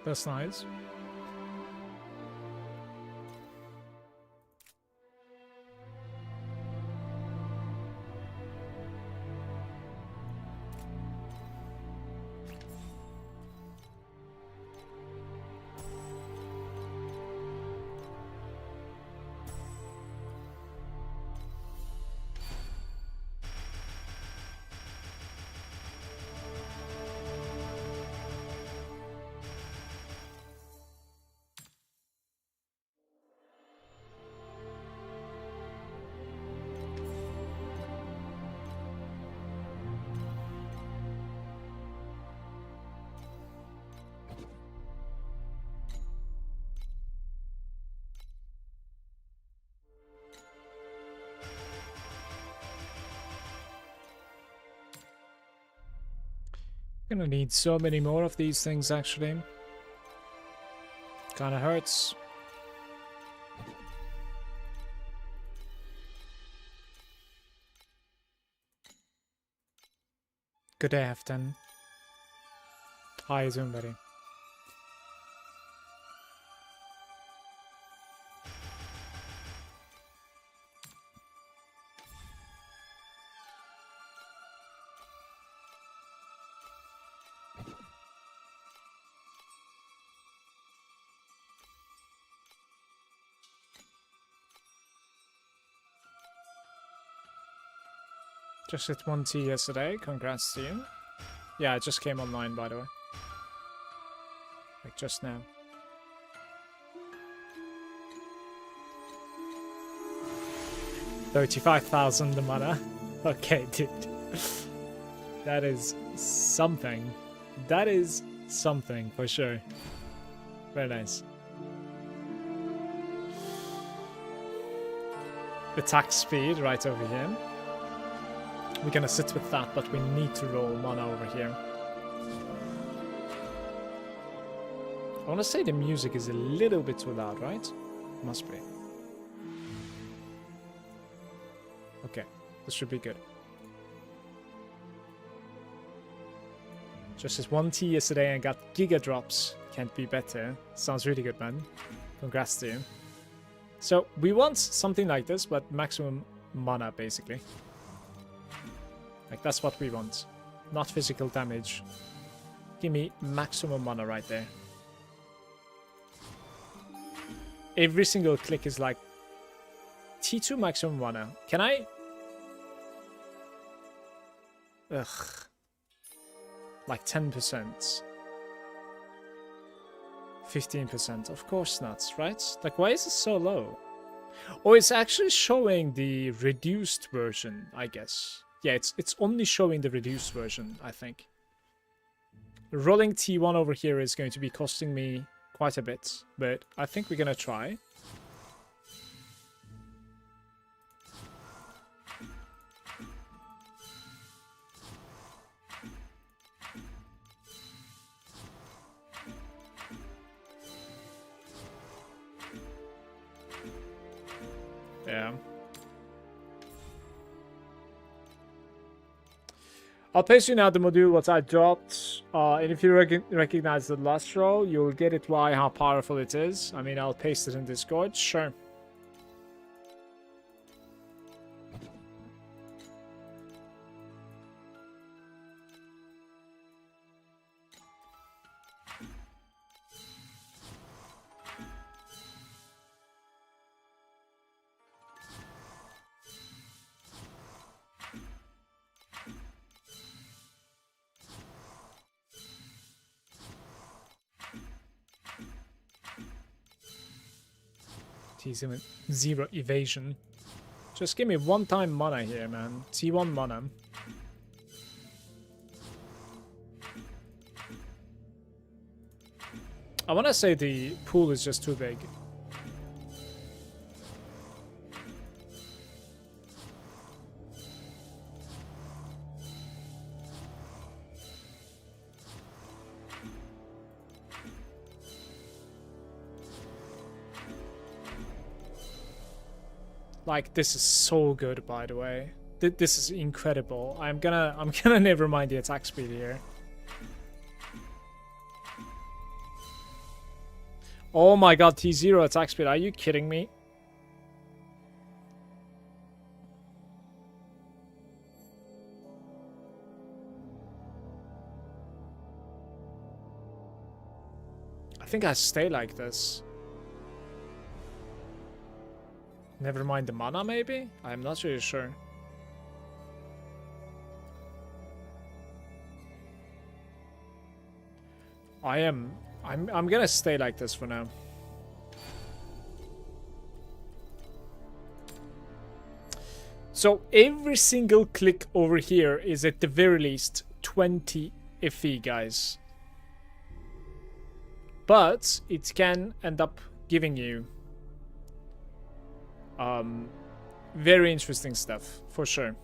That's nice. Gonna need so many more of these things, actually. Kinda hurts. Good day, Afton. Hi, Zoom buddy. Just hit 1T yesterday. Congrats to you. Yeah, it just came online, by the way. Like just now. $35,000 the mana. Okay, dude. That is something. That is something for sure. Very nice. Attack speed right over here. We're gonna sit with that, but we need to roll mana over here. I wanna say the music is a little bit too loud, right? Must be. Okay, this should be good. Just as 1T yesterday and got Giga Drops. Can't be better. Sounds really good, man. Congrats to you. So, we want something like this, but maximum mana, basically. Like, that's what we want. Not physical damage. Give me maximum mana right there. Every single click is like... T2 maximum mana. Can I... Ugh. Like 10%. 15%. Of course not, right? Like, why is it so low? Oh, it's actually showing the reduced version, I guess. Yeah, it's only showing the reduced version, I think. Rolling T1 over here is going to be costing me quite a bit, but I think we're gonna try. Yeah. I'll paste you now the module what I dropped, and if you recognize the last row, you'll get it why how powerful it is. I mean, I'll paste it in Discord, sure. T7 0 evasion. Just give me one-time mana here, man. T1 mana. I want to say the pool is just too big. Like, this is so good, by the way. This is incredible. I'm gonna never mind the attack speed here. Oh my god, T0 attack speed. Are you kidding me? I think I stay like this. Never mind the mana, maybe? I'm not really sure. I'm gonna stay like this for now. So every single click over here is at the very least 20 FE, guys. But it can end up giving you very interesting stuff, for sure.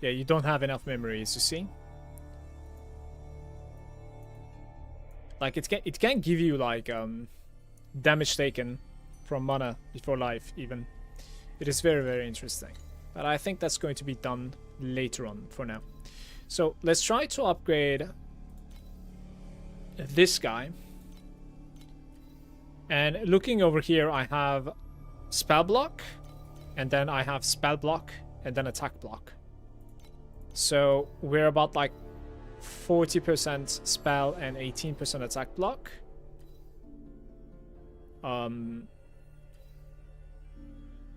Yeah, you don't have enough memories, you see? Like, it can give you, like, damage taken from mana before life, even. It is very, very interesting. But I think that's going to be done later on for now. So, let's try to upgrade this guy. And looking over here, I have spell block, and then I have spell block, and then attack block. So we're about like 40% spell and 18% attack block.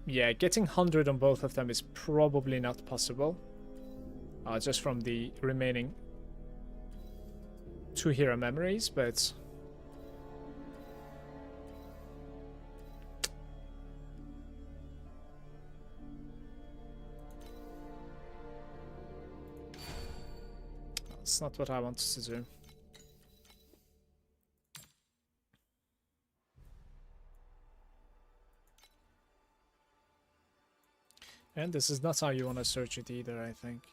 Yeah, getting 100 on both of them is probably not possible. Just from the remaining 2 hero memories, but that's not what I wanted to do. And this is not how you want to search it either, I think.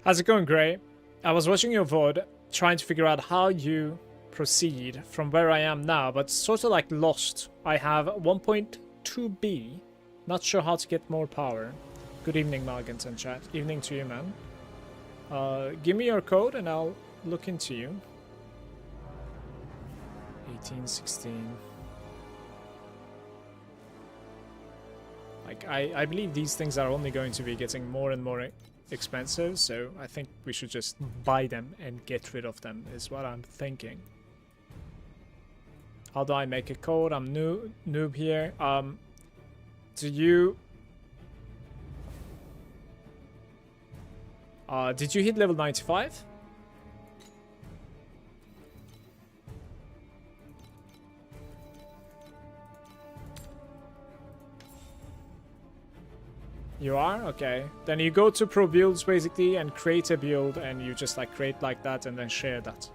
How's it going, Gray? I was watching your VOD, trying to figure out how you proceed from where I am now, but sort of like lost. I have 1.2B. Not sure how to get more power. Good evening, Malagant in chat. Evening to you, man. Give me your code and I'll look into you. 18, 16. Like, I believe these things are only going to be getting more and more expensive, so I think we should just buy them and get rid of them is what I'm thinking. How do I make a code? I'm noob here. Do you did you hit level 95? You are? Okay. Then you go to pro builds basically and create a build, and you just like create like that and then share that.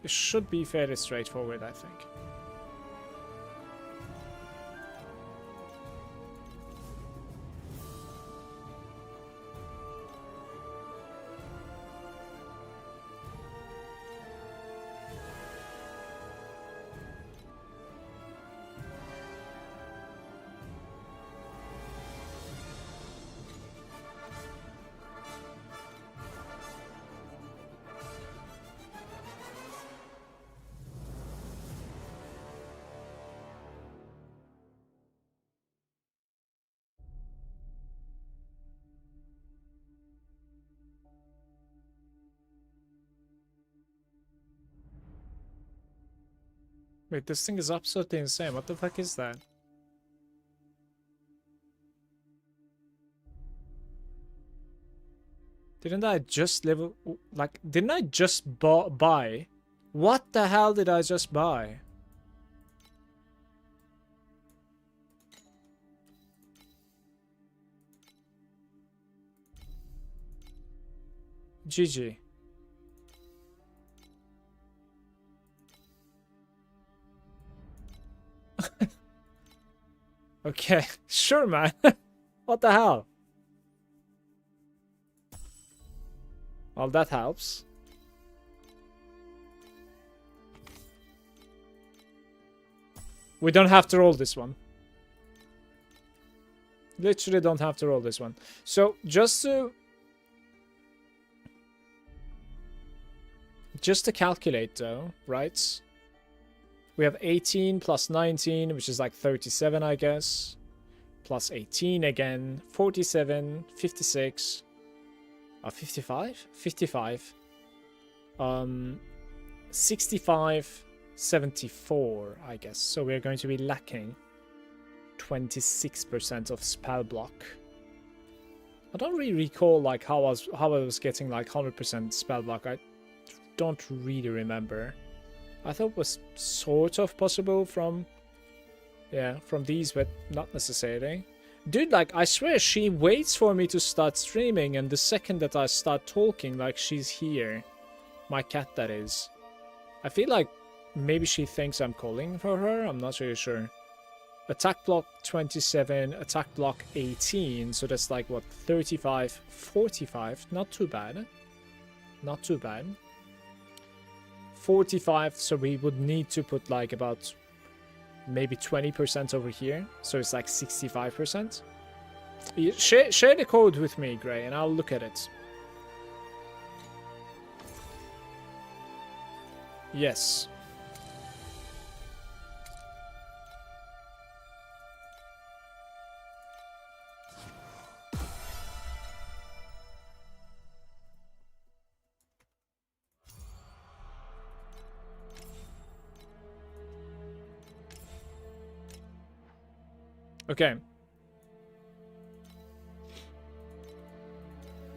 It should be fairly straightforward, I think. Wait, this thing is absolutely insane. What the fuck is that? Didn't I just level... Like, didn't I just buy? What the hell did I just buy? GG. Okay, sure, man. What the hell? Well, that helps. We don't have to roll this one. Literally don't have to roll this one. So, just to calculate though, right? We have 18 plus 19, which is like 37, I guess. Plus 18 again, 47, 56. 55? 55. 65, 74, I guess. So we're going to be lacking 26% of spell block. I don't really recall like how I was getting like 100% spell block. I don't really remember. I thought it was sort of possible from these, but not necessarily. Dude, like, I swear she waits for me to start streaming, and the second that I start talking, like, she's here. My cat, that is. I feel like maybe she thinks I'm calling for her. I'm not really sure. Attack block 27, attack block 18. So that's like, what, 35, 45. Not too bad. Not too bad. 45, so we would need to put like about maybe 20% over here. So it's like 65%. Share the code with me, Gray, and I'll look at it. Yes. Okay.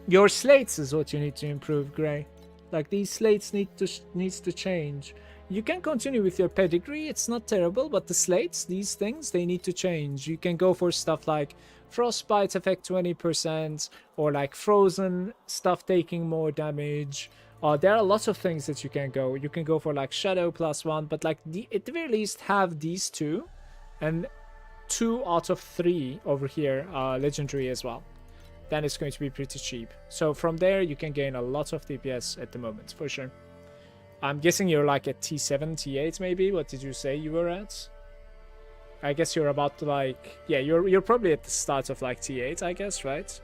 Your slates is what you need to improve, Gray. Like, these slates needs to change. You can continue with your pedigree, it's not terrible, but the slates, these things, they need to change. You can go for stuff like frostbite effect 20%, or like frozen stuff taking more damage. There are lots of things that you can go. You can go for like shadow +1, but like at the very least have these two, and 2 out of 3 over here are legendary as well. Then it's going to be pretty cheap. So from there you can gain a lot of DPS at the moment, for sure. I'm guessing you're like at T7, T8 maybe. What did you say you were at? I guess you're about to like, yeah, you're probably at the start of like T8, I guess, right?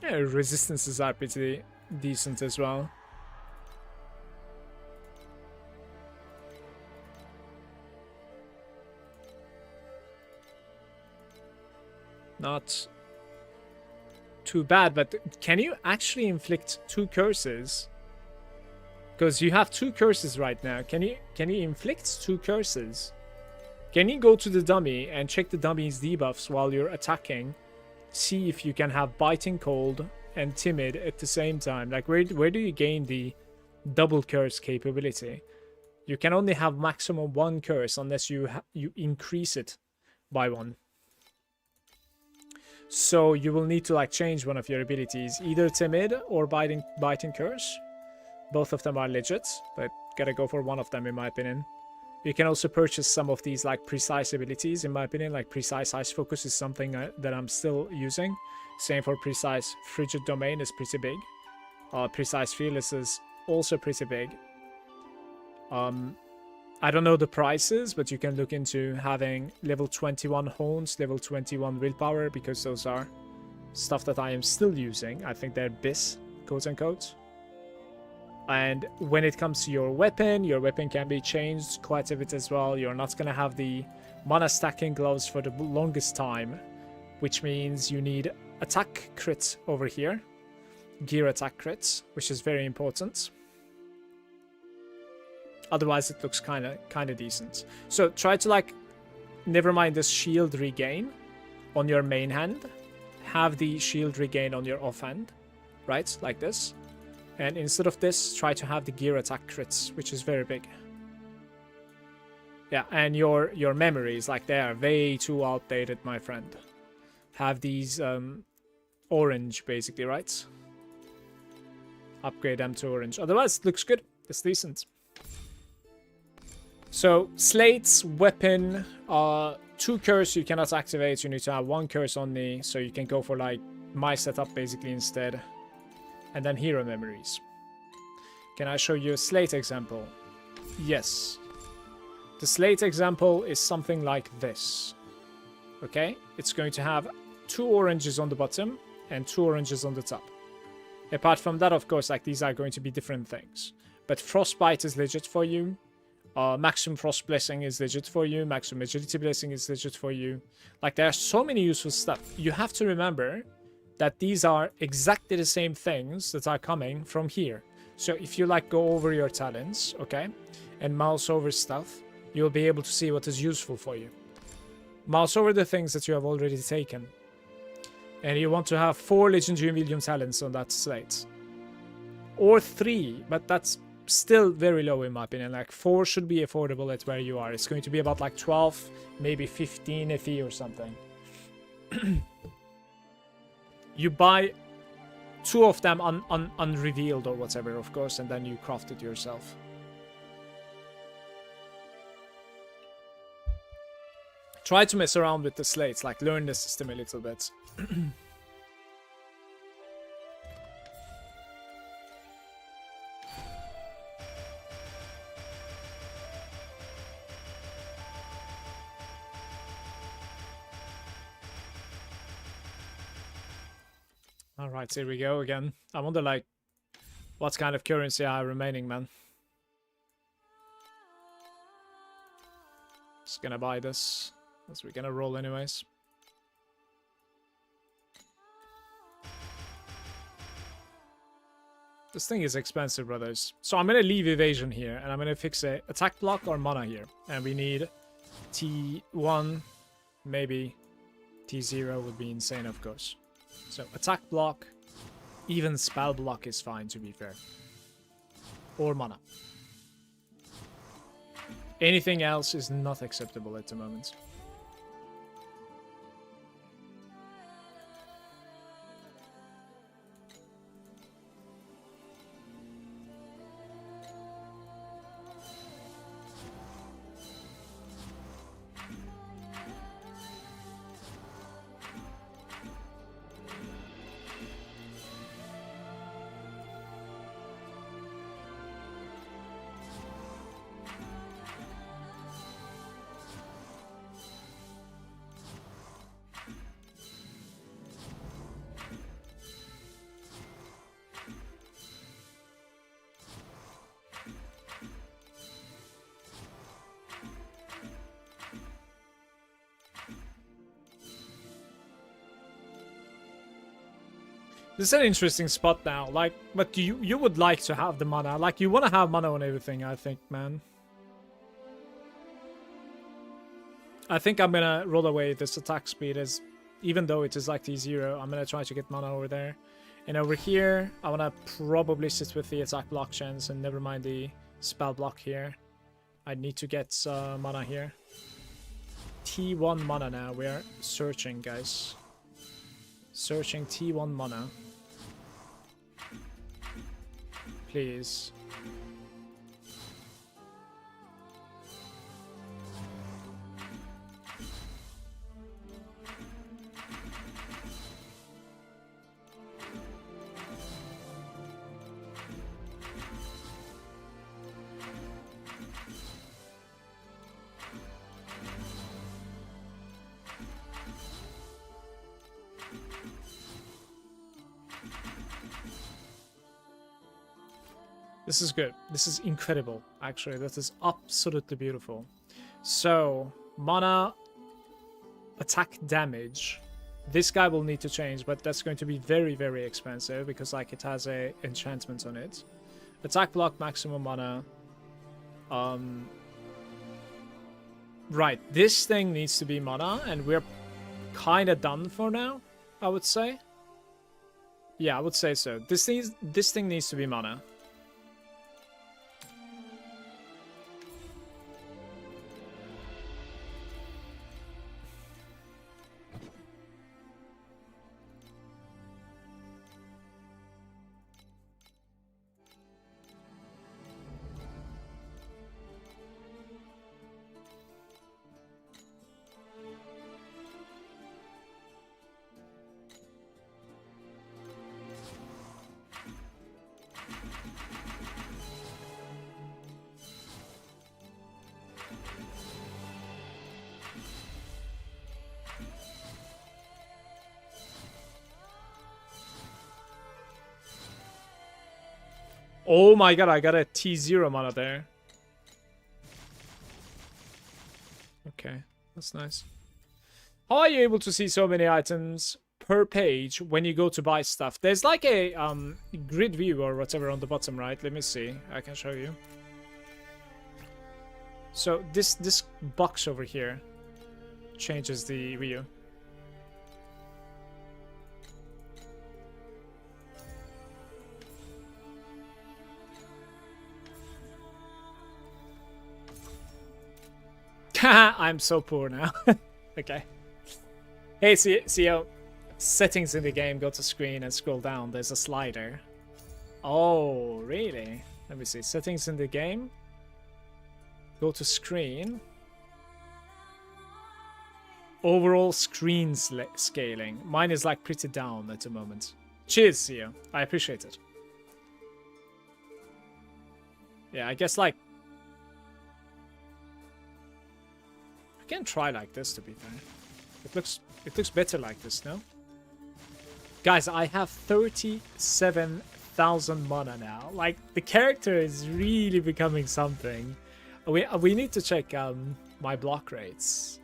Yeah, resistances are pretty decent as well. Not too bad, but can you actually inflict 2 curses? Because you have 2 curses right now. Can you inflict 2 curses? Can you go to the dummy and check the dummy's debuffs while you're attacking? See if you can have Biting Cold and Timid at the same time. Like, where do you gain the double curse capability? You can only have maximum 1 curse unless you increase it by 1. So you will need to like change one of your abilities, either Timid or Biting Curse. Both of them are legit, but gotta go for one of them in my opinion. You can also purchase some of these like precise abilities in my opinion, like Precise Ice Focus is something that I'm still using. Same for Precise Frigid Domain is pretty big. Precise Fearless is also pretty big. I don't know the prices, but you can look into having level 21 Hones, level 21 Willpower, because those are stuff that I am still using. I think they're BIS, quote unquote. And when it comes to your weapon can be changed quite a bit as well. You're not going to have the mana stacking gloves for the longest time, which means you need attack crits over here. Gear attack crits, which is very important. Otherwise, it looks kind of decent. So try to like, never mind this shield regain on your main hand. Have the shield regain on your offhand, right? Like this. And instead of this, try to have the gear attack crits, which is very big. Yeah, and your memories, like, they are way too outdated, my friend. Have these orange, basically, right? Upgrade them to orange. Otherwise, it looks good. It's decent. So, slates, weapon, 2 curse you cannot activate. You need to have 1 curse only, so you can go for, like, my setup, basically, instead. And then hero memories. Can I show you a slate example? Yes. The slate example is something like this. Okay? It's going to have 2 oranges on the bottom and 2 oranges on the top. Apart from that, of course, like, these are going to be different things. But Frostbite is legit for you. Maximum Frost Blessing is legit for you. Maximum Agility Blessing is legit for you. Like, there are so many useful stuff. You have to remember that these are exactly the same things that are coming from here. So if you, like, go over your talents, okay, and mouse over stuff, you'll be able to see what is useful for you. Mouse over the things that you have already taken. And you want to have 4 legendary medium talents on that slate. Or 3, but that's still very low in my opinion. Like, 4 should be affordable at where you are. It's going to be about, like, 12, maybe 15 FE or something. You buy 2 of them unrevealed or whatever, of course, and then you craft it yourself. Try to mess around with the slates, like, learn the system a little bit. Alright, here we go again. I wonder, like, what kind of currency I have remaining, man. Just gonna buy this, as we're gonna roll anyways. This thing is expensive, brothers. So I'm gonna leave evasion here, and I'm gonna fix a attack block or mana here. And we need T1, maybe T0 would be insane, of course. So attack block, even spell block is fine, to be fair. Or mana. Anything else is not acceptable at the moment. This is an interesting spot now, like, but you would like to have the mana. Like, you want to have mana on everything, I think, man. I think I'm gonna roll away this attack speed, as even though it is like T0, I'm gonna try to get mana over there. And over here, I wanna probably sit with the attack block chance and never mind the spell block here. I need to get mana here. T1 mana now, we are searching, guys. Searching T1 mana. Please. This is good. This is incredible, actually. That is absolutely beautiful. So, mana, attack damage. This guy will need to change, but that's going to be very, very expensive because, like, it has a enchantment on it. Attack block, maximum mana. Right, this thing needs to be mana, and we're kind of done for now, I would say. Yeah, I would say so. This thing needs to be mana. Oh my god, I got a T0 mana there. Okay, that's nice. How are you able to see so many items per page when you go to buy stuff? There's like a grid view or whatever on the bottom right. Let me see. I can show you. So this box over here changes the view. I'm so poor now. Okay. Hey, CEO. Settings in the game, go to screen and scroll down. There's a slider. Oh, really? Let me see. Settings in the game. Go to screen. Overall screen scaling. Mine is like pretty down at the moment. Cheers, CEO. I appreciate it. Yeah, I guess like... I can try like this, to be fair. It looks better like this, no? Guys, I have 37,000 mana now. Like, the character is really becoming something. We need to check my block rates.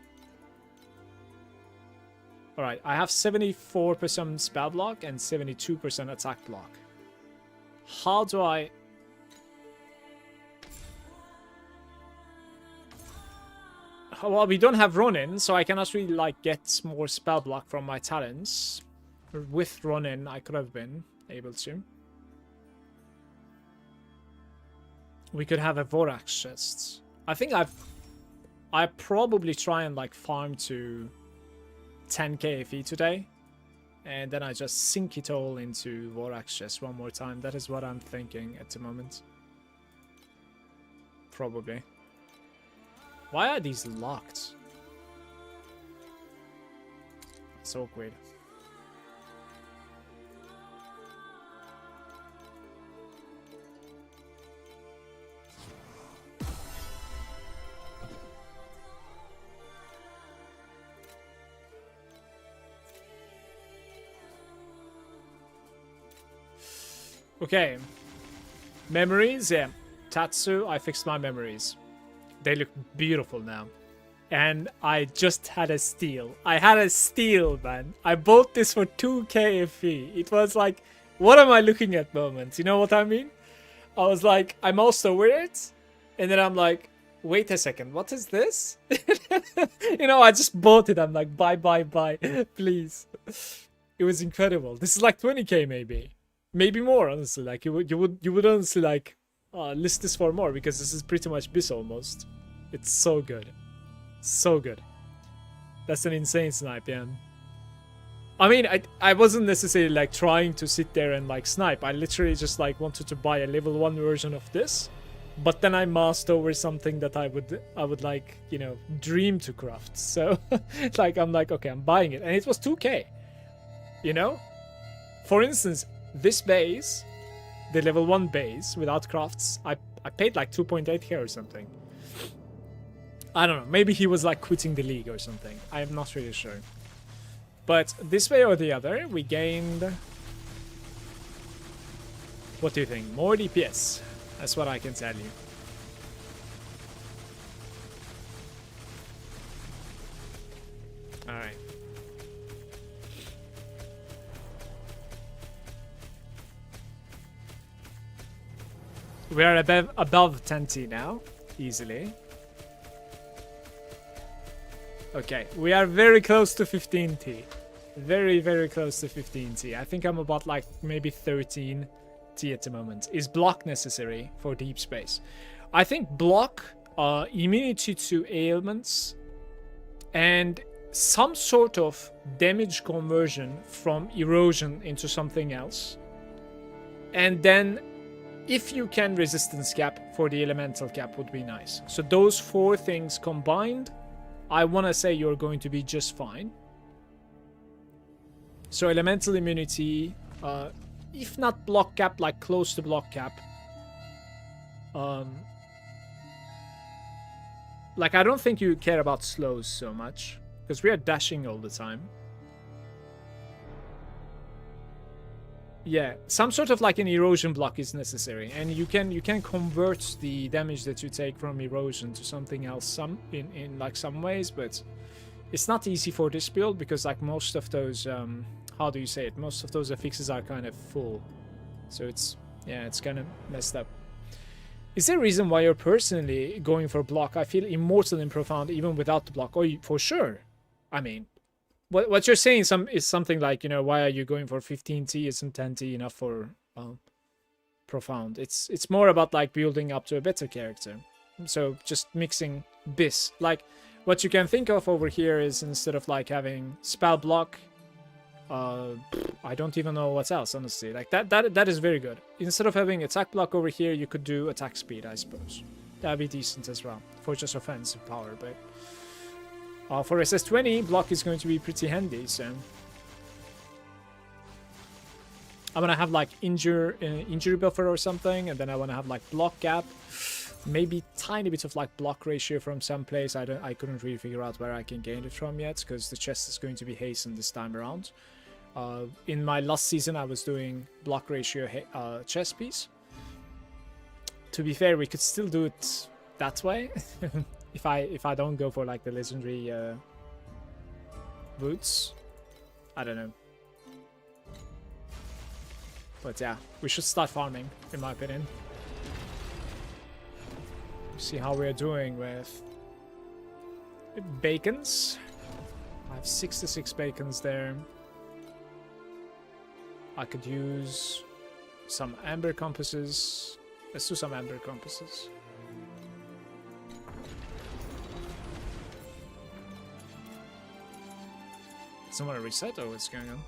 Alright, I have 74% spell block and 72% attack block. How do I... Well, we don't have Ronin, so I cannot really like get more spell block from my talents. With Ronin, I could have been able to. We could have a Vorax chest. I think I probably try and like farm to 10k FE today, and then I just sink it all into Vorax chest one more time. That is what I'm thinking at the moment. Probably. Why are these locked? It's awkward. Okay. Memories, yeah. Tatsu, I fixed my memories. They look beautiful now. And I just had a steal. I had a steal, man. I bought this for 2k FE. It was like, what am I looking at moment? You know what I mean? I was like, I'm also weird. And then I'm like, wait a second, what is this? You know, I just bought it. I'm like, buy, please. It was incredible. This is like 20k maybe. Maybe more, honestly. Like, you would honestly like list this for more, because this is pretty much Biss almost. It's so good. So good. That's an insane snipe, yeah. I mean, I wasn't necessarily like trying to sit there and like snipe. I literally just like wanted to buy a level 1 version of this. But then I masked over something that I would like, you know, dream to craft. So like I'm like, okay, I'm buying it. And it was 2k. You know? For instance, this base, the level 1 base without crafts, I paid like 2.8k or something. I don't know, maybe he was like quitting the league or something. I am not really sure. But this way or the other, we gained... What do you think? More DPS. That's what I can tell you. Alright. We are above 10T now, easily. Okay, we are very close to 15T. Very, very close to 15T. I think I'm about like maybe 13T at the moment. Is block necessary for deep space? I think block, immunity to ailments, and some sort of damage conversion from erosion into something else. And then if you can resistance cap for the elemental cap would be nice. So those 4 things combined, I want to say you're going to be just fine. So elemental immunity, if not block cap, like close to block cap. Like I don't think you care about slows so much, because we are dashing all the time. Yeah, some sort of like an erosion block is necessary, and you can convert the damage that you take from erosion to something else in like some ways, but it's not easy for this build because like most of those how do you say it? Most of those affixes are kind of full, so it's kind of messed up. Is there a reason why you're personally going for block? I feel immortal in profound even without the block. Oh, for sure. I mean, what you're saying is something like, you know, why are you going for 15T? Isn't 10T enough for profound? It's more about like building up to a better character. So just mixing this. Like what you can think of over here is instead of like having spell block, I don't even know what's else, honestly. Like that is very good. Instead of having attack block over here, you could do attack speed, I suppose. That'd be decent as well for just offensive power, but for SS20, block is going to be pretty handy, so I'm gonna have like injury buffer or something, and then I wanna have like block gap, maybe tiny bit of like block ratio from some place. I couldn't really figure out where I can gain it from yet, because the chest is going to be hastened this time around. In my last season, I was doing block ratio chest piece. To be fair, we could still do it that way. if I don't go for like the legendary boots. I don't know. But yeah, we should start farming, in my opinion. See how we're doing with bacons. I have 66 bacons there. I could use some amber compasses. Let's do some amber compasses. Someone reset or what's going on?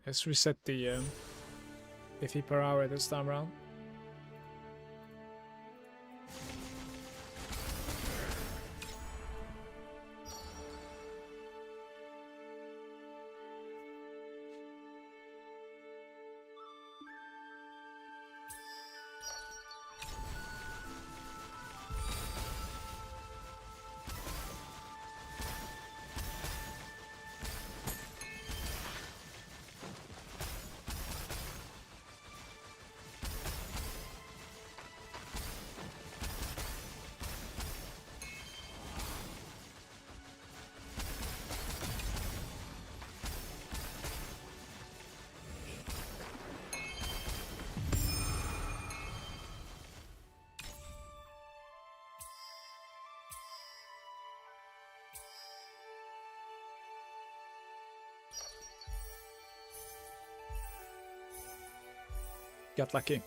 Let's reset the FE per hour this time around. Got lucky.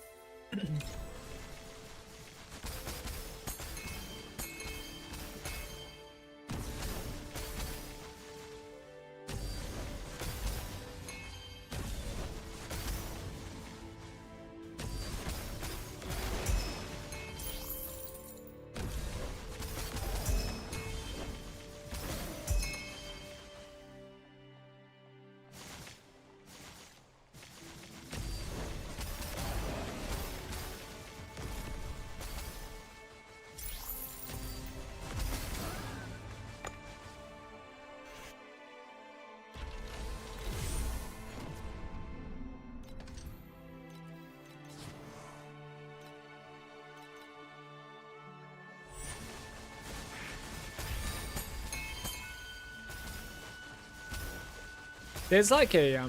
There's like a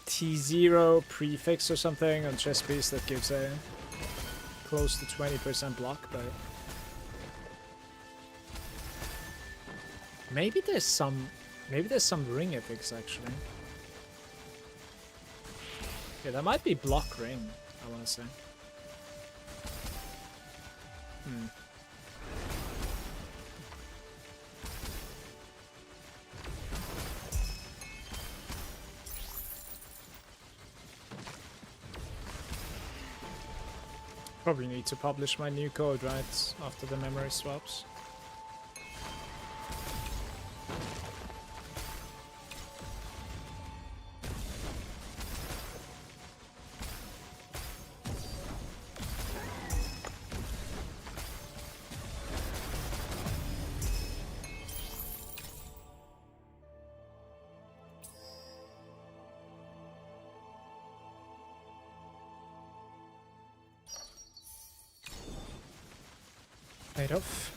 T0 prefix or something on chest piece that gives a close to 20% block, but maybe there's some ring affix actually. Yeah, that might be block ring, I wanna say. Probably need to publish my new code, right? After the memory swaps. Paid off.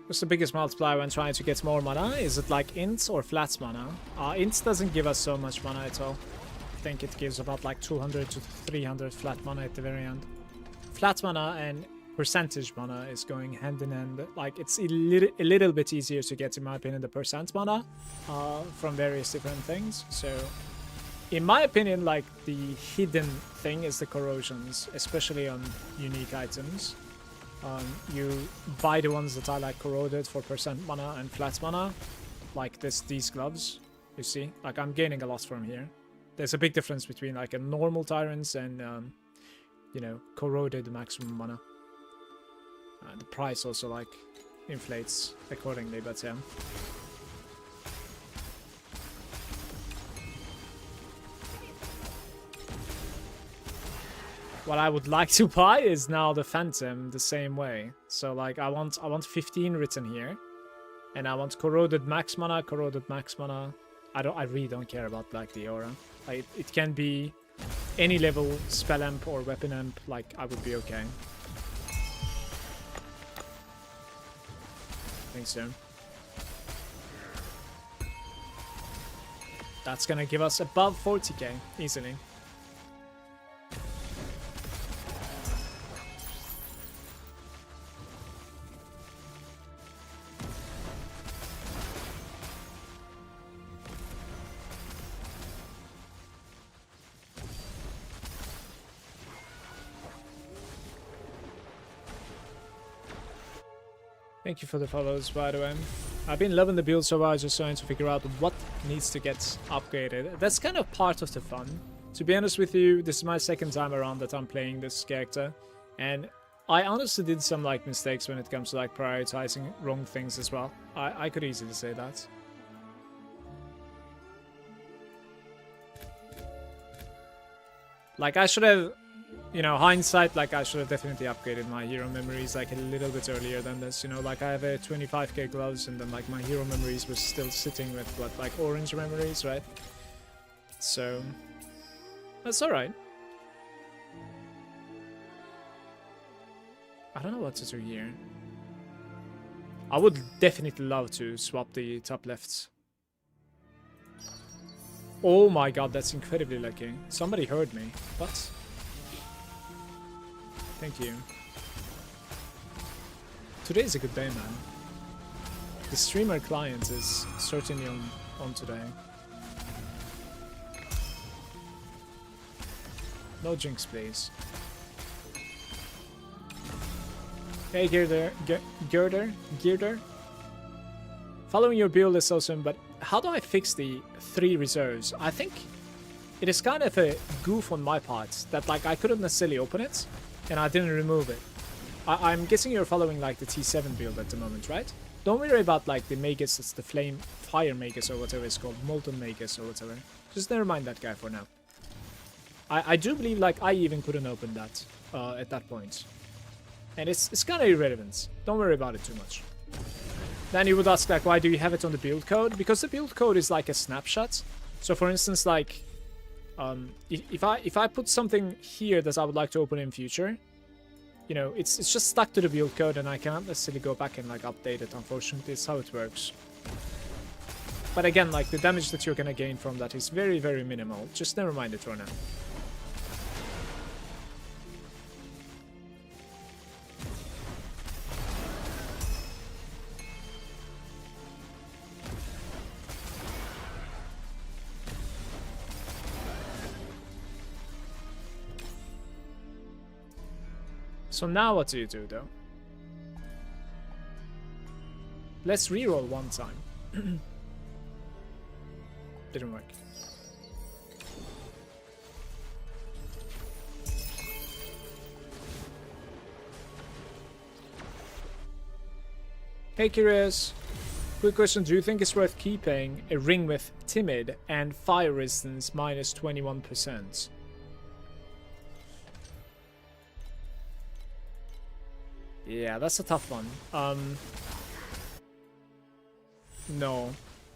What's the biggest multiplier when trying to get more mana? Is it like int or flat mana? Int doesn't give us so much mana at all. I think it gives about like 200 to 300 flat mana at the very end. Flat mana and percentage mana is going hand in hand. Like, it's a little bit easier to get, in my opinion, the percent mana from various different things. So, in my opinion, like, the hidden thing is the corrosions, especially on unique items. You buy the ones that are like corroded for percent mana and flat mana, like these gloves. You see, like, I'm gaining a lot from here. There's a big difference between like a normal tyrants and you know, corroded maximum mana. The price also like inflates accordingly, but yeah. What I would like to buy is now the Phantom the same way. So like I want 15 written here, and I want corroded max mana, corroded max mana. I really don't care about like the aura. Like, it can be any level spell amp or weapon amp. Like, I would be okay. I think so. That's gonna give us above 40k easily. Thank you for the follows, by the way. I've been loving the build so far, just trying to figure out what needs to get upgraded. That's kind of part of the fun. To be honest with you, this is my second time around that I'm playing this character, and I honestly did some like mistakes when it comes to like prioritizing wrong things as well. I could easily say that. Like, I should have, you know, hindsight, like, I should have definitely upgraded my hero memories like a little bit earlier than this, you know, like, I have a 25k gloves, and then like my hero memories was still sitting with what, like orange memories, right? So that's alright. I don't know what to do here. I would definitely love to swap the top left. Oh my god, that's incredibly lucky. Somebody heard me. What? Thank you. Today is a good day, man. The streamer client is certainly on today. No jinx, please. Hey, Girder. Following your build is awesome, but how do I fix the 3 reserves? I think it is kind of a goof on my part that like I couldn't necessarily open it, and I didn't remove it. I'm guessing you're following like the T7 build at the moment, right? Don't worry about like the Magus, it's the Fire Magus or whatever it's called, Molten Magus or whatever. Just never mind that guy for now. I do believe like I even couldn't open that at that point. And it's kind of irrelevant. Don't worry about it too much. Then you would ask like, why do you have it on the build code? Because the build code is like a snapshot. So for instance, like if I put something here that I would like to open in future, you know, it's just stuck to the build code, and I cannot necessarily go back and like update it. Unfortunately, it's how it works. But again, like the damage that you're gonna gain from that is very, very minimal. Just never mind it for now. So now what do you do though? Let's reroll one time. Didn't work. Hey Curious, quick question, do you think it's worth keeping a ring with Timid and fire resistance minus 21%? Yeah, that's a tough one. No.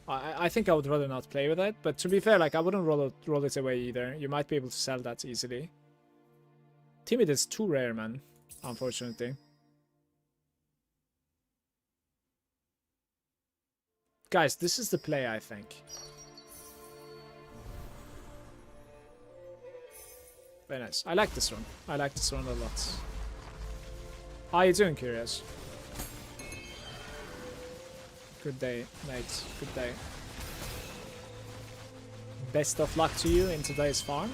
I think I would rather not play with it, but to be fair, like I wouldn't roll it away either. You might be able to sell that easily. Timid is too rare, man, unfortunately. Guys, this is the play, I think. Very nice. I like this one. I like this one a lot. How are you doing, Curious? Good day, mate. Good day. Best of luck to you in today's farm.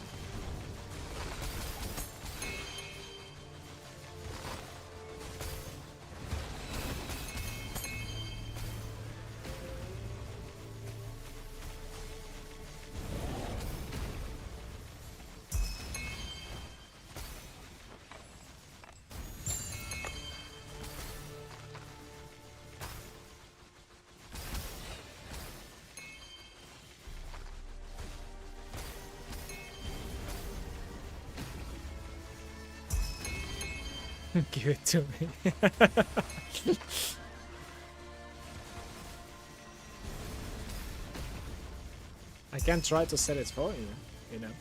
Give it to me. I can try to sell it for you, you know.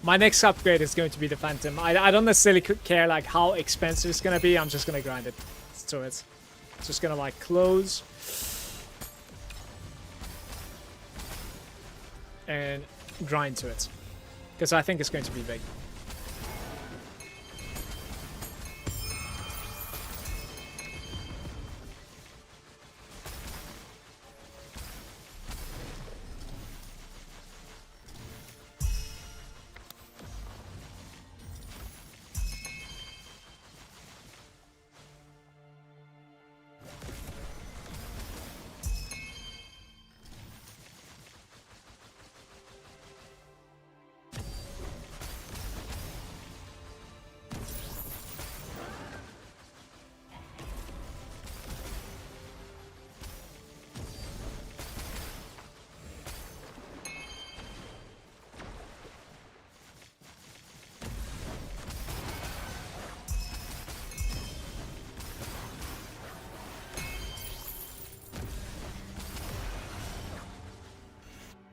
My next upgrade is going to be the Phantom. I don't necessarily care like how expensive it's gonna be. I'm just gonna grind it to it. Just gonna like close and grind to it because I think it's going to be big.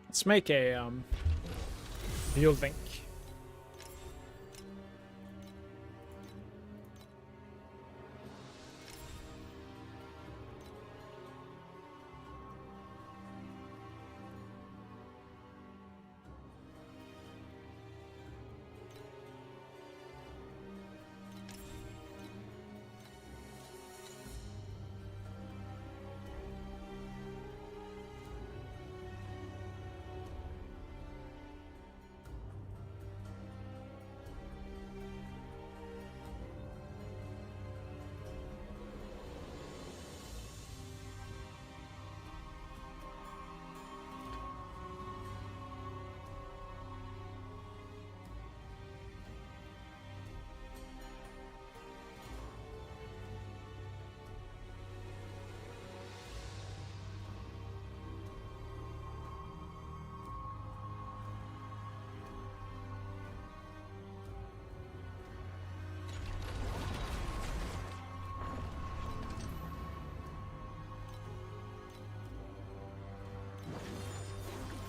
Let's make a building.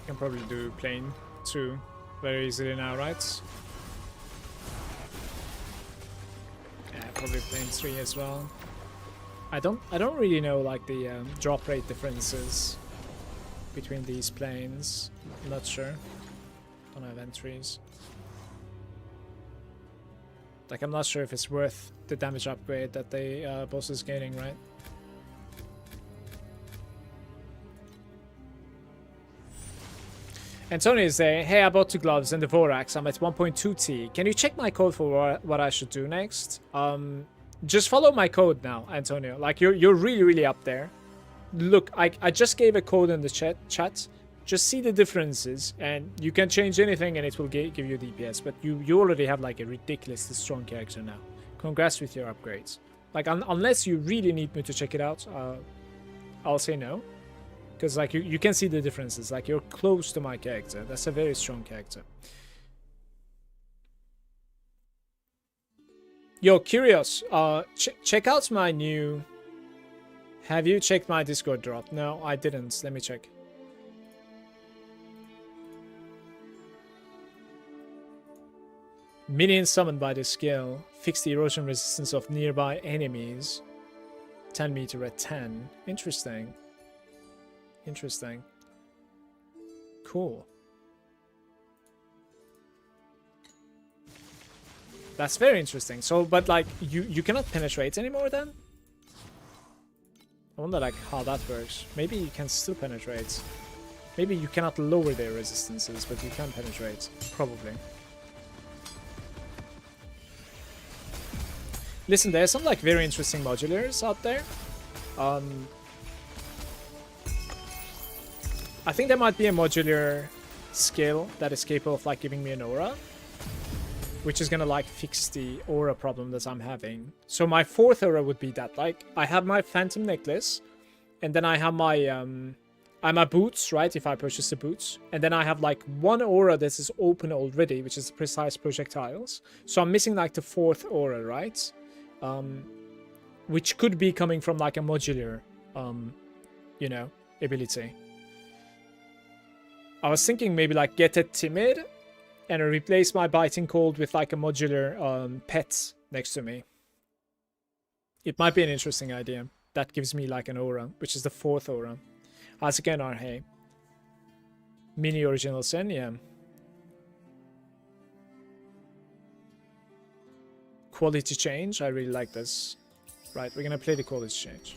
Can probably do plane 2 very easily now, right? Yeah, probably plane 3 as well. I don't really know like the drop rate differences between these planes. I'm not sure. Don't have entries. Like, I'm not sure if it's worth the damage upgrade that the boss is gaining, right? Antonio is saying, hey, I bought 2 gloves and the Vorax. I'm at 1.2 T. Can you check my code for what I should do next? Just follow my code now, Antonio. Like, you're really, really up there. Look, I just gave a code in the chat. Just see the differences, and you can change anything, and it will give you DPS. But you already have like a ridiculously strong character now. Congrats with your upgrades. Like, unless you really need me to check it out, I'll say no. Because, like, you can see the differences. Like, you're close to my character. That's a very strong character. Yo, Curious, check out my new... Have you checked my Discord drop? No, I didn't. Let me check. Minions summoned by this skill. Fix the erosion resistance of nearby enemies. 10 meter at 10. Interesting. Interesting. Cool. That's very interesting. So, but like, you cannot penetrate anymore then? I wonder like how that works. Maybe you can still penetrate. Maybe you cannot lower their resistances, but you can penetrate. Probably. Listen, there's some like very interesting modulars out there. I think there might be a modular skill that is capable of like giving me an aura, which is gonna like fix the aura problem that I'm having. So my 4th aura would be that, like, I have my phantom necklace, and then I have my boots, right, if I purchase the boots, and then I have like 1 aura that is open already, which is precise projectiles. So I'm missing like the 4th aura, right? Which could be coming from like a modular, you know, ability. I was thinking maybe like get a timid and replace my biting cold with like a modular pet next to me. It might be an interesting idea. That gives me like an aura, which is the 4th aura. How's it going, Arhe? Mini original sin, yeah. Quality change, I really like this. Right, we're gonna play the quality change.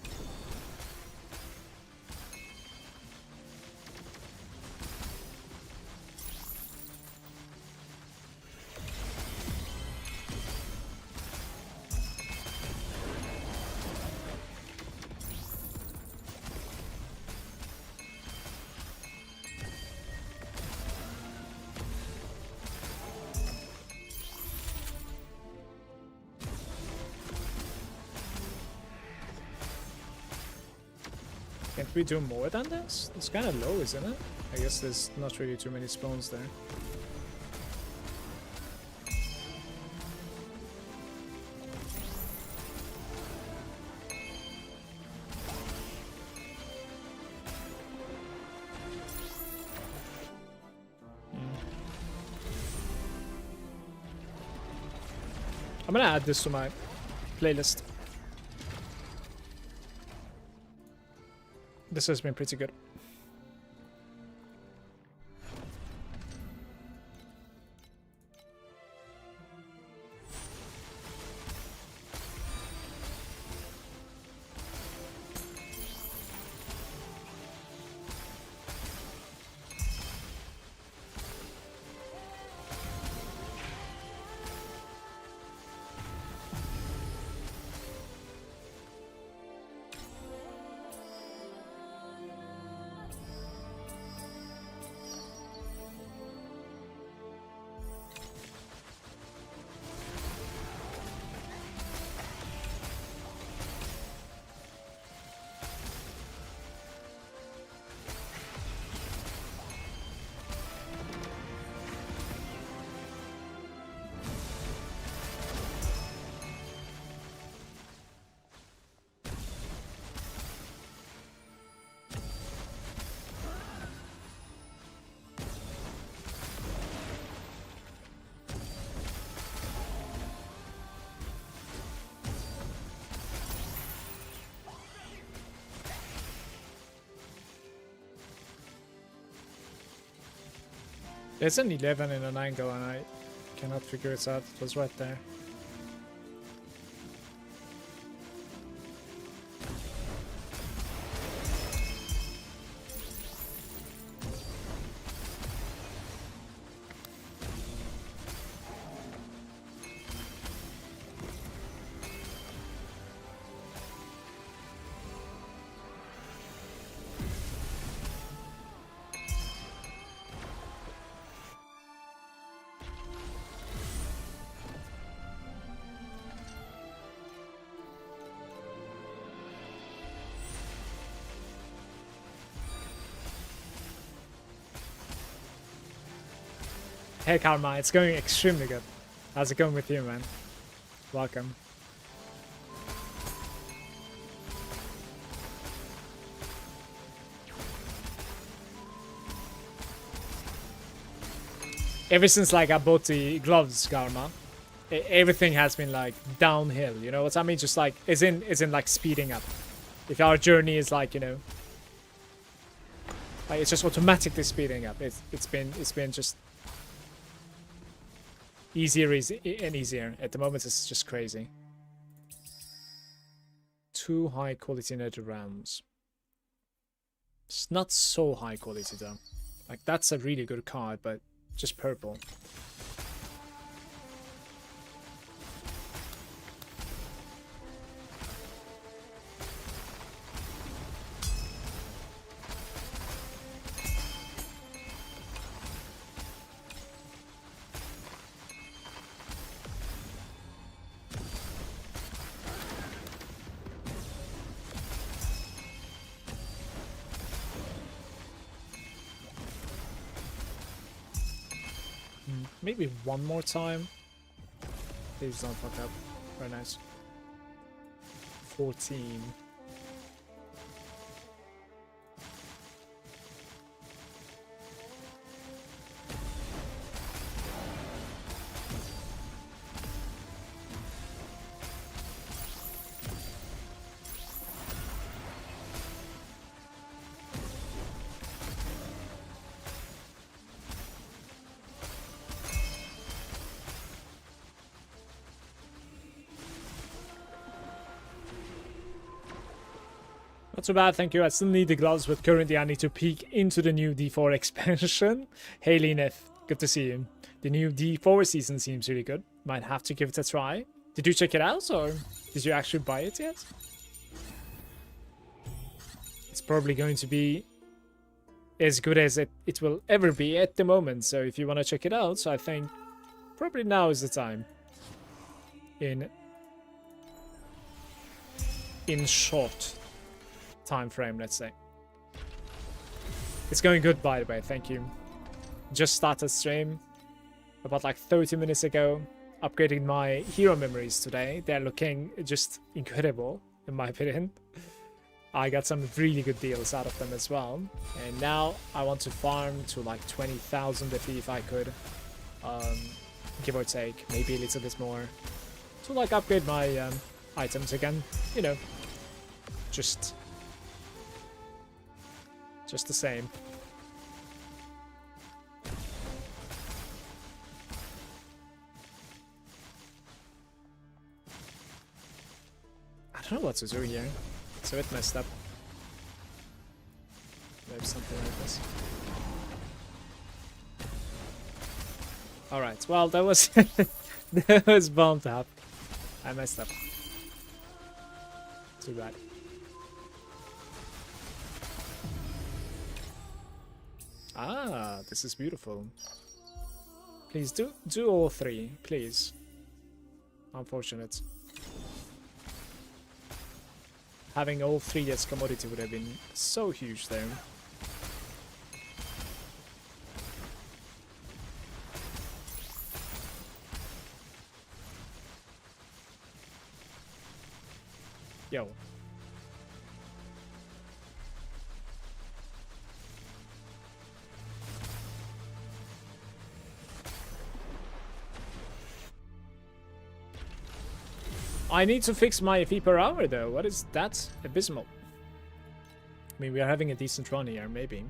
Can't we do more than this? It's kind of low, isn't it? I guess there's not really too many spawns there. I'm gonna add this to my playlist. This has been pretty good. There's an 11 in an angle and I cannot figure it out. It was right there. Hey Karma, it's going extremely good. How's it going with you, man? Welcome. Ever since like I bought the gloves, Karma, everything has been like downhill. You know what I mean? Just like is in like speeding up. If our journey is like, you know, like it's just automatically speeding up. It's been just easier and easier. At the moment, it's just crazy. 2 high quality nether rounds. It's not so high quality though. Like that's a really good card, but just purple. Maybe one more time. Please don't fuck up. Very nice. 14. Not so bad, thank you. I still need the gloves, but currently I need to peek into the new D4 expansion. Hey Lineth, good to see you. The new D4 season seems really good. Might have to give it a try. Did you check it out, or did you actually buy it yet? It's probably going to be as good as it will ever be at the moment, so if you want to check it out, so I think probably now is the time. In short time frame, let's say. It's going good, by the way, thank you. Just started stream about like 30 minutes ago. Upgrading my hero memories today. They're looking just incredible, in my opinion. I got some really good deals out of them as well. And now I want to farm to like 20,000 if I could. Give or take, maybe a little bit more. To like upgrade my items again. You know, just the same. I don't know what to do here. It's a bit messed up. Maybe something like this. Alright, well that was that was bound to happen. I messed up. Too bad. Ah, this is beautiful. Please do all 3, please. Unfortunate. Having all 3 as commodity would have been so huge there. Yo. I need to fix my FE per hour though. What is that? Abysmal. I mean, we are having a decent run here, maybe.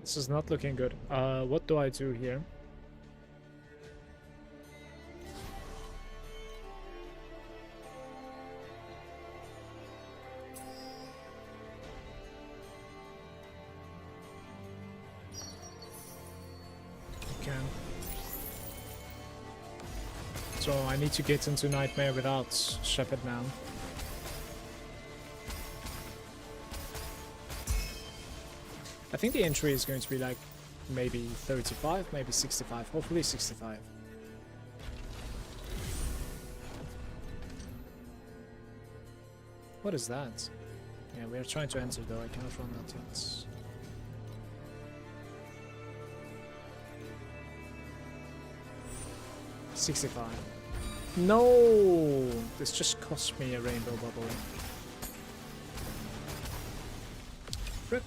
This is not looking good. What do I do here? Okay. So I need to get into Nightmare without Shepherd now. I think the entry is going to be like maybe 35, maybe 65, hopefully 65. What is that? Yeah, we are trying to enter though, I cannot run that yet. $65. No! This just cost me a rainbow bubble. Rip.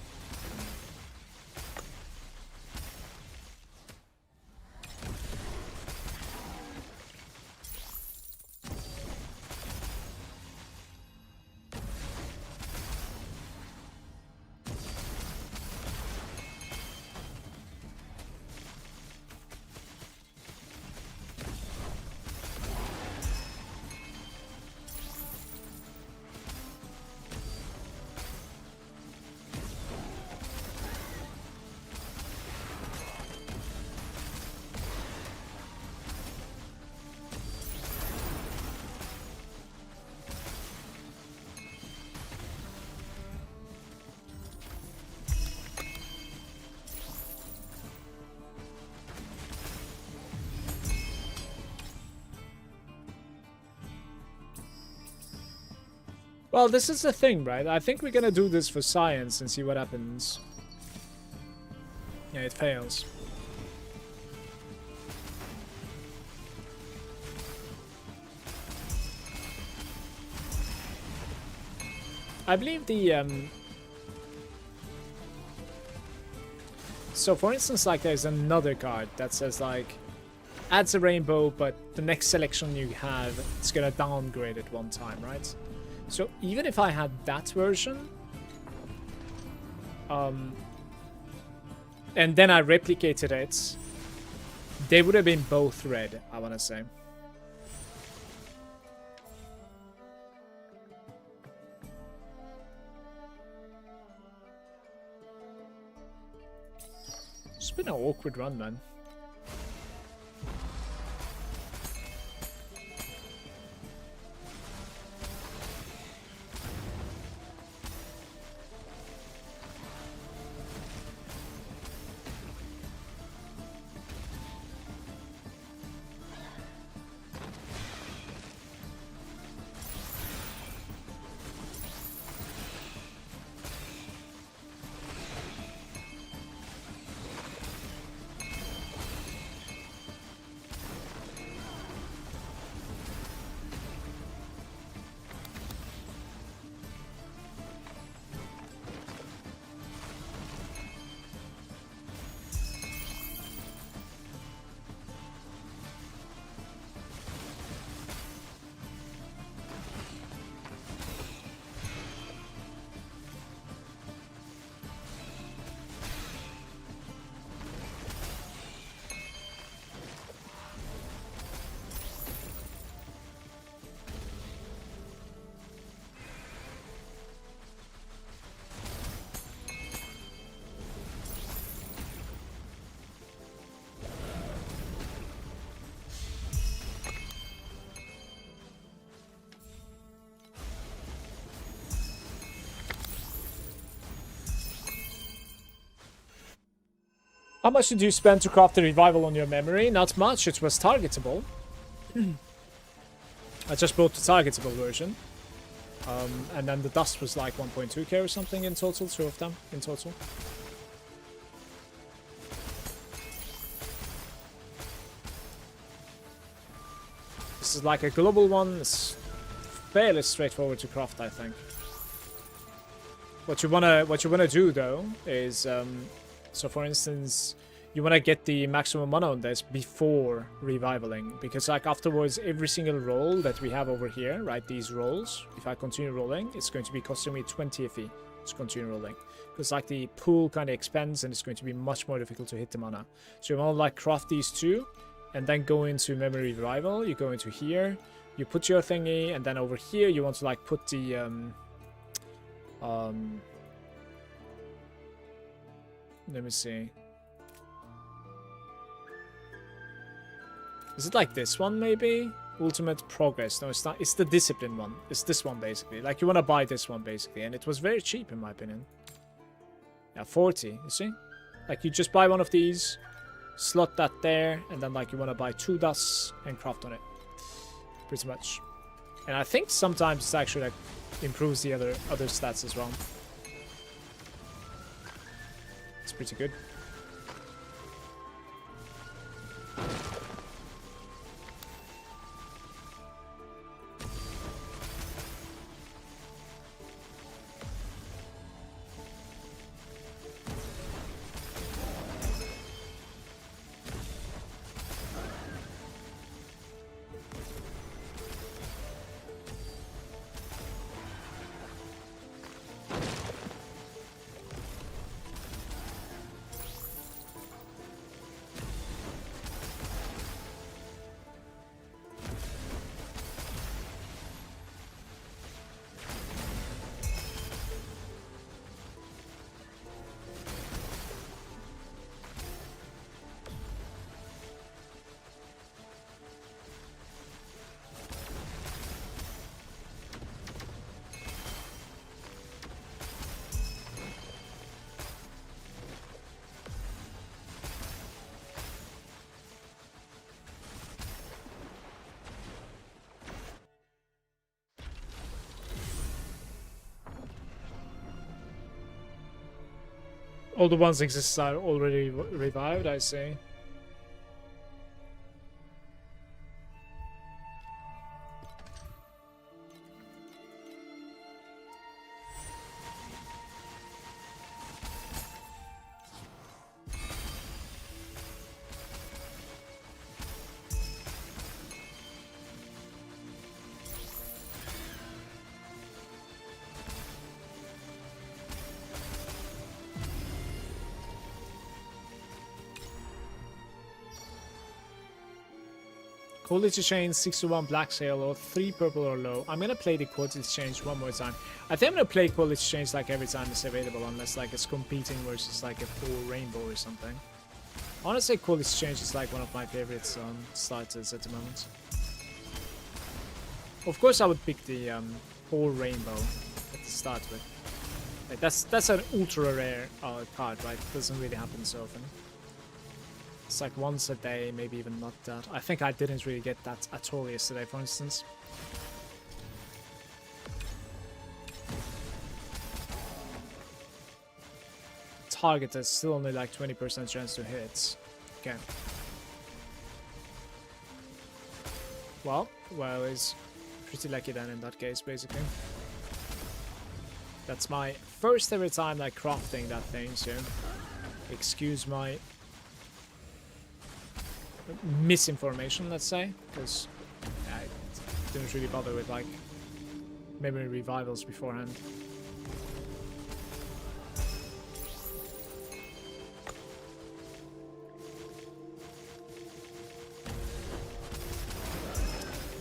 Well, this is the thing, right? I think we're gonna do this for science and see what happens. Yeah, it fails. I believe the so for instance, like there's another card that says like adds a rainbow, but the next selection you have, it's gonna downgrade it one time, right? So even if I had that version, and then I replicated it, they would have been both red, I want to say. It's been an awkward run, man. How much did you spend to craft the revival on your memory? Not much, it was targetable. I just bought the targetable version. And then the dust was like 1.2k or something in total, 2 of them in total. This is like a global one, it's fairly straightforward to craft, I think. What you wanna do though is so for instance, you want to get the maximum mana on this before revivaling, because like afterwards every single roll that we have over here, right, these rolls, if I continue rolling, it's going to be costing me 20 FE to continue rolling, because like the pool kind of expands and it's going to be much more difficult to hit the mana. So you want to like craft these two and then go into memory revival. You go into here, you put your thingy, and then over here you want to like put the let me see. Is it like this one, maybe? Ultimate Progress. No, it's not. It's the Discipline one. It's this one, basically. Like, you want to buy this one, basically. And it was very cheap, in my opinion. Yeah, 40, you see? Like, you just buy one of these, slot that there, and then, like, you want to buy 2 dusts and craft on it. Pretty much. And I think sometimes it's actually, like, improves the other stats as well. It's pretty good. All the ones exist are already revived, I see. Quality change 6-1 black sail or 3 purple or low. I'm gonna play the quality change one more time. I think I'm gonna play quality change like every time it's available, unless like it's competing versus like a full rainbow or something. Honestly, quality change is like one of my favorites starters at the moment. Of course, I would pick the whole rainbow at the start with. Like, that's an ultra rare card, right? It doesn't really happen so often. It's like once a day, maybe even not that. I think I didn't really get that at all yesterday, for instance. Target is still only like 20% chance to hit. Okay. Well, he's pretty lucky then in that case, basically. That's my first ever time like crafting that thing, so excuse my misinformation, let's say, because I didn't really bother with like memory revivals beforehand.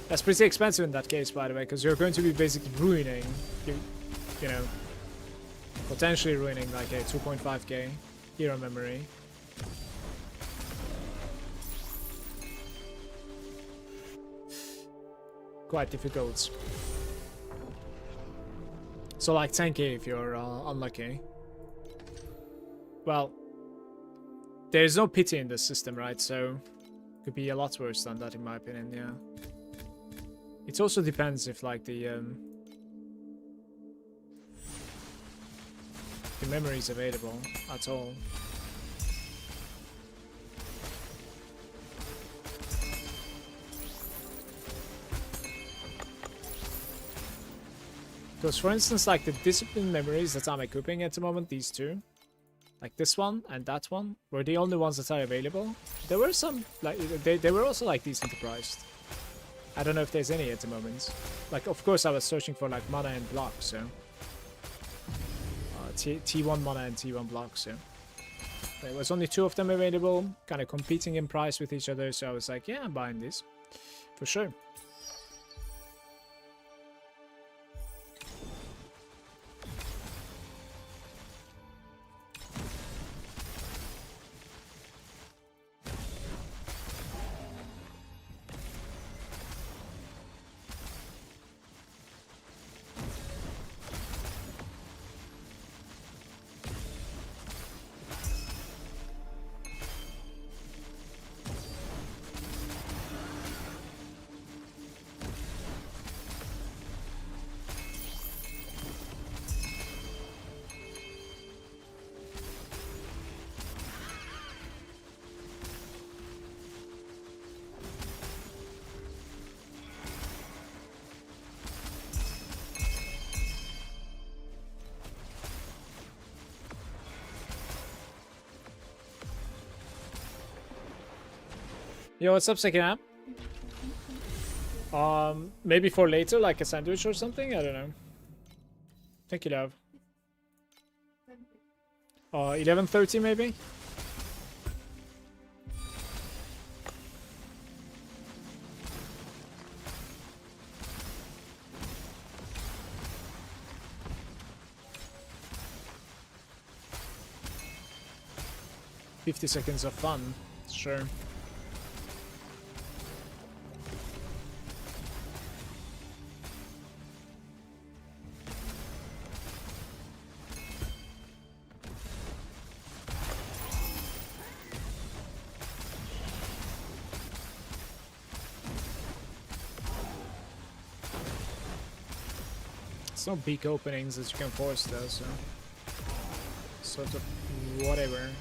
That's pretty expensive in that case, by the way, because you're going to be basically ruining, you know, potentially ruining like a 2.5k hero memory. Quite difficult. So like 10k if you're unlucky. Well, there's no pity in this system, right? So could be a lot worse than that in my opinion, yeah. It also depends if like the memory is available at all. Because for instance, like the discipline memories that I'm equipping at the moment, these two, Like this one and that one were the only ones that are available. There were some, like, they were also like decently priced. I don't know if there's any at the moment. Like, of course, I was searching for like mana and blocks, so T1 mana and T1 blocks, so there was only 2 of them available, kind of competing in price with each other. So I was like, yeah, I'm buying this for sure. Yo, what's up, second app? Maybe for later, like a sandwich or something? I don't know. Thank you, love. 11:30 maybe? "50 seconds of fun." Sure. It's no big openings that you can force though, so sort of whatever.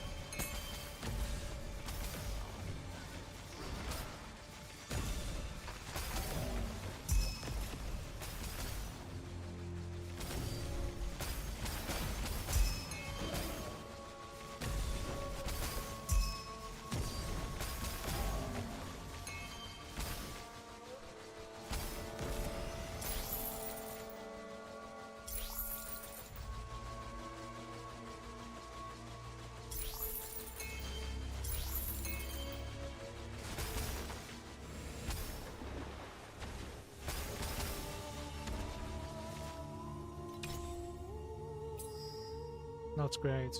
Not great.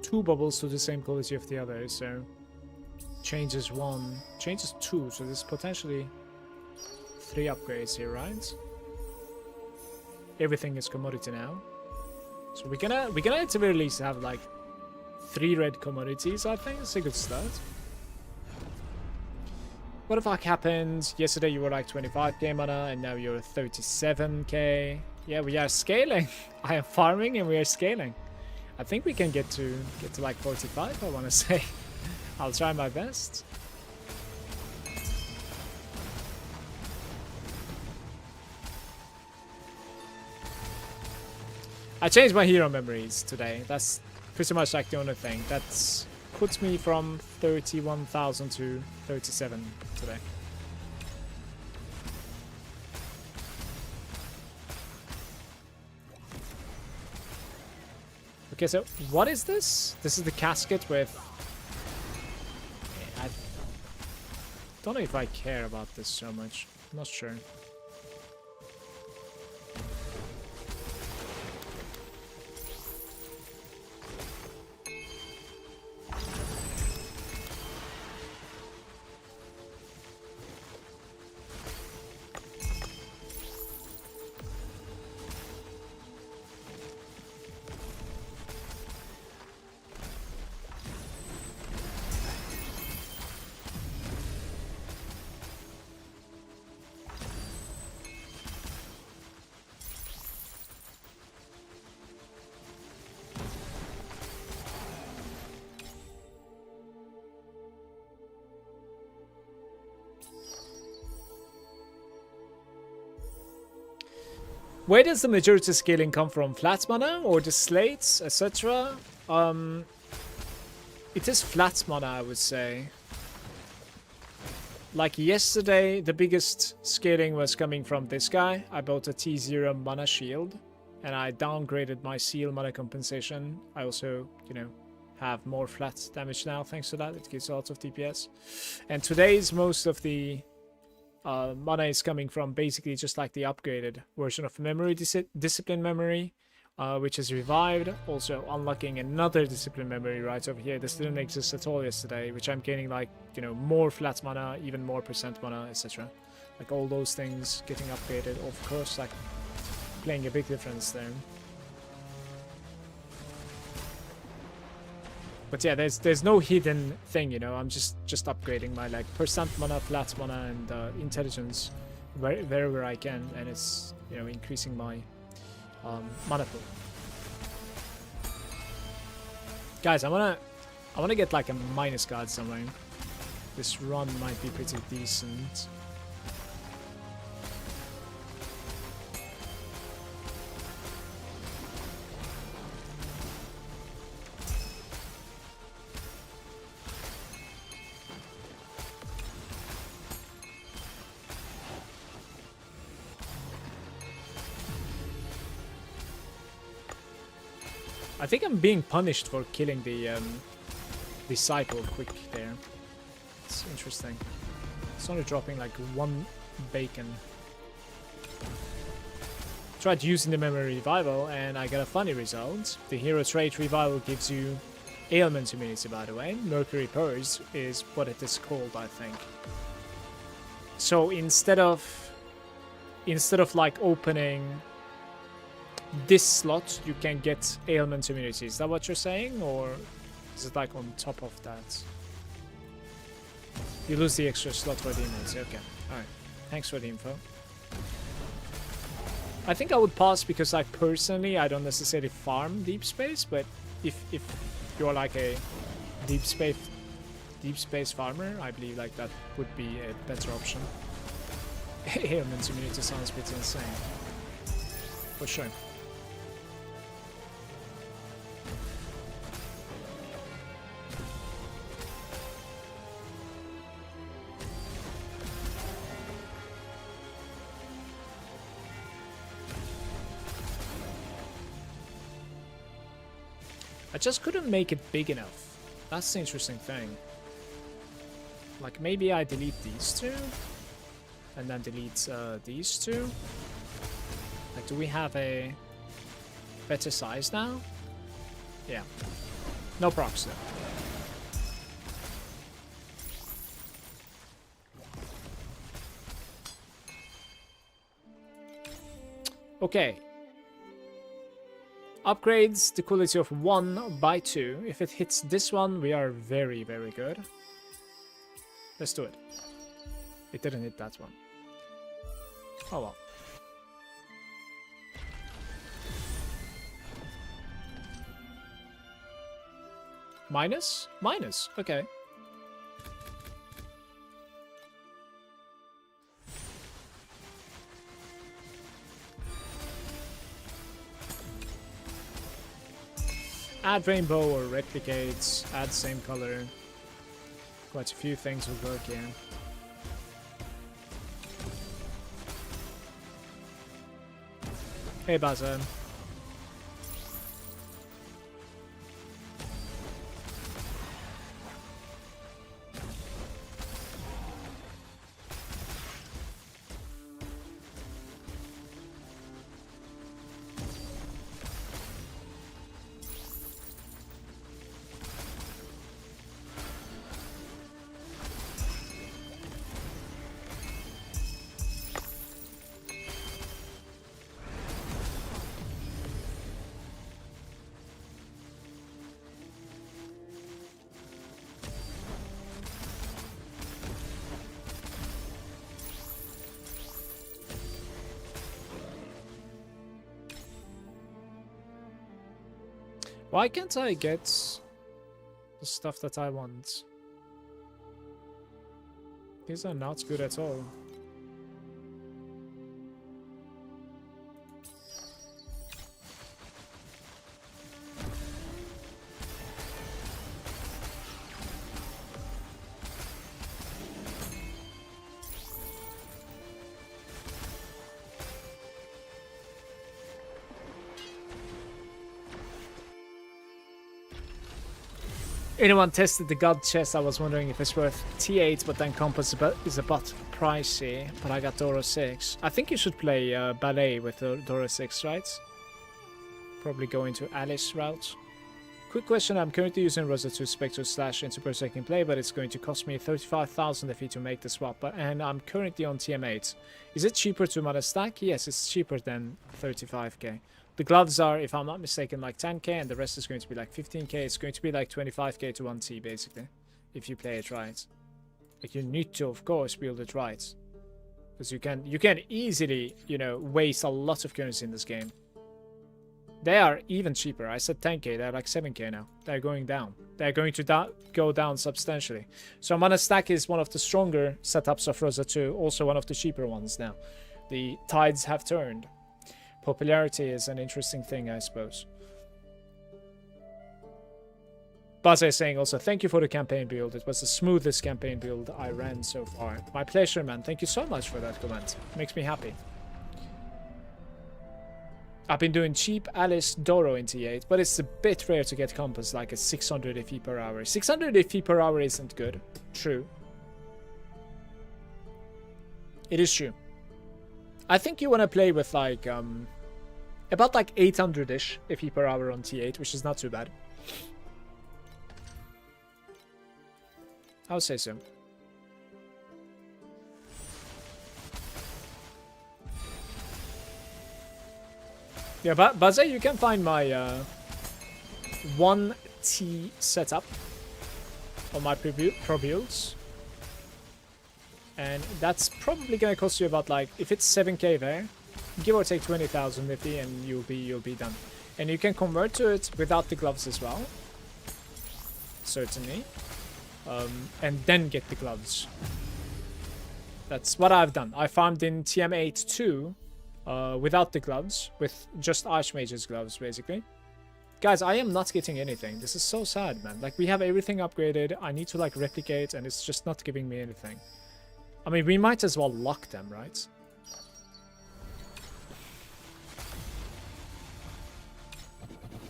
2 bubbles to the same quality of the other, so changes 1, changes 2, so there's potentially 3 upgrades here, right? Everything is commodity now, so we're gonna at the very least have like 3 red commodities. I think it's a good start. What the fuck happened? Yesterday you were like 25k mana and now you're 37k. Yeah, we are scaling. I am farming and we are scaling. I think we can get to like 45, I want to say. I'll try my best. I changed my hero memories today. That's pretty much like the only thing. That's puts me from 31,000 to 37 today. Okay, so what is this? This is the casket with... I don't know if I care about this so much. I'm not sure. Where does the majority scaling come from? Flat mana or the slates, etc.? It is flat mana, I would say. Like yesterday, the biggest scaling was coming from this guy. I bought a T0 mana shield, and I downgraded my seal mana compensation. I also, you know, have more flat damage now thanks to that. It gives lots of DPS. And today's most of the mana is coming from basically just like the upgraded version of memory, discipline memory, which is revived. Also unlocking another discipline memory right over here. This didn't exist at all yesterday, which I'm gaining like, you know, more flat mana, even more percent mana, etc. Like all those things getting upgraded, of course, like playing a big difference there. But yeah, there's no hidden thing, you know. I'm just upgrading my like percent mana, flat mana, and intelligence wherever I can, and it's, you know, increasing my mana pool. Guys, I wanna get like a minus guard somewhere. This run might be pretty decent. I think I'm being punished for killing the cycle quick there. It's interesting. It's only dropping like 1 bacon. Tried using the memory revival and I got a funny result. The hero trait revival gives you ailment immunity, by the way. Mercury Purge is what it is called, I think. So instead of like opening this slot, you can get ailment immunity. Is that what you're saying, or is it like on top of that? You lose the extra slot for the immunity. Okay, alright. Thanks for the info. I think I would pass because, like, personally, I don't necessarily farm deep space, but if you're like a deep space farmer, I believe like that would be a better option. Ailment immunity sounds a bit insane. For sure. I just couldn't make it big enough. That's the interesting thing. Like, maybe I delete these two and then delete these two. Like, do we have a better size now? Yeah. No procs though. Okay. Upgrades the quality of 1 by 2. If it hits this one, we are very, very good. Let's do it. It didn't hit that one. Oh well. Minus? Minus, okay. Add rainbow or replicates, add same color. Quite a few things will work here. Hey Baza. Why can't I get the stuff that I want? These are not good at all. Anyone tested the God chest? I was wondering if it's worth T8, but then Compass is a bit pricey. But I got Dora 6. I think you should play Ballet with Dora 6, right? Probably go into Alice route. Quick question, I'm currently using Rosa 2 Spectre slash into per second play, but it's going to cost me 35,000 FE to make the swap, and I'm currently on TM8. Is it cheaper to ManaStack? Yes, it's cheaper than 35k. The gloves are, if I'm not mistaken, like 10k, and the rest is going to be like 15k. It's going to be like 25k to 1T, basically, if you play it right. Like, you need to, of course, build it right. Because you can easily, you know, waste a lot of currency in this game. They are even cheaper. I said 10k, they're like 7k now. They're going down. They're going to go down substantially. So ManaStack is one of the stronger setups of Rosa 2, also one of the cheaper ones now. The tides have turned. Popularity is an interesting thing, I suppose. Baze is saying also, thank you for the campaign build. It was the smoothest campaign build I ran so far. My pleasure, man. Thank you so much for that comment. Makes me happy. I've been doing cheap Alice Doro in T8, but it's a bit rare to get Compass like a 600 FE per hour. 600 FE per hour isn't good. True. It is true. I think you want to play with like, about like 800-ish FE per hour on T8, which is not too bad. I would say so. Yeah, but Baze, you can find my 1T setup on my pro builds. And that's probably gonna cost you about like, if it's 7k there, give or take 20,000 FE and you'll be done. And you can convert to it without the gloves as well. Certainly. And then get the gloves. That's what I've done. I farmed in TM8 too. Without the gloves, with just Archmage's gloves, basically. Guys, I am not getting anything. This is so sad, man. Like, we have everything upgraded. I need to, like, replicate, and it's just not giving me anything. I mean, we might as well lock them, right?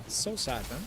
It's so sad, man.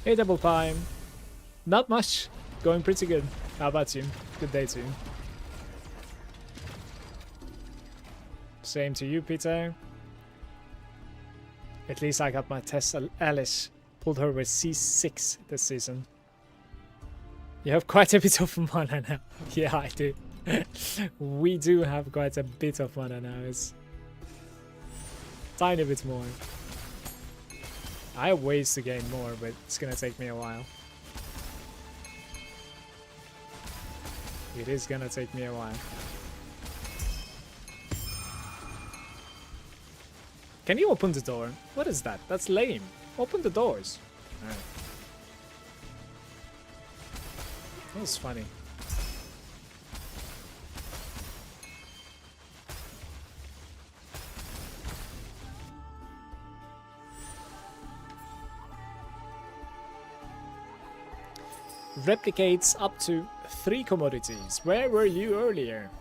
Hey, Double Pine. Not much. Going pretty good. How about you? Good day to you. Same to you, Peter. At least I got my test. Alice pulled her with C6 this season. You have quite a bit of mana now. Yeah, I do. We do have quite a bit of mana now. It's tiny bit more. I have ways to gain more, but it's gonna take me a while. It is gonna take me a while. Can you open the door? What is that? That's lame. Open the doors. Alright. That was funny. Replicates up to 3 commodities. Where were you earlier?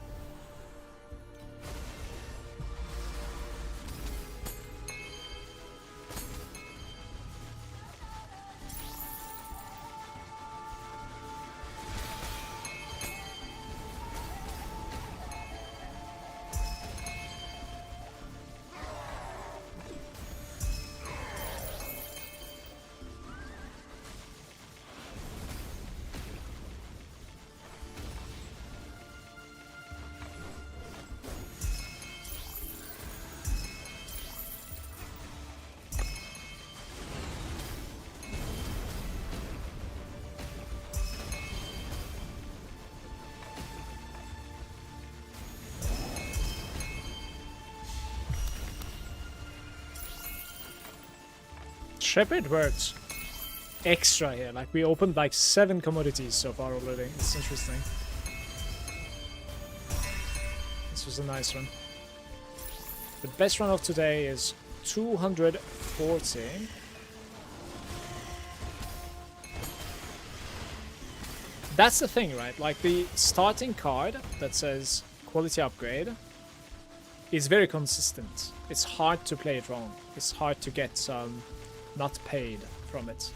Shepherd worked extra here. Like, we opened like 7 commodities so far already. It's interesting. This was a nice one. The best run of today is 240. That's the thing, right? Like, the starting card that says quality upgrade is very consistent. It's hard to play it wrong. It's hard to get not paid from it.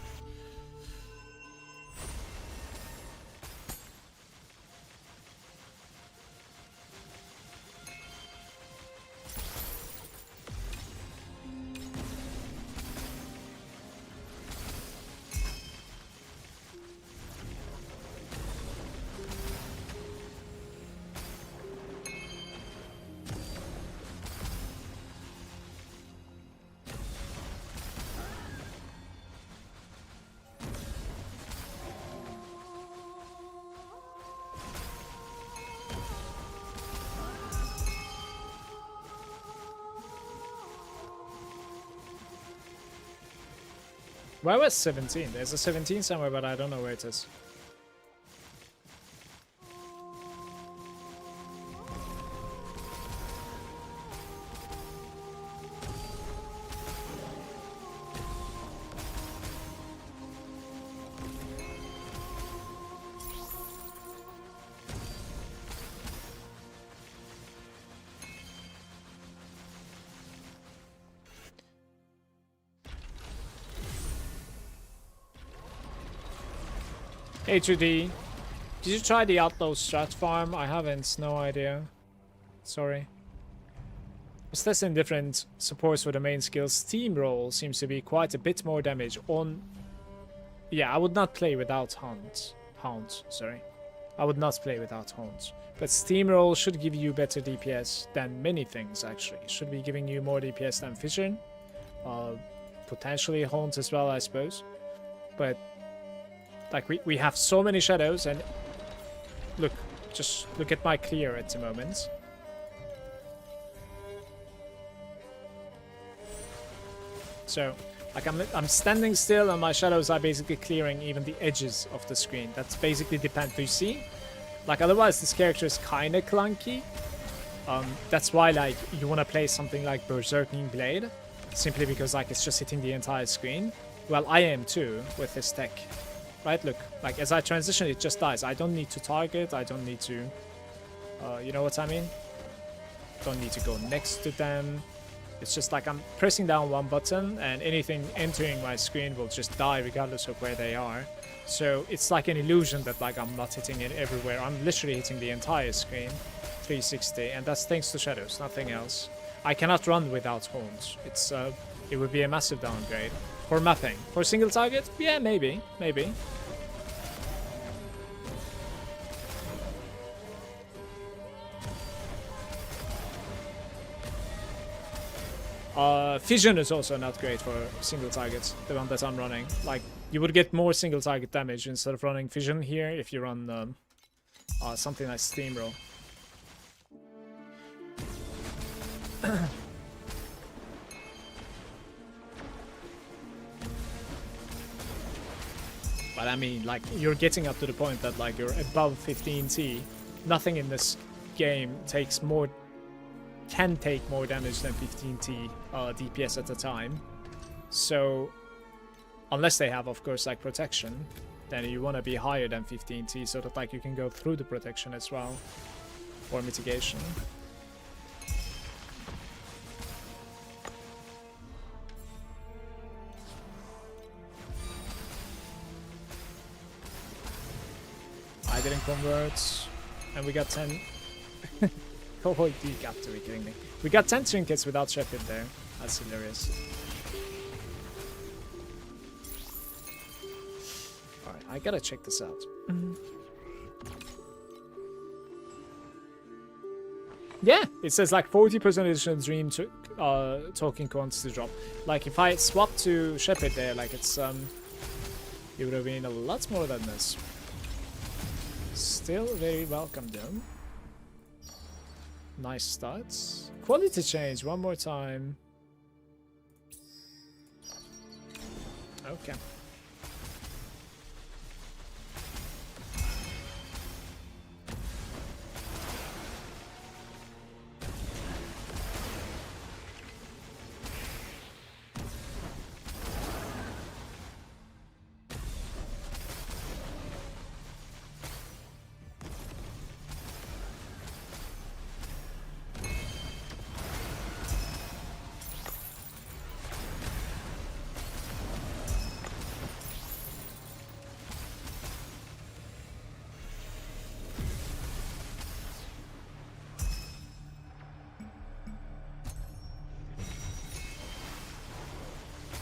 Where was 17? There's a 17 somewhere, but I don't know where it is. H2D, did you try the Outlaw Strat farm? I haven't, no idea. Sorry. Was testing different supports for the main skills. Steamroll seems to be quite a bit more damage on... Yeah, I would not play without Hound, sorry. I would not play without Hound. But Steamroll should give you better DPS than many things, actually. Should be giving you more DPS than Fission. Potentially Hound as well, I suppose. But... like, we have so many shadows, and look, just look at my clear at the moment. So, like, I'm standing still, and my shadows are basically clearing even the edges of the screen. That's basically depends. Do you see? Like, otherwise this character is kind of clunky. That's why, like, you want to play something like Berserking Blade, simply because, like, it's just hitting the entire screen. Well, I am too with this tech. Right, look, like, as I transition, it just dies. I don't need to target, I don't need to, you know what I mean? Don't need to go next to them. It's just like I'm pressing down one button, and anything entering my screen will just die regardless of where they are. So it's like an illusion that, like, I'm not hitting it everywhere. I'm literally hitting the entire screen, 360, and that's thanks to shadows, nothing else. I cannot run without horns. It would be a massive downgrade. For mapping. For single target? Yeah, maybe. Maybe. Fission is also not great for single targets, the one that I'm running. Like, you would get more single target damage instead of running Fission here if you run something like Steamroll. But I mean, like, you're getting up to the point that, like, you're above 15T. Nothing in this game can take more damage than 15T DPS at a time. So, unless they have, of course, like, protection, then you want to be higher than 15T so that, like, you can go through the protection as well for mitigation. I didn't convert, and we got 10. Oh, you got to be kidding me. We got 10 trinkets without Shepherd there. That's hilarious. Alright, I gotta check this out. Yeah, it says like 40% additional dream to talking quantity drop. Like, if I swap to Shepherd there, like, it's it would have been a lot more than this. Still very welcome though. Nice stats. Quality change one more time. Okay.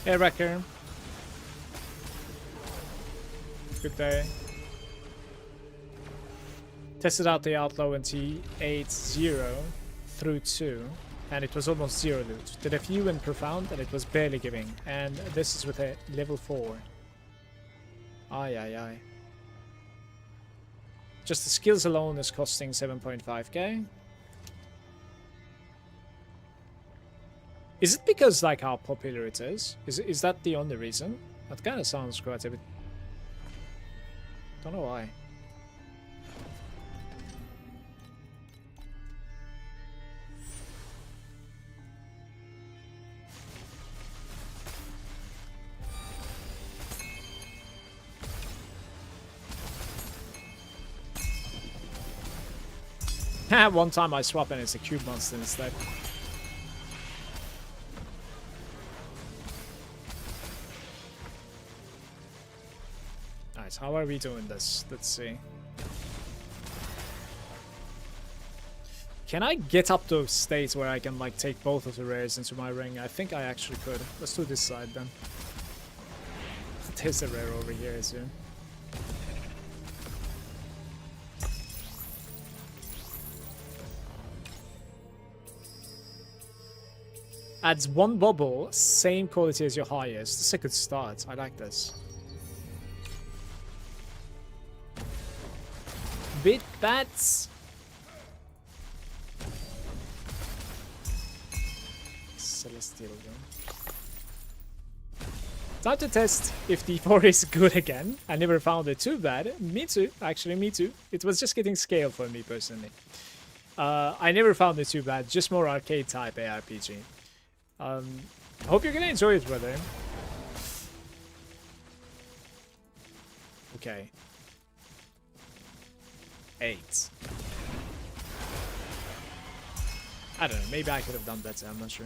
Hey, Wrecker. Good day. Tested out the Outlaw in T8-0 through 2, and it was almost 0 loot. Did a few in Profound, and it was barely giving. And this is with a level 4. Aye, aye, aye. Just the skills alone is costing 7.5k. Is it because, like, how popular it is? Is that the only reason? That kind of sounds quite a bit... Don't know why. One time I swap and it's a cube monster instead. Nice, how are we doing this? Let's see. Can I get up to a state where I can like take both of the rares into my ring? I think I actually could. Let's do this side then. There's a rare over here soon. Adds 1 bubble, same quality as your highest. This is a good start. I like this. Bit bats. Celestial gun. Time to test if D4 is good again. I never found it too bad. Me too. Actually, me too. It was just getting scale for me personally. I never found it too bad. Just more arcade type ARPG. Hope you're gonna enjoy it, brother. Okay. 8. I don't know, maybe I could have done better, I'm not sure.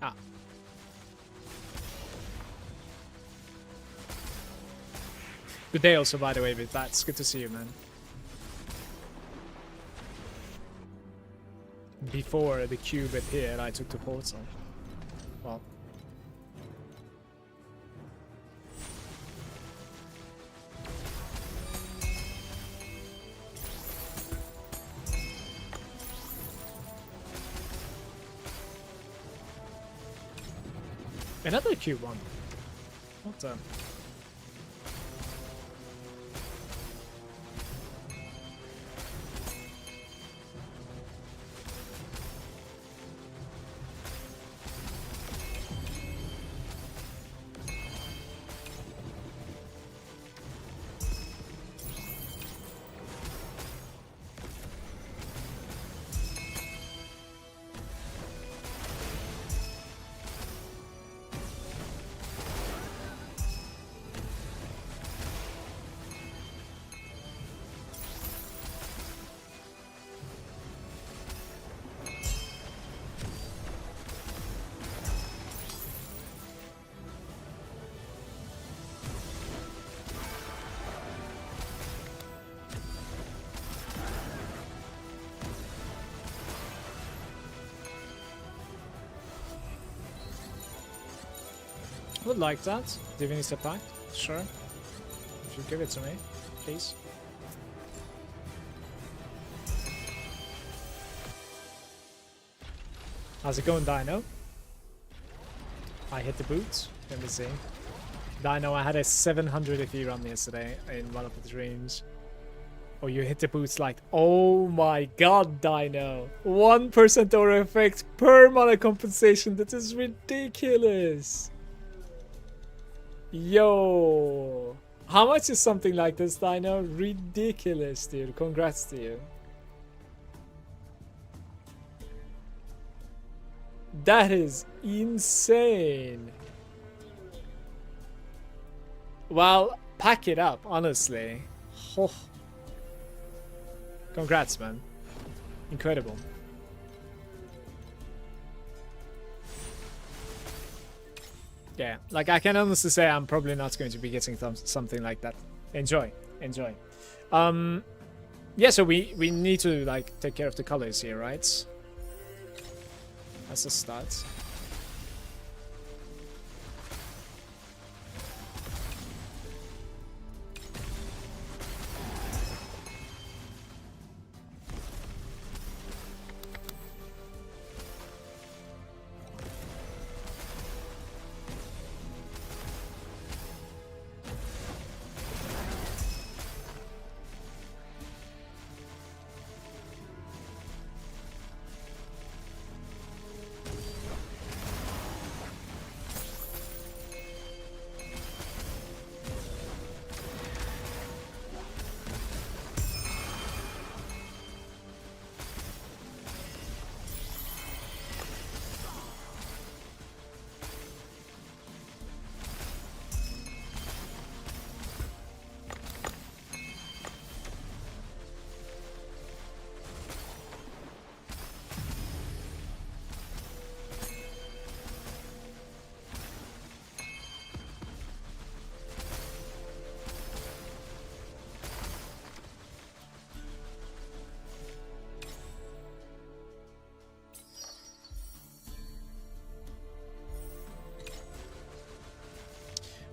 Ah. Good day also, by the way, Bit Bats. Good to see you, man. Before the cube appeared, I took the portal. Well. Another cube one. What the? Would like that. Divinity Pact, sure. If you give it to me, please. How's it going, Dino? I hit the boots. Let me see. Dino, I had a 700 FE run yesterday in one of the dreams. Oh, you hit the boots like, oh my god, Dino. 1% aura effect per mana compensation. That is ridiculous. Yo. How much is something like this, Dino? Ridiculous, dude. Congrats to you. That is insane. Well, pack it up, honestly. Oh. Congrats, man. Incredible. Yeah, like I can honestly say I'm probably not going to be getting something like that. Enjoy, enjoy. Yeah, so we need to like take care of the colors here, right? That's a start.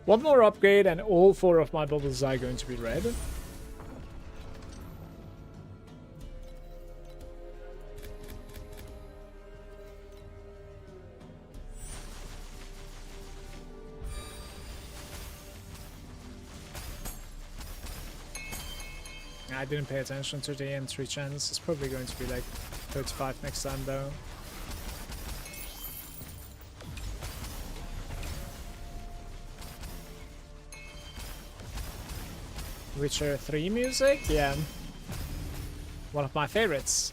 One more upgrade and all 4 of my bubbles are going to be red. I didn't pay attention to the entry chance. It's probably going to be like 35 next time though. Witcher 3 music? Yeah. One of my favorites.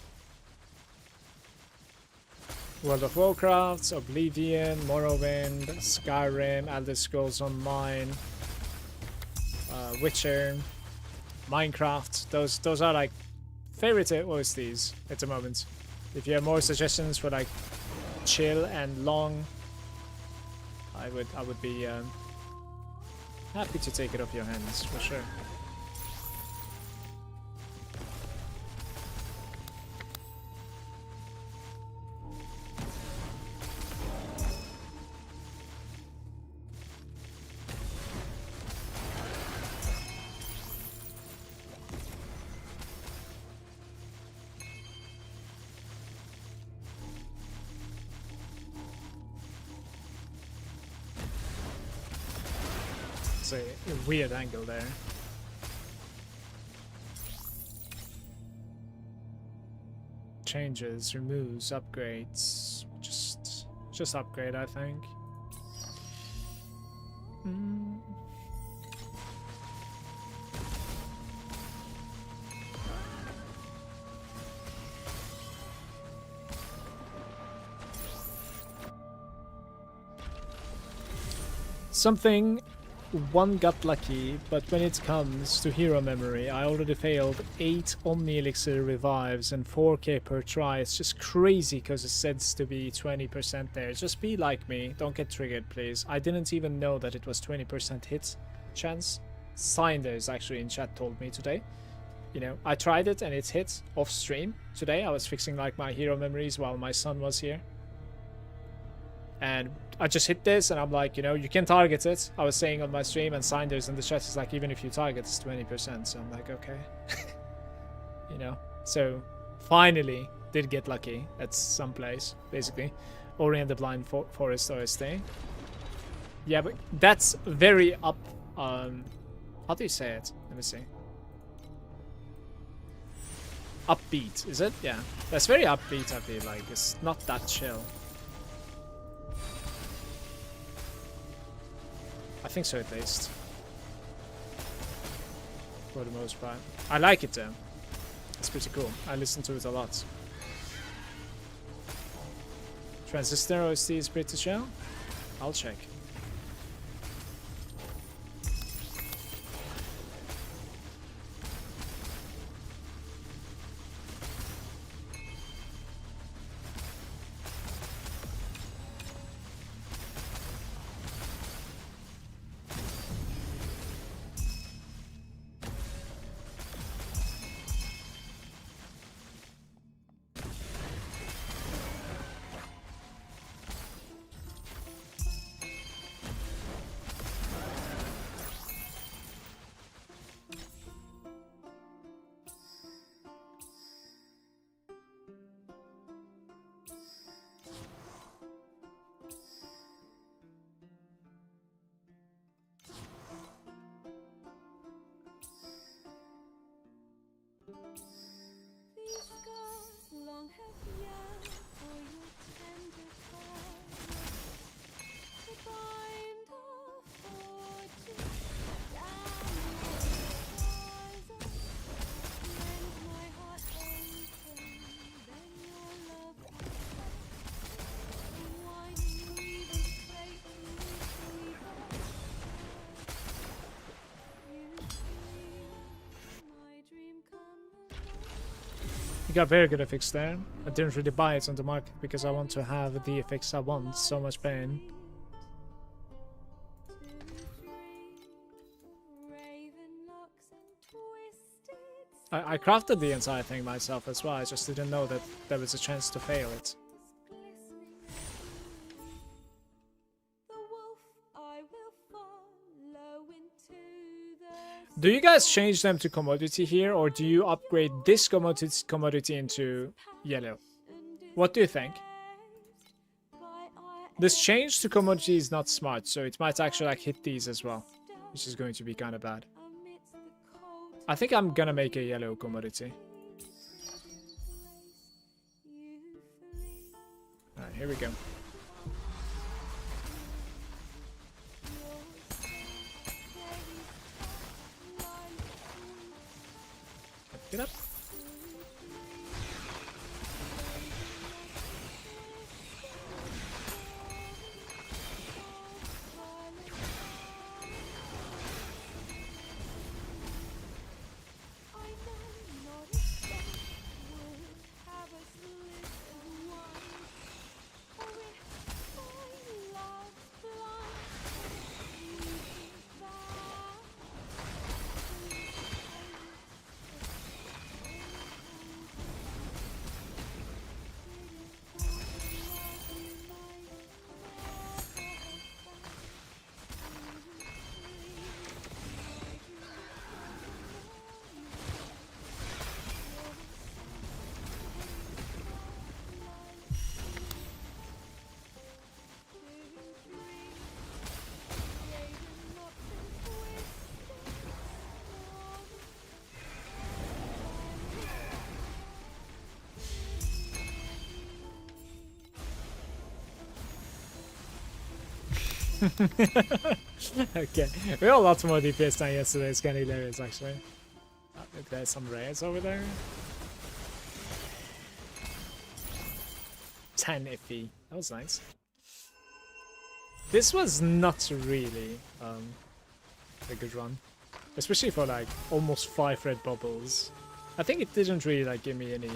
World of Warcraft, Oblivion, Morrowind, Skyrim, Elder Scrolls Online, Witcher, Minecraft. Those are like favorite OSTs at the moment. If you have more suggestions for like chill and long, I would be happy to take it off your hands for sure. A weird angle there. Changes, removes, upgrades. Just upgrade, I think. Something. One got lucky, but when it comes to hero memory, I already failed 8 Omni Elixir revives and 4k per try. It's just crazy because it says to be 20% there. Just be like me, don't get triggered please. I didn't even know that it was 20% hit chance. Sinders actually in chat told me today. You know, I tried it and it hit off stream. Today I was fixing like my hero memories while my son was here. And I just hit this and I'm like, you know, you can target it. I was saying on my stream, and Sinders in the chat is like, even if you target, it's 20%. So I'm like, okay. You know, so finally did get lucky at some place, basically. Ori and the Blind Forest OST. Yeah, but that's very up. How do you say it? Let me see. Upbeat, is it? Yeah, that's very upbeat. I feel like it's not that chill. I think so, at least. For the most part, I like it though. It's pretty cool. I listen to it a lot. Transistor OST is pretty chill. I'll check. You got very good effects there. I didn't really buy it on the market because I want to have the effects I want. So much pain. I crafted the entire thing myself as well. I just didn't know that there was a chance to fail it. Do you guys change them to commodity here, or do you upgrade this commodity into yellow? What do you think? This change to commodity is not smart, so it might actually like hit these as well, which is going to be kind of bad. I think I'm gonna make a yellow commodity. Alright, here we go. Get up. Okay, we have lots more DPS than yesterday. It's kind of hilarious, actually. If there's some rares over there. 10 FE. That was nice. This was not really a good run, especially for like almost 5 red bubbles. I think it didn't really like give me any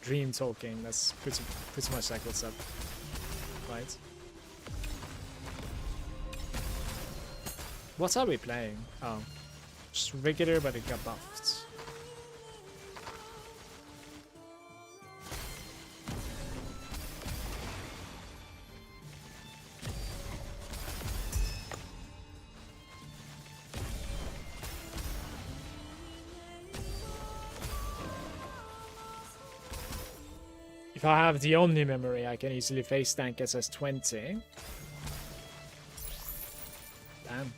dream talking. That's pretty much like what's up, right? What are we playing? Oh, just regular, but it got buffed. If I have the Omni memory, I can easily face tank SS20. Damn.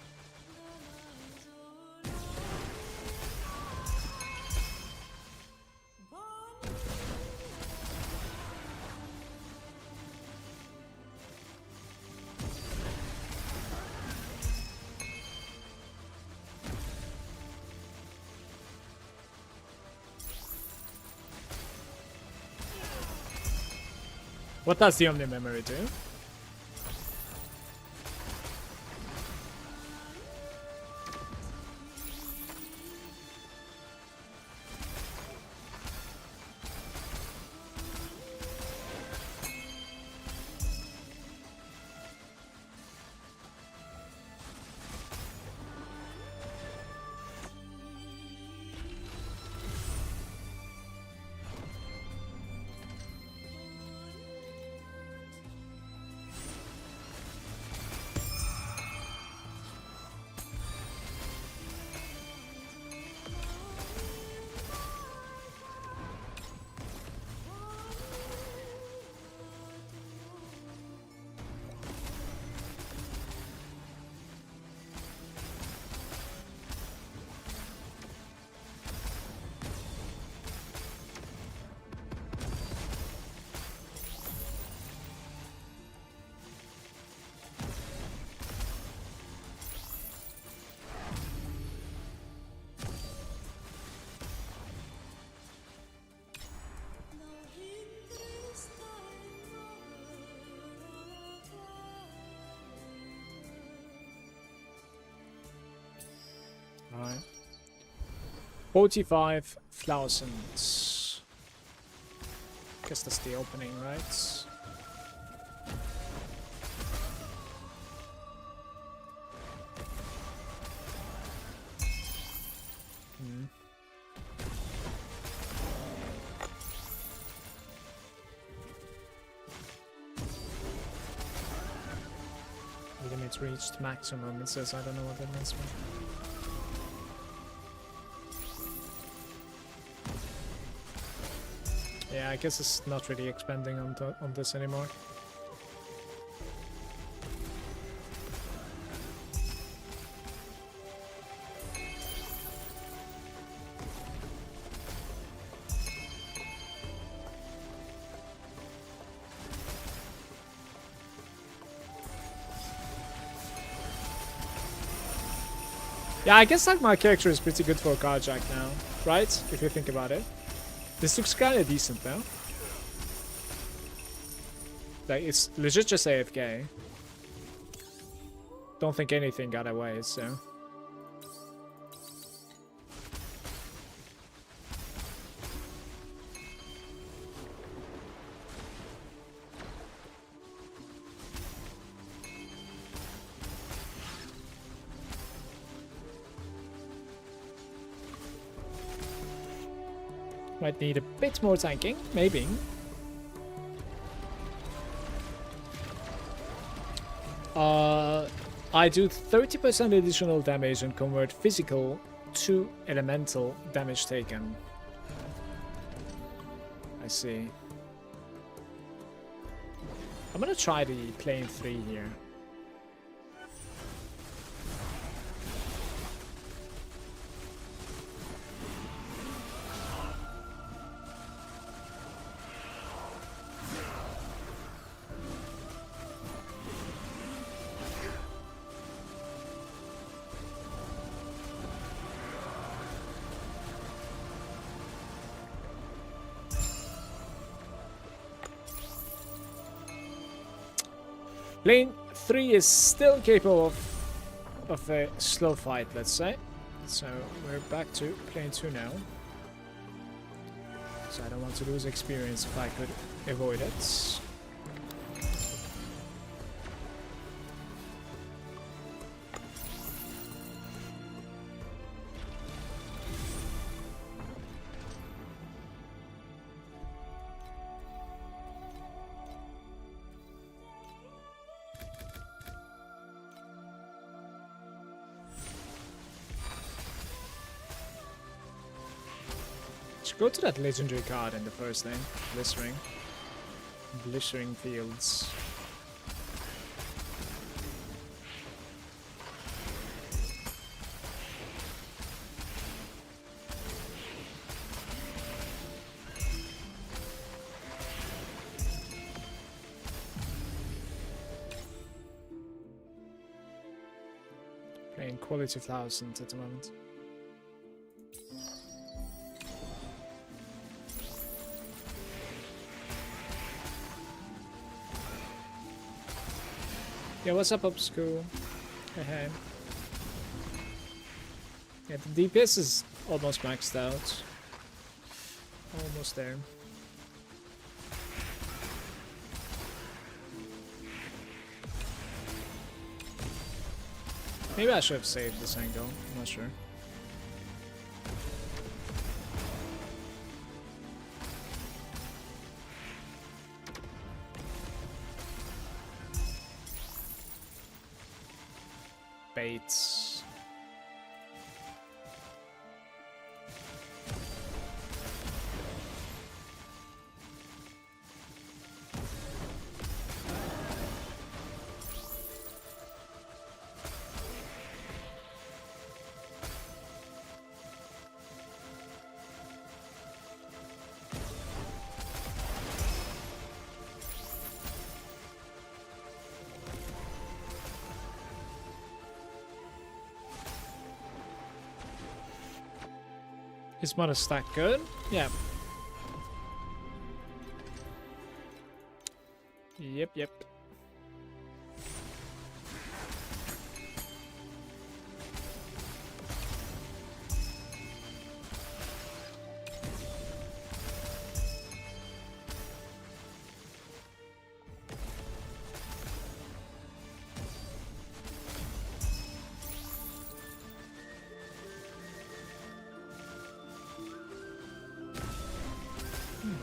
What does the Omni Memory do? Alright. 45,000. Guess that's the opening, right? Limit reached maximum, it says. I don't know what that means. Yeah, I guess it's not really expanding on this anymore. Yeah, I guess like my character is pretty good for a card jack now, right? If you think about it. This looks kinda decent though. Like, it's legit just AFK. Don't think anything got away, so... Might need a bit more tanking, maybe. I do 30% additional damage and convert physical to elemental damage taken. I see. I'm gonna try the plane 3 here. Lane 3 is still capable of a slow fight, let's say. So we're back to plane 2 now. So I don't want to lose experience if I could avoid it. Go to that legendary card in the first lane. Blistering. Blistering Fields. Playing quality flowers at the moment. Yeah, what's up, school? Hey, hey. Yeah, the DPS is almost maxed out. Almost there. Maybe I should have saved this angle. I'm not sure. Baits. Is ManaStack good? Yeah. Yep.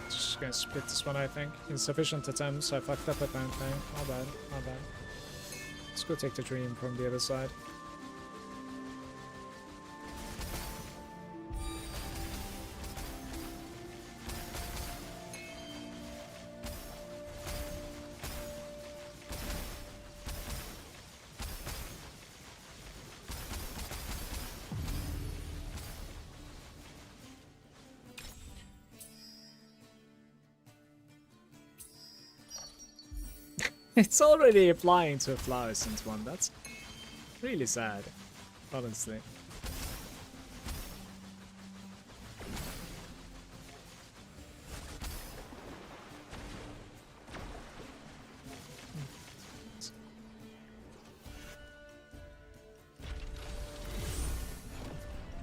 Just gonna split this one, I think. Insufficient attempts, I fucked up apparently. My bad. Let's go take the dream from the other side. It's already applying to a fluorescent one. That's really sad, honestly.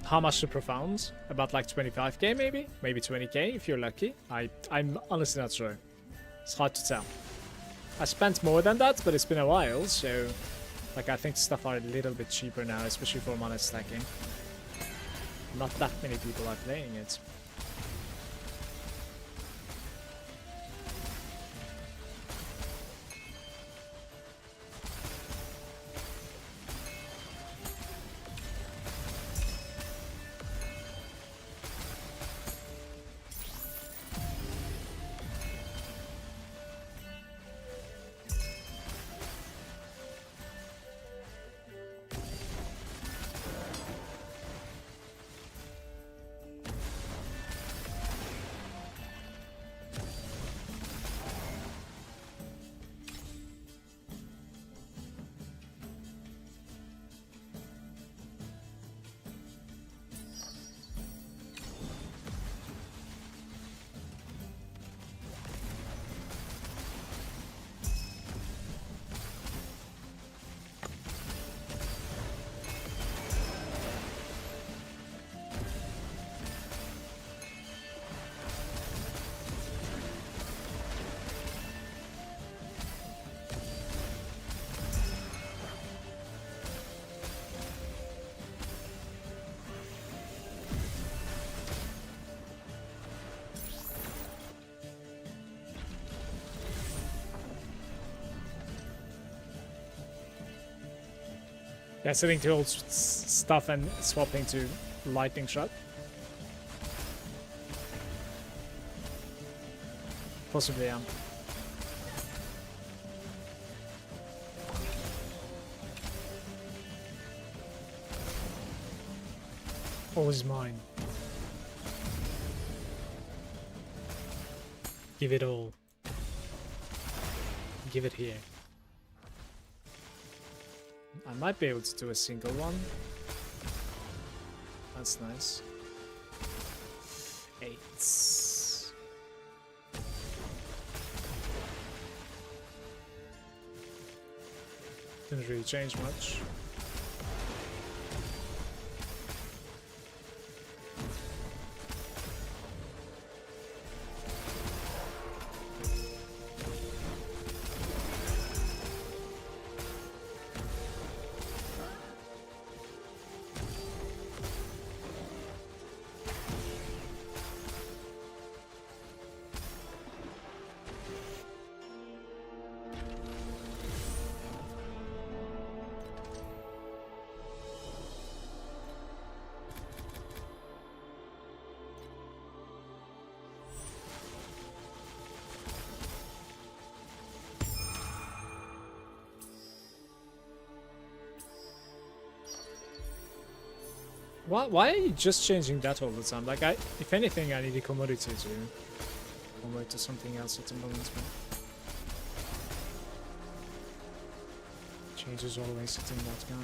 How much to Profound? About like 25k maybe? Maybe 20k if you're lucky. I'm honestly not sure. It's hard to tell. I spent more than that, but it's been a while, so like I think stuff are a little bit cheaper now, especially for mana stacking. Not that many people are playing it. Yeah, setting to old stuff and swapping to lightning shot. Possibly, yeah. All is mine. Give it all. Give it here. I might be able to do a single one. That's nice. 8. Didn't really change much. Why are you just changing that all the time? Like, if anything, I need a commodity to convert to something else at the moment. But change is always sitting that guy.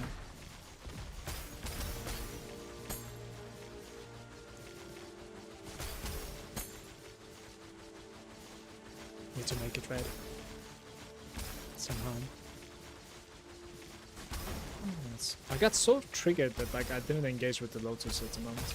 Need to make it red somehow. I got so triggered that like I didn't engage with the Lotus at the moment.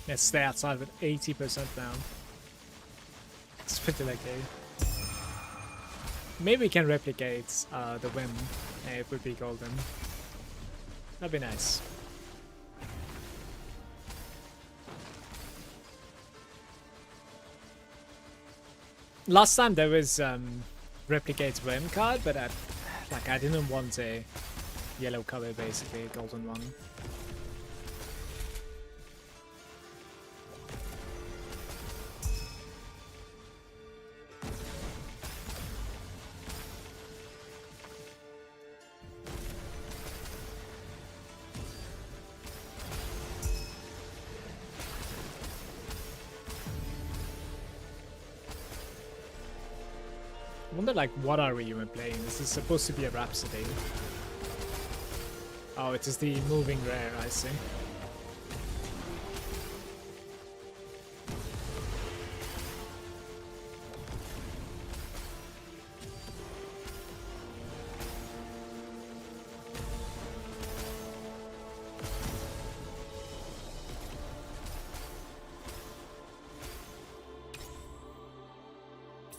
Its stats are at 80% now. It's pretty lucky. Maybe we can replicate the whim. It would be golden. That'd be nice. Last time there was replicate whim card, but I didn't want a yellow color, basically a golden one. I wonder, like, what are we even playing? This is supposed to be a Rhapsody. Oh, it is the moving rare, I see.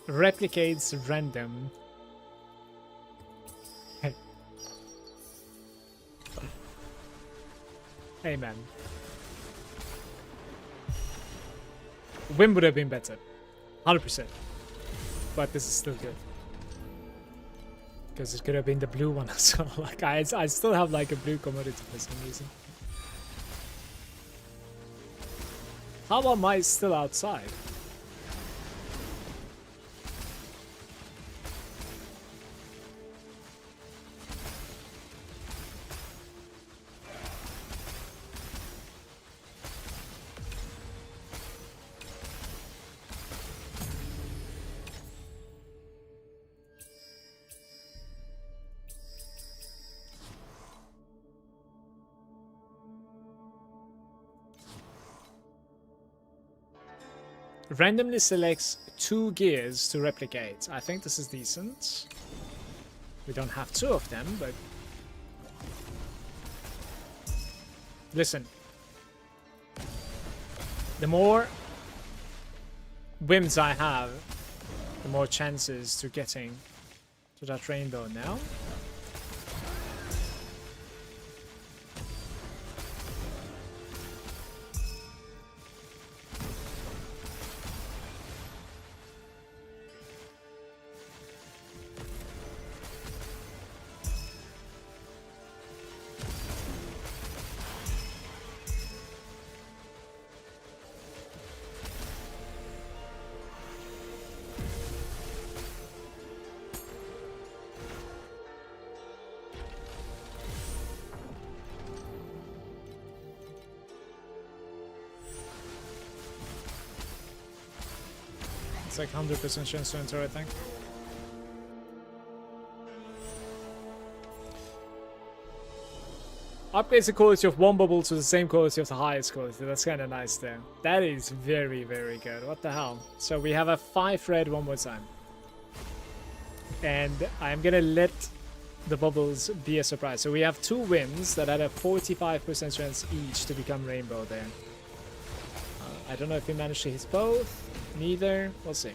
replicates random. Hey. Hey man. Win would have been better. 100%. But this is still good. Because it could have been the blue one as well. Like I still have like a blue commodity for some reason. How am I still outside? Randomly selects 2 gears to replicate. I think this is decent. We don't have 2 of them, but... Listen. The more whims I have, the more chances to getting to that rainbow now. It's like 100% chance to enter, I think. Upgrades the quality of one bubble to the same quality of the highest quality. That's kind of nice there. That is very, very good. What the hell? So we have a 5 red one more time. And I'm gonna let the bubbles be a surprise. So we have 2 wins that had a 45% chance each to become rainbow there. I don't know if we managed to hit both. Neither. We'll see.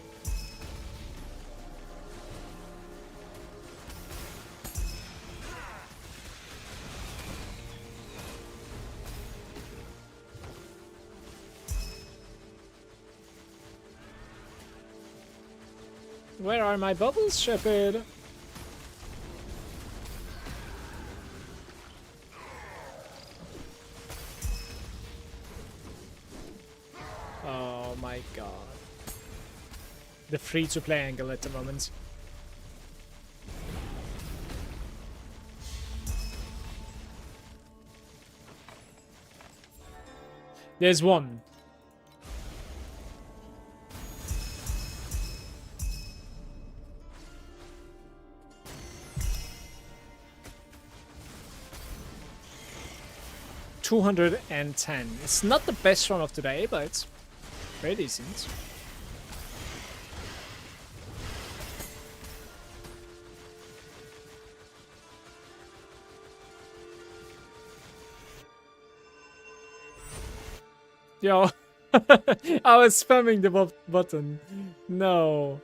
Where are my bubbles, Shepherd? Oh my god. The free-to-play angle at the moment. There's one. $210. It's not the best run of today, but it's very decent. Yo, I was spamming the button. No.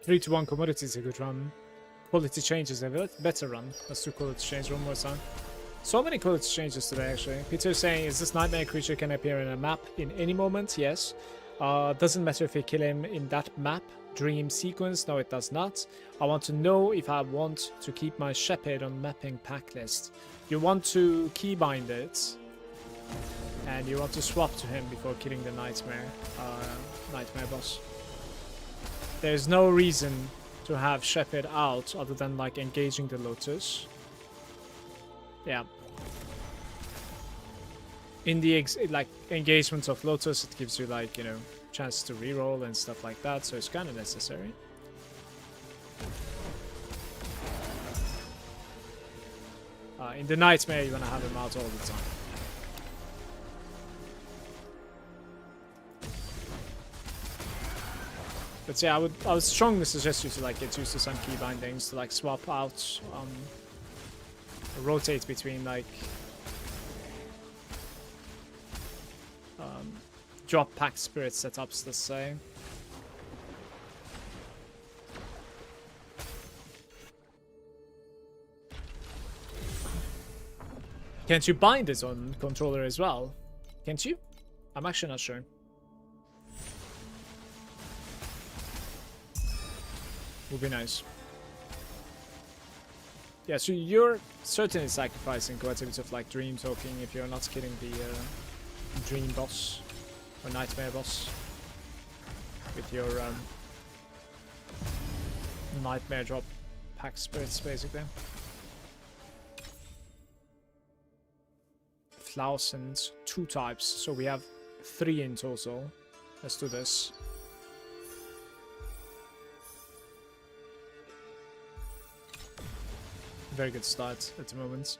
3-to-1 commodity is a good run. Quality change is a better run. Let's do quality change one more time. So many quality changes today, actually. Peter is saying, is this nightmare creature can appear in a map in any moment? Yes. Doesn't matter if you kill him in that map. Dream sequence? No, it does not. I want to know if I want to keep my shepherd on mapping pack list. You want to keybind it. And you want to swap to him before killing the nightmare boss. There's no reason to have shepherd out other than like engaging the lotus. Yeah. In the like engagements of lotus, it gives you like, you know, chance to reroll and stuff like that, so it's kind of necessary. In the nightmare, you want to have him out all the time. But yeah, I would strongly suggest you to like get used to some key bindings to like swap out, rotate between like drop pack spirit setups, let's say. Can't you bind it on controller as well? Can't you? I'm actually not sure. Would be nice. Yeah, so you're certainly sacrificing quite a bit of like dream talking if you're not killing the dream boss or nightmare boss with your nightmare drop pack spirits, basically. 1,002 types, so we have 3 in total. Let's do this. Very good start at the moment.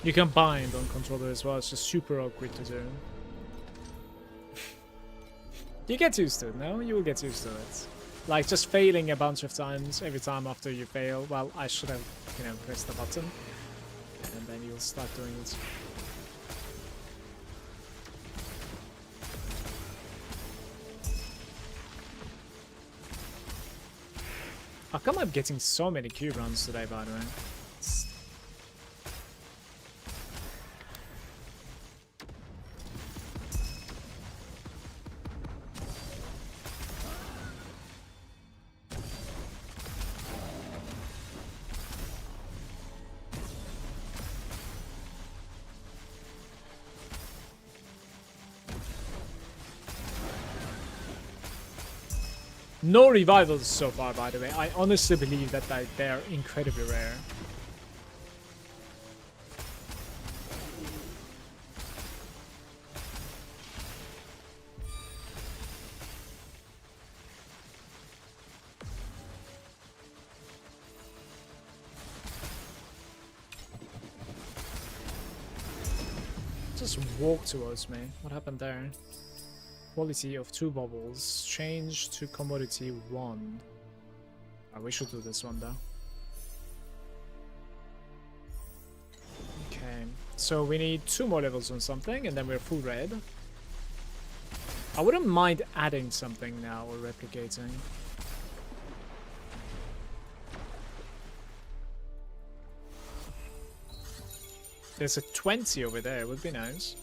You can bind on controller as well, it's just super awkward to do. You get used to it, no? You will get used to it. Like, just failing a bunch of times every time after you fail. Well, I should have, you know, pressed the button. And then you'll start doing it. How come I'm getting so many cube runs today, by the way? No revivals so far, by the way. I honestly believe that they are incredibly rare. Just walk towards me. What happened there? Quality of 2 bubbles. Change to commodity 1. Oh, we should do this one though. Okay, so we need 2 more levels on something and then we're full red. I wouldn't mind adding something now or replicating. There's a 20 over there, would be nice.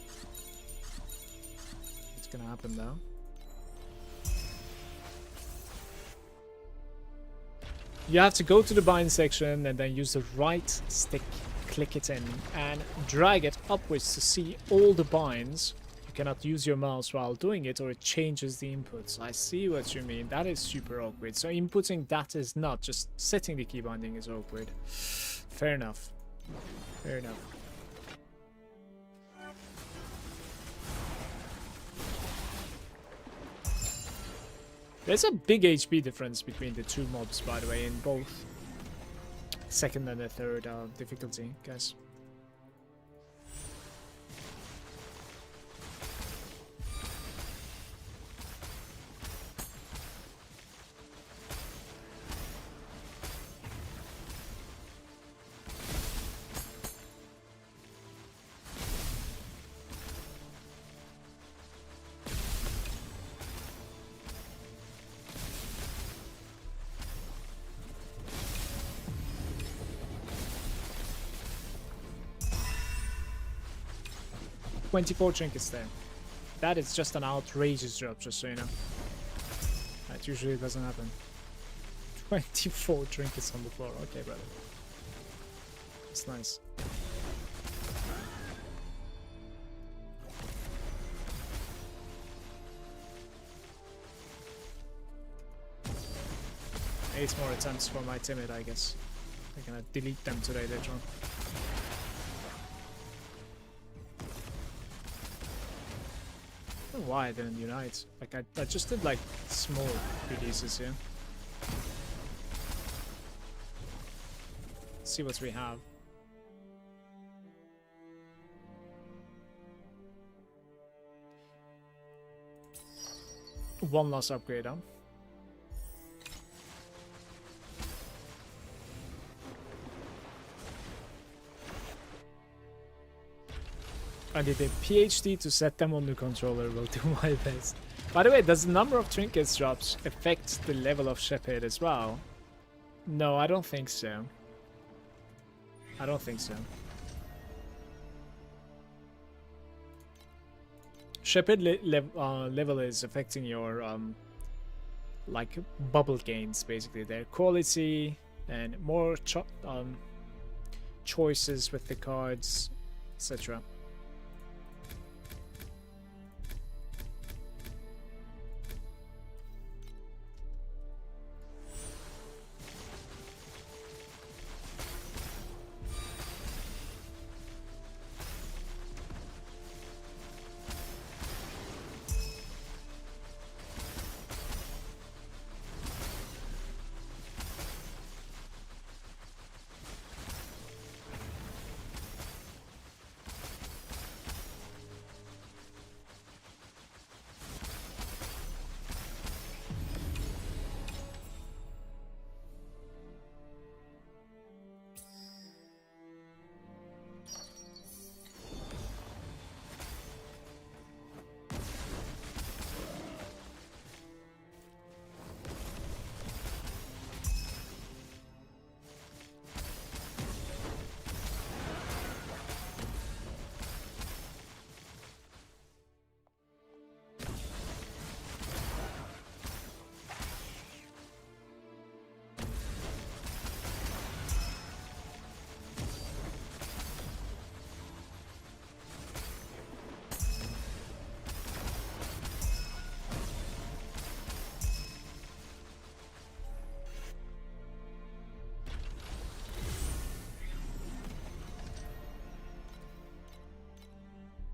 What's gonna happen though? You have to go to the bind section and then use the right stick click it in and drag it upwards to see all the binds. You cannot use your mouse while doing it or it changes the inputs. I see what you mean. That is super awkward. So inputting that is not, just setting the key binding is awkward. Fair enough. Fair enough. There's a big HP difference between the two mobs, by the way, in both second and the third difficulty, guys. $24 trinkets there. That is just an outrageous drop, just so you know. That usually doesn't happen. 24 trinkets on the floor. Okay, brother. That's nice. Eight more attempts for my timid, I guess. I'm gonna delete them today later on. I don't know why I didn't unite. Like I just did like small releases here. Let's see what we have. One last upgrade, huh? I did a PhD to set them on the controller, will do my best. By the way, does the number of trinkets drops affect the level of Shepherd as well? No, I don't think so. I don't think so. Shepherd level is affecting your like bubble gains, basically. Their quality and more choices with the cards, etc.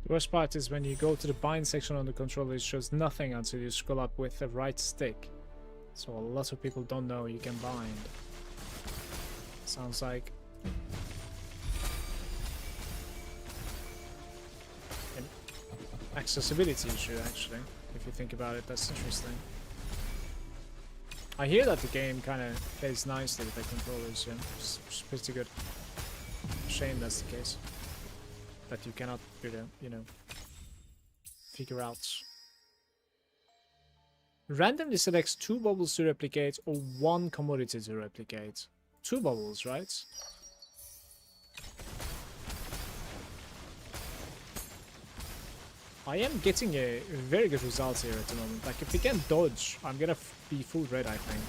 The worst part is when you go to the bind section on the controller, it shows nothing until you scroll up with the right stick. So a lot of people don't know you can bind. Sounds like an accessibility issue, actually. If you think about it, that's interesting. I hear that the game kind of plays nicely with the controllers, yeah. It's pretty good. Shame that's the case. That you cannot, you know, figure out. Randomly selects 2 bubbles to replicate or 1 commodity to replicate. 2 bubbles, right? I am getting a very good result here at the moment. Like, if we can dodge, I'm gonna be full red, I think.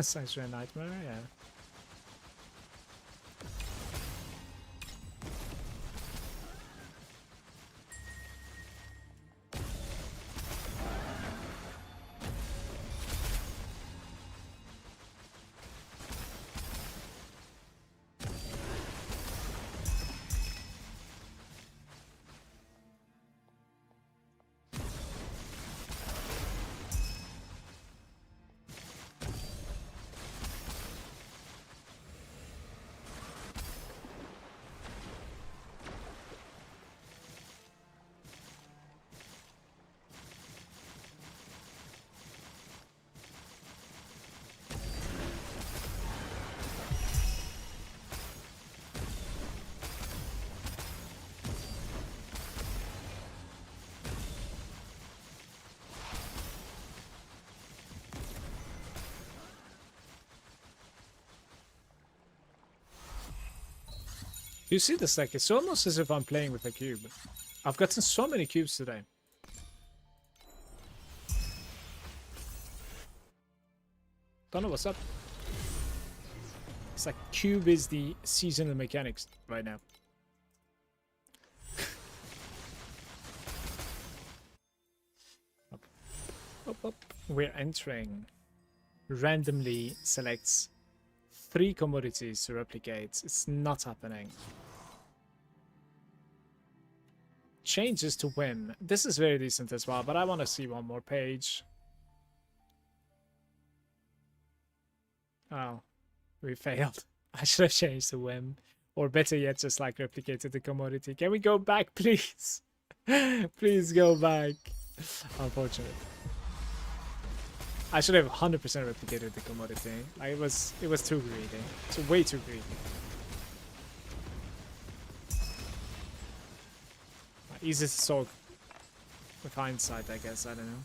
Sanctuary Nightmare, yeah. You see this deck? It's almost as if I'm playing with a cube. I've gotten so many cubes today. Don't know what's up. It's like cube is the seasonal mechanics right now. Up. Up, up. We're entering. Randomly selects 3 commodities to replicate. It's not happening. Changes to whim. This is very decent as well, but I want to see one more page. Oh, we failed. I should have changed to whim. Or better yet, just like replicated the commodity. Can we go back, please? Please go back. Unfortunate. I should have 100% replicated the commodity. Like, it was too greedy. It's way too greedy. Easy to solve with hindsight, I guess. I don't know.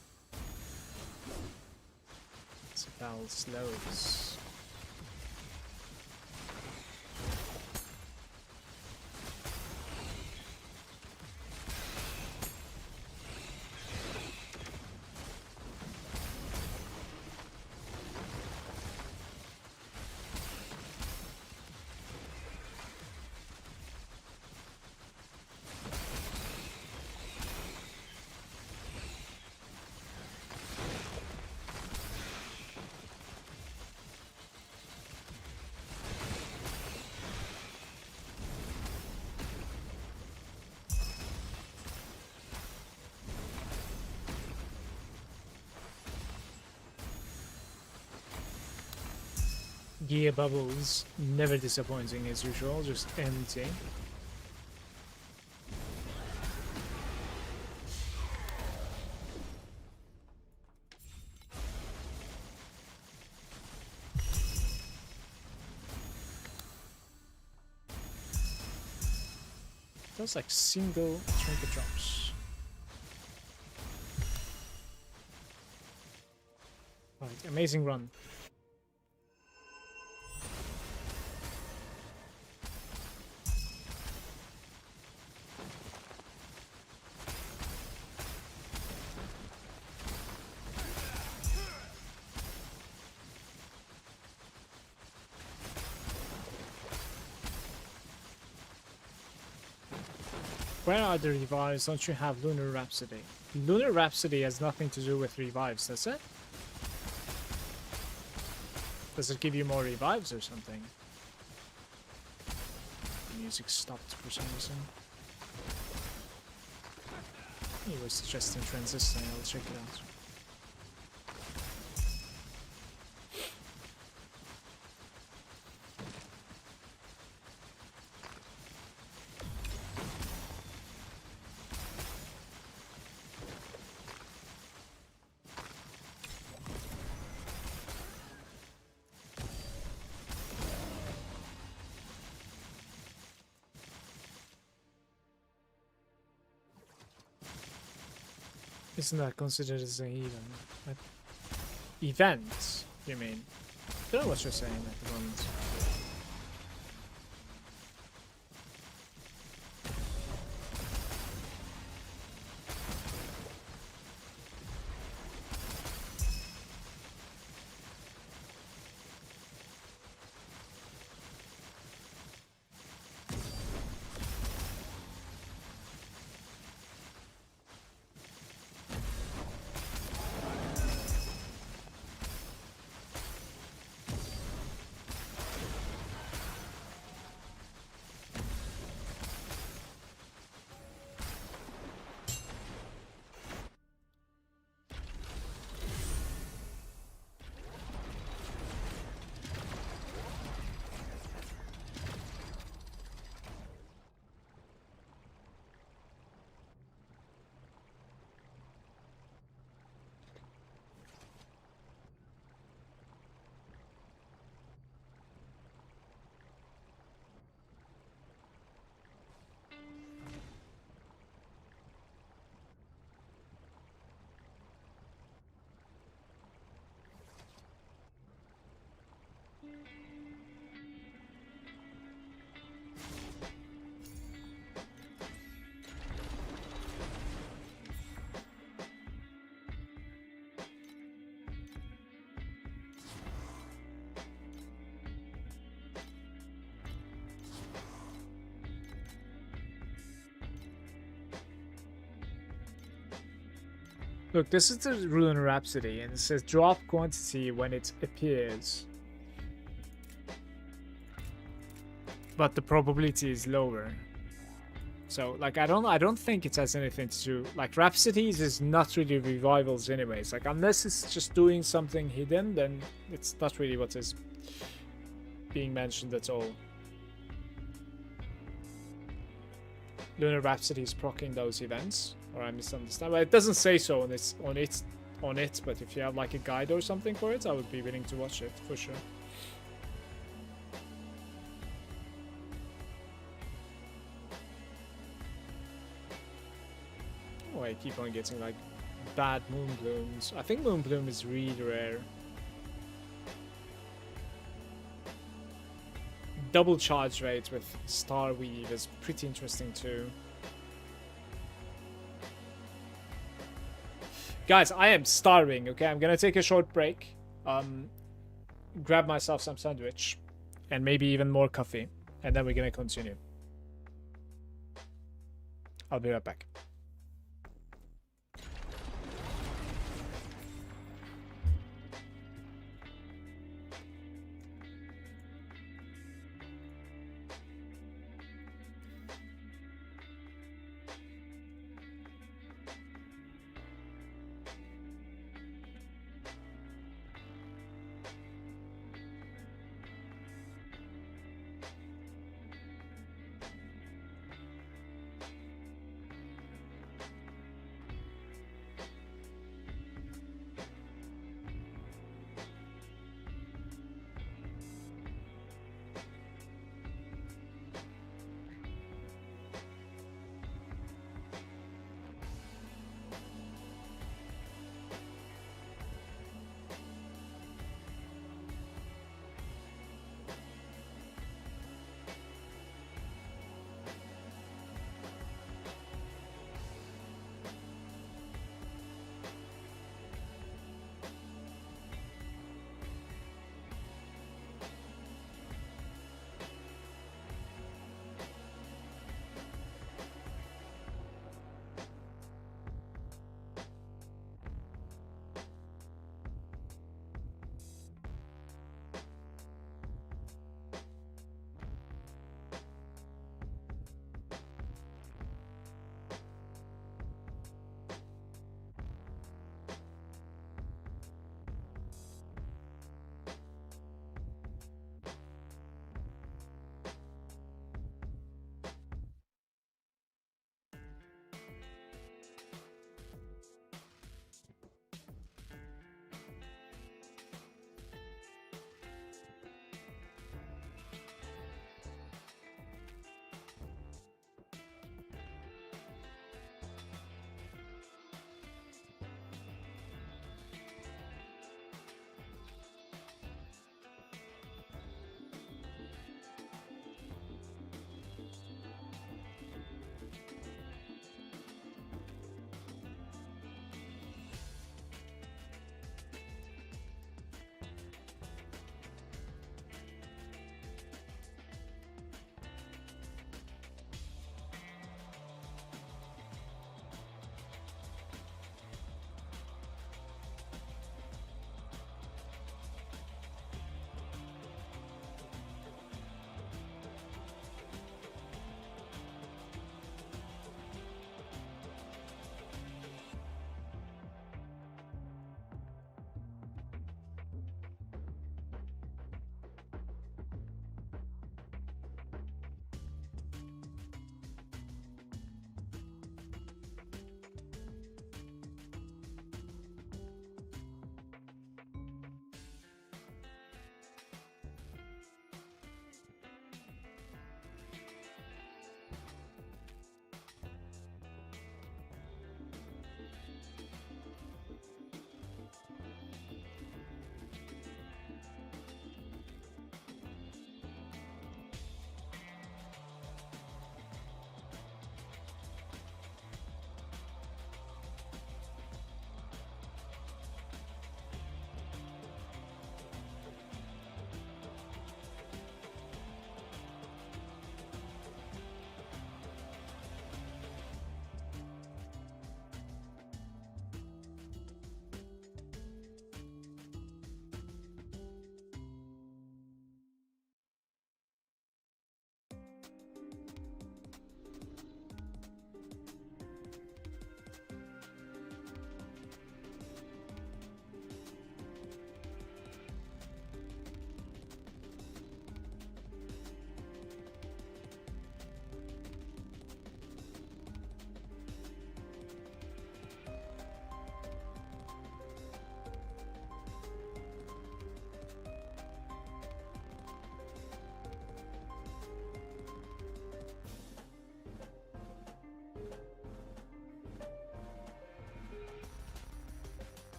Spell slows. Gear bubbles, never disappointing as usual, just empty. Those like single trinket drops. Right, amazing run. Where are the revives? Don't you have Lunar Rhapsody? Lunar Rhapsody has nothing to do with revives, does it? Does it give you more revives or something? The music stopped for some reason. He was suggesting Transistor, I'll check it out. Isn't that considered as an event? Event, you mean? I don't know what you're saying at the moment. Look, this is the Rune Rhapsody, and it says drop quantity when it appears. But the probability is lower. So, like, I don't think it has anything to do... Like, Rhapsodies is not really revivals anyways. Like, unless it's just doing something hidden, then it's not really what is being mentioned at all. Lunar Rhapsody is proccing those events, or I misunderstand. But it doesn't say so on it. But if you have like a guide or something for it, I would be willing to watch it for sure. Oh, I keep on getting like bad Moon Blooms. I think Moon Bloom is really rare. Double charge rate with Star Weave is pretty interesting too. Guys, I am starving, okay? I'm gonna take a short break. Grab myself some sandwich. And maybe even more coffee. And then we're gonna continue. I'll be right back.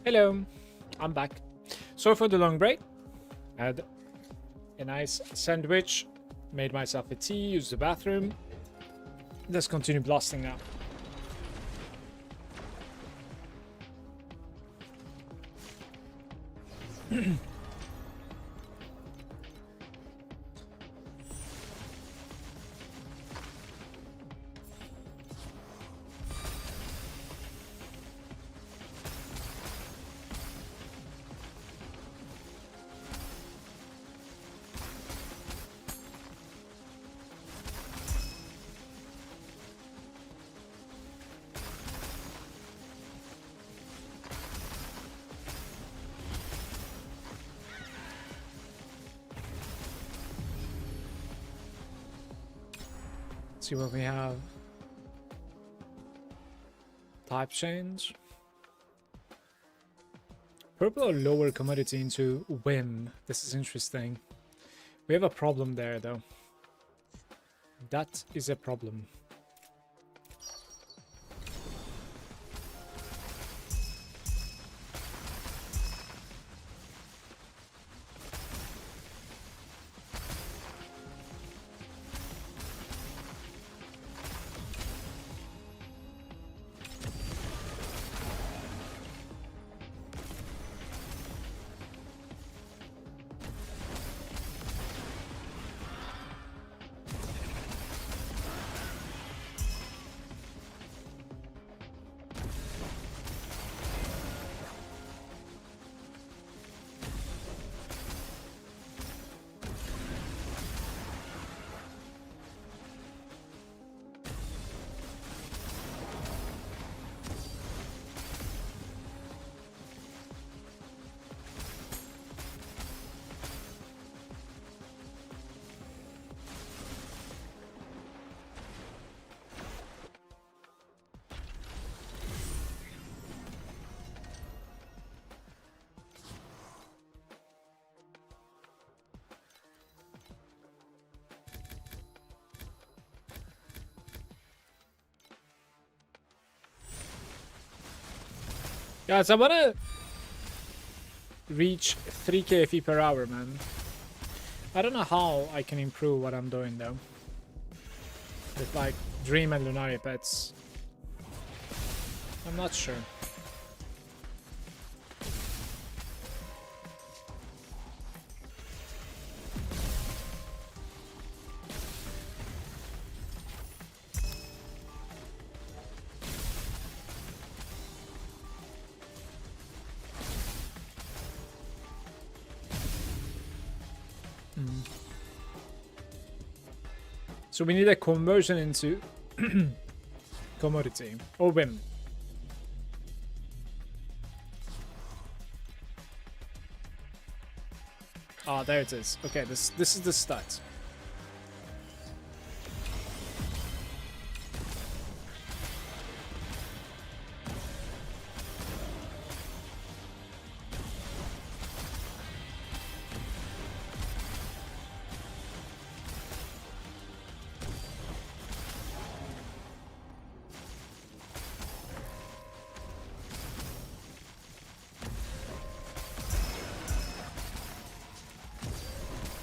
Hello, I'm back. Sorry for the long break. Had a nice sandwich, made myself a tea, used the bathroom. Let's continue blasting now. See what we have. Type change. Purple or lower commodity into whim. This is interesting. We have a problem there though. That is a problem. Guys, I wanna reach 3 KFE per hour, man. I don't know how I can improve what I'm doing though. With like Dream and Lunaria pets. I'm not sure. So we need a conversion into commodity or whim. Ah, there it is. Okay, this is the stat.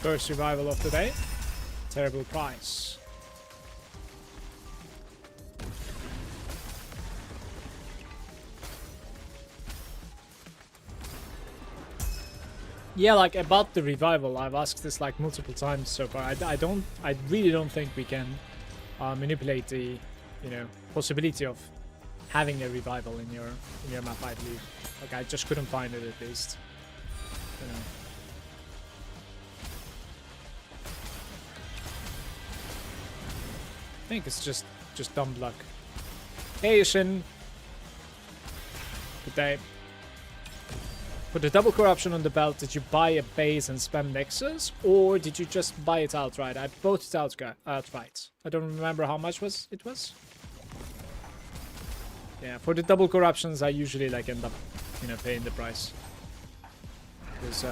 First revival of the day. Terrible price. Yeah, like about the revival, I've asked this like multiple times so far. I really don't think we can manipulate the, you know, possibility of having a revival in your map, I believe. Like I just couldn't find it at least. You know. I think it's just dumb luck. Hey Shin. Good day. Put the double corruption on the belt. Did you buy a base and spam Nexus? Or did you just buy it outright? I bought it outright. I don't remember how much it was. Yeah, for the double corruptions I usually like end up, you know, paying the price. Because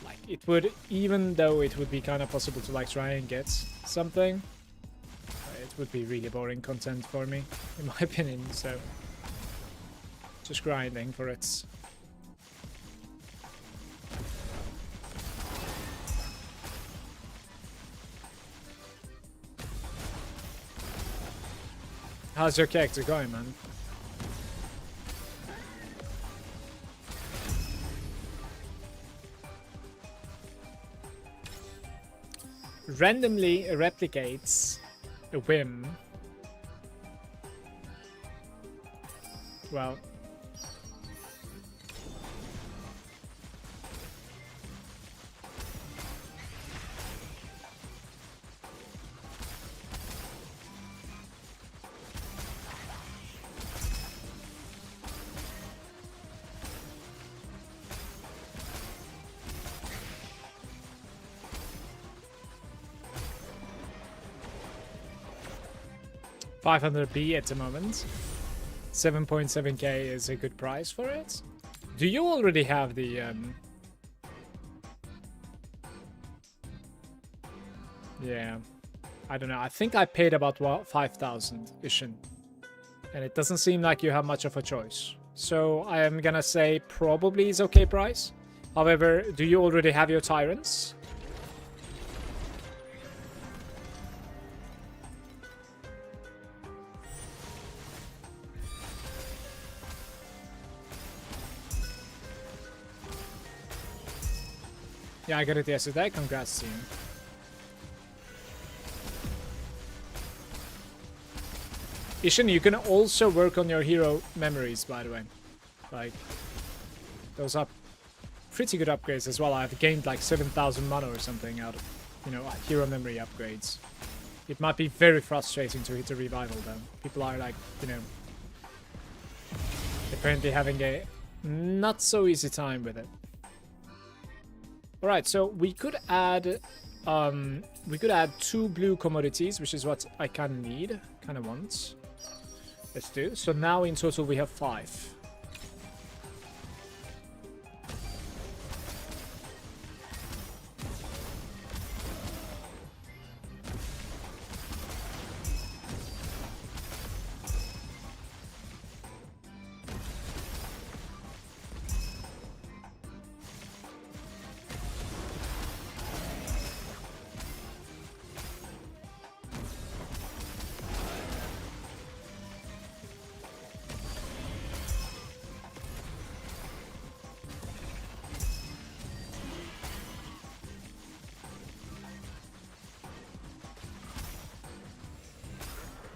like it would, even though it would be kind of possible to like try and get something, it would be really boring content for me, in my opinion, so Just grinding for it. How's your character going, man? Randomly replicates a whim. Well, $500B at the moment. 7.7k is a good price for it. Do you already have the yeah, I don't know. I think I paid about 5,000 Ishin, and it doesn't seem like you have much of a choice. So I am gonna say probably is okay price. However, do you already have your tyrants? Yeah, I got it yesterday. Congrats to you. Ishin, you can also work on your hero memories, by the way. Like, those are pretty good upgrades as well. I've gained like 7,000 mana or something out of, you know, hero memory upgrades. It might be very frustrating to hit a revival though. People are like, you know, apparently having a not so easy time with it. Alright, so we could add 2 blue commodities, which is what I kinda need, kinda want. Let's do. So now in total we have 5.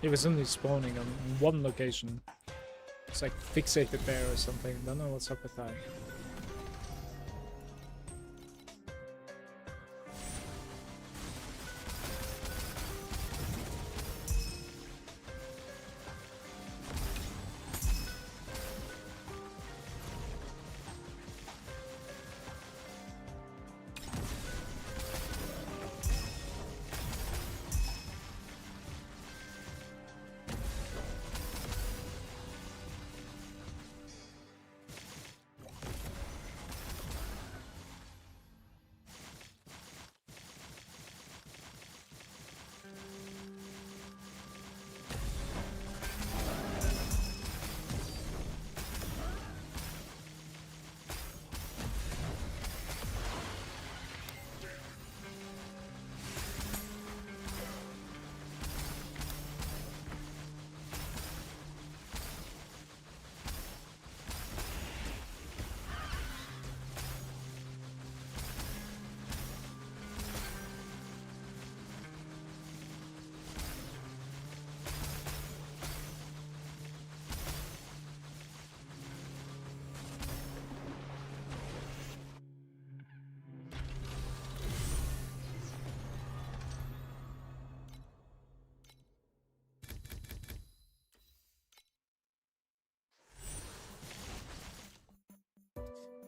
It was only spawning on one location. It's like fixated there or something. Don't know what's up with that.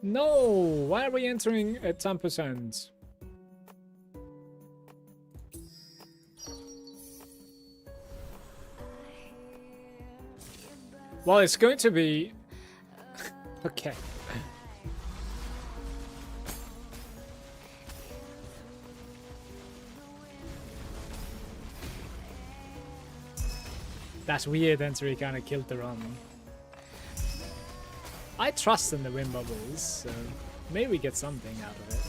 No! Why are we entering at 10%? Well, it's going to be... okay. That's weird, entry kind of killed the run. I trust in the wind bubbles, so maybe we get something out of it.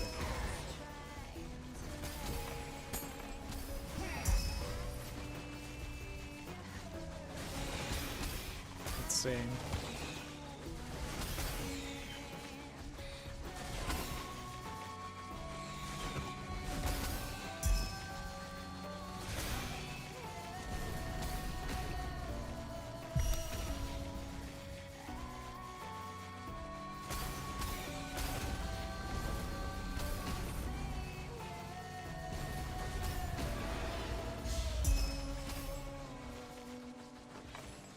Let's see.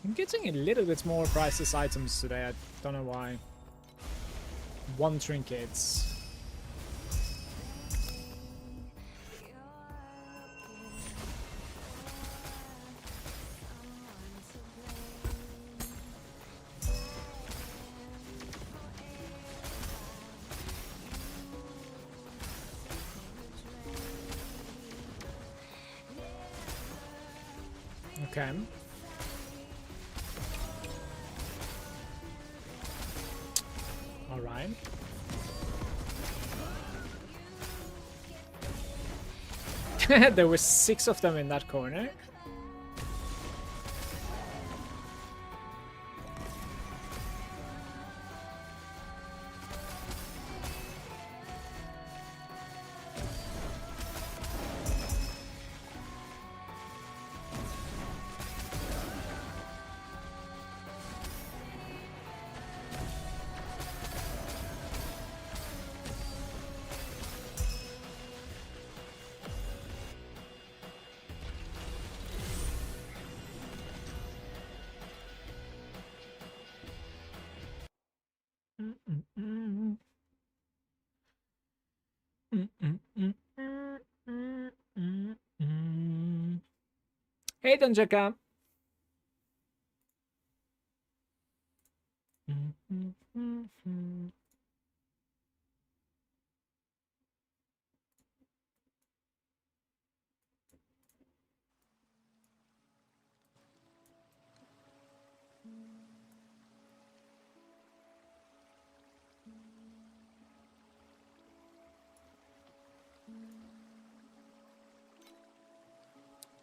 I'm getting a little bit more priceless items today, I don't know why. 1 trinkets. Okay. Alright. There were 6 of them in that corner. Hey, Donjaka.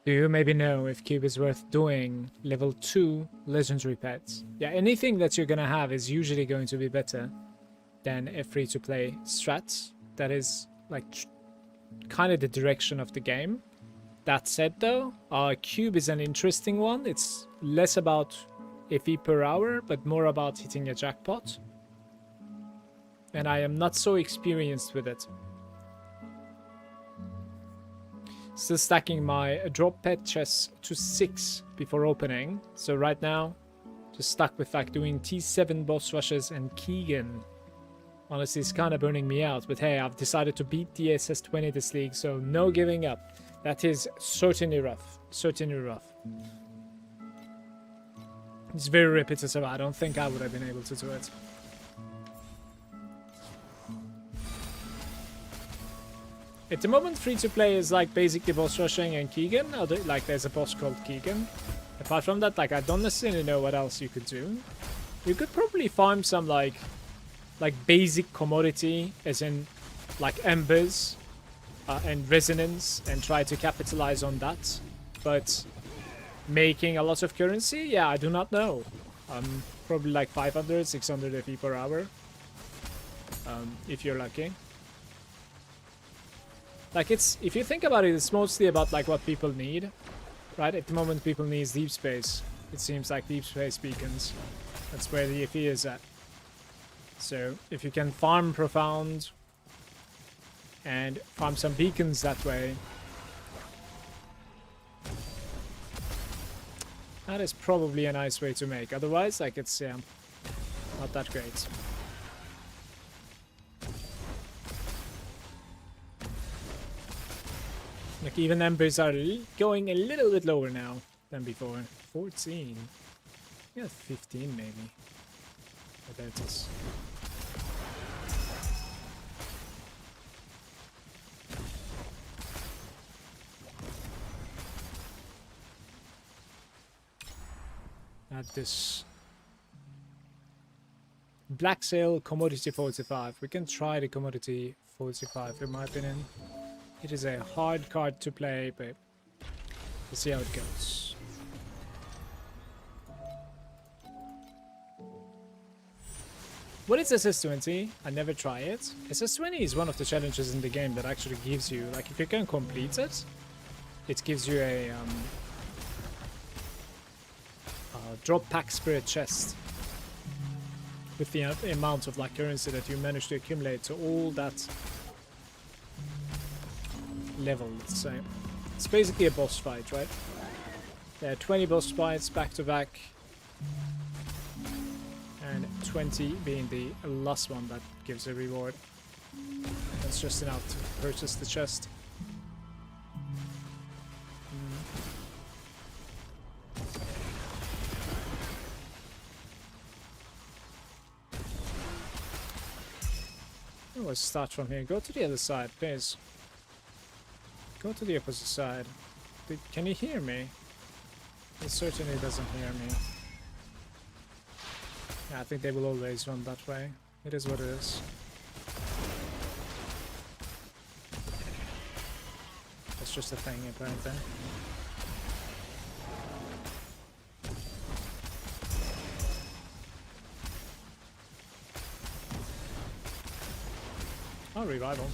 Do you maybe know if Cube is worth doing level 2 legendary pets? Yeah, anything that you're gonna have is usually going to be better than a free-to-play strat. That is, like, kind of the direction of the game. That said, though, Cube is an interesting one. It's less about FE per hour, but more about hitting a jackpot. And I am not so experienced with it. Still stacking my drop pet chest to 6 before opening. So right now, just stuck with like doing T7 boss rushes and Keegan. Honestly, it's kind of burning me out. But hey, I've decided to beat the SS20 this league, so no giving up. That is certainly rough. Certainly rough. It's very repetitive. I don't think I would have been able to do it. At the moment, free-to-play is like basically boss rushing and Keegan. Like there's a boss called Keegan. Apart from that, like I don't necessarily know what else you could do. You could probably farm some like basic commodity, as in like embers and resonance, and try to capitalize on that. But making a lot of currency, yeah, I do not know. Probably like 500, 600 FE per hour, if you're lucky. Like if you think about it, it's mostly about like what people need, right? At the moment, people need deep space. It seems like deep space beacons. That's where the FE is at. So if you can farm profound and farm some beacons that way, that is probably a nice way to make. Otherwise, like it's not that great. Like even embers are going a little bit lower now than before. 14. Yeah, 15 maybe. Oh, there it is. Add this Black Sail, commodity 45. We can try the commodity 45 in my opinion. It is a hard card to play, but we'll see how it goes. What is SS20? I never try it. SS20 is one of the challenges in the game that actually gives you, like if you can complete it, it gives you a drop pack spirit chest with the amount of like currency that you manage to accumulate to all that level, let's say. It's basically a boss fight, right? There are 20 boss fights back to back, and 20 being the last one that gives a reward. That's just enough to purchase the chest. Let's start from here. Go to the other side, please. Go to the opposite side. Can you hear me? It certainly doesn't hear me. Yeah, I think they will always run that way. It is what it is. That's just a thing, apparently. Oh, revival.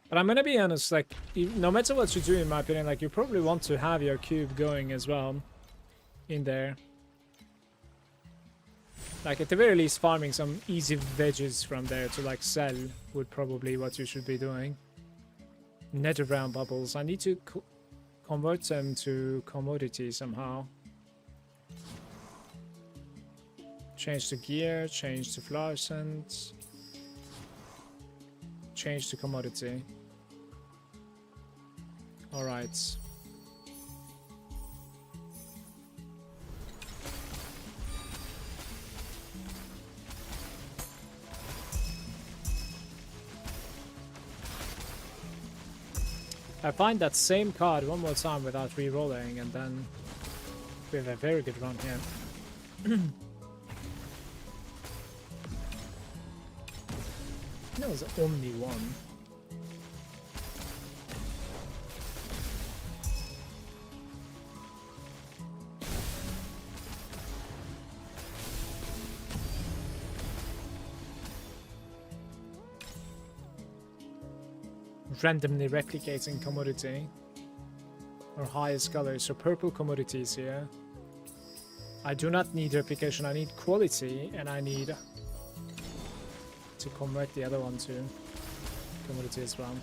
But I'm gonna be honest, like, no matter what you do, in my opinion, like, you probably want to have your cube going as well in there. Like, at the very least, farming some easy veggies from there to, like, sell would probably what you should be doing. Nether brown bubbles. I need to convert them to commodity somehow. Change to gear, change to fluorescent, change to commodity. Alright. I find that same card one more time without re-rolling, and then we have a very good run here. That was only one. Randomly replicating commodity or highest color, so purple commodities here. I do not need replication, I need quality, and I need to convert the other one to commodity as well.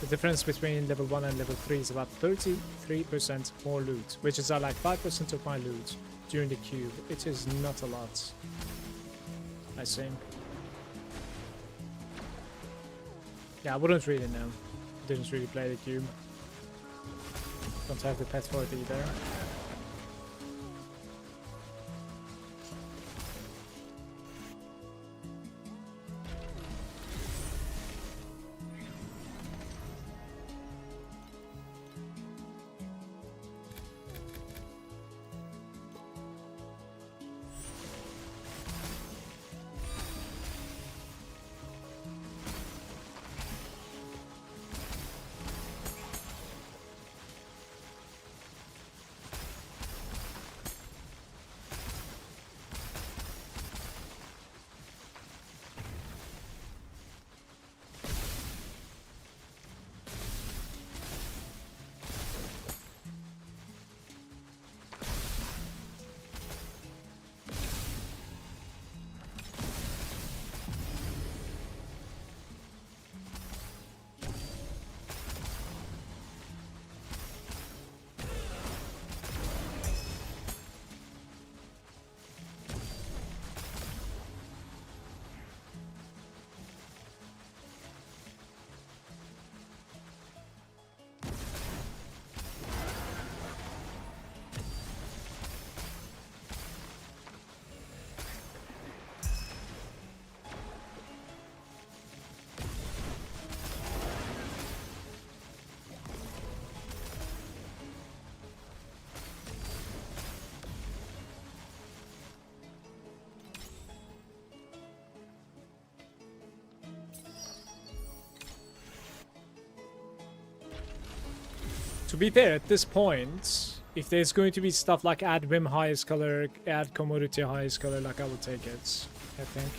The difference between level 1 and level 3 is about 33% more loot, which is like 5% of my loot during the cube. It is not a lot, I see. Yeah, I wouldn't really know. Didn't really play the cube. Don't have the pet for it either. To be fair, at this point, if there's going to be stuff like add whim highest color, add commodity highest color, like I will take it, I think.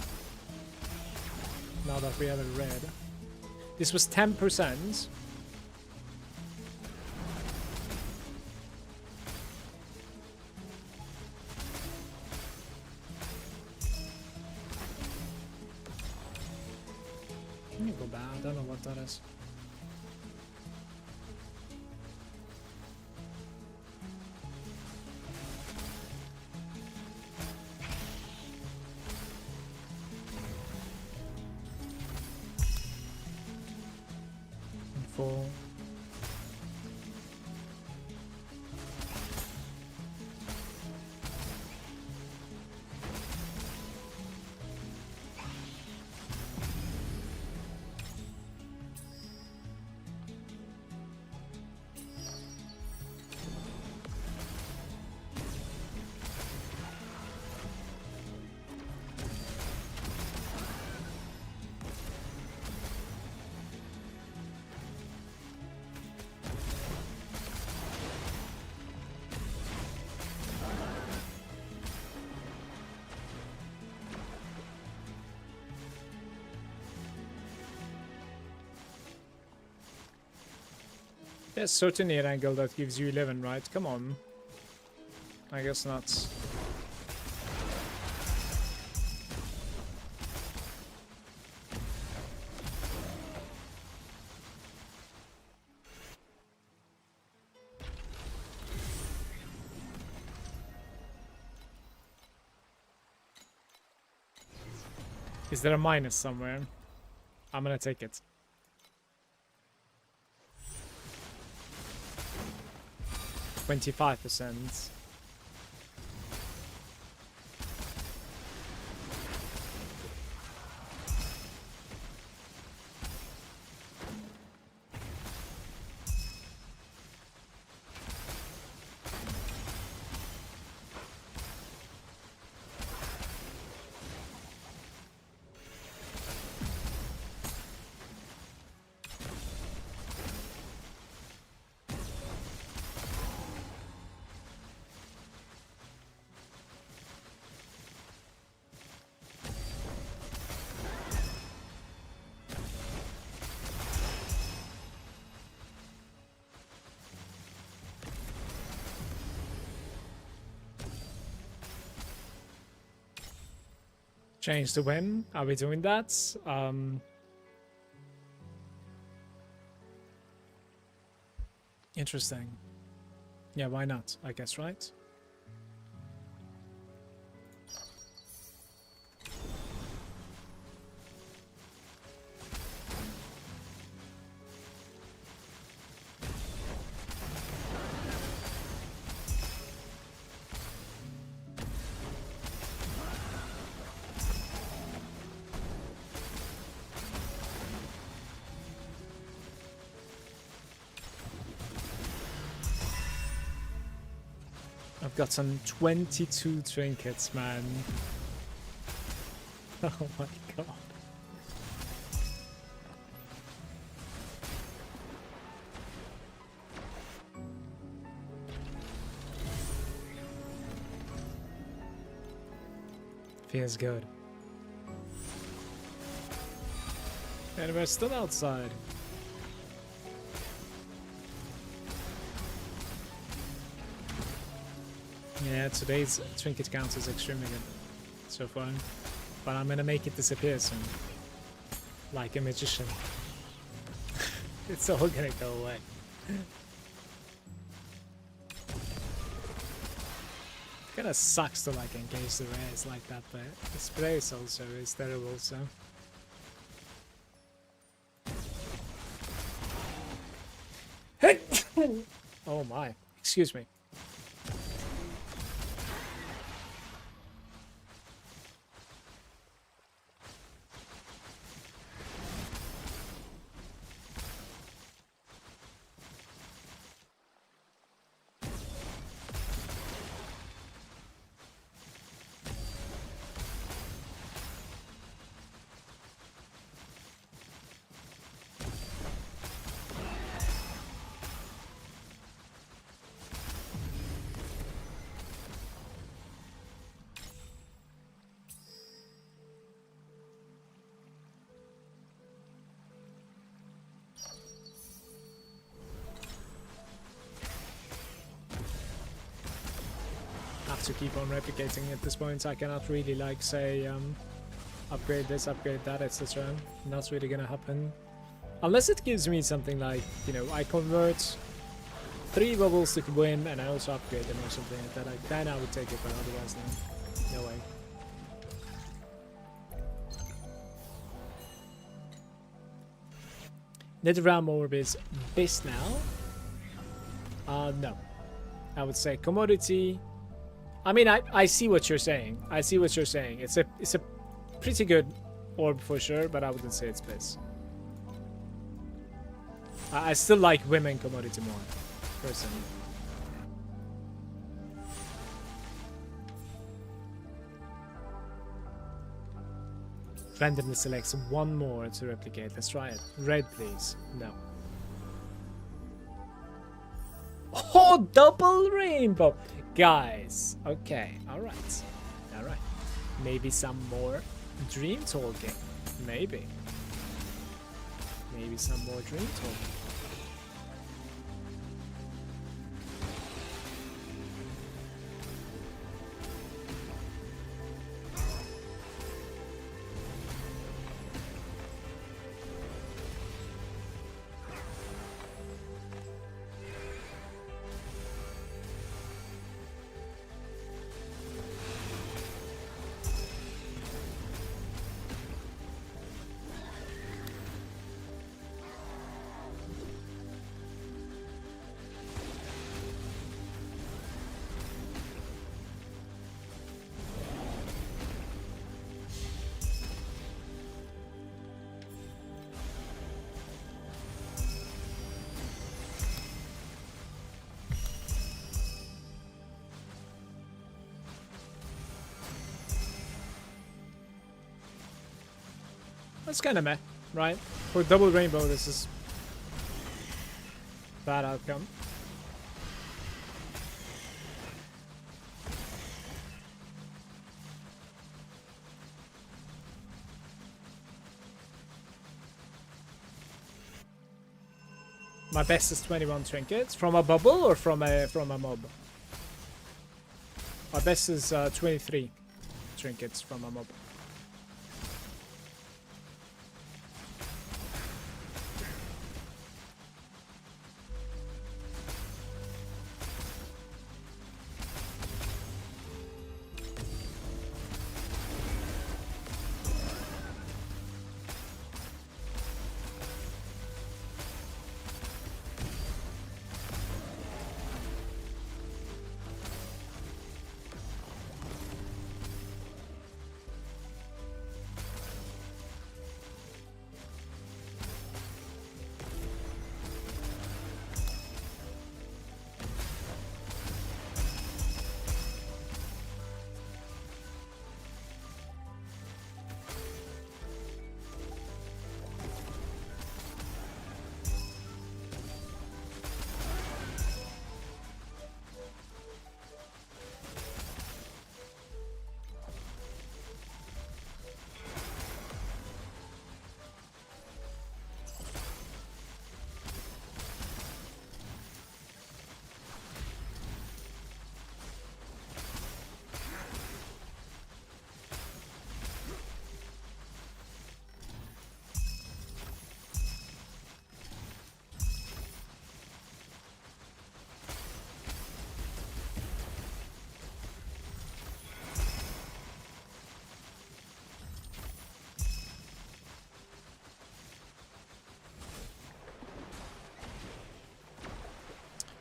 Now that we have it red. This was 10%. Let me go back, I don't know what that is. Four. There's certain near angle that gives you 11, right? Come on. I guess not. Is there a minus somewhere? I'm gonna take it. 25%. Change the whim. Are we doing that? Interesting. Yeah, why not? I guess, right? I've got some 22 trinkets, man. Oh my god. Feels good. And we're still outside. Yeah, today's trinket count is extremely good so far. But I'm gonna make it disappear soon. Like a magician. It's all gonna go away. Kinda sucks to like engage the rares like that, but the spray is also is terrible, so. Oh my, excuse me. have to keep on replicating at this point. I cannot really like say upgrade this, upgrade that, etc. Not really gonna happen. Unless it gives me something like, you know, I convert 3 bubbles to win and I also upgrade them or something like that. Like, then I would take it, but otherwise no way. Nether Realm Orb is this now? No. I would say commodity. I mean, I see what you're saying. I see what you're saying. It's a pretty good orb for sure, but I wouldn't say it's best. I still like women commodity more, personally. Randomly selects one more to replicate. Let's try it. Red, please. No. Oh, double rainbow! Guys. Okay. Alright. Alright. Maybe some more dream talking. Maybe. Maybe some more dream talking. That's kind of meh, right? For double rainbow, this is bad outcome. My best is 21 trinkets from a bubble or from a mob. My best is 23 trinkets from a mob.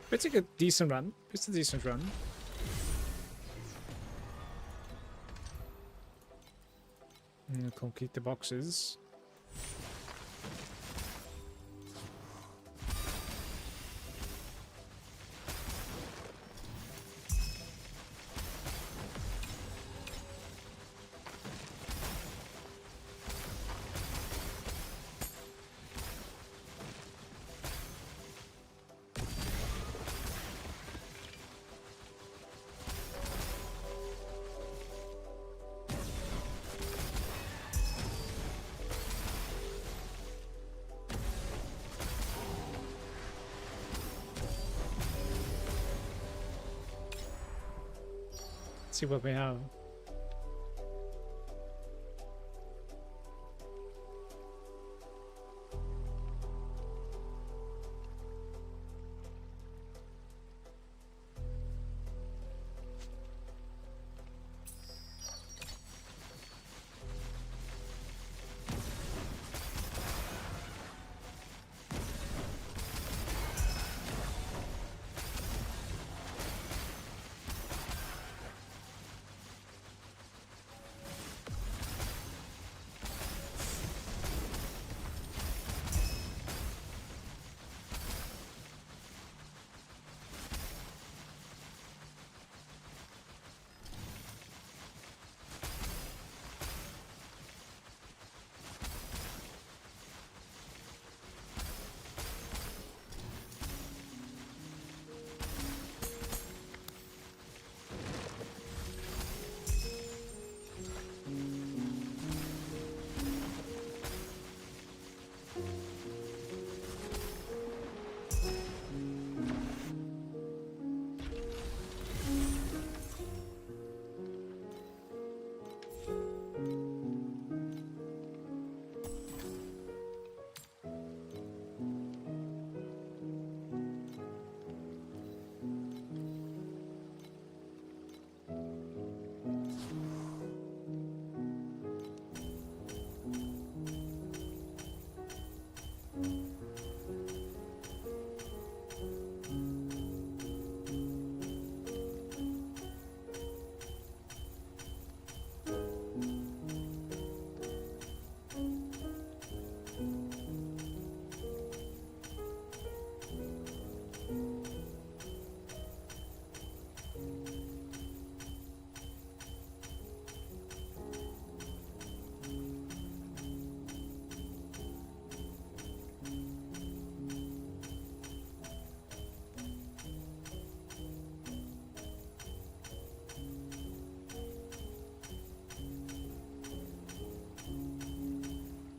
Pretty good, decent run. It's a decent run. Complete the boxes. see what we have.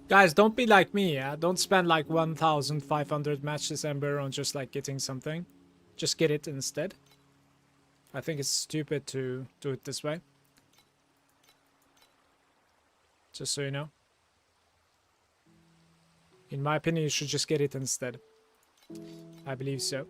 Guys, don't be like me, yeah? Don't spend like 1,500 matches Ember on just like getting something. Just get it instead. I think it's stupid to do it this way. Just so you know. In my opinion, you should just get it instead. I believe so.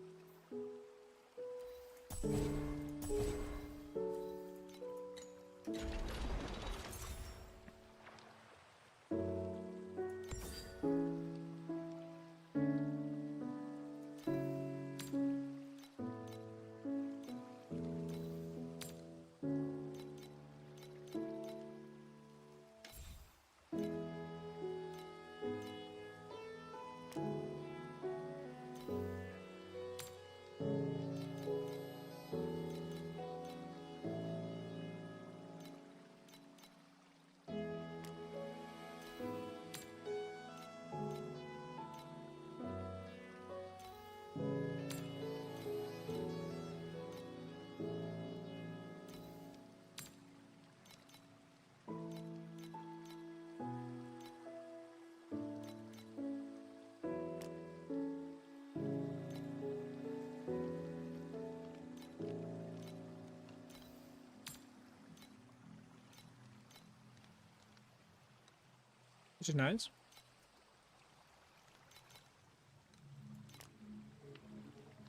Which is nice.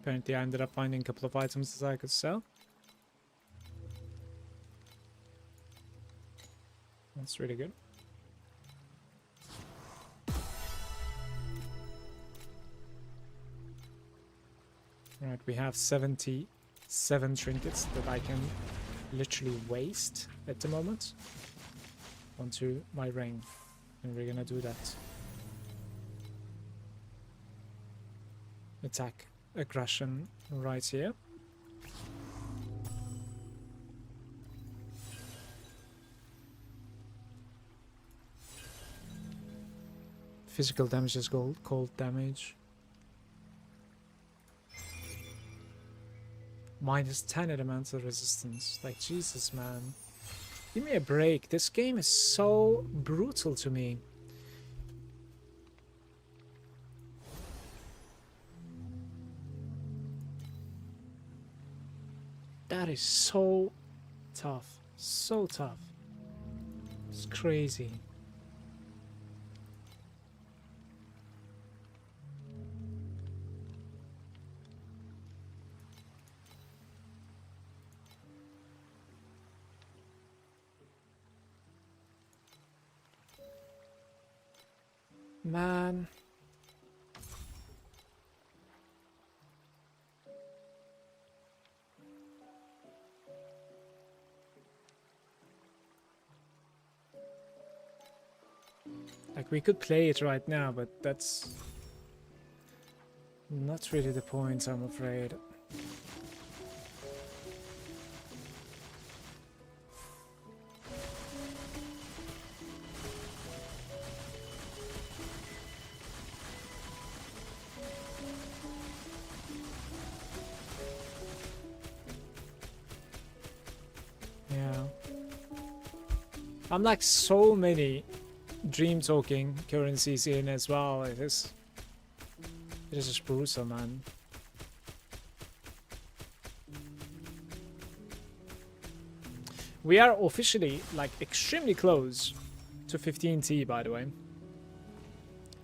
Apparently I ended up finding a couple of items that I could sell. That's really good. Alright, we have 77 trinkets that I can literally waste at the moment onto my ring. And we're gonna do that. Attack aggression right here. Physical damage is cold damage. Minus 10 elemental resistance. Like, Jesus, man. Give me a break. This game is so brutal to me. That is so Tough. So tough. It's crazy. Man. Like, we could play it right now, but that's not really the point, I'm afraid. Yeah. I'm like so many dream talking currencies in as well. It is just brutal, man. We are officially like extremely close to 15T, by the way.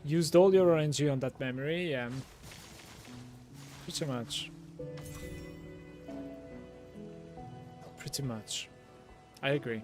Used all your RNG on that memory, yeah. Pretty much. Pretty much. I agree.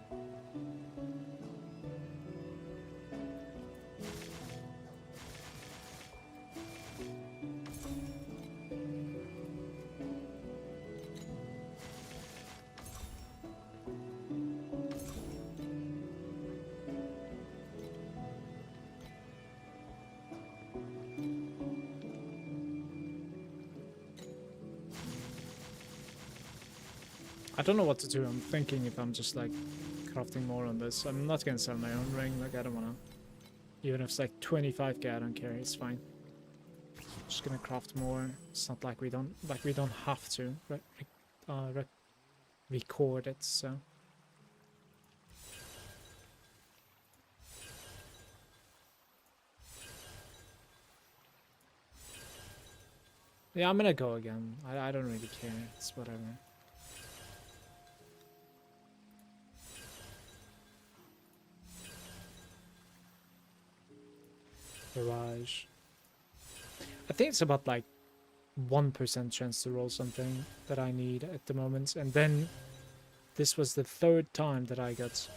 I don't know what to do. I'm thinking if I'm just like crafting more on this. I'm not gonna sell my own ring. Like, I don't wanna. Even if it's like 25k, I don't care. It's fine. Just gonna craft more. It's not like we don't have to record it. So yeah, I'm gonna go again. I don't really care. It's whatever. Barrage. I think it's about like 1% chance to roll something that I need at the moment, and then this was the third time that I got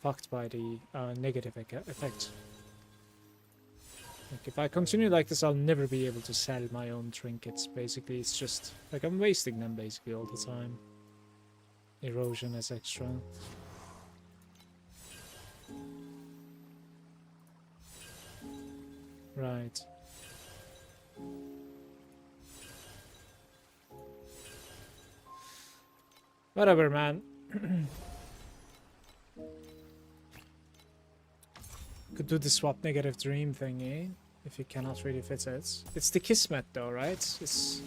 fucked by the negative effect. Like, if I continue like this, I'll never be able to sell my own trinkets. Basically, it's just like I'm wasting them basically all the time. Erosion is extra. Right. Whatever, man. Could do the swap negative dream thing, eh? If you cannot really fit it. It's the Kismet though, right? It's...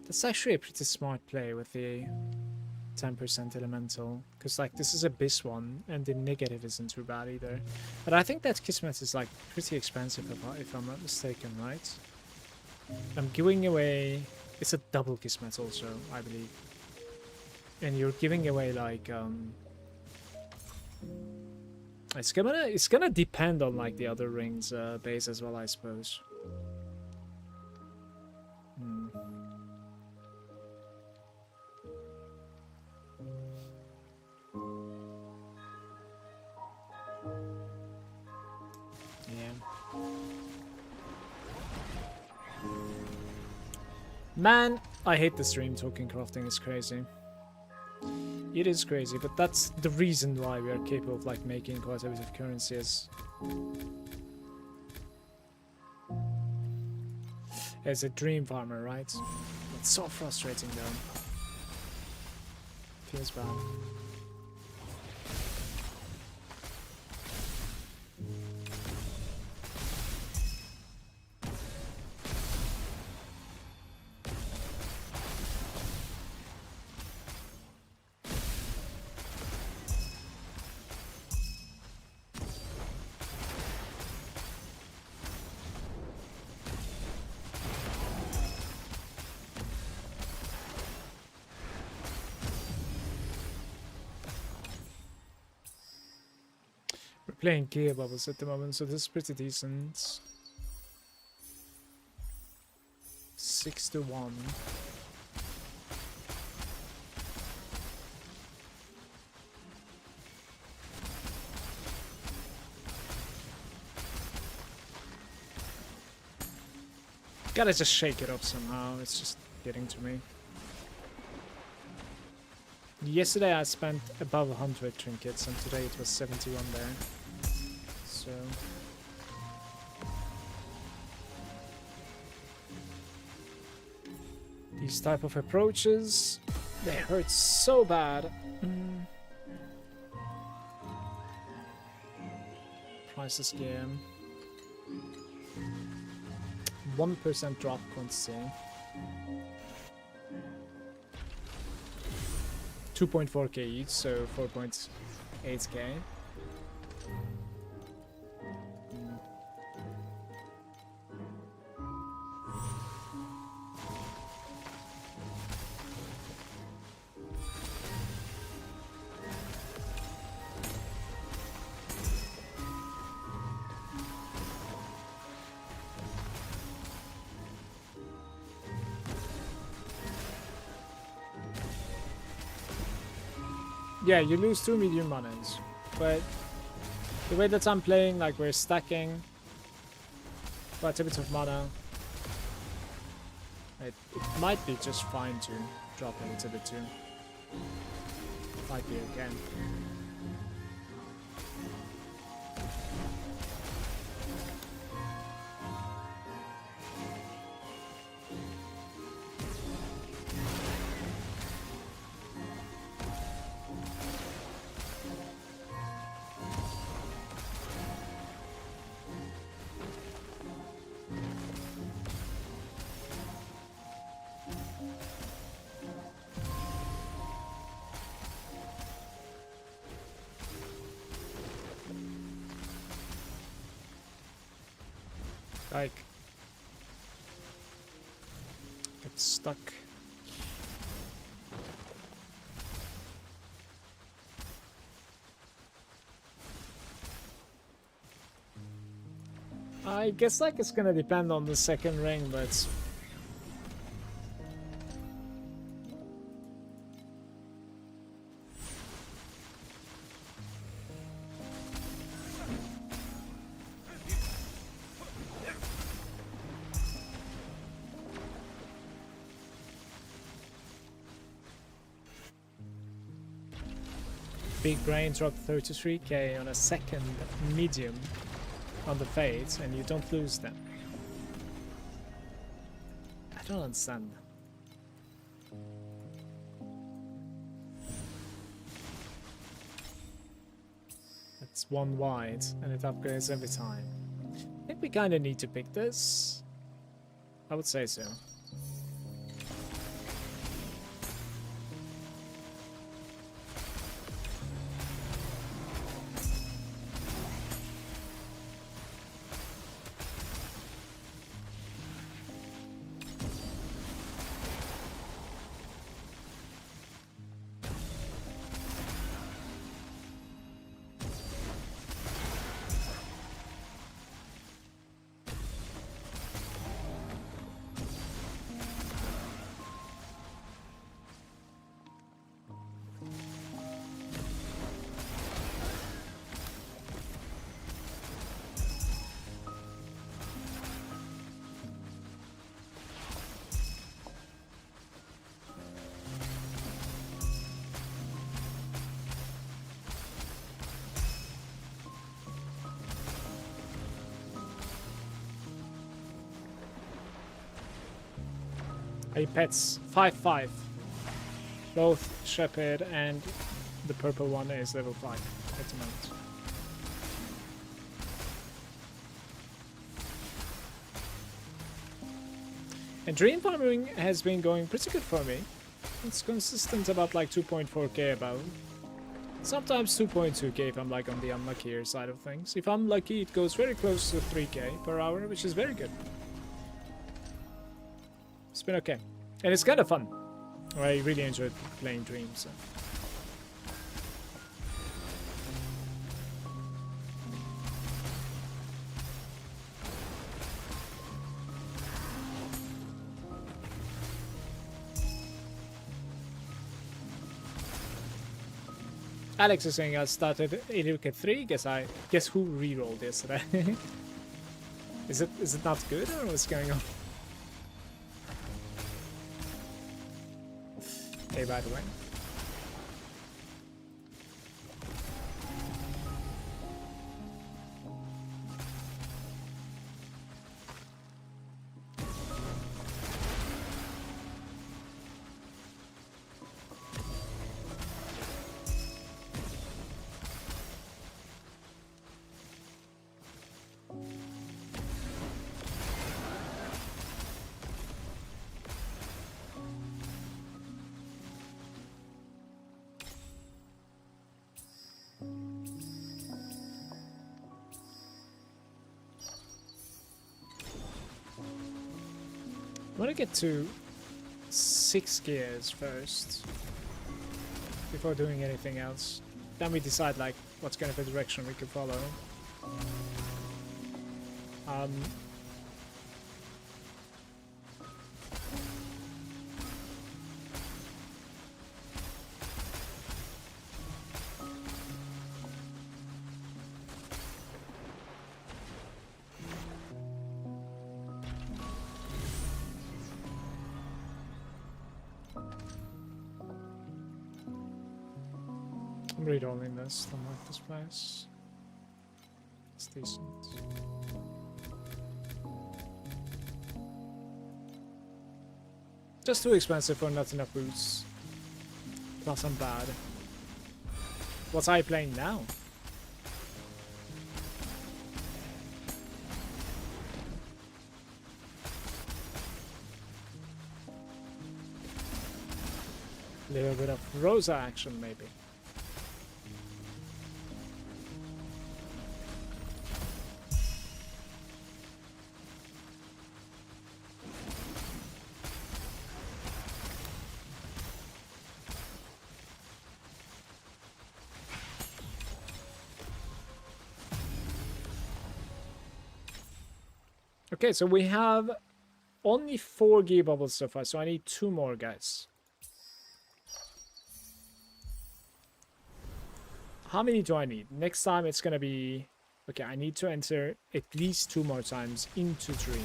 That's actually a pretty smart play with the 10% elemental, because like this is a bis one and the negative isn't too bad either. But I think that Kismet is like pretty expensive if I'm not mistaken, right? I'm giving away... It's a double Kismet also, I believe. And you're giving away like it's gonna depend on like the other rings base as well, I suppose. Yeah. Man, I hate the stream talking crafting. It's crazy. It is crazy, but that's the reason why we are capable of like making quite a bit of currency as a dream farmer, right? It's so frustrating though. Feels bad. playing gear bubbles at the moment, so this is pretty decent. 6-1. Gotta just shake it up somehow, it's just getting to me. Yesterday I spent above 100 trinkets and today it was 71 there. So... these type of approaches, they hurt so bad. Priceless game. 1% drop quantity. 2.4k each, so 4.8k. Yeah, you lose 2 medium manas, but the way that I'm playing, like we're stacking quite a bit of mana, it might be just fine to drop a little bit too. Might be okay. Like, get stuck. I guess like it's gonna depend on the second ring, but Big Brain dropped 33k on a second medium on the Fates, and you don't lose them. I don't understand. It's 1 wide, and it upgrades every time. I think we kind of need to pick this. I would say so. Hey pets, 5-5. Both Shepherd and the purple one is level 5 at the moment. And Dream Farming has been going pretty good for me. It's consistent about like 2.4k above. Sometimes 2.2k if I'm like on the unluckier side of things. If I'm lucky, it goes very close to 3k per hour, which is very good. It's been okay. And it's kind of fun. I really enjoyed playing Dream, so. Alex is saying I started Illuka 3. Guess who rerolled yesterday? Is it not good or what's going on? Hey, by the way. I want to get to 6 gears first before doing anything else. Then we decide like what's kind of a direction we could follow. I'm re-rolling this, don't like this place. It's decent. Just too expensive for not enough boots. Plus I'm bad. What are you playing now? A little bit of Rosa action maybe. Okay, so we have only 4 gear bubbles so far, so I need 2 more, guys. How many do I need? Next time it's gonna be... Okay, I need to enter at least 2 more times into Dream.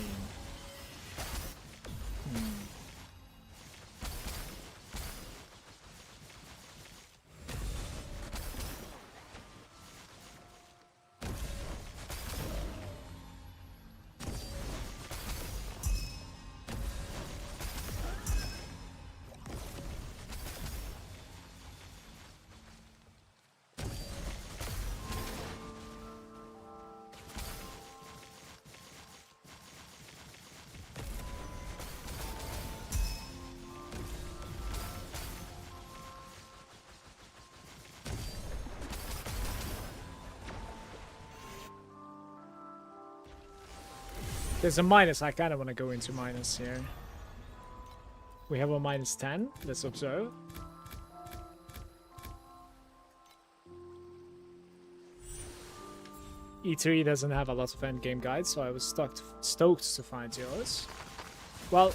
There's a minus. I kind of want to go into minus here. We have a minus 10. Let's observe. E3 doesn't have a lot of endgame guides, so I was stoked to find yours. Well,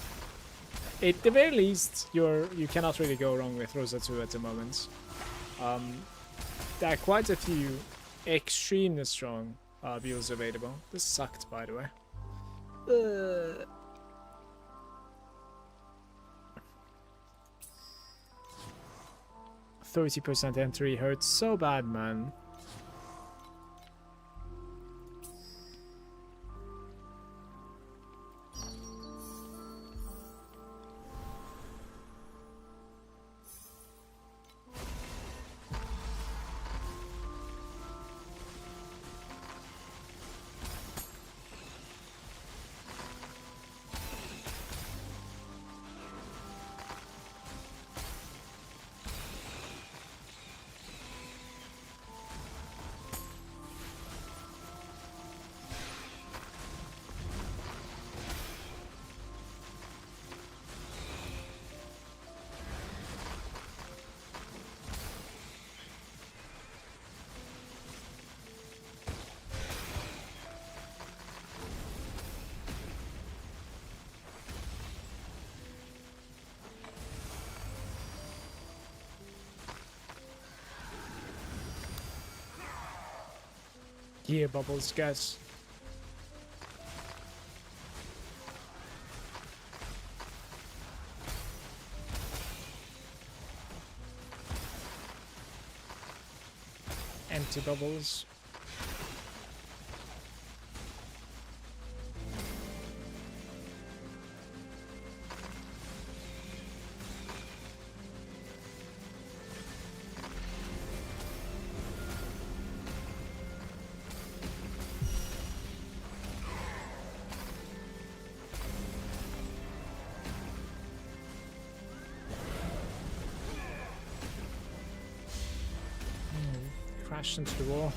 at the very least, you cannot really go wrong with Rosa 2 at the moment. There are quite a few extremely strong builds available. This sucked, by the way. 30% entry hurts so bad, man. gear bubbles, guys. Empty bubbles. Crashed into the wall.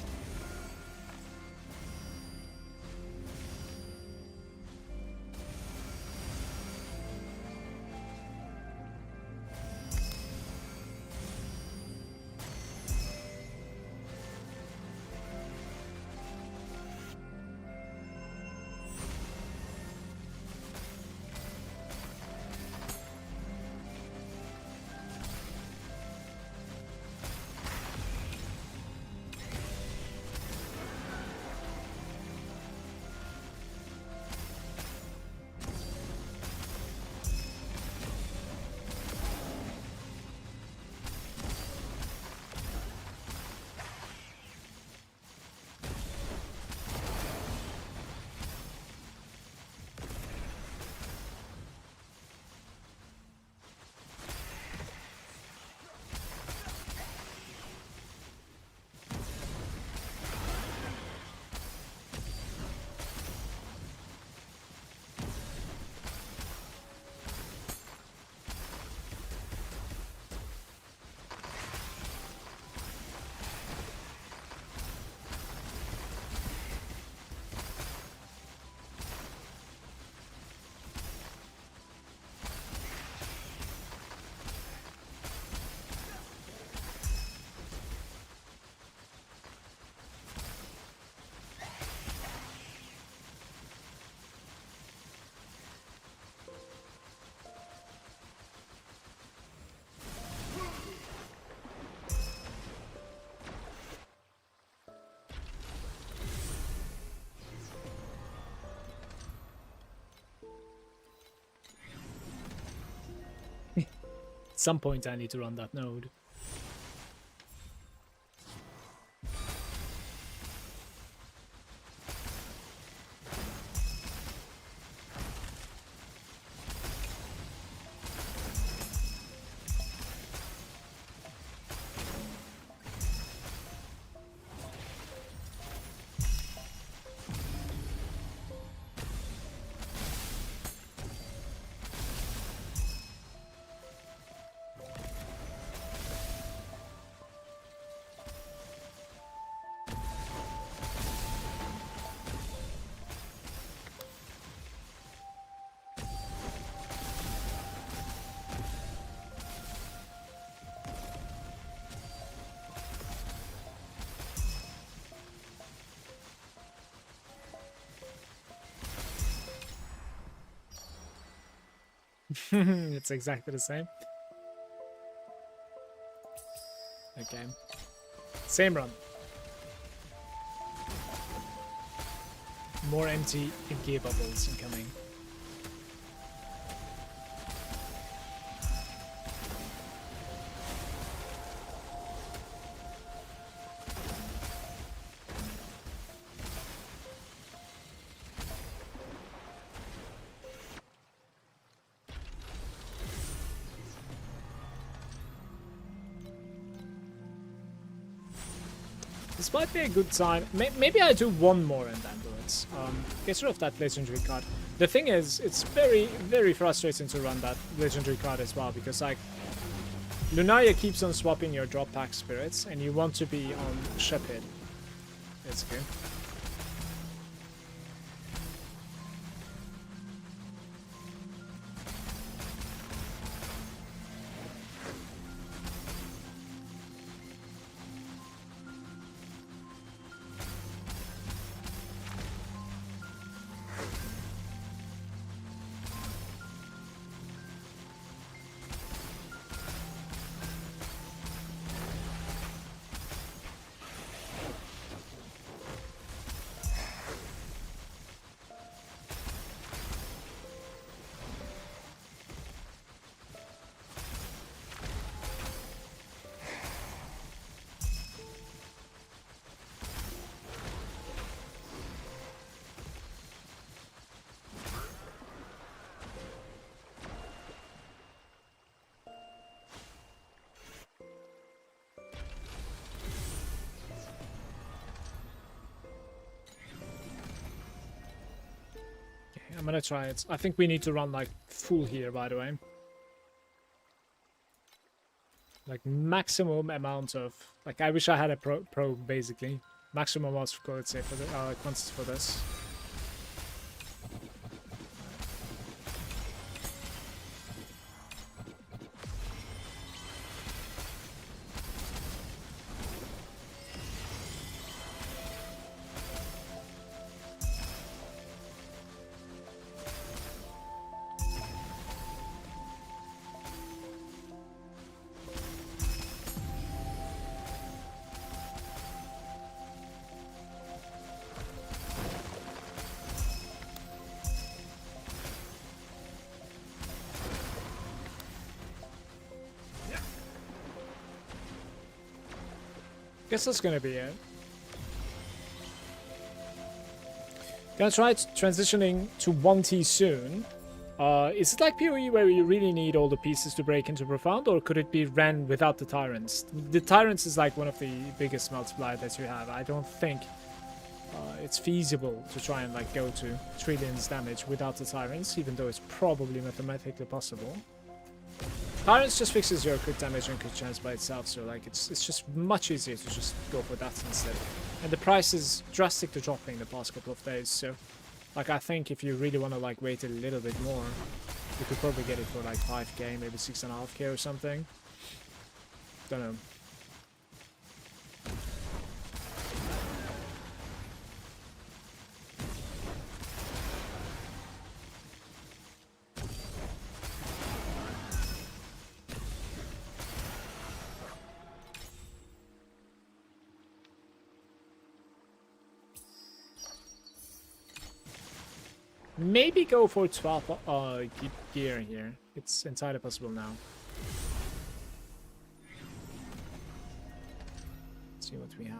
At some point I need to run that node. It's exactly the same. Okay. Same run. More empty gear bubbles incoming. This might be a good time. Maybe I do one more and then do it. Get rid of that legendary card. The thing is, it's very, very frustrating to run that legendary card as well, because like Lunaria keeps on swapping your drop pack spirits, and you want to be on Shepherd. It's good. I'm gonna try it. I think we need to run like full here, by the way. Like maximum amount of, like I wish I had a pro basically. Maximum amount of quality for the quantity for this. Guess that's gonna be it. Gonna try transitioning to 1T soon. Is it like PoE where you really need all the pieces to break into Profound, or could it be ran without the Tyrants? The Tyrants is like one of the biggest multiplier that you have. I don't think it's feasible to try and like go to trillions damage without the Tyrants, even though it's probably mathematically possible. Tyrants just fixes your crit damage and crit chance by itself, so like it's just much easier to just go for that instead. And the price is drastically dropping the past couple of days, so like I think if you really want to like wait a little bit more, you could probably get it for like 5k, maybe 6.5k or something. Don't know. Maybe go for 12 gear here. It's entirely possible now. Let's see what we have.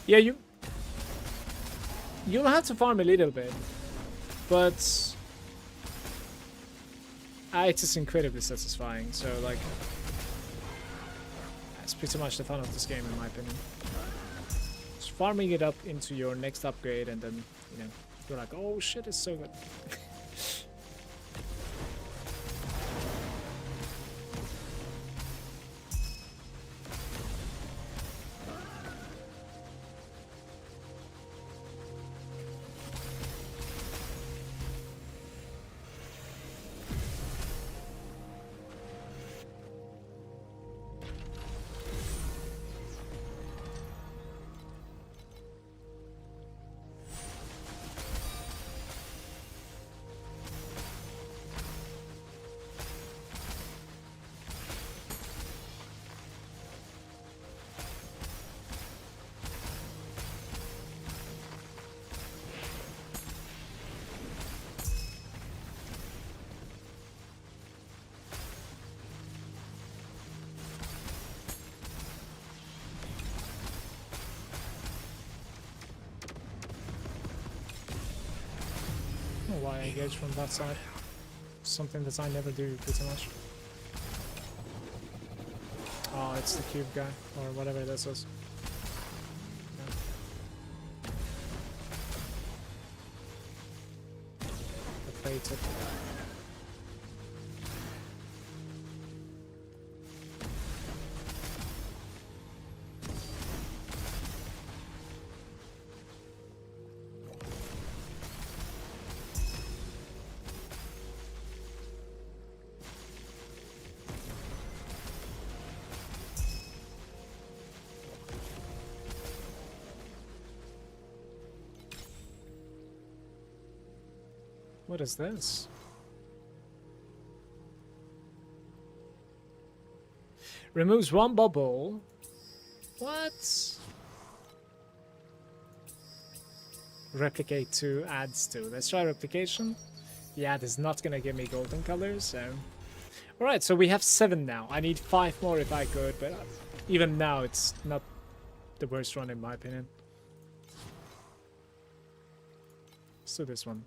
Yeah, you'll have to farm a little bit, but it is incredibly satisfying. So like, that's pretty much the fun of this game, in my opinion. Just farming it up into your next upgrade, and then you know you're like, oh shit, it's so good. I don't know why I engage from that side. Something that I never do pretty much. Oh, it's the cube guy, or whatever this is. The fated. What is this? Removes one bubble. What? Replicate 2 adds 2. Let's try replication. The ad is not gonna give me golden colors, so... Alright, so we have 7 now. I need 5 more if I could, but even now it's not the worst run in my opinion. Let's do this one.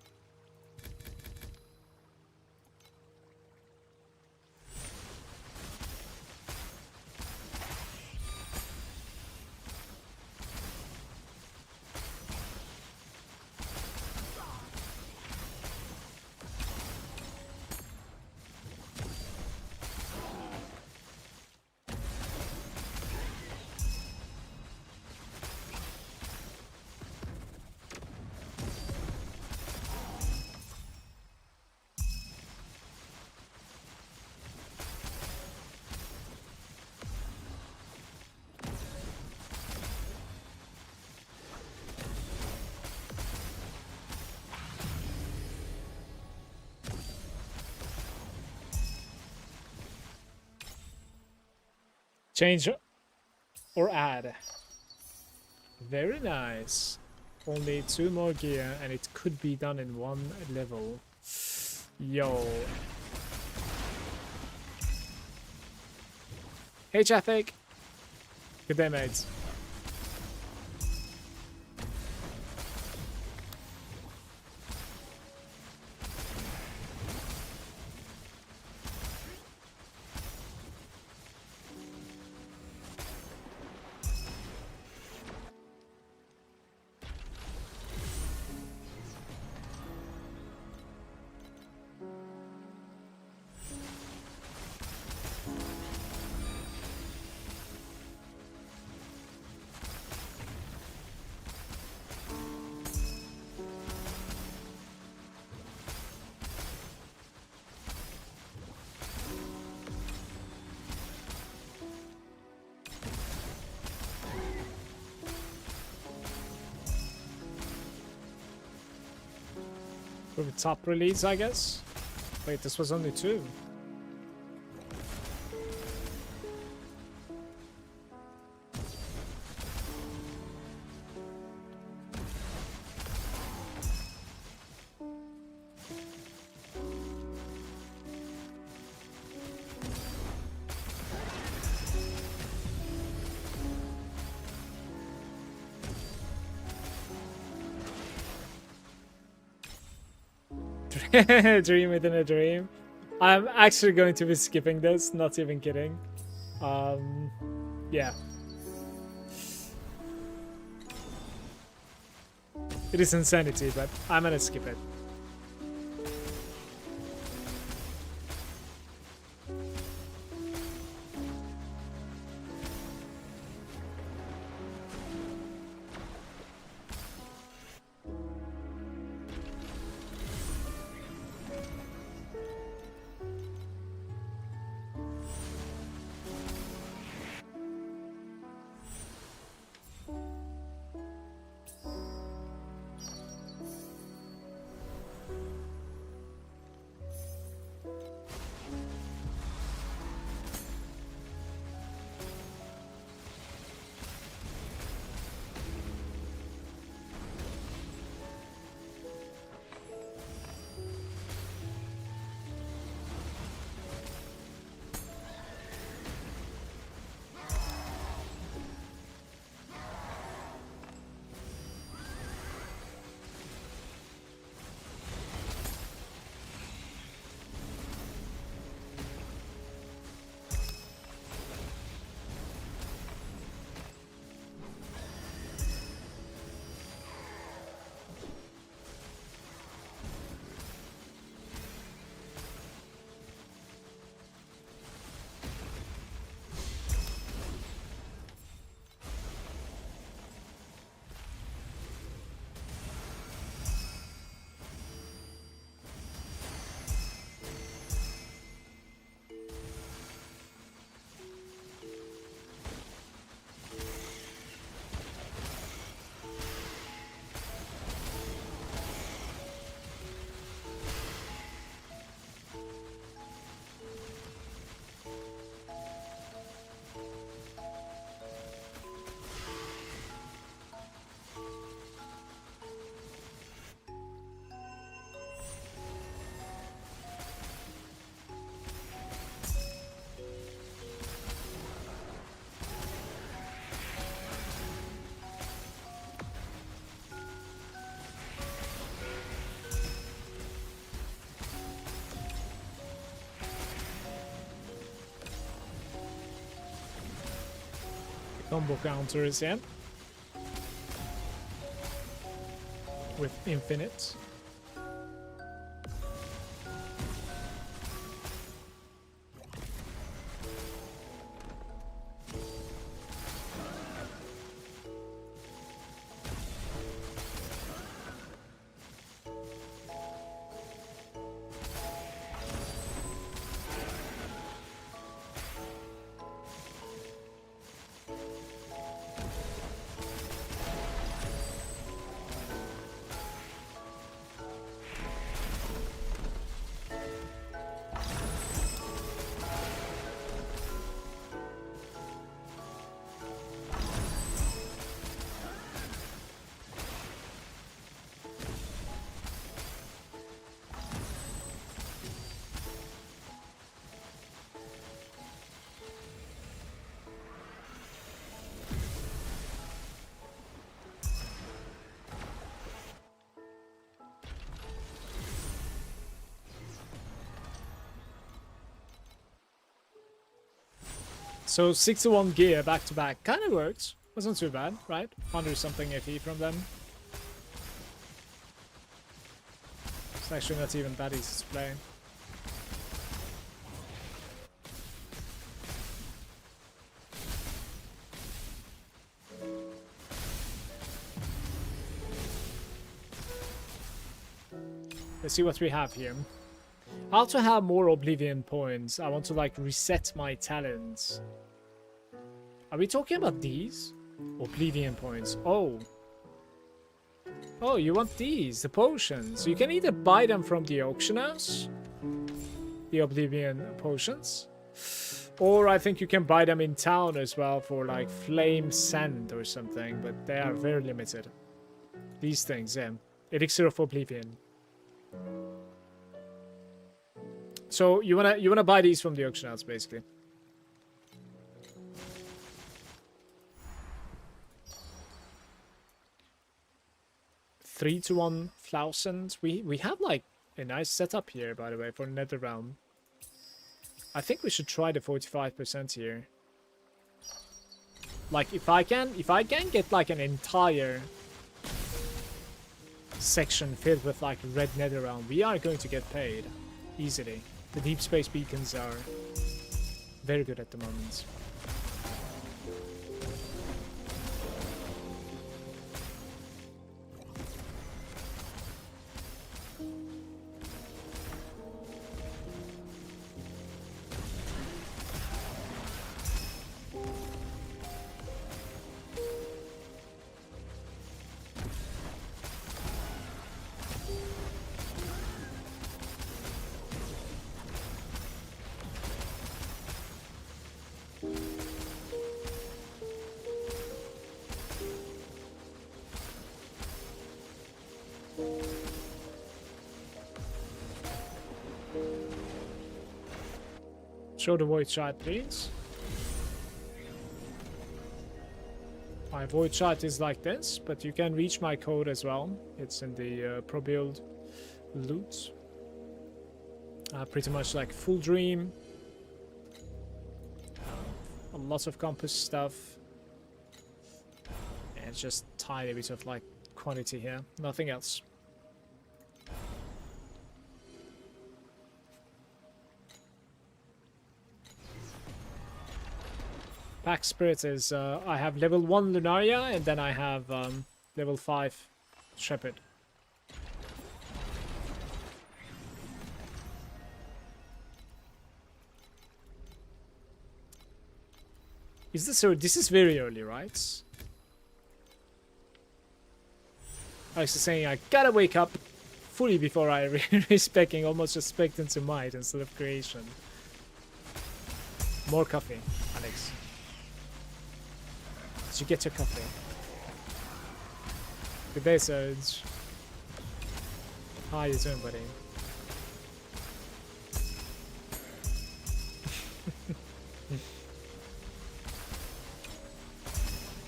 Change or add. Very nice. Only 2 more gear and it could be done in 1 level. Yo. Hey traffic. Good day, mates. For the top release, I guess. Wait, this was only 2. Dream within a dream. I'm actually going to be skipping this, not even kidding. Yeah. It is insanity, but I'm gonna skip it. combo counters, yeah. With infinite. So 61 gear back to back kind of works. Wasn't too bad, right? 100 something FE from them. It's actually not even that easy to play. Let's see what we have here. How to have more Oblivion points? I want to like reset my talents. Are we talking about these? Oblivion points. Oh. Oh, you want these, the potions. You can either buy them from the auction house, the Oblivion potions, or I think you can buy them in town as well for like flame sand or something, but they are very limited. These things, yeah. Elixir of Oblivion. So you wanna buy these from the auction house, basically. Three to 1,000. We have like a nice setup here, by the way, for Nether Realm. I think we should try the 45% here. Like if I can get like an entire section filled with like red Nether Realm, we are going to get paid easily. The deep space beacons are very good at the moment. Show the void shard, please. My void shard is like this, but you can reach my code as well. It's in the pro build loot. Pretty much like full dream. A lot of compass stuff. And just tiny bit of like quantity here. Nothing else. Pack Spirit is, I have level 1 Lunaria, and then I have level 5 Shepherd. Is this so? This is very early, right? I was just saying I gotta wake up fully before I respecting, almost respect into might instead of creation. More coffee, Alex. Did you get your coffee? Good day, Surge. How are you doing, buddy?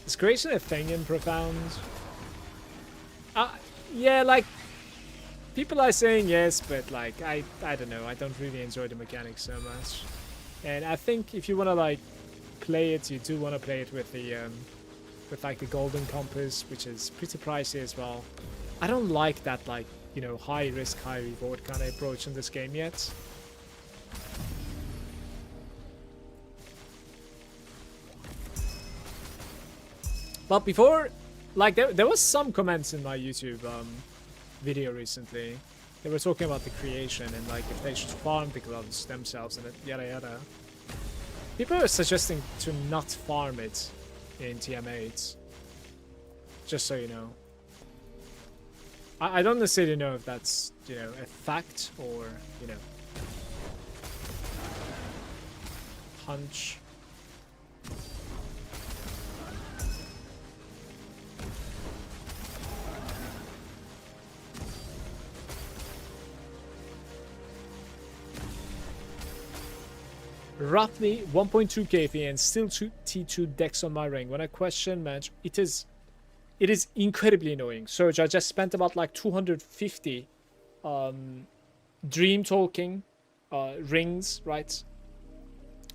Is creation a thing in Profound? Yeah, like, people are saying yes, but like, I don't know, I don't really enjoy the mechanics so much. And I think if you want to like play it, you do want to play it with the with like the golden compass, which is pretty pricey as well. I don't like that, like, you know, high risk, high reward kind of approach in this game yet. But before, like, there was some comments in my YouTube video recently. They were talking about the creation and like if they should farm the gloves themselves and yada yada. People are suggesting to not farm it in TM8. Just so you know. I don't necessarily know if that's, you know, a fact or, you know, hunch. Roughly 1.2 KP and still 2 T2 decks on my ring. When I question match, it is incredibly annoying. Surge, I just spent about like 250 dream talking rings, right?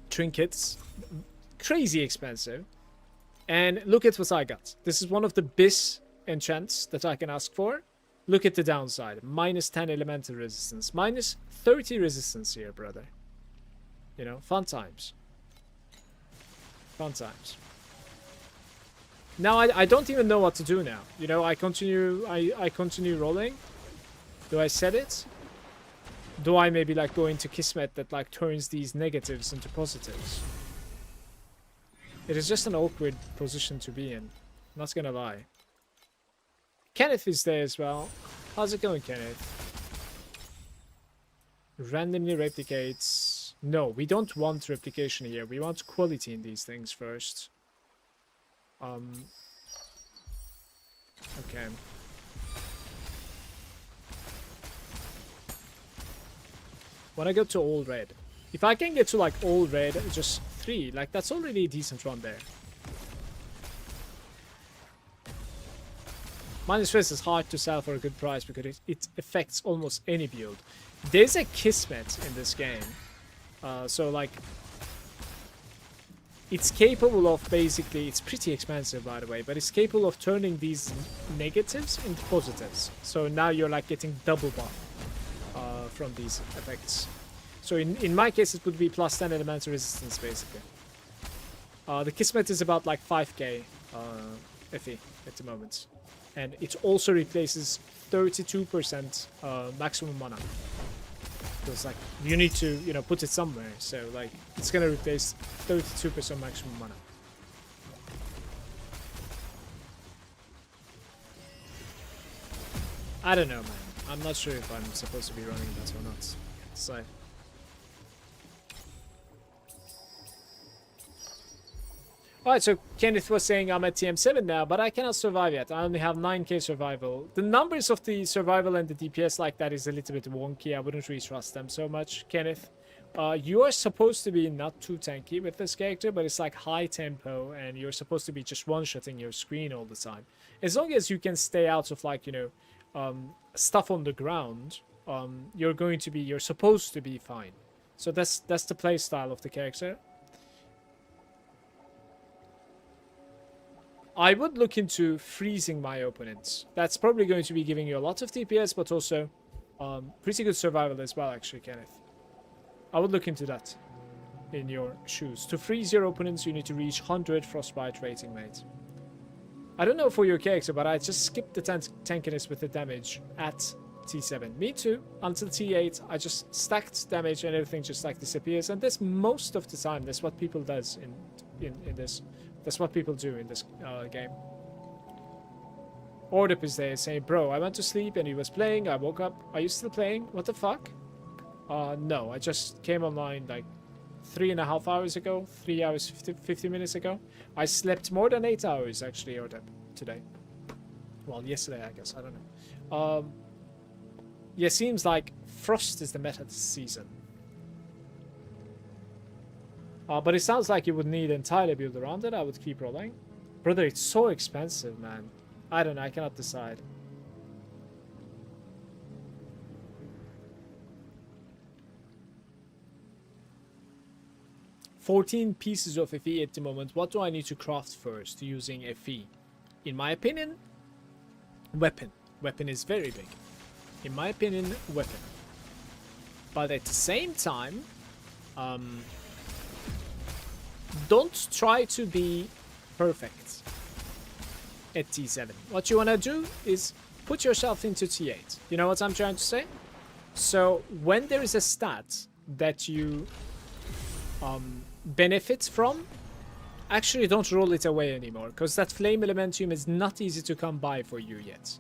Trinkets. Crazy expensive. And look at what I got. This is one of the best enchants that I can ask for. Look at the downside. Minus 10 elemental resistance. Minus 30 resistance here, brother. You know, fun times. Fun times. Now I don't even know what to do now. You know, I continue rolling. Do I set it? Do I maybe like go into Kismet that like turns these negatives into positives? It is just an awkward position to be in. Not gonna lie. Kenneth is there as well. How's it going, Kenneth? Randomly replicates. No, we don't want replication here. We want quality in these things first. Okay. When I go to all red. If I can get to like all red, just 3, like that's already a decent run there. Minus Fist is hard to sell for a good price because it affects almost any build. There's a Kismet in this game. So like it's capable of basically, it's pretty expensive by the way, but it's capable of turning these negatives into positives. So now you're like getting double buff from these effects. So in my case it would be plus 10 elemental resistance basically. The Kismet is about like 5k FE at the moment. And it also replaces 32% maximum mana. Because like you need to, you know, put it somewhere. So like it's gonna replace 32% maximum mana. I don't know, man. I'm not sure if I'm supposed to be running that or not. So alright, so Kenneth was saying I'm at TM7 now, but I cannot survive yet. I only have 9k survival. The numbers of the survival and the DPS like that is a little bit wonky. I wouldn't really trust them so much, Kenneth. You are supposed to be not too tanky with this character, but it's like high tempo, and you're supposed to be just one-shotting your screen all the time. As long as you can stay out of like, you know, stuff on the ground, you're supposed to be fine. So that's the play style of the character. I would look into freezing my opponents. That's probably going to be giving you a lot of DPS, but also pretty good survival as well, actually, Kenneth. I would look into that in your shoes. To freeze your opponents, you need to reach 100 Frostbite rating, mate. I don't know for your character, but I just skipped the tankiness with the damage at T7. Me too. Until T8, I just stacked damage and everything just like disappears. And that's most of the time. That's what people does in this. That's what people do in this game. Ordip is there saying, bro, I went to sleep and he was playing. I woke up. Are you still playing? What the fuck? No, I just came online like 3.5 hours ago. 3 hours, 50 minutes ago. I slept more than 8 hours actually, Ordip, today. Well, yesterday, I guess. I don't know. Yeah, seems like Frost is the meta this season. But it sounds like you would need entirely build around it. I would keep rolling. Brother, it's so expensive, man. I don't know. I cannot decide. 14 pieces of FE at the moment. What do I need to craft first using FE? In my opinion, weapon. Weapon is very big. In my opinion, weapon. But at the same time, don't try to be perfect at T7. What you want to do is put yourself into T8. You know what I'm trying to say? So when there is a stat that you benefit from, actually don't roll it away anymore, because that flame elementum is not easy to come by for you yet.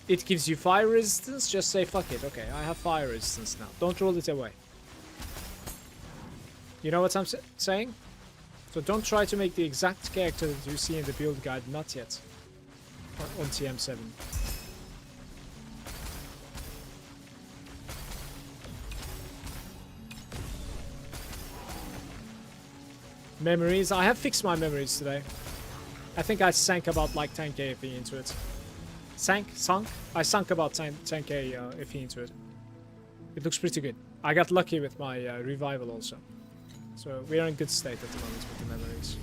It gives you fire resistance, just say fuck it, okay, I have fire resistance now. Don't roll it away. You know what I'm saying? So don't try to make the exact character that you see in the build guide, not yet. On TM7. Memories, I have fixed my memories today. I think I sank about like 10k FE into it. Sunk? I sunk about 10k FE into it. It looks pretty good. I got lucky with my revival also. So we are in good state at the moment with the memories.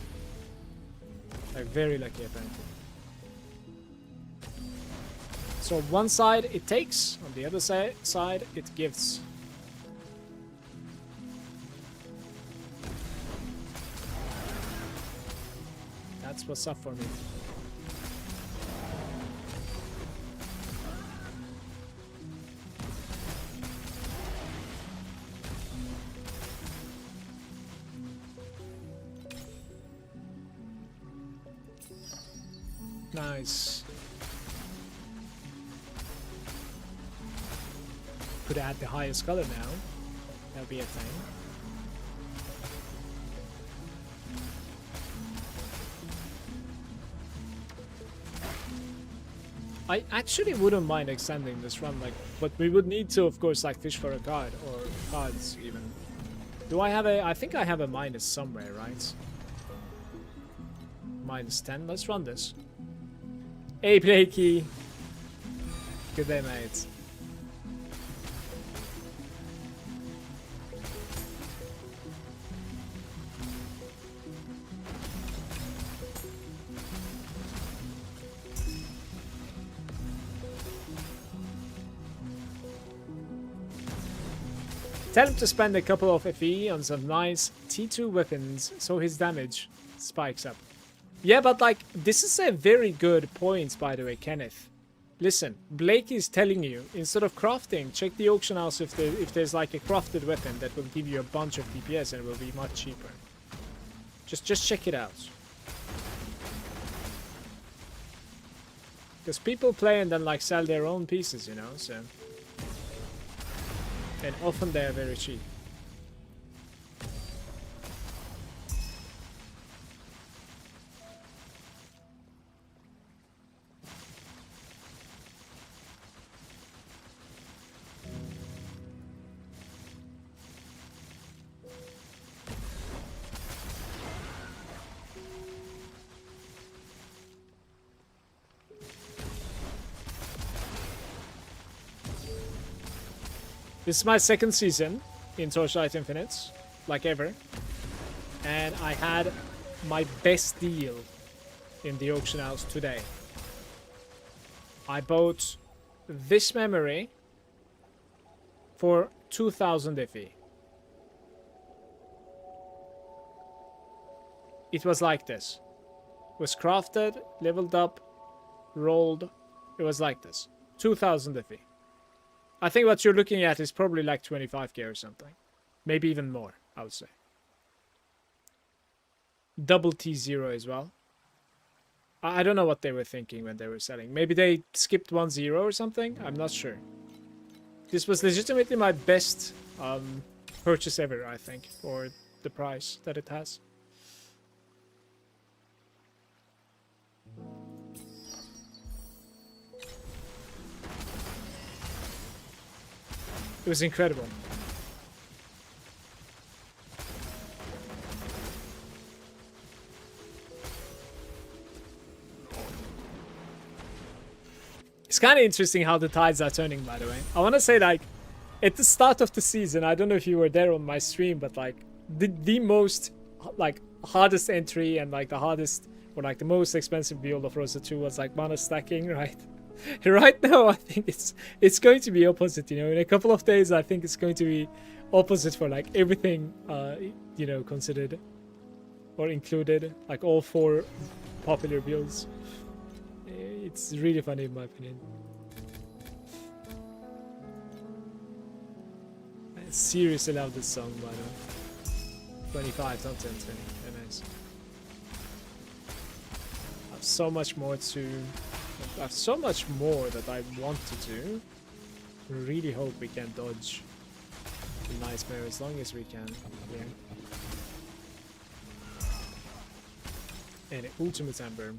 Like very lucky apparently. So one side it takes, on the other side it gives. That's what's up for me. Nice. Could add the highest color now. That'll be a thing. I actually wouldn't mind extending this run, like, but we would need to, of course, like, fish for a card, or cards, even. Do I have a... I think I have a minus somewhere, right? Minus 10. Let's run this. Hey, Blakey. Good day, mate. Tell him to spend a couple of FE on some nice T2 weapons so his damage spikes up. Yeah, but like, this is a very good point, by the way, Kenneth. Listen, Blake is telling you, instead of crafting, check the auction house if there's like a crafted weapon that will give you a bunch of DPS and will be much cheaper. Just check it out. Because people play and then like sell their own pieces, you know, so... And often they are very cheap. This is my second season in Torchlight Infinite, like ever. And I had my best deal in the auction house today. I bought this memory for 2000 FE. It was like this. It was crafted, leveled up, rolled. It was like this. 2000 FE. I think what you're looking at is probably like 25k or something. Maybe even more, I would say. Double T0 as well. I don't know what they were thinking when they were selling. Maybe they skipped 1-0 or something? I'm not sure. This was legitimately my best purchase ever, I think, for the price that it has. It was incredible. It's kind of interesting how the tides are turning, by the way. I want to say, like, at the start of the season, I don't know if you were there on my stream, but like the most like hardest entry and like the hardest or like the most expensive build of Rosa 2 was like mana stacking, right? Right now, I think it's going to be opposite. You know, in a couple of days, I think it's going to be opposite for like everything, you know, considered or included, like all 4 popular builds. It's really funny in my opinion. I seriously love this song, by the way. 25, not 10, 20. Very nice. I have so much more to. I have so much more that I want to do. I really hope we can dodge the nightmare as long as we can here. And Ultimate Ember.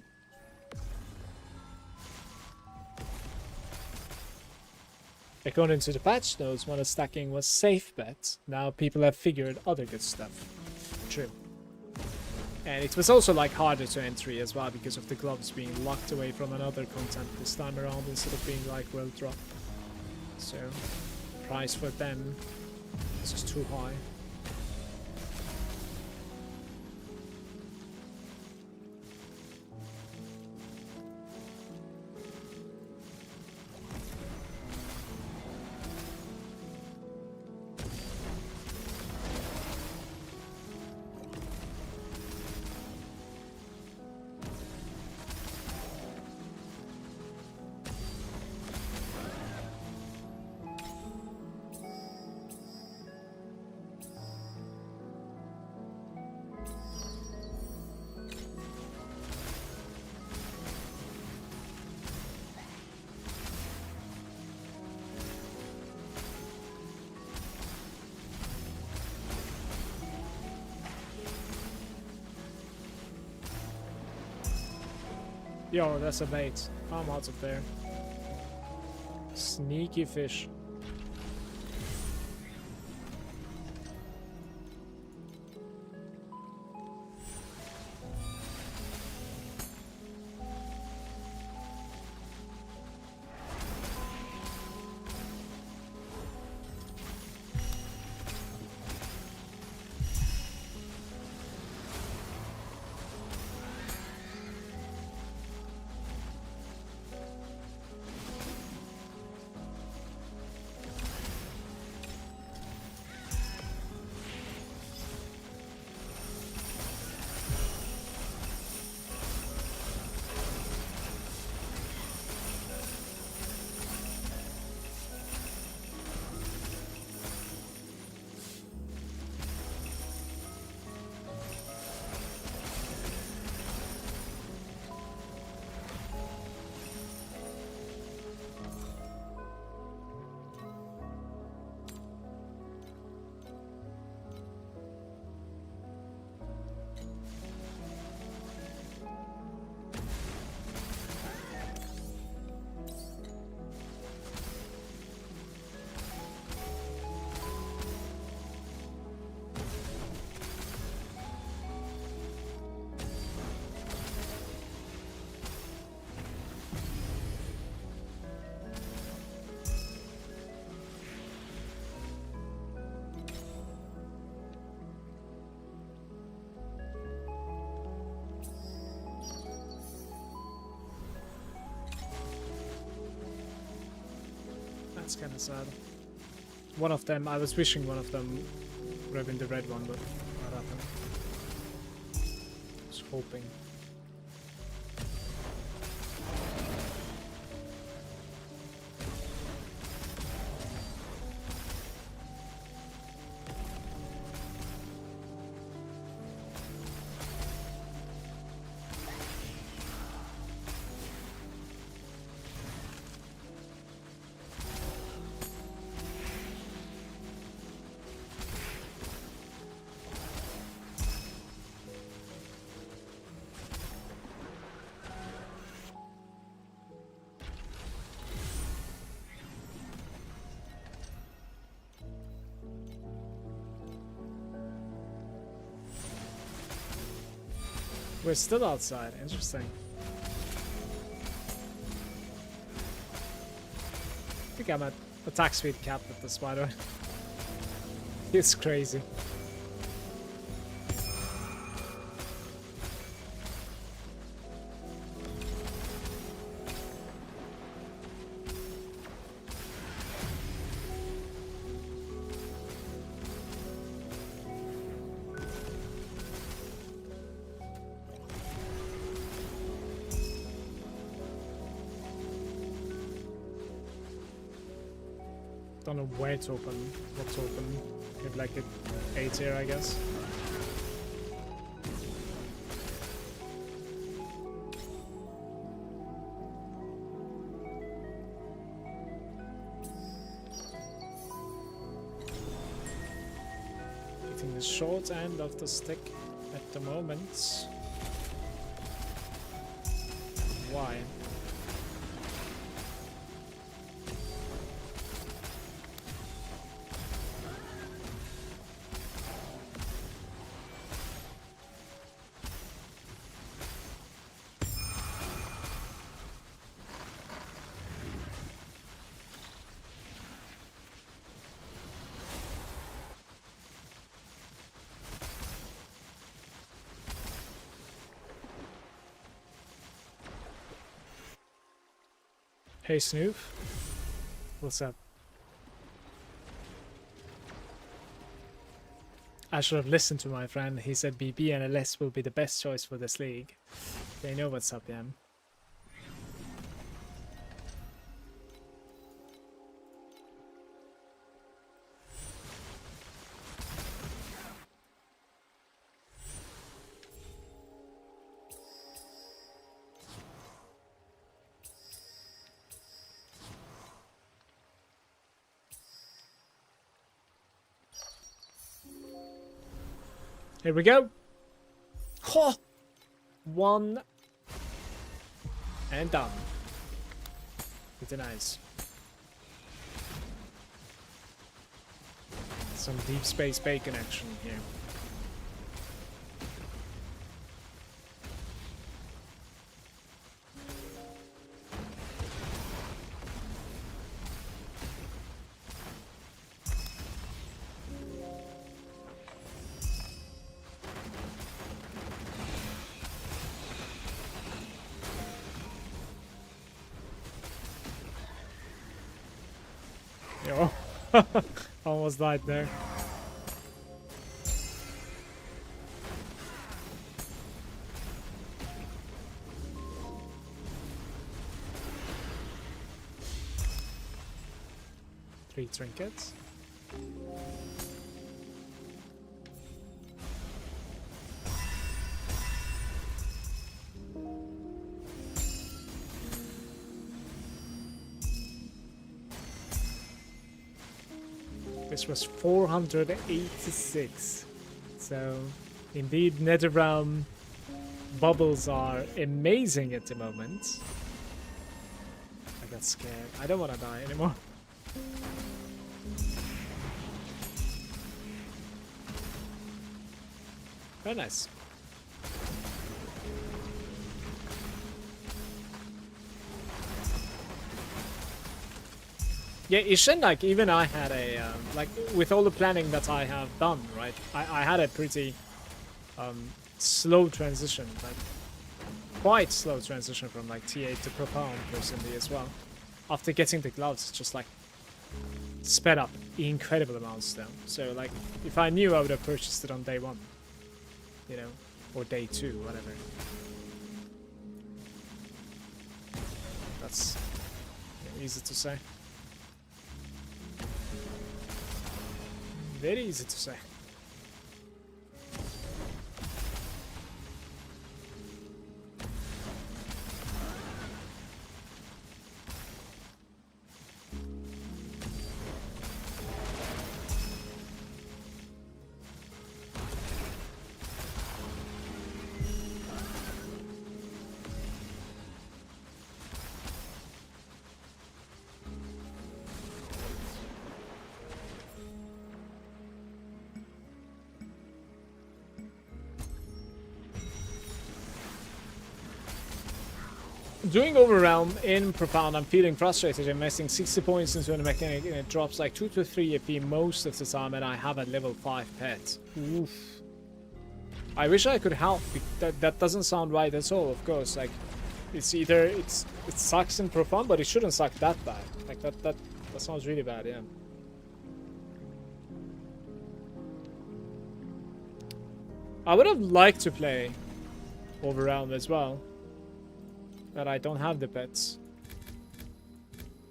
According to the patch notes, mana stacking was safe bet. Now people have figured other good stuff. True. And it was also like harder to entry as well because of the gloves being locked away from another content this time around instead of being like well dropped. So price for them is just too high. Yo, that's a bait. I'm out of there. Sneaky fish. That's kind of sad. One of them, I was wishing one of them would have been the red one, but not happened. I was hoping. We're still outside. Interesting. I think I'm at attack speed capped at this, by the way. It's crazy. Don't know where to open, what to open. Maybe like an 8 here, I guess. Getting the short end of the stick at the moment. Why? Hey Snoop, what's up? I should have listened to my friend. He said BB and LS will be the best choice for this league. They know what's up, yeah. Here we go. Oh! 1 and done. Pretty nice. Some deep space bacon action here. Yo, almost died there. Three trinkets. This was 486. So, indeed, Netherrealm bubbles are amazing at the moment. I got scared. I don't want to die anymore. Very nice. Yeah, Ishin, like, even I had a, like, with all the planning that I have done, right, I had a pretty slow transition, like, quite slow transition from, like, T8 to Profound, personally, as well. After getting the gloves, it's just, like, sped up incredible amounts, though. So, like, if I knew, I would have purchased it on day 1, you know, or day 2, whatever. That's easy to say. Very easy to say. Doing Overwhelm in Profound, I'm feeling frustrated investing 60 points into a mechanic and it drops like 2 to 3 AP most of the time and I have a level 5 pet. Oof. I wish I could help. That doesn't sound right at all, of course. Like, it's either it sucks in Profound, but it shouldn't suck that bad. Like that sounds really bad, yeah. I would have liked to play Overwhelm as well. But I don't have the pets.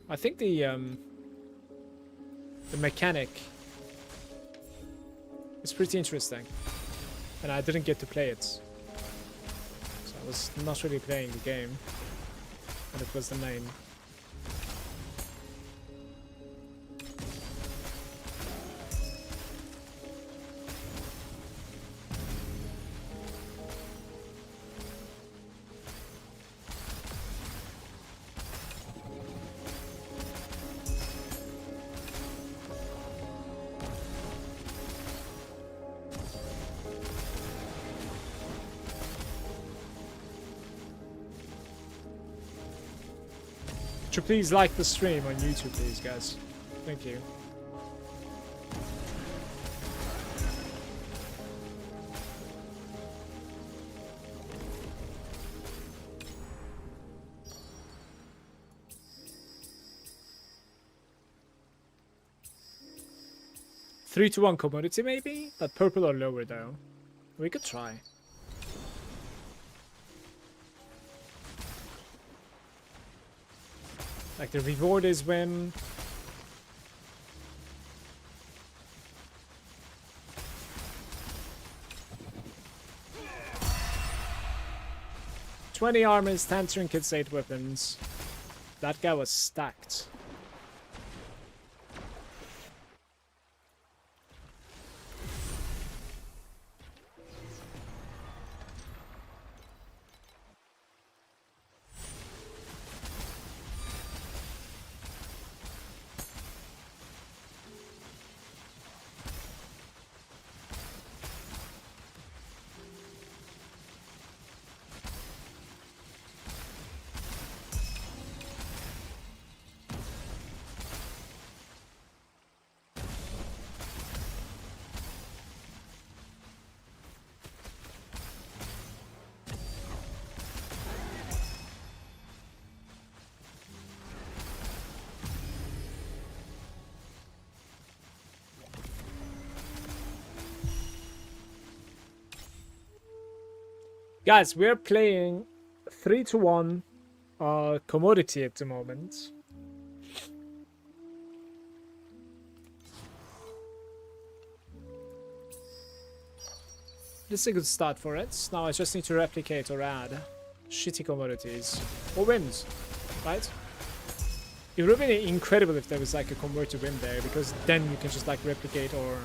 I think the mechanic is pretty interesting. And I didn't get to play it. So I was not really playing the game. And it was the main. Would you please like the stream on YouTube, please, guys? Thank you. Three to 1 commodity, maybe? But purple or lower, though. We could try. Like the reward is when 20 armors, 10 trinkets, 8 weapons. That guy was stacked. Guys, we're playing 3 to 1 commodity at the moment. This is a good start for it. Now I just need to replicate or add shitty commodities. Or wins, right? It would have been incredible if there was like a convert to win there, because then you can just like replicate or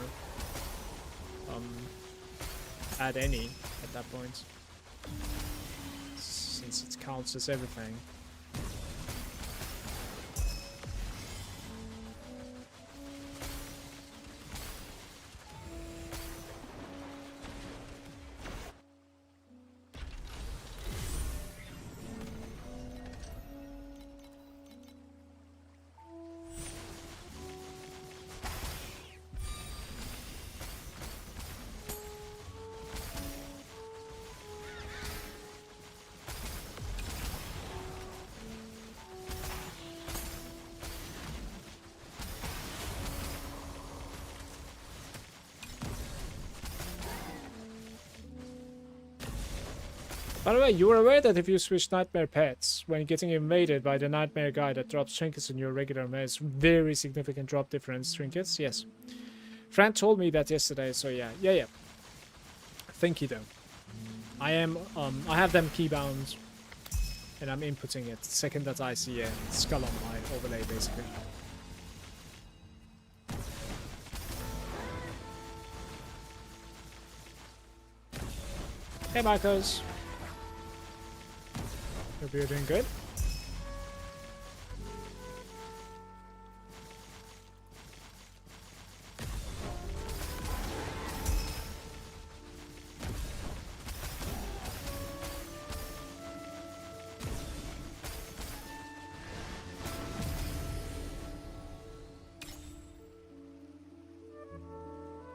add any at that point. Since it counts as everything. By the way, you were aware that if you switch Nightmare Pets, when getting invaded by the Nightmare guy that drops trinkets on your regular mess, very significant drop difference trinkets? Yes. Fran told me that yesterday, so yeah. Yeah. Thank you, though. I have them keybound, and I'm inputting it the second that I see a skull on my overlay, basically. Hey, Marcos. Hope you're doing good.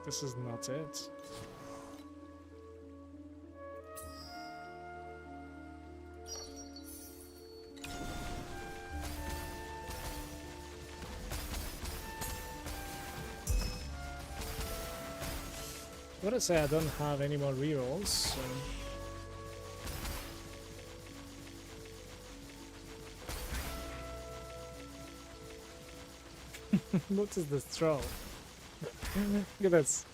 This is not it. I gotta say I don't have any more rerolls, so... What is this troll? Look at this.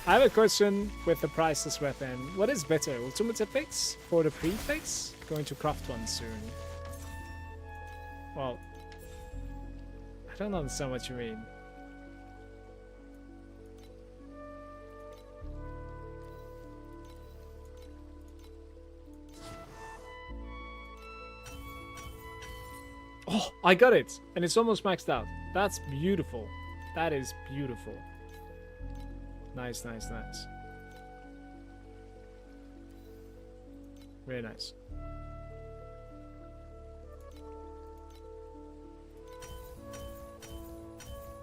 I have a question with the prices weapon. What is better, ultimate epics for the prefix? Going to craft one soon. Well, I don't understand what you mean. Oh, I got it! And it's almost maxed out. That's beautiful. That is beautiful. Nice, nice, nice. Very nice.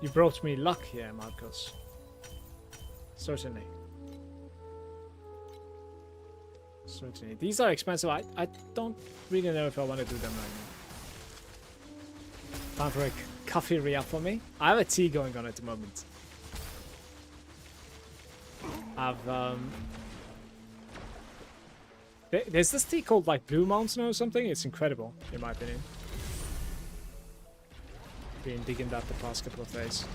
You brought me luck here, Marcos. Certainly. Certainly. These are expensive. I don't really know if I want to do them right now. Time for a coffee re-up for me. I have a tea going on at the moment. I've there's this tea called like Blue Mountain or something. It's incredible, in my opinion. Been digging that the past couple of days.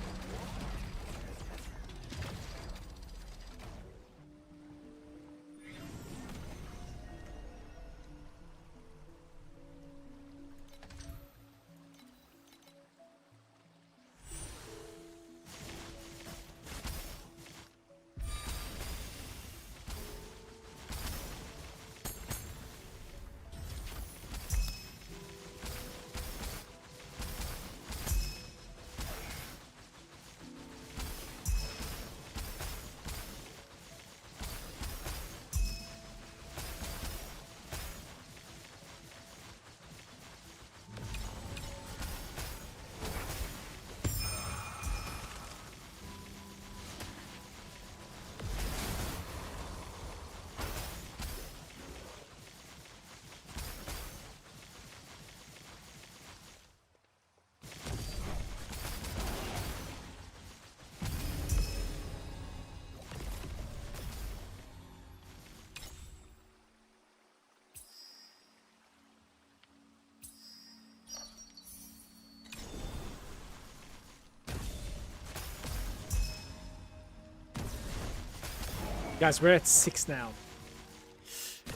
Guys, we're at 6 now.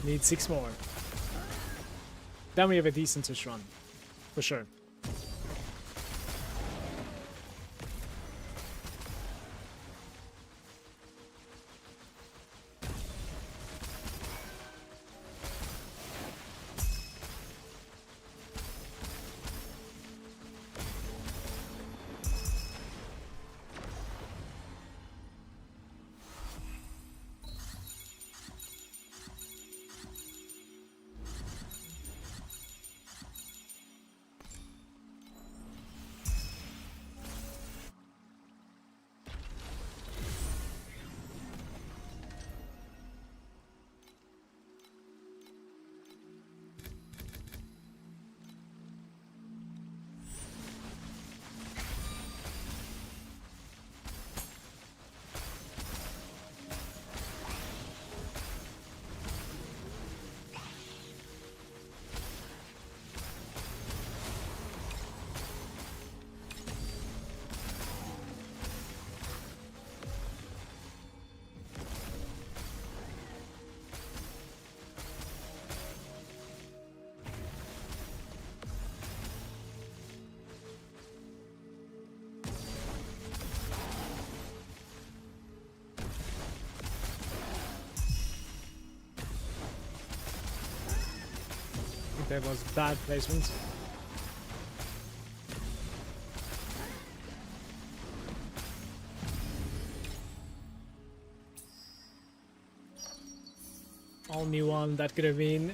Need 6 more. Then we have a decentish run. For sure. That was bad placement. Only one, that could have been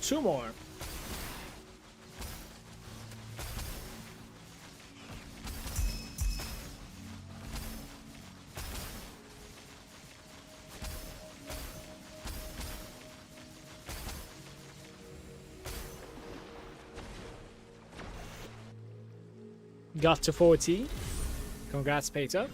2 more. Got to 40. Congrats, Peter.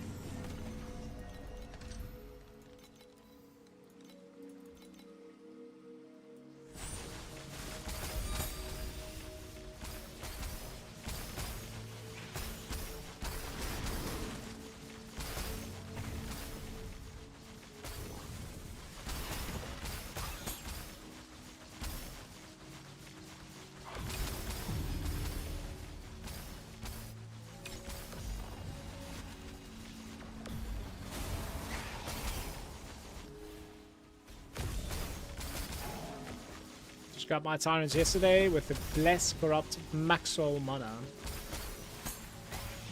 Got my Tyrants yesterday with the Bless Corrupt Maxwell mana.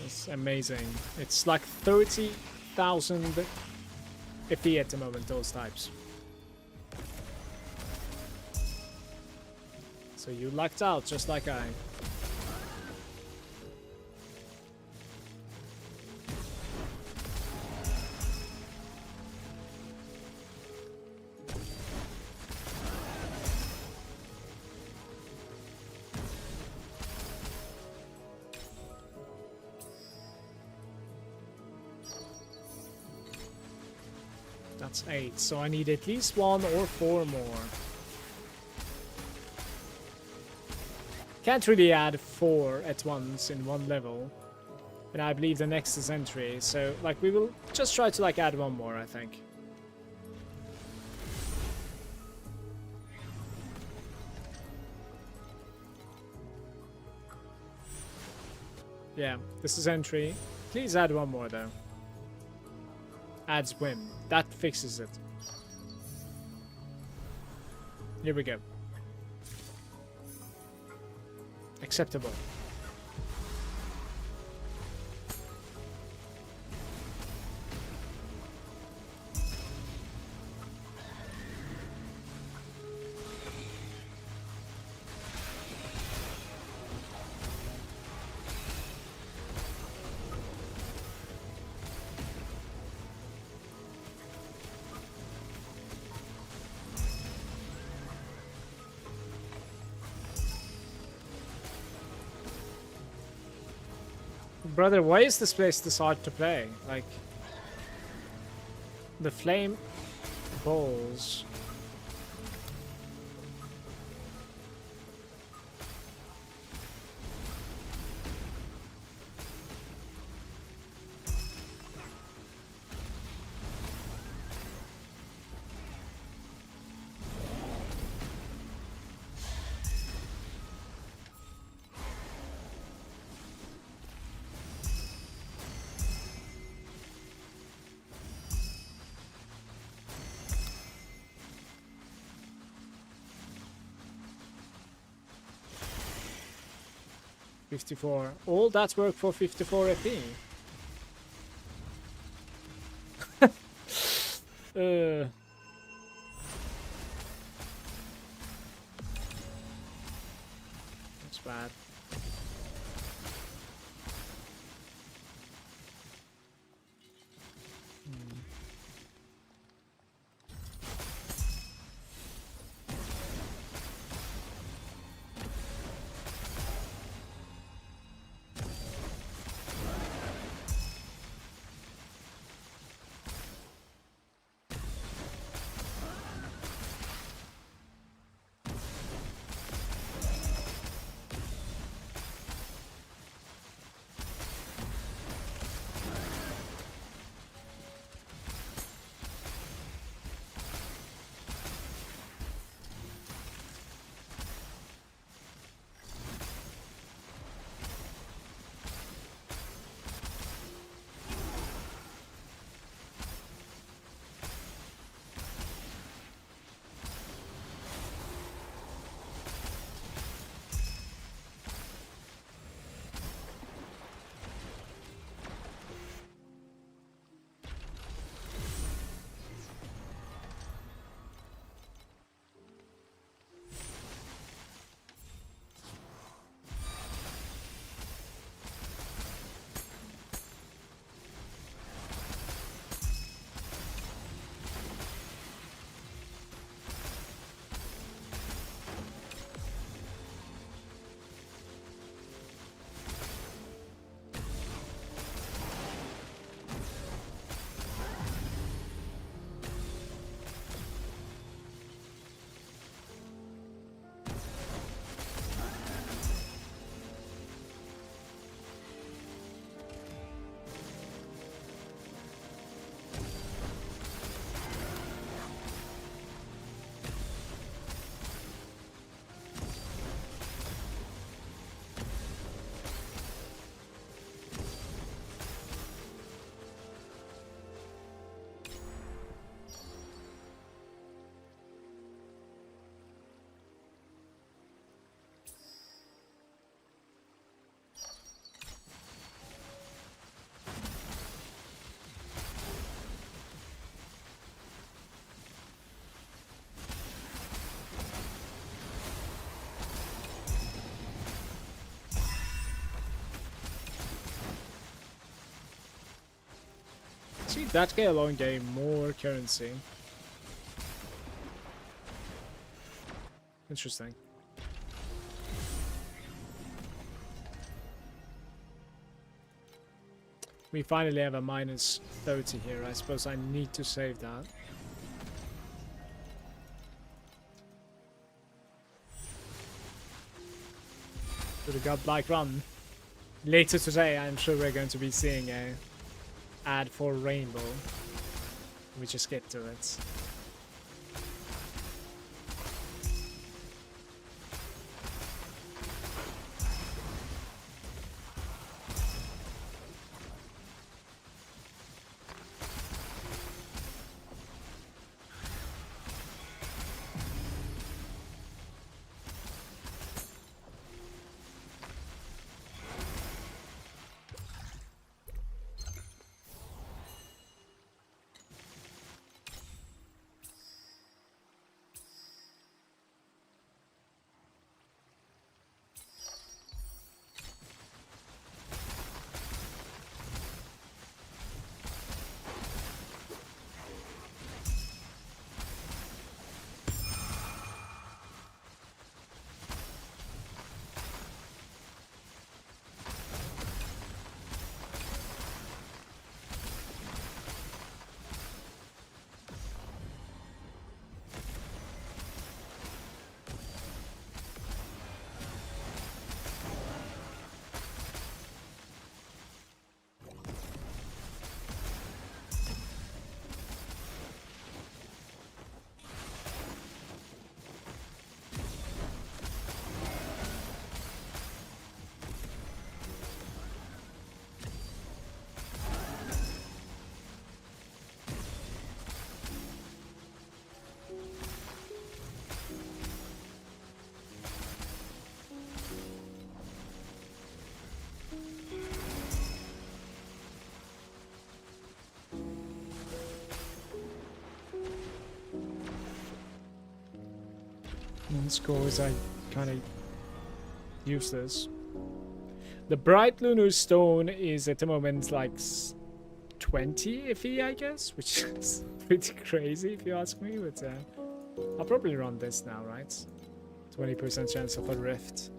It's amazing. It's like 30,000 FP at the moment, those types. So you lucked out just like I. That's 8, so I need at least 1 or 4 more. Can't really add 4 at once in one level. And I believe the next is entry, so like we will just try to like add 1 more, I think. Yeah, this is entry. Please add 1 more though. Adds whim. That fixes it. Here we go. Acceptable. Brother, why is this place this hard to play? Like, the flame balls. $54. All that work for 54 FP. That's bad. See, that guy alone gave more currency. Interesting. We finally have a minus 30 here. I suppose I need to save that. To the godlike run. Later today, I'm sure we're going to be seeing a ad for Rainbow. We just get to it. Scores I kind of use this. The bright lunar stone is at the moment like 20 iffy, I guess, which is pretty crazy if you ask me. But I'll probably run this now, right? 20% chance of a rift.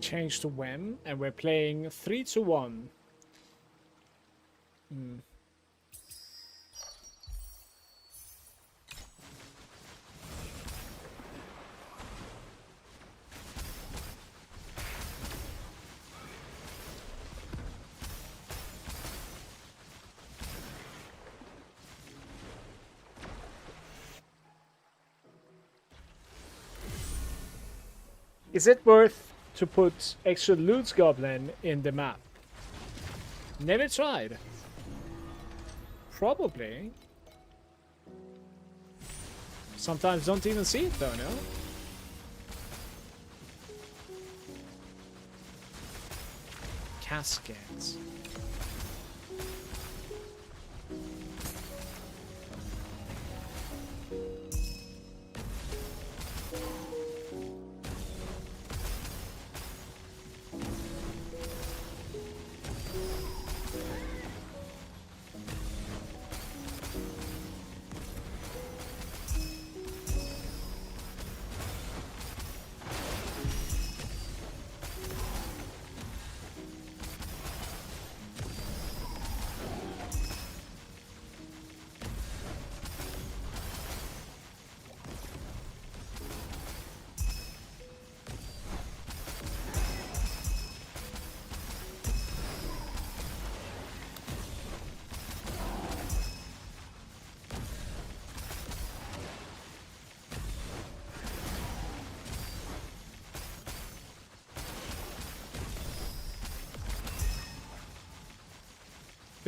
Change to Wem, and we're playing 3-1. Is it worth to put extra loot goblin in the map? Never tried. Probably. Sometimes don't even see it though, no? Caskets.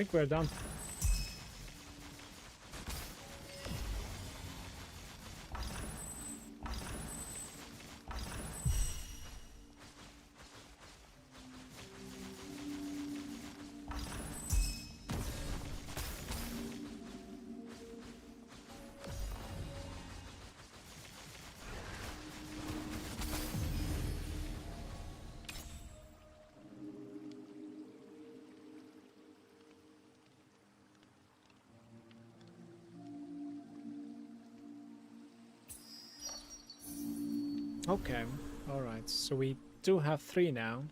think we're done. Okay, alright, so we do have 3 now.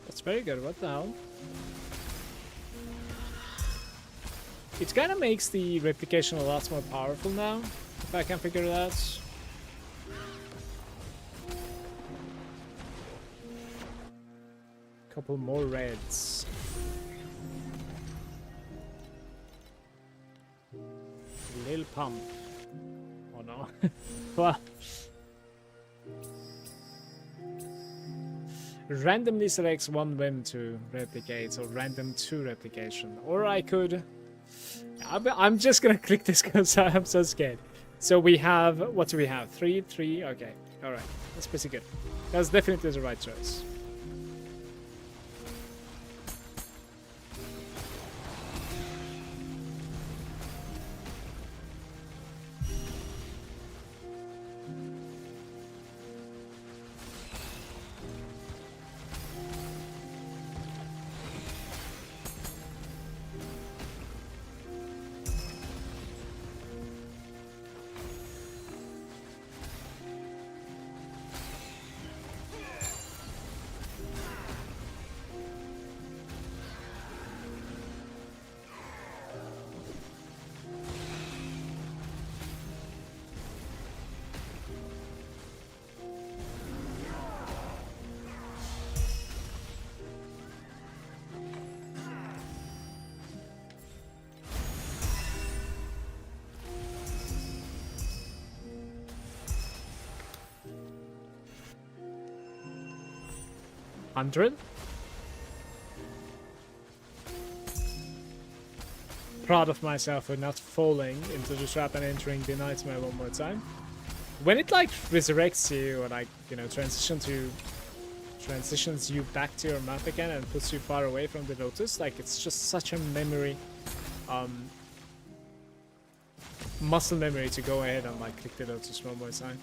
That's very good, what the hell? It kind of makes the replication a lot more powerful now, if I can figure it out. Couple more reds. Little pump. Oh no. Well. Randomly selects one whim to replicate, or random 2 replication. Or I could... I'm just gonna click this because I'm so scared. So we have... What do we have? 3, 3? Okay. Alright. That's pretty good. That's definitely the right choice. $100? Proud of myself for not falling into the trap and entering the nightmare one more time. When it like resurrects you or like, you know, transitions you back to your map again and puts you far away from the Lotus, like it's just such a memory, muscle memory to go ahead and like click the Lotus one more time.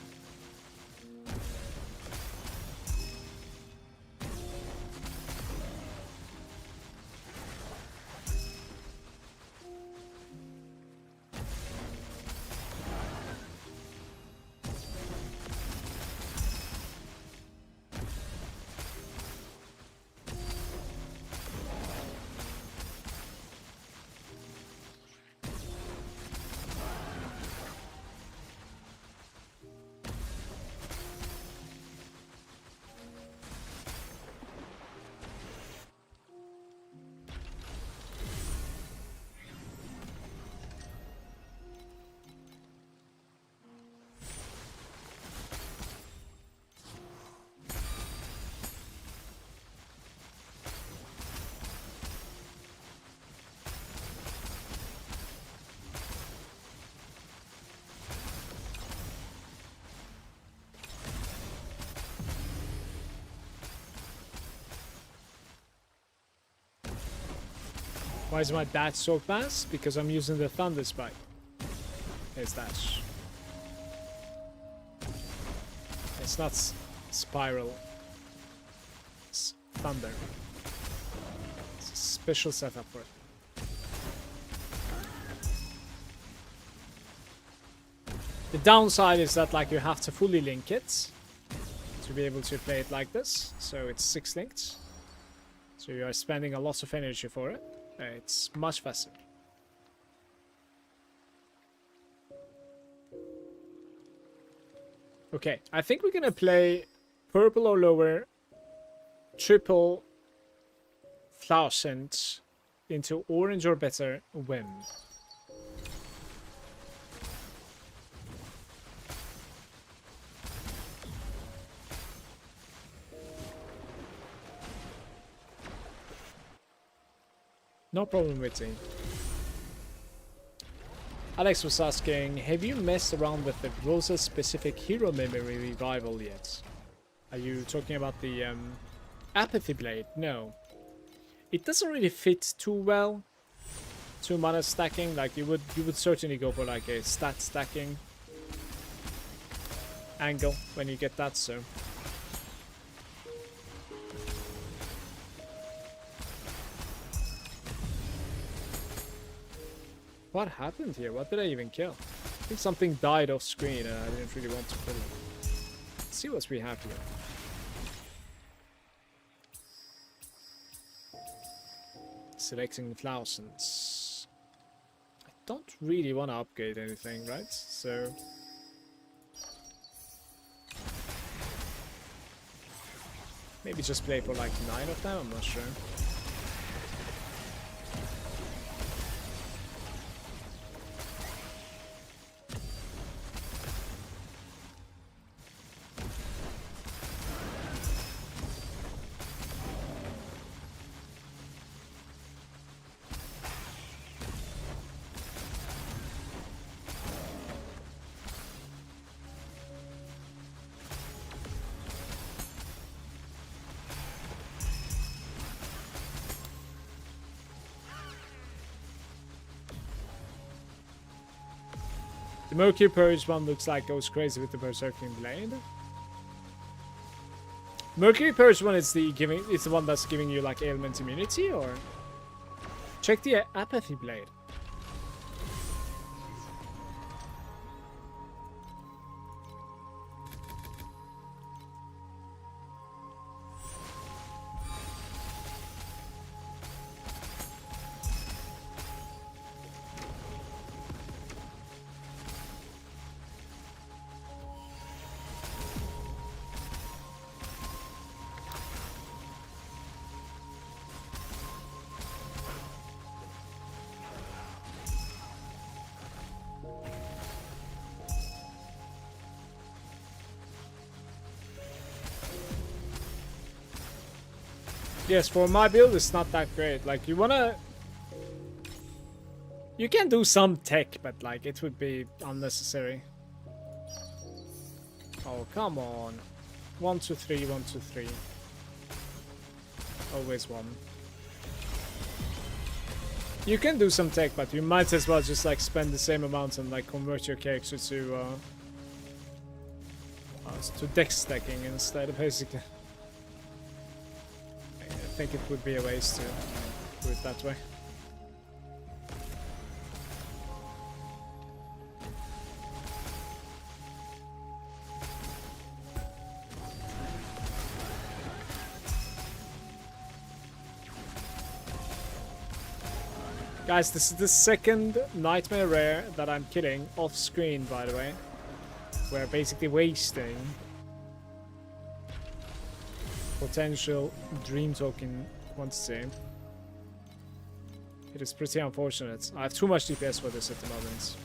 Why is my dash so fast? Because I'm using the Thunder Spike. It's dash. It's not spiral. It's thunder. It's a special setup for it. The downside is that like you have to fully link it to be able to play it like this. So it's 6 linked. So you are spending a lot of energy for it. It's much faster. Okay, I think we're gonna play purple or lower, triple 1000 into orange or better win. No problem with it. Alex was asking, have you messed around with the Rosa specific hero memory revival yet? Are you talking about the apathy blade? No. It doesn't really fit too well to mana stacking. Like you would certainly go for like a stat stacking angle when you get that, so. What happened here? What did I even kill? I think something died off screen and I didn't really want to kill it. Let's see what we have here. Selecting thousands. I don't really want to upgrade anything, right? So... maybe just play for like 9 of them, I'm not sure. The Mercury Purge one looks like goes crazy with the Berserking Blade. Mercury Purge one is the one that's giving you like ailment immunity, or check the Apathy Blade. Yes, for my build, it's not that great. Like, you wanna... you can do some tech, but, like, it would be unnecessary. Oh, come on. 1, 2, 3, 1, 2, 3. Always 1. You can do some tech, but you might as well just, like, spend the same amount and, like, convert your character to dex stacking instead, basically. I think it would be a waste to do it that way. Guys, this is the second Nightmare Rare that I'm killing off screen, by the way. We're basically wasting potential dream token quantity. It is pretty unfortunate. I have too much DPS for this at the moment.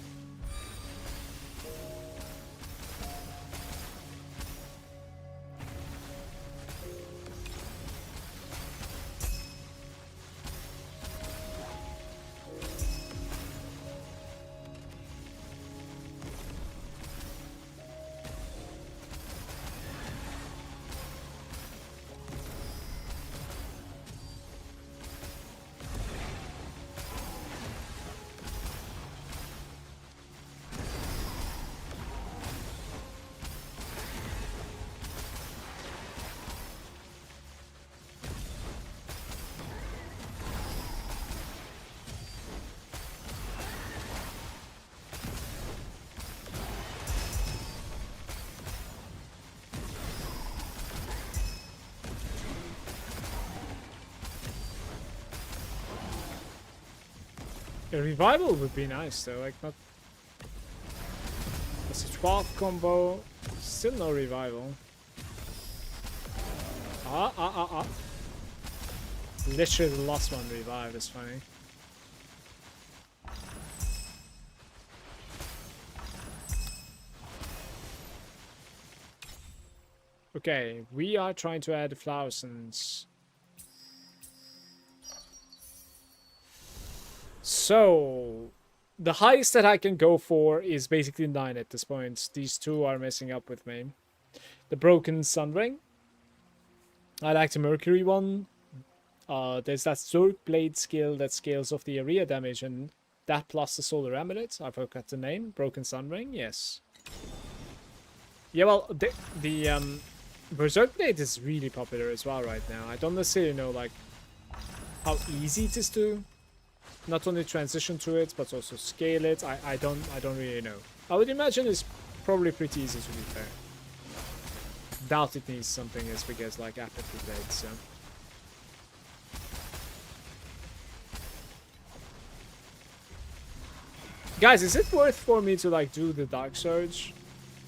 A revival would be nice though, like not... That's a 12 combo, still no revival. Literally the last one revived, it's funny. Okay, we are trying to add thousands. So, the highest that I can go for is basically 9 at this point. These two are messing up with me. The Broken Sun Ring. I like the Mercury one. There's that Zerg Blade skill that scales off the area damage, and that plus the Solar Amulet. I forgot the name. Broken Sun Ring, yes. Yeah, well, the Berserk Blade is really popular as well right now. I don't necessarily know like how easy it is to not only transition to it but also scale it. I don't really know. I would imagine it's probably pretty easy to be fair. Doubt it needs something as big as like Apathy Blade, so. Guys, is it worth for me to like do the Dark Surge?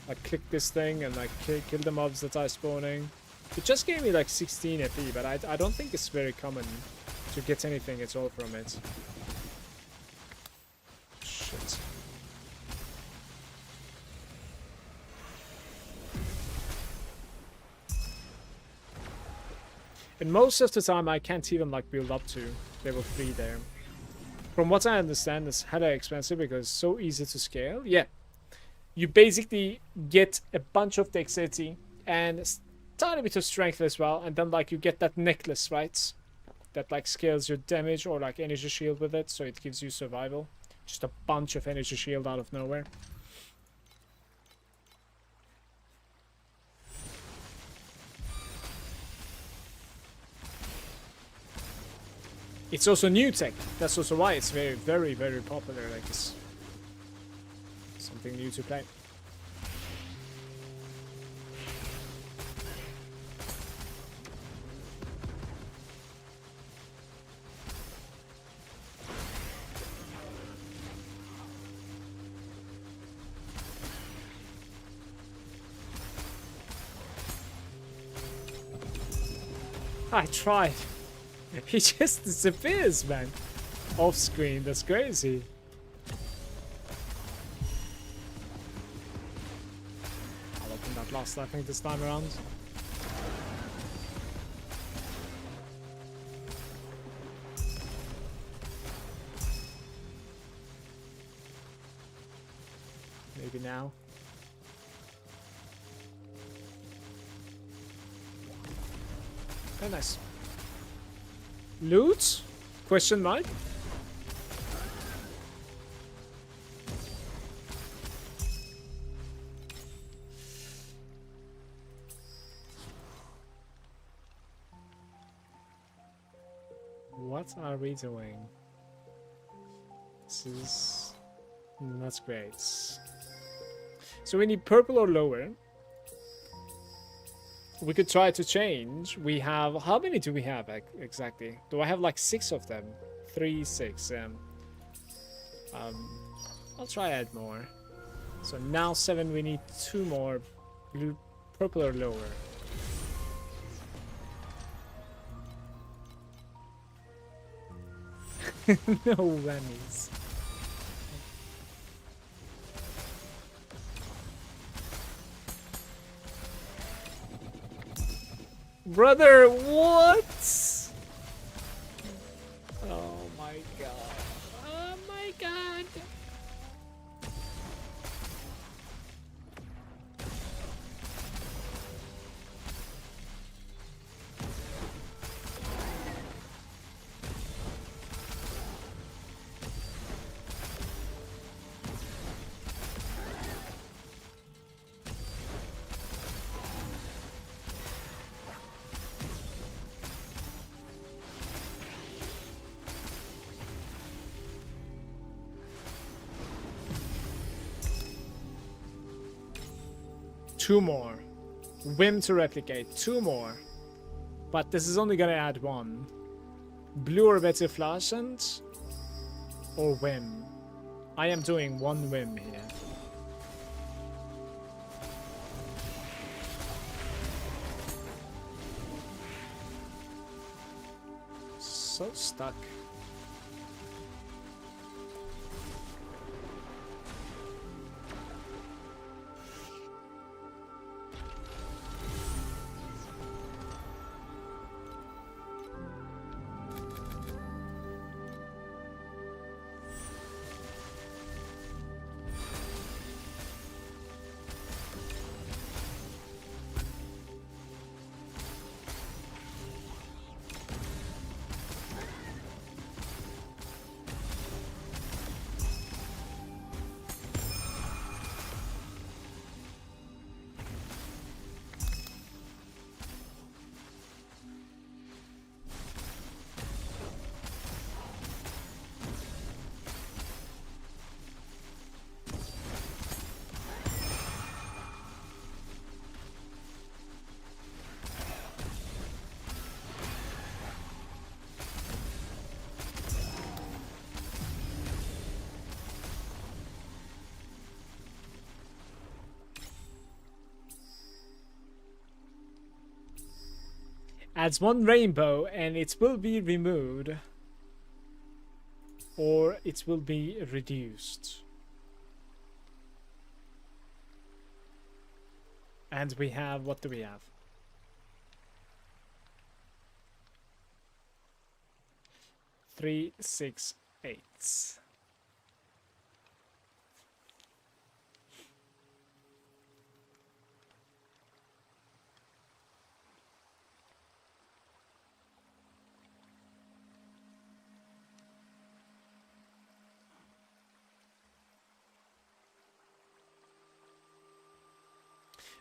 Like click this thing and like kill the mobs that are spawning. It just gave me like 16 FE, but I don't think it's very common to get anything at all from it. Shit. And most of the time I can't even like build up to level 3 there. From what I understand, it's hella expensive because it's so easy to scale. Yeah. You basically get a bunch of dexterity and a tiny bit of strength as well, and then like you get that necklace, right? That like scales your damage or like energy shield with it, so it gives you survival. Just a bunch of energy shield out of nowhere. It's also new tech. That's also why it's very, very, very popular. Like it's something new to play. I tried. He just disappears, man. Off screen, that's crazy. I'll open that last, I think, this time around. Maybe now. Very nice. Loot? Question mark? What are we doing? This is not great. So we need purple or lower. We could try to change. We have... How many do we have exactly? Do I have like 6 of them? 3, 6. I'll try add more. So now 7, we need 2 more. Blue, purple or lower. No whammies. Brother, what? Oh my god. Oh my god. Two more. Whim to replicate. 2 more. But this is only gonna add 1. Blue or better fluorescent. Or whim. I am doing one whim here. So stuck. Adds one rainbow and it will be removed. Or it will be reduced. And we have, what do we have? 3, 6, 8.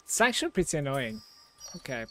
It's actually pretty annoying. Okay.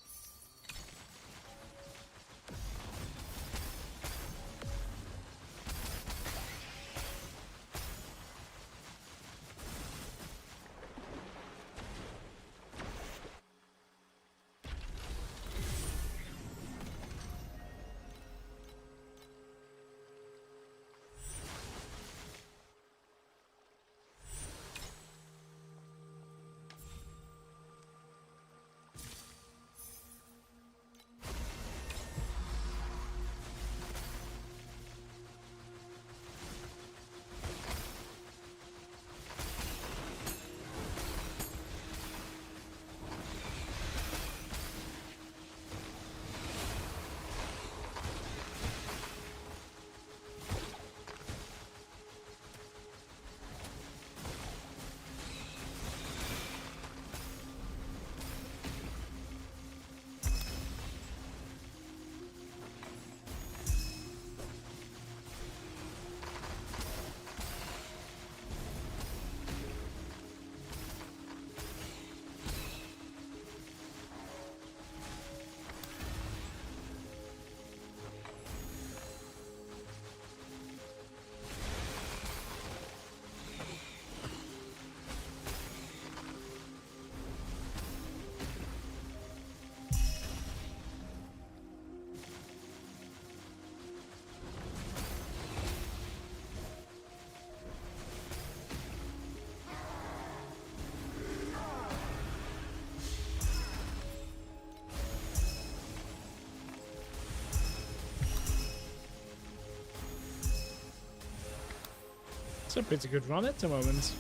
It's a pretty good run at the moment.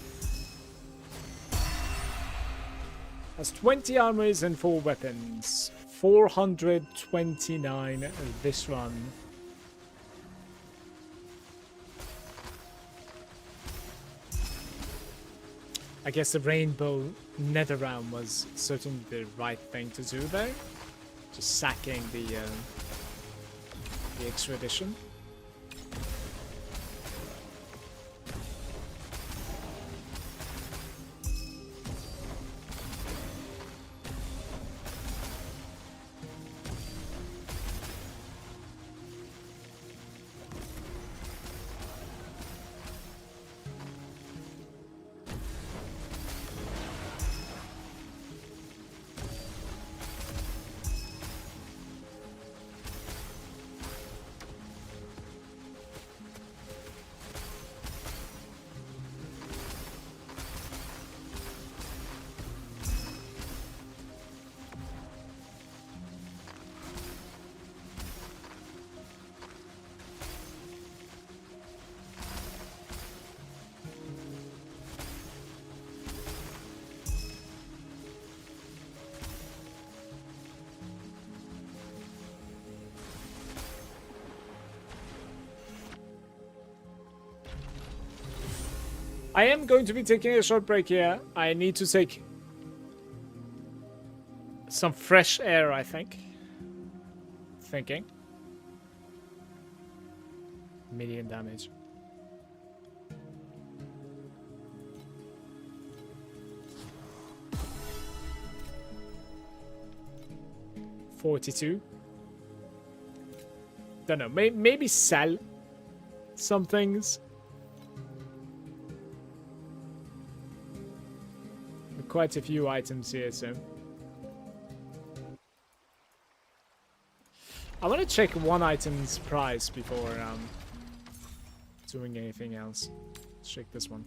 Has 20 armors and 4 weapons. 429 this run. I guess the Rainbow Nether Realm was certainly the right thing to do there. Just sacking the extra edition. I am going to be taking a short break here. I need to take some fresh air, I think. Thinking. Medium damage. $42. Don't know. Maybe sell some things. Quite a few items here, so I want to check one item's price before doing anything else. Let's check this one.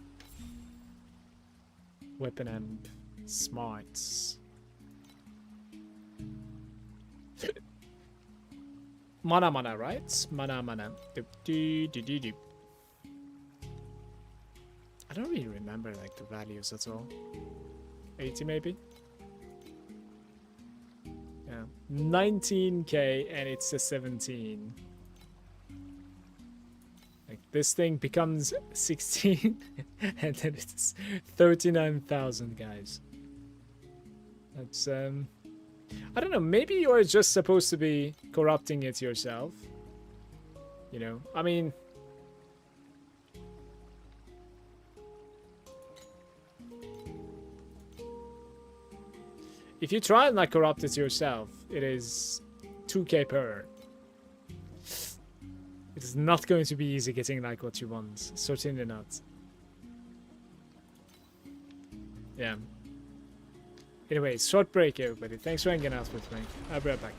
Weapon and smarts. Mana, right? Mana. Doop. I don't really remember like the values at all. 80 maybe? Yeah. 19k and it's a 17. Like this thing becomes 16 and then it's 39,000, guys. That's I don't know, maybe you're just supposed to be corrupting it yourself. You know, I mean, if you try and like corrupt it yourself, it is 2k per. It is not going to be easy getting like what you want. Certainly not. Yeah. Anyway, short break, everybody. Thanks for hanging out with me. I'll be right back.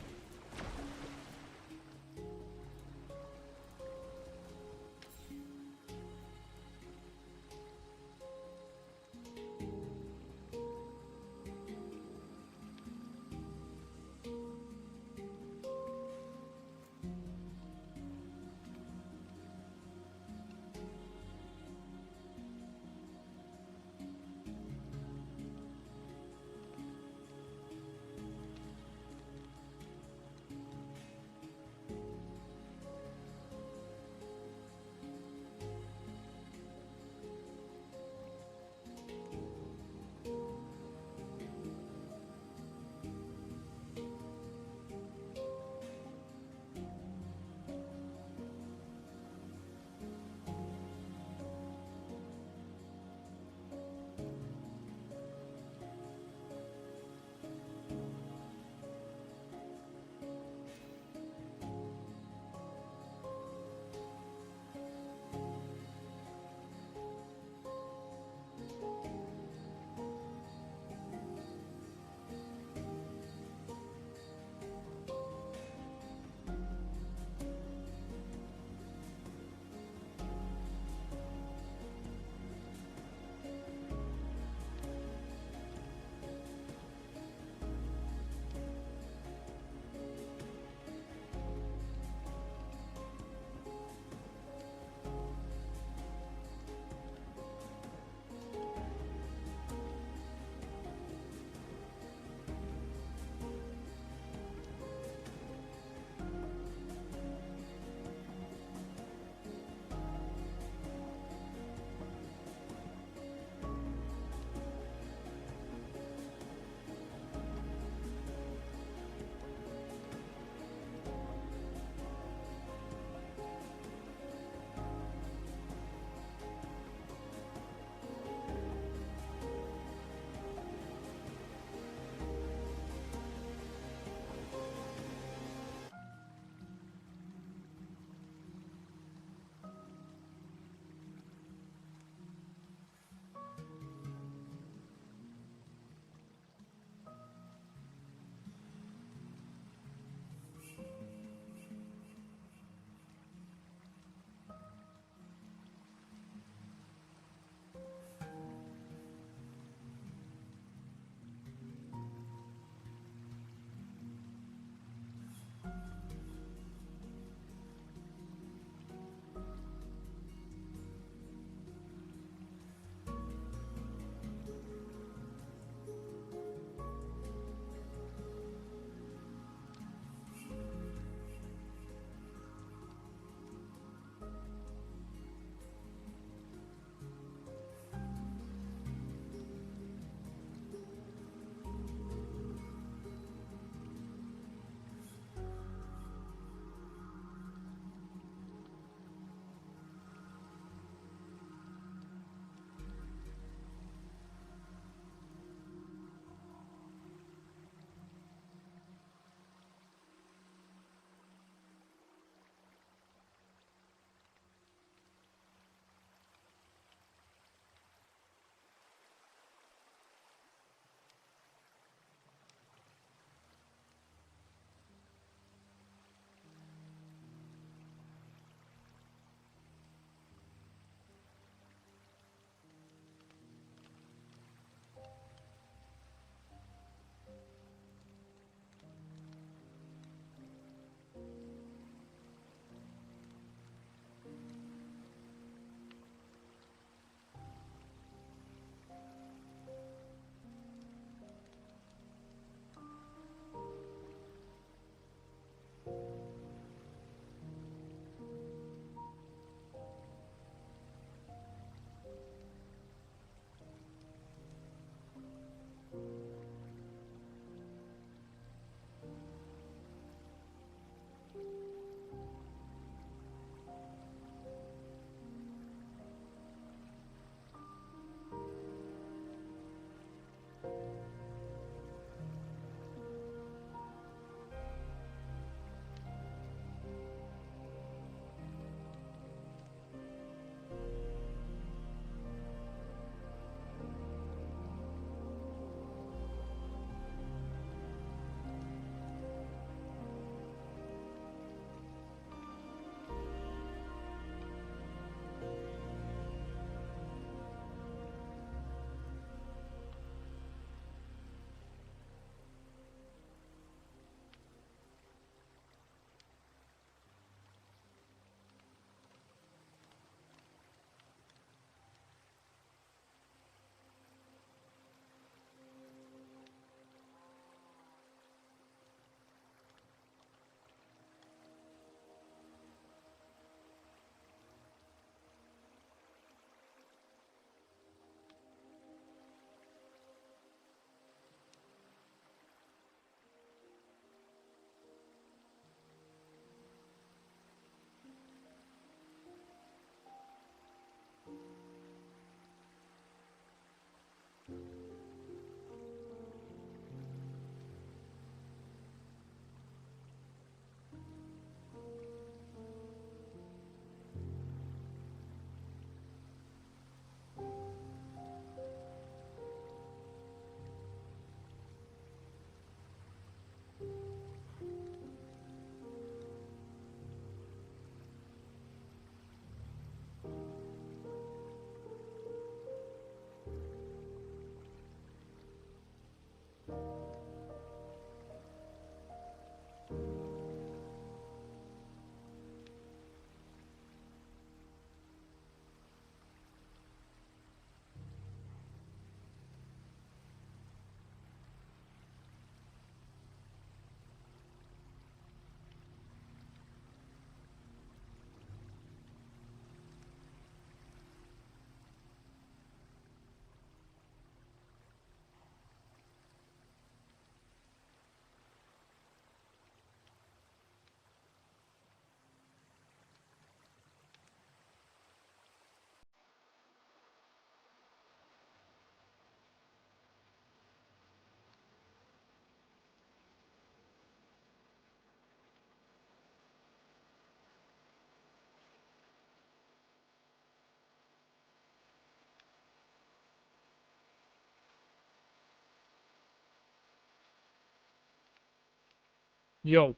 Yo.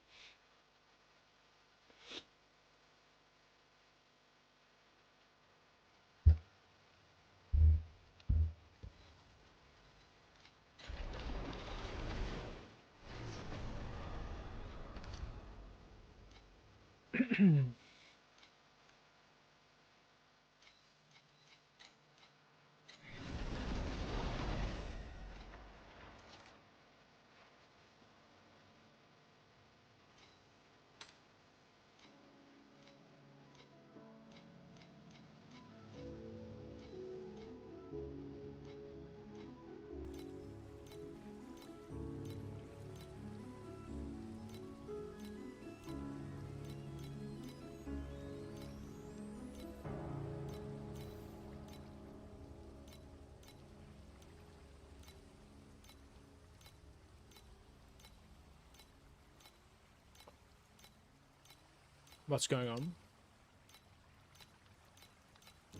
What's going on?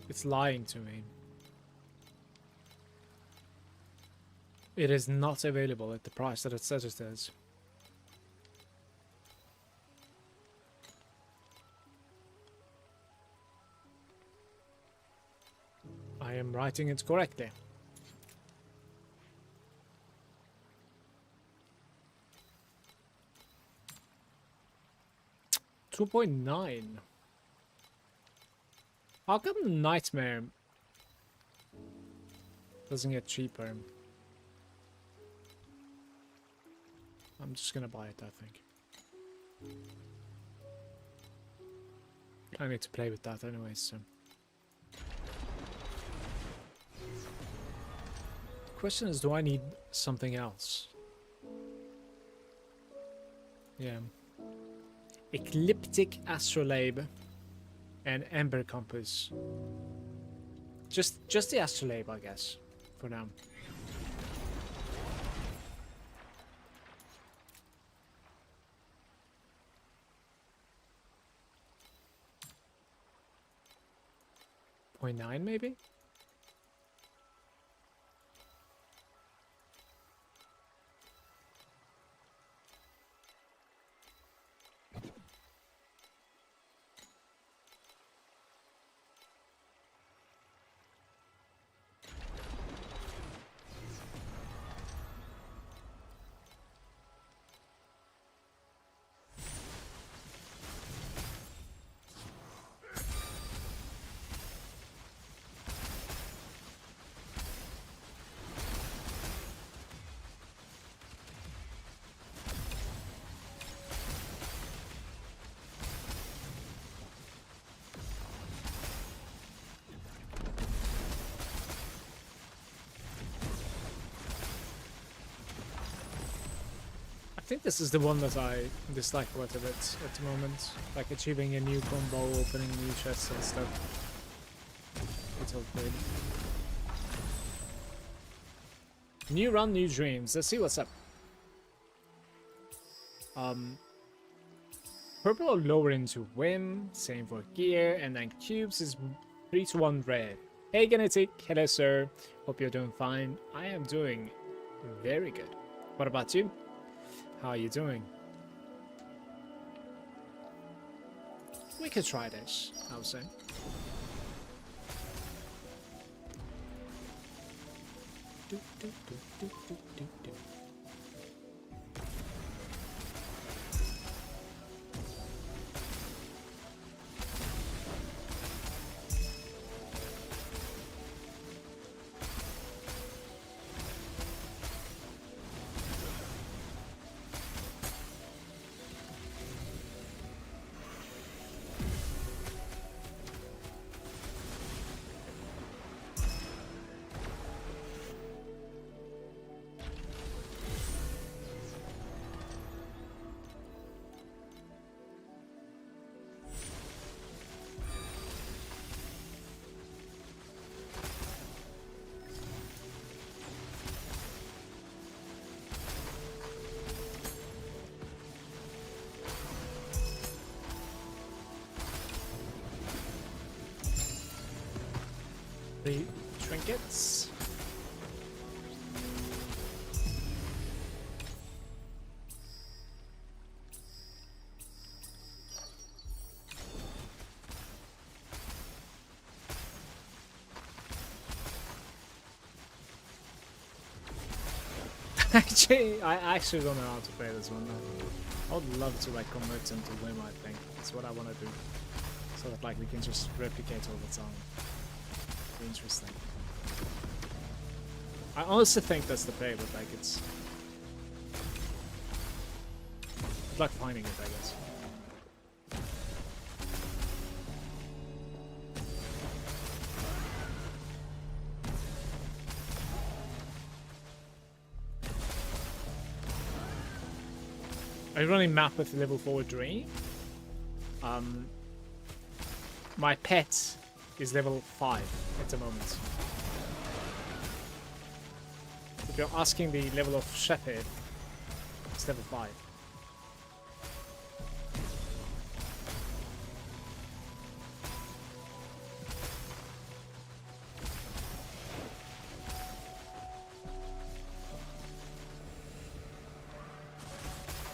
It's lying to me. It is not available at the price that it says it is. I am writing it correctly. $2.9. How come Nightmare doesn't get cheaper? I'm just gonna buy it, I think. I need to play with that anyway, so. The question is, do I need something else? Yeah. Ecliptic Astrolabe and Ember Compass. Just the Astrolabe, I guess, for now. .9 maybe? I think this is the one that I dislike quite a bit at the moment. Like achieving a new combo, opening new chests and stuff. It's all good. New run, new dreams. Let's see what's up. Purple or lower into Whim, same for gear, and then cubes is 3 to 1 red. Hey Genetic, hello sir. Hope you're doing fine. I am doing very good. What about you? How are you doing? We could try this, I would say. The trinkets. Actually, I actually don't know how to play this one. I would love to like convert him to Lim, I think. That's what I want to do. So that like we can just replicate all the time. Be interesting. I honestly think that's the play, but like it's... Good luck finding it, I guess. Are you running map with level 4 Dream? My pet is level 5 at the moment. If you're asking the level of Shepherd, it's level 5.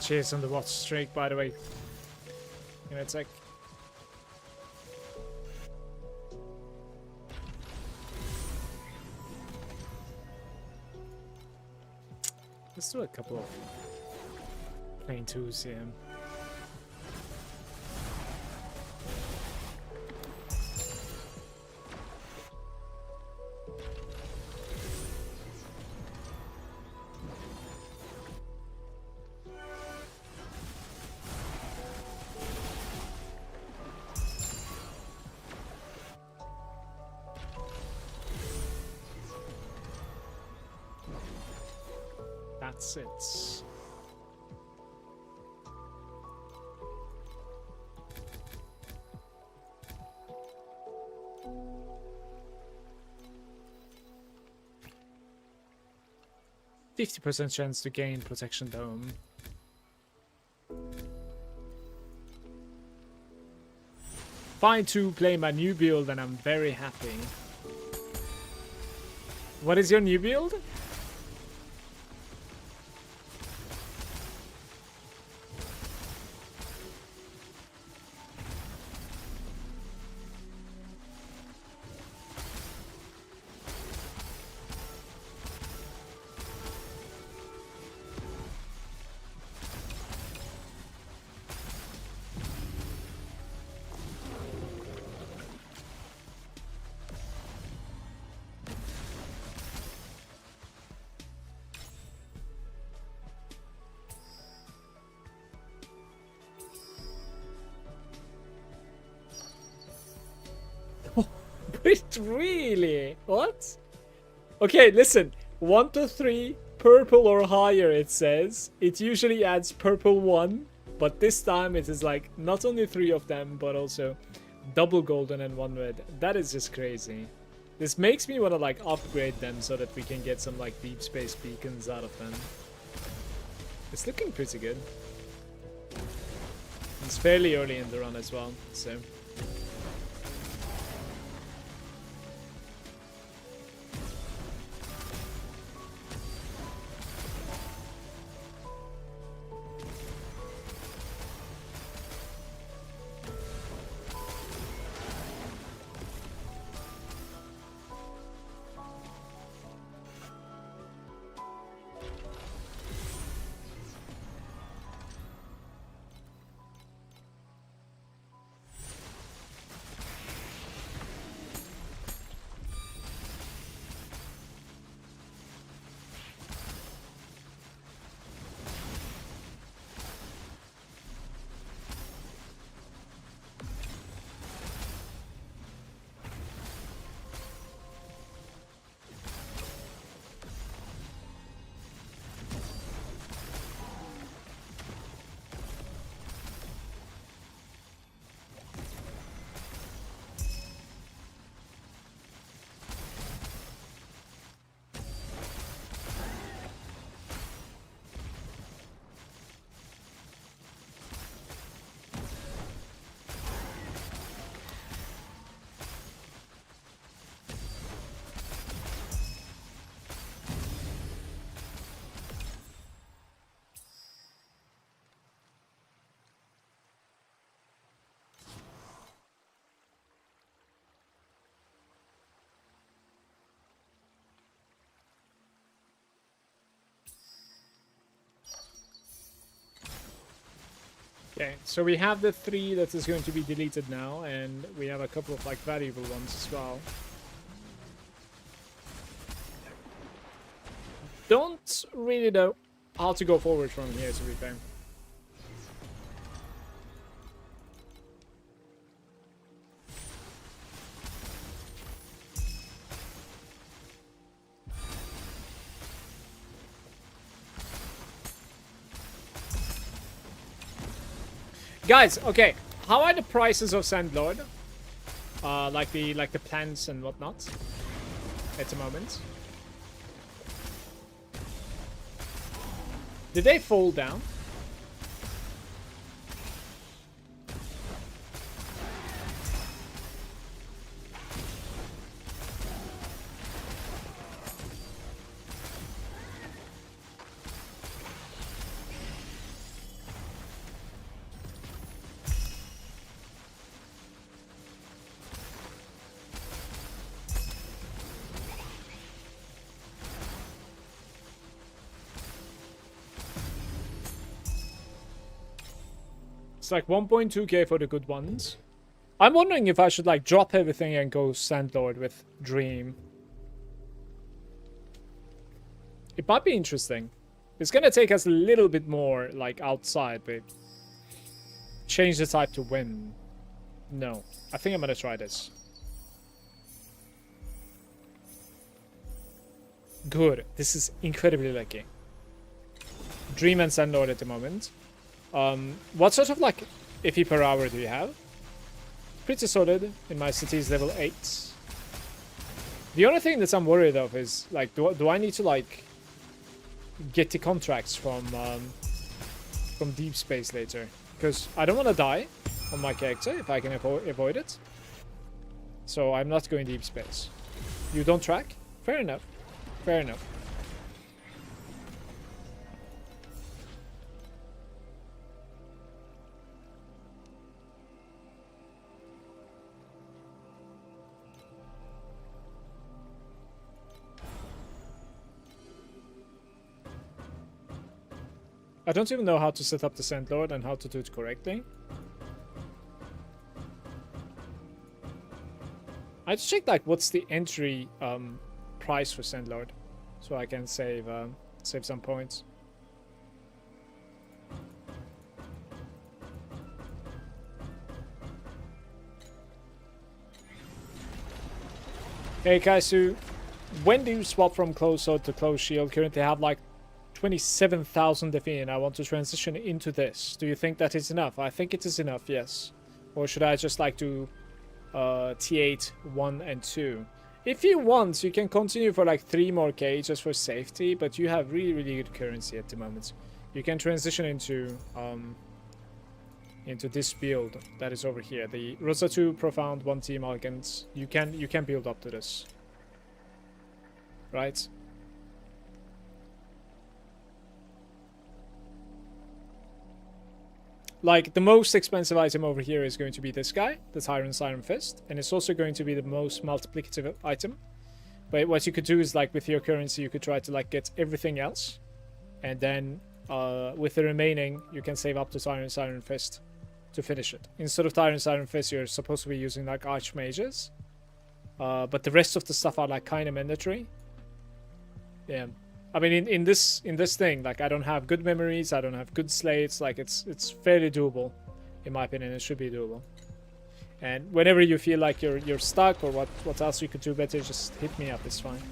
Cheers on the watch streak, by the way. You know, it's like... Let's do a couple of plain 2s here. That's it. %50 chance to gain protection dome. Fine to play my new build and I'm very happy. What is your new build? Wait, really? What? Okay, listen. 1 to 3, purple or higher, it says. It usually adds purple 1, but this time it is like not only 3 of them, but also double golden and 1 red. That is just crazy. This makes me want to like upgrade them so that we can get some like deep space beacons out of them. It's looking pretty good. It's fairly early in the run as well, so... Okay, so we have the 3 that is going to be deleted now, and we have a couple of like valuable ones as well. Don't really know how to go forward from here, to be fair. Guys, okay, how are the prices of Sandlord? Like the plants and whatnot at the moment. Did they fall down? It's like 1.2k for the good ones. I'm wondering if I should like drop everything and go Sandlord with Dream. It might be interesting. It's gonna take us a little bit more like outside, but change the type to win. No, I think I'm gonna try this. Good. This is incredibly lucky. Dream and Sandlord at the moment. What sort of like iffy per hour do you have? Pretty solid. In my city is level 8. The only thing that I'm worried of is like, do I need to like get the contracts from deep space later? Because I don't want to die on my character if I can avoid it. So I'm not going deep space. You don't track? Fair enough. Fair enough. I don't even know how to set up the Sandlord and how to do it correctly. I just checked like what's the entry price for Sandlord, so I can save some points. Hey Kaisu, when do you swap from closed sword to closed shield? Currently have like 27,000 FE and I want to transition into this. Do you think that is enough? I think it is enough, yes. Or should I just like do T8, 1 and 2? If you want, you can continue for like 3 more K just for safety, but you have really, really good currency at the moment. You can transition into this build that is over here. The Rosa 2 Profound 1T Malagant. You can build up to this. Right? Like, the most expensive item over here is going to be this guy, the Tyrant's Iron Fist, and it's also going to be the most multiplicative item. But what you could do is, like, with your currency, you could try to, like, get everything else, and then, with the remaining, you can save up to Tyrant's Iron Fist to finish it. Instead of Tyrant's Iron Fist, you're supposed to be using, like, Archmages, but the rest of the stuff are, like, kind of mandatory. Yeah. I mean, in this thing, like, I don't have good memories, I don't have good slates, like, it's fairly doable. In my opinion, it should be doable. And whenever you feel like you're stuck or what else you could do better, just hit me up, it's fine.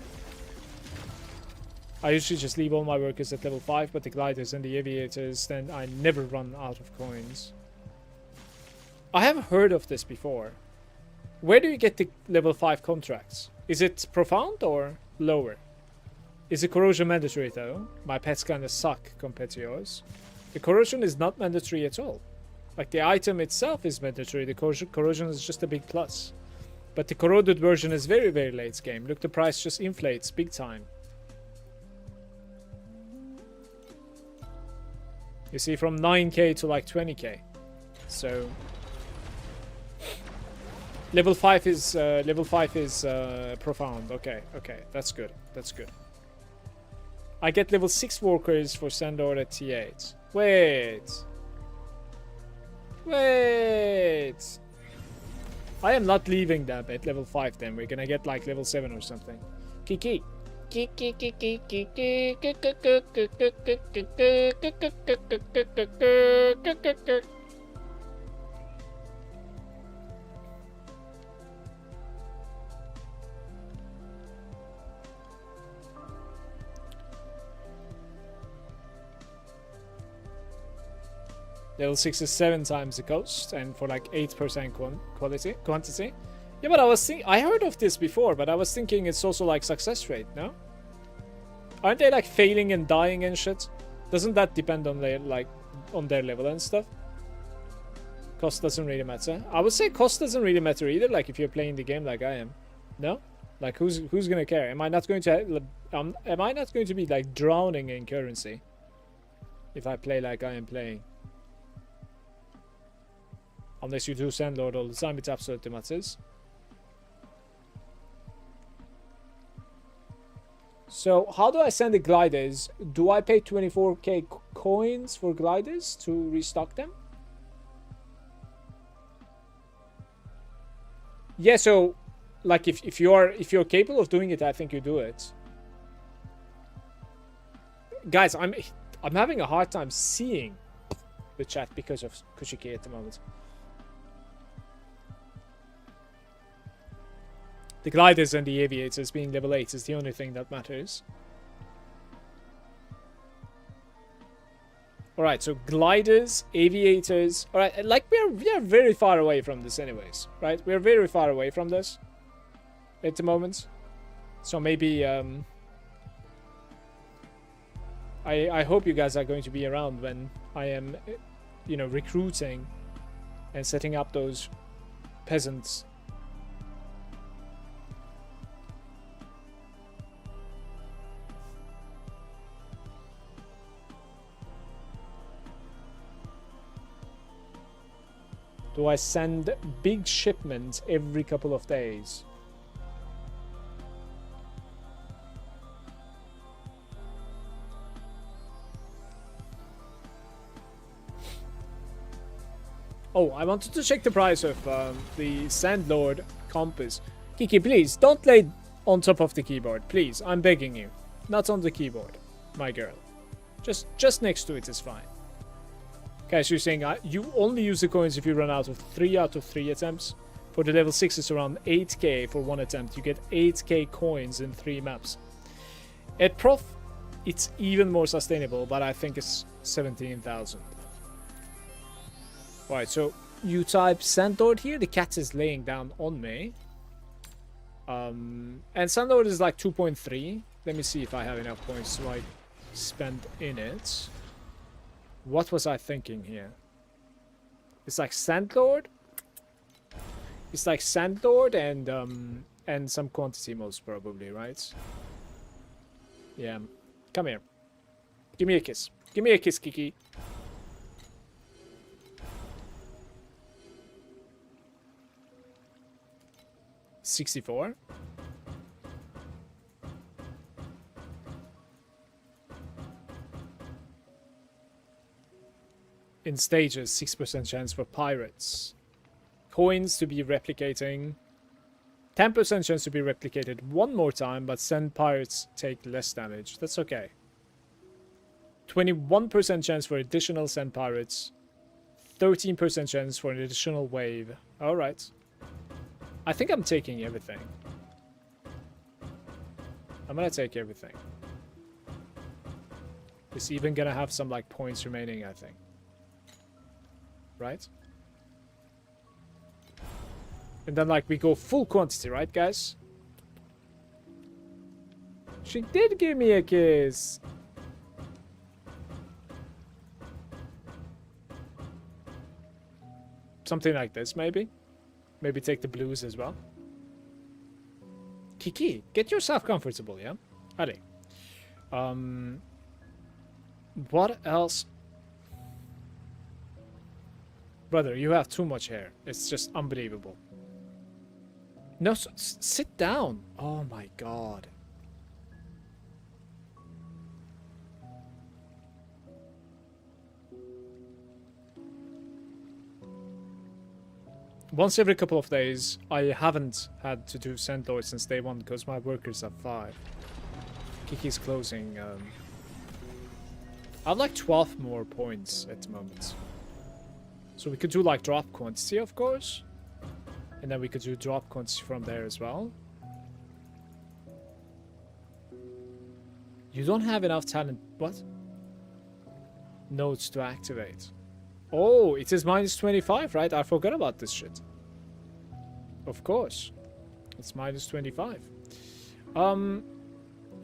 I usually just leave all my workers at level 5, but the gliders and the aviators, then I never run out of coins. I have heard of this before. Where do you get the level 5 contracts? Is it profound or lower? Is the corrosion mandatory though? My pets kinda suck compared to yours. The corrosion is not mandatory at all. Like, the item itself is mandatory, the corrosion is just a big plus. But the corroded version is very, very late game. Look, the price just inflates big time. You see, from 9k to like 20k. So level 5 is profound. Okay, that's good. That's good. I get level 6 workers for Sandor at T8. Wait. Wait. I am not leaving them at level 5 then. We're gonna get like level 7 or something. Kiki. Level 6 is 7 times the cost, and for like 8% quantity. Yeah, but I heard of this before, but I was thinking it's also like success rate, no? Aren't they like failing and dying and shit? Doesn't that depend on their level and stuff? Cost doesn't really matter. I would say cost doesn't really matter either, like if you're playing the game like I am. No? Like who's gonna care? Am I not going to be like drowning in currency if I play like I am playing? Unless you do Sandlord all the time, it absolutely matters. So, how do I send the gliders? Do I pay 24k coins for gliders to restock them? Yeah, so like if you're capable of doing it, I think you do it. Guys, I'm having a hard time seeing the chat because of Kushiki at the moment. The gliders and the aviators being level 8 is the only thing that matters. Alright, so gliders, aviators. Alright, like we are very far away from this anyways, right? We're very far away from this at the moment. So maybe I hope you guys are going to be around when I am, you know, recruiting and setting up those peasants. Do I send big shipments every couple of days? Oh, I wanted to check the price of the Sandlord compass. Kiki, please, don't lay on top of the keyboard. Please, I'm begging you. Not on the keyboard, my girl. Just next to it is fine. Okay, so you're saying you only use the coins if you run out of 3 out of 3 attempts. For the level 6, it's around 8k for 1 attempt. You get 8k coins in 3 maps. At Prof, it's even more sustainable, but I think it's 17,000. Alright, so you type Sandlord here. The cat is laying down on me. And Sandlord is like 2.3. Let me see if I have enough points to like spend in it. What was I thinking here? It's like Sandlord. It's like Sandlord and some quantity most probably, right? Yeah. Come here. Give me a kiss. Give me a kiss, Kiki. $64. In stages, 6% chance for pirates. Coins to be replicating. 10% chance to be replicated one more time, but send pirates take less damage. That's okay. 21% chance for additional send pirates. 13% chance for an additional wave. Alright. I think I'm taking everything. I'm gonna take everything. It's even gonna have some like points remaining, I think. Right? And then like we go full quantity, right guys? She did give me a kiss. Something like this maybe. Maybe take the blues as well. Kiki, get yourself comfortable, yeah? Howdy. What else? Brother, you have too much hair. It's just unbelievable. No, sit down. Oh my god. once every couple of days. I haven't had to do Centaur since day one because my workers have 5. Kiki's closing. I have like 12 more points at the moment. So we could do like drop quantity, of course. And then we could do drop quantity from there as well. You don't have enough talent. What? Nodes to activate. Oh, it is minus 25, right? I forgot about this shit. Of course. It's minus 25.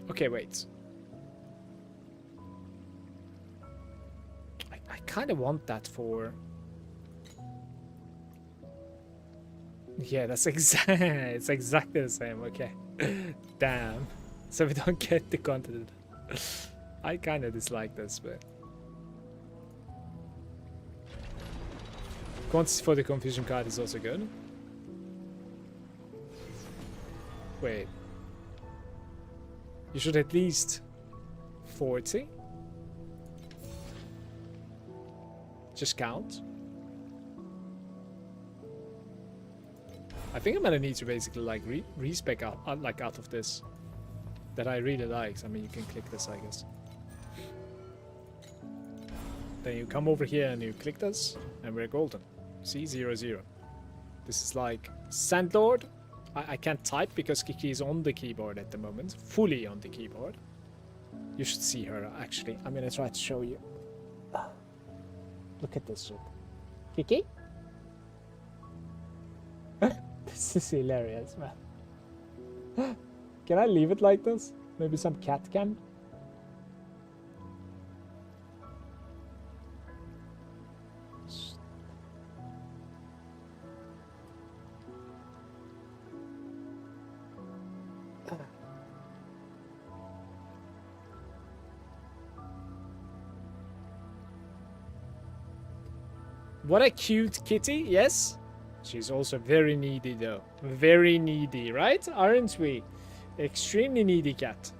Okay, wait. I kind of want that for... Yeah, that's it's exactly the same. Okay. Damn. So we don't get the content. I kind of dislike this, but... Quantity for the confusion card is also good. Wait. You should at least 40. Just count. I think I'm gonna need to basically like respec out out of this that I really like. I mean, you can click this, I guess. Then you come over here and you click this, and we're golden. See, 0, 0. This is like Sandlord. I can't type because Kiki is on the keyboard at the moment, fully on the keyboard. You should see her actually. I'm gonna try to show you. Look at this shit. Kiki? This is hilarious, man. Can I leave it like this? Maybe some cat cam? What a cute kitty, yes? She's also very needy though. Very needy, right? Aren't we? Extremely needy cat.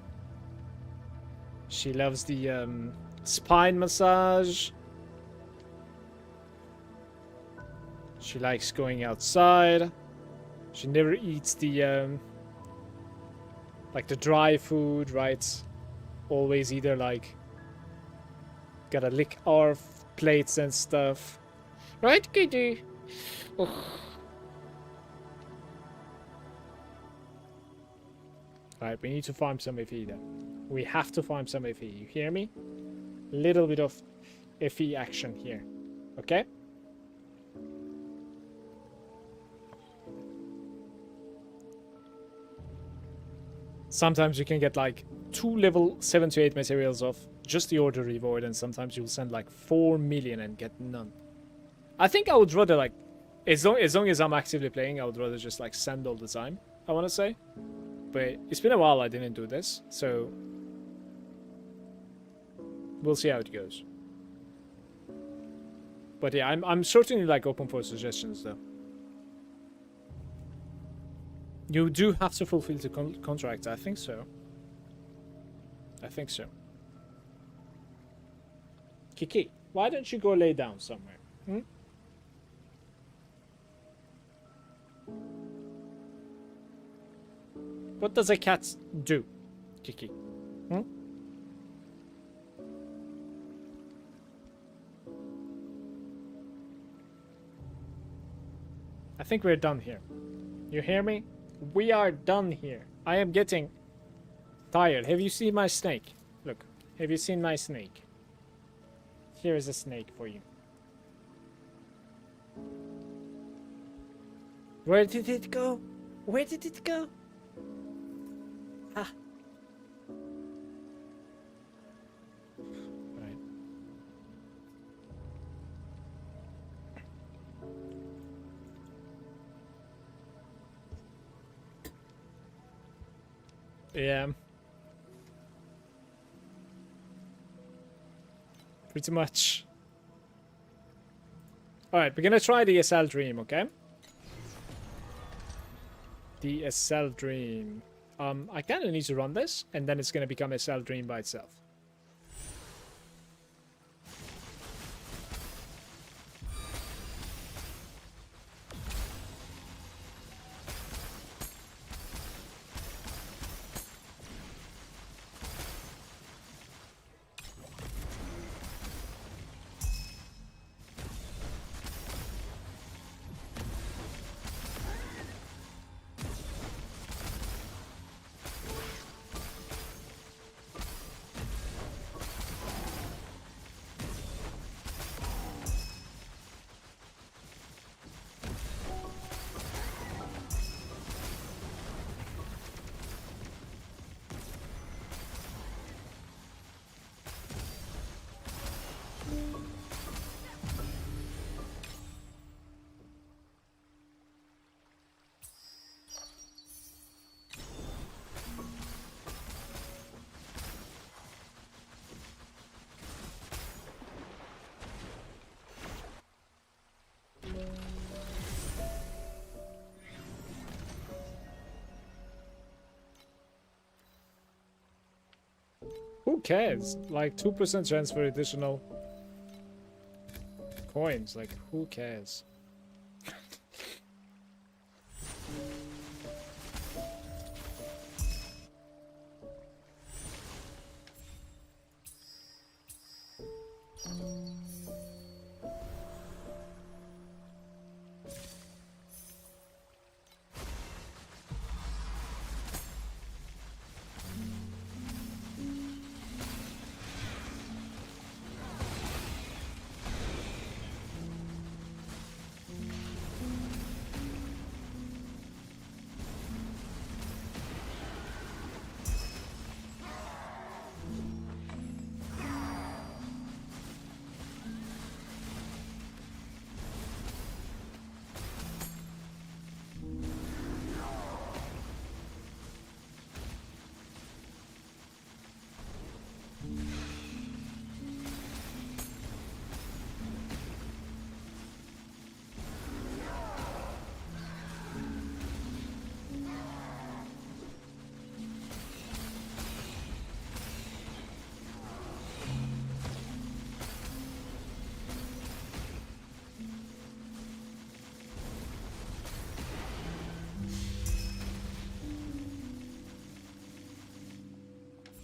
She loves the spine massage. She likes going outside. She never eats the like the dry food, right? Always either like gotta lick our plates and stuff. Right, kitty? Alright, we need to farm some FE then. We have to farm some FE, you hear me? Little bit of FE action here, okay? Sometimes you can get like 2 level 7 to 8 materials off just the order reward, and sometimes you'll send like 4 million and get none. I think I would rather like, as long as I'm actively playing, I would rather just like send all the time, I want to say. But it's been a while I didn't do this, so we'll see how it goes. But yeah, I'm certainly like open for suggestions though. You do have to fulfill the contract, I think so. I think so. Kiki, why don't you go lay down somewhere? Hmm? What does a cat do, Kiki? Hmm? I think we're done here. You hear me? We are done here. I am getting tired. Have you seen my snake? Look, have you seen my snake? Here is a snake for you. Where did it go? Where did it go? Ah. Right. Yeah. Pretty much. Alright, we're gonna try the SL Dream, okay? The SL Dream. I kinda need to run this, and then it's gonna become SL Dream by itself. who cares? Like 2% chance for additional coins. Like, who cares?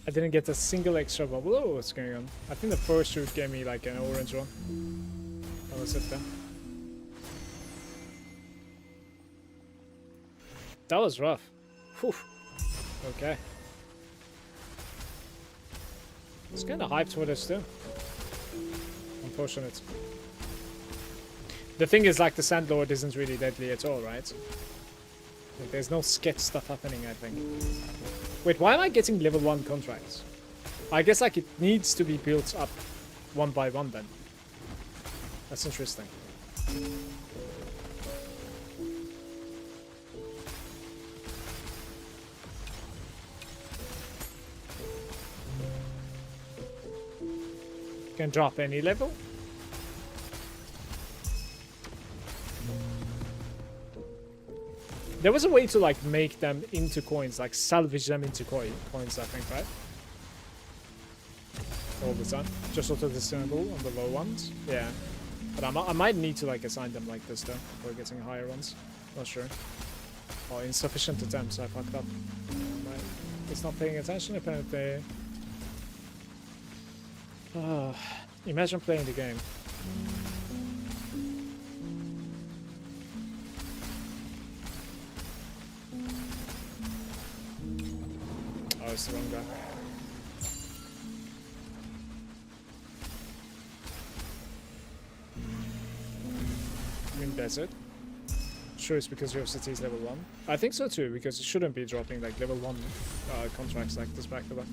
I didn't get a single extra bubble. Oh, what's going on? I think the first shoot gave me like an orange one. That was it then. That was rough. Whew. Okay. It's kind of hyped for this too. Unfortunate. The thing is, like, the Sandlord isn't really deadly at all, right? Like, there's no sketch stuff happening, I think. Wait, why am I getting level 1 contracts? I guess, like, it needs to be built up one by one then. That's interesting. You can drop any level. There was a way to, like, make them into coins, like salvage them into coins, I think, right? All the time. Just auto discernible on the low ones. Yeah. But I might need to, like, assign them like this, though, for getting higher ones. Not sure. Oh, insufficient attempts, I fucked up. It's not paying attention, apparently. Imagine playing the game. Oh, it's the wrong guy. Green Desert. Sure, it's because your city is level 1. I think so too, because it shouldn't be dropping like level 1 contracts like this back to back.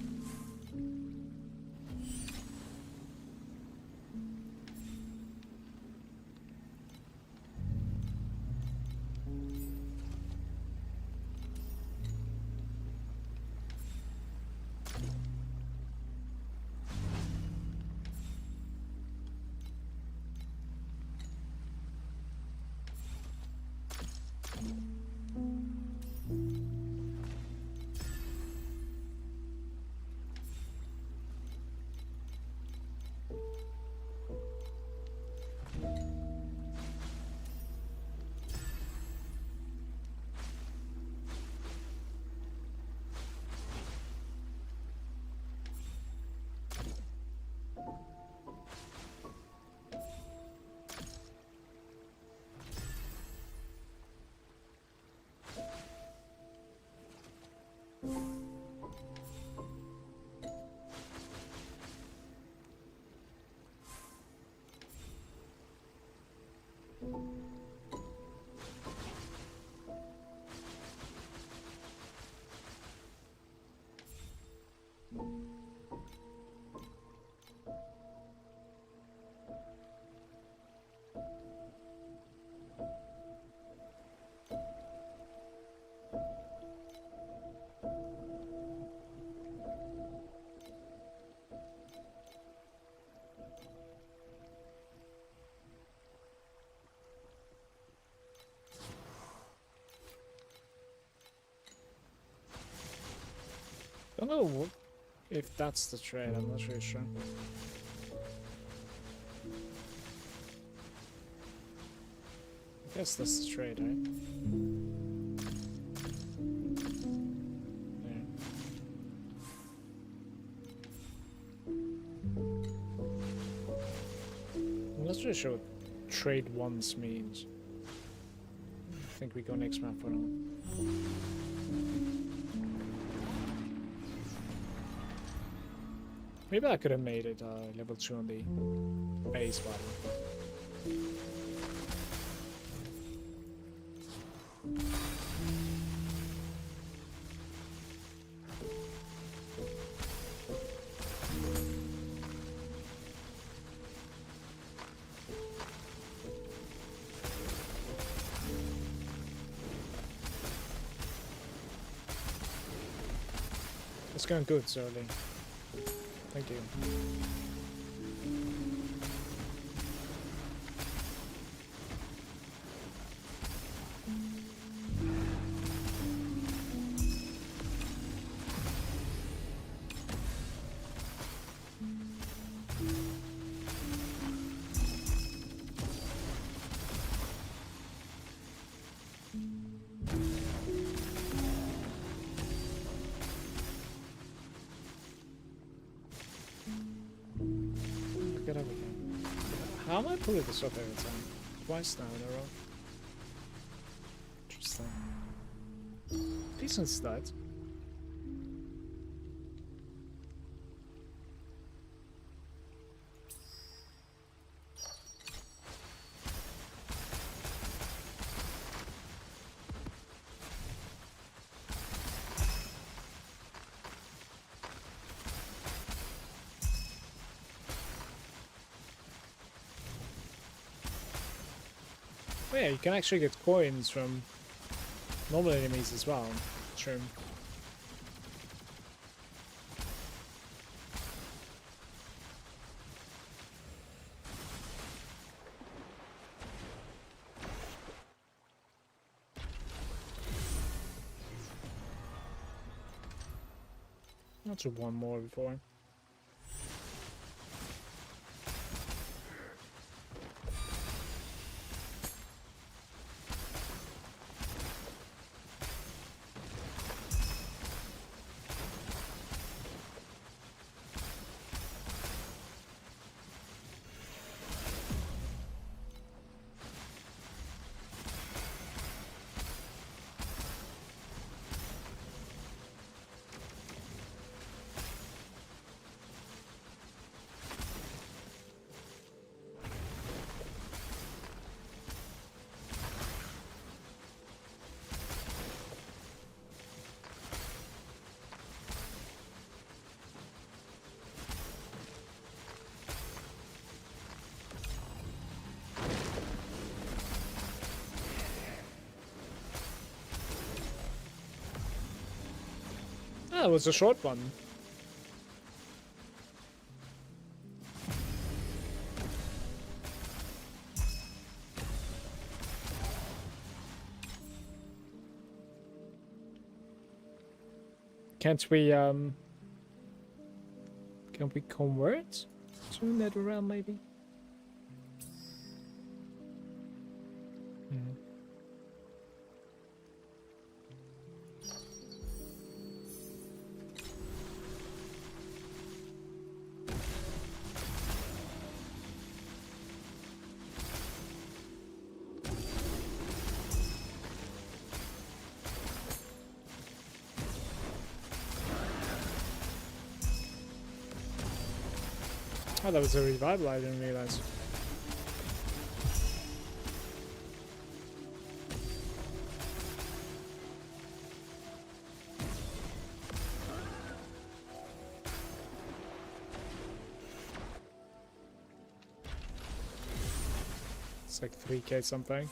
Don't know If that's the trade, I'm not really sure. I guess that's the trade, right? Yeah. I'm not really sure what trade once means. I think we go next map for now. Maybe I could have made it level 2 on the base battle. It's going good, Zerling. Thank you. Get up again. How am I pulling this up every time? Twice now in a row. Interesting. Decent stat. Oh yeah, you can actually get coins from normal enemies as well. True. I'll do one more before. Ah, it was a short one. Can't we can we convert to Netherrealm maybe? Hmm. Oh, that was a revival, I didn't realize. It's like 3k something.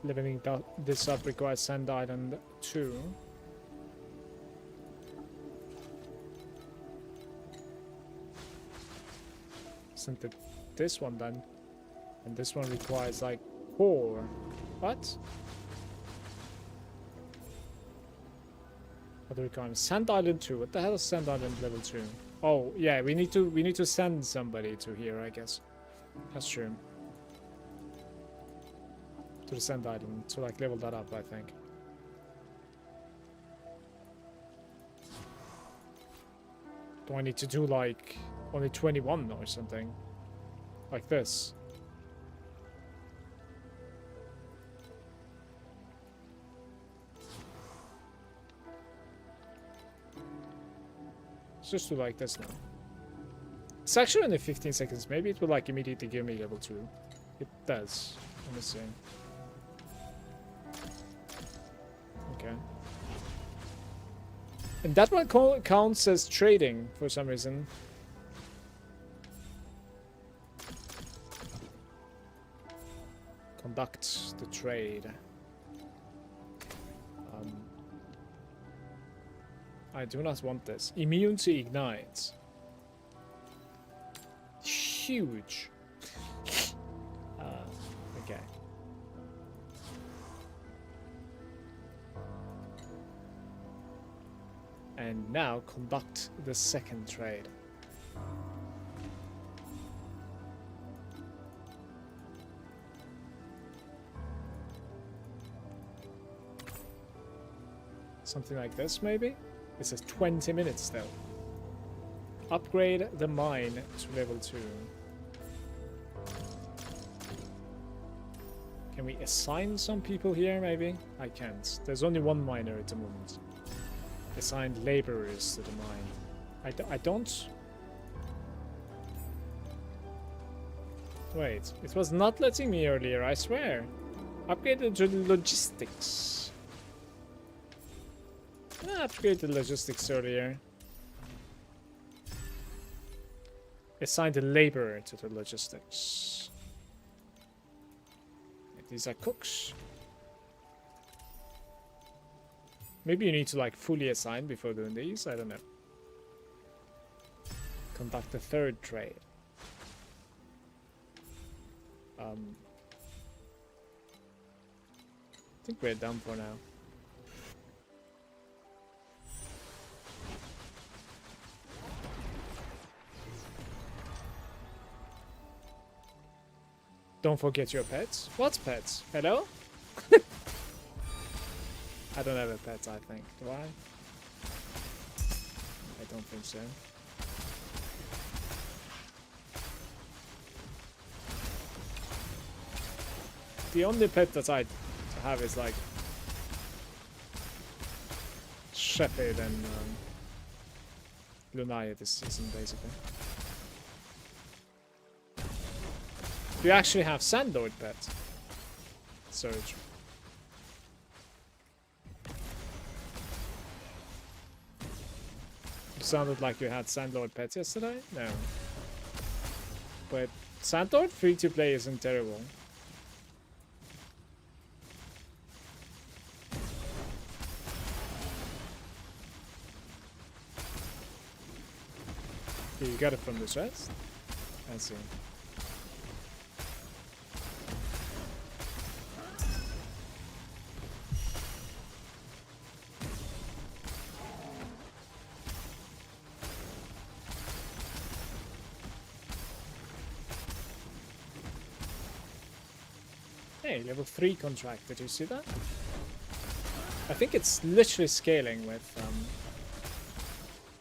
Leveling this up requires Sand Island 2. Isn't it this one then? And this one requires like 4. What? Other requirements. Sand Island 2. What the hell is Sand Island level 2? Oh, yeah, we need to send somebody to here, I guess. That's true. To the Sand Island to like level that up, I think. Do I need to do like only 21 or something? Like this? Let's just do like this now. It's actually only 15 seconds. Maybe it will like immediately give me level 2. It does. Let me see. Okay. And that one counts as trading for some reason. Conduct the trade. I do not want this. Immune to ignite. Huge. Okay. And now conduct the second trade. Something like this, maybe? It says 20 minutes still. Upgrade the mine to level 2. Can we assign some people here, maybe? I can't. There's only one miner at the moment. Assign laborers to the mine. I don't... Wait, it was not letting me earlier, I swear. Upgrade to logistics. I upgraded logistics earlier. Assign the laborer to the logistics. These are cooks. Maybe you need to like fully assign before doing these. I don't know. Conduct the third trade. I think we're done for now. Don't forget your pets. What's pets? Hello? I don't have a pet, I think. Do I? I don't think so. The only pet that I have is like Shepherd and Lunaria this season, basically. Do you actually have Sandlord pet? Surge. You sounded like you had Sandlord pet yesterday? No. But Sandlord free to play isn't terrible. You got it from the chest? I see. Hey, level 3 contract, did you see that? I think it's literally scaling with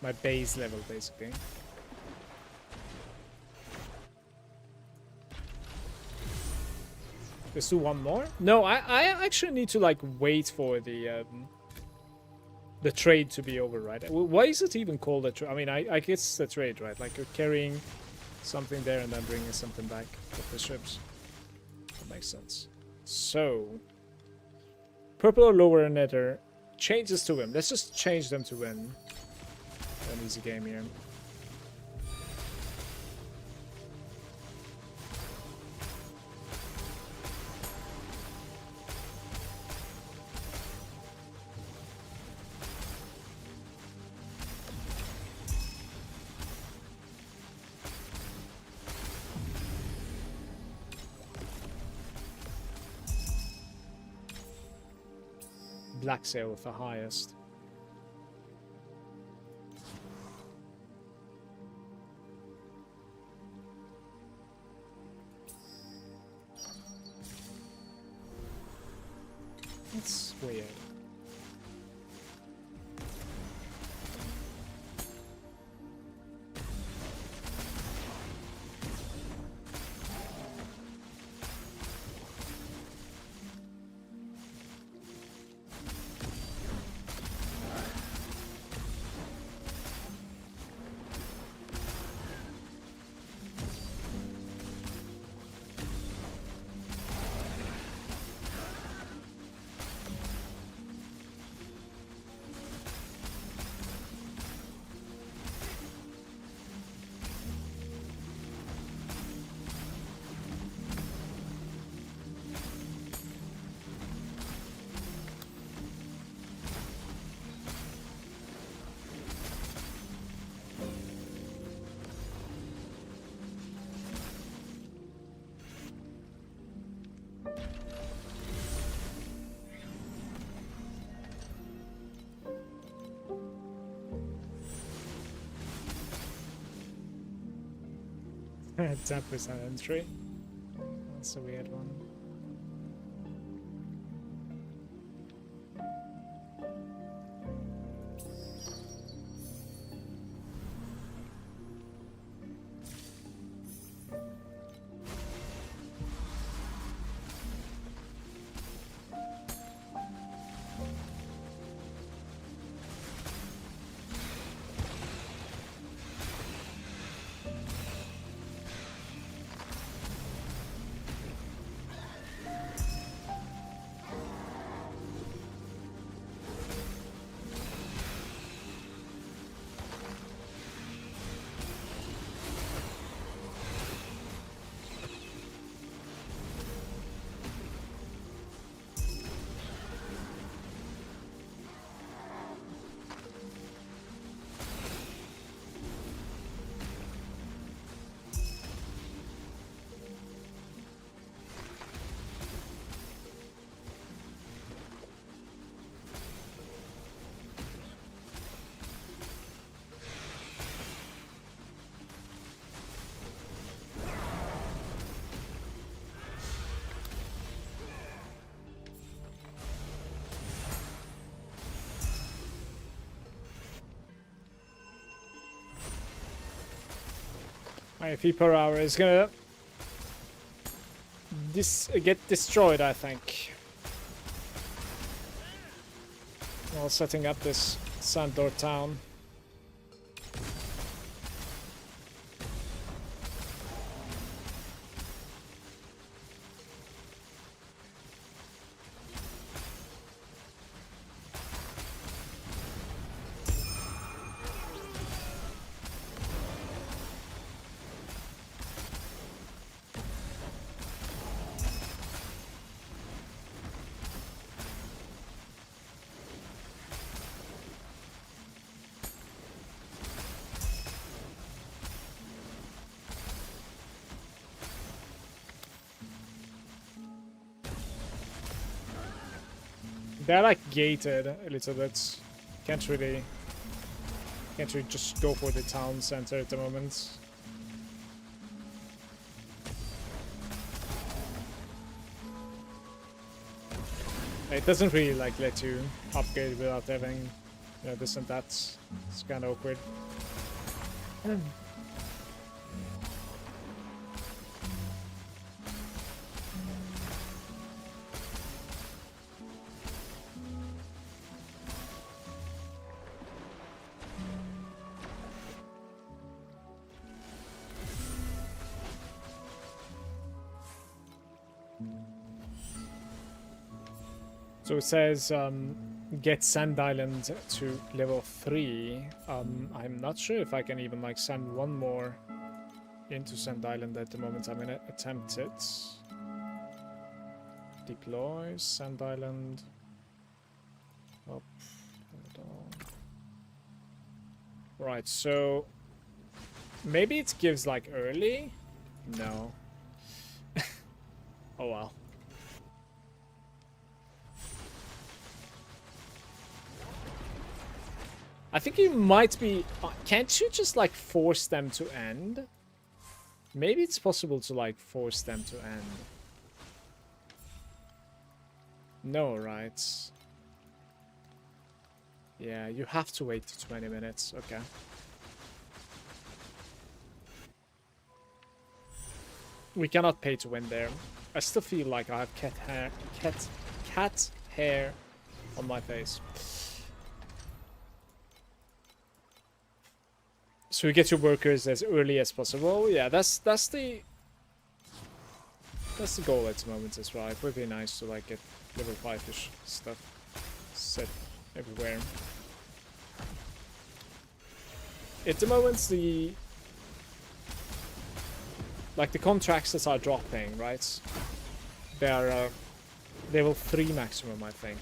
my base level, basically. Let's do one more? No, I actually need to like wait for the trade to be over, right? Why is it even called a trade? I mean, I guess it's a trade, right? Like you're carrying something there and then bringing something back with the ships. That makes sense. So, purple or lower nether changes to win. Let's just change them to win. An easy game here. Black sail with the highest. That's weird. Tap with an entry. That's a weird one. My FP per hour is gonna get destroyed, I think. While setting up this Sandor town. They're like gated a little bit. Can't really just go for the town center at the moment. It doesn't really like let you upgrade without having, you know, this and that. It's kind of awkward. So it says get Sand Island to level 3. I'm not sure if I can even like send one more into Sand Island at the moment. I'm gonna attempt it. Deploy Sand Island. Up. Right, so maybe it gives like early? No. Oh well. I think you might be... can't you just, like, force them to end? Maybe it's possible to, like, force them to end. No, right? Yeah, you have to wait 20 minutes. Okay. We cannot pay to win there. I still feel like I have cat hair on my face. So you get your workers as early as possible. Yeah, that's the goal at the moment as well. It would be nice to like get level 5-ish stuff set everywhere. At the moment, the contracts that are dropping, right? They are level 3 maximum, I think.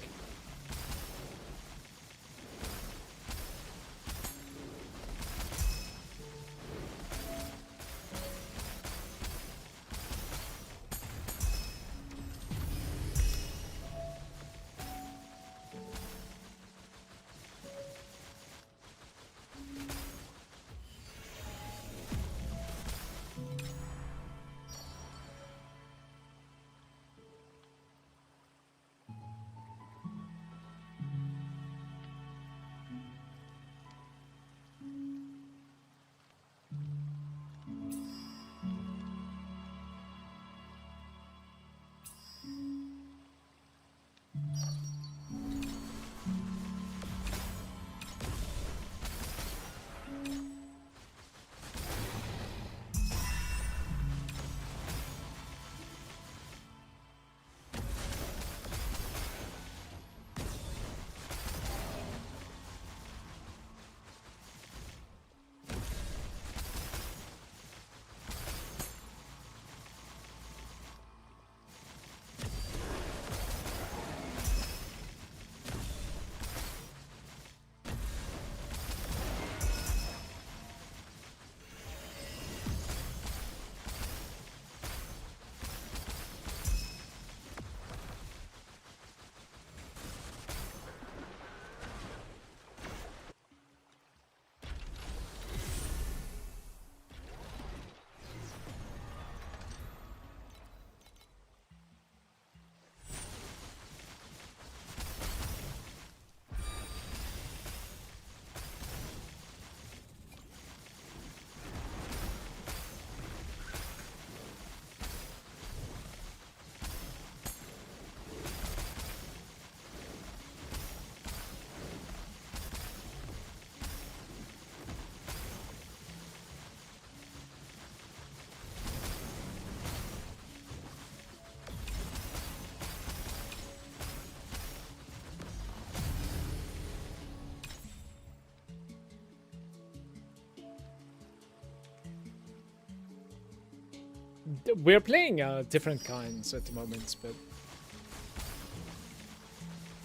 We're playing different kinds at the moment, but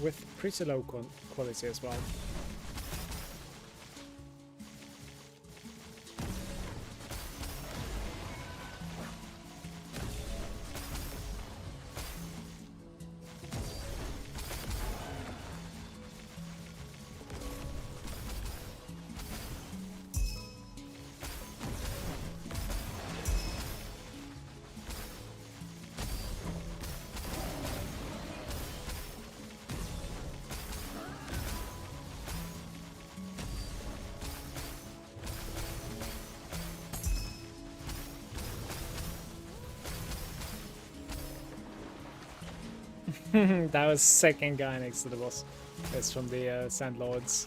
with pretty low quality as well. That was second guy next to the boss. That's from the Sand Lords.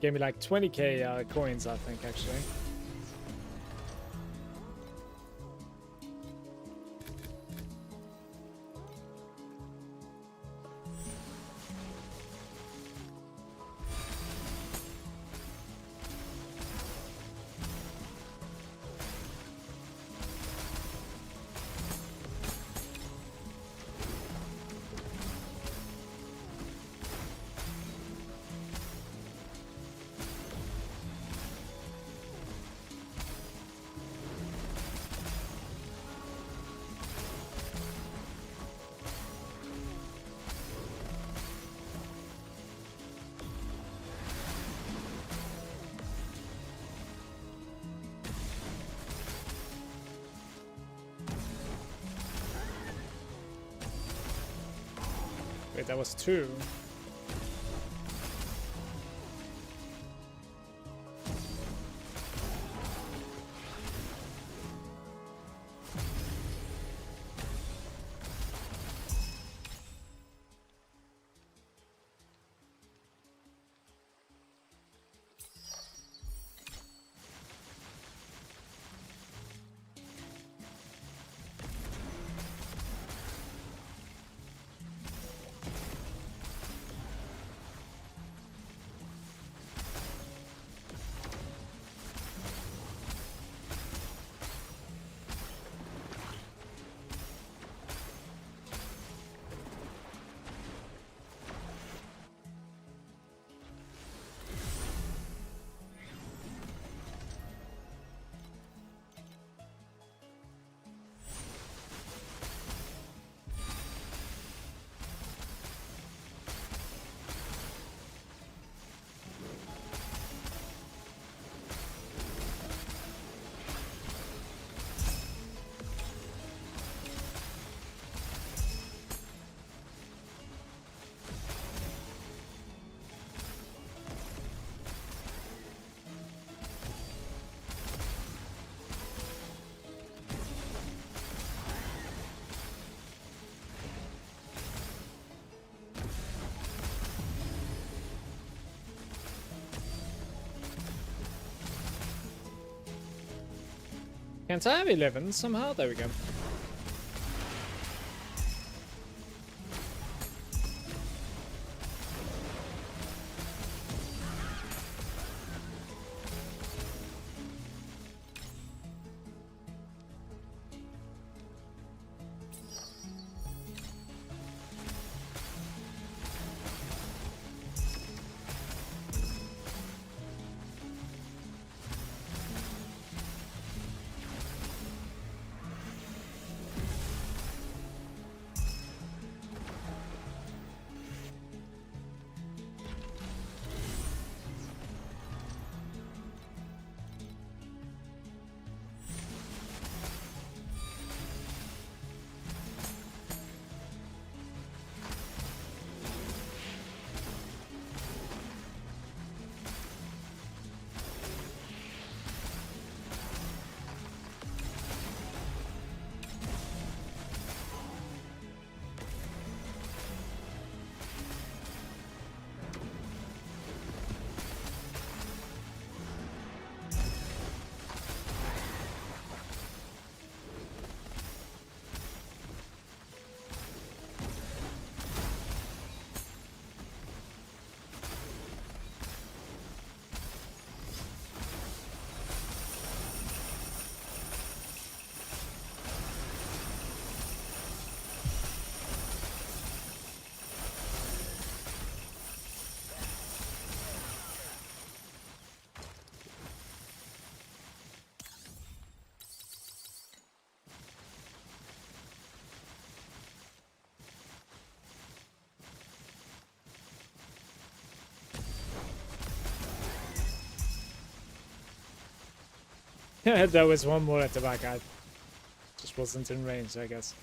Gave me like 20k coins, I think, actually. that was 2. Can't I have 11 somehow? There we go. There was one more at the back. I just wasn't in range, I guess.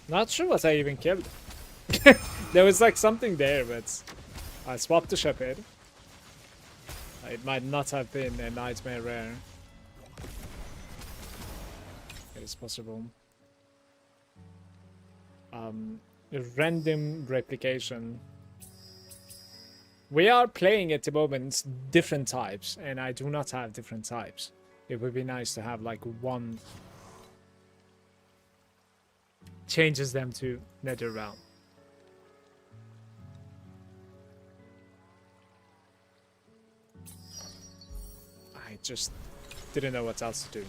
Not sure what I even killed. There was like something there, but I swapped the shepherd. It might not have been a nightmare rare. It is possible. Random replication. We are playing at the moment different types, and I do not have different types. It would be nice to have like one changes them to Nether Realm. I just didn't know what else to do.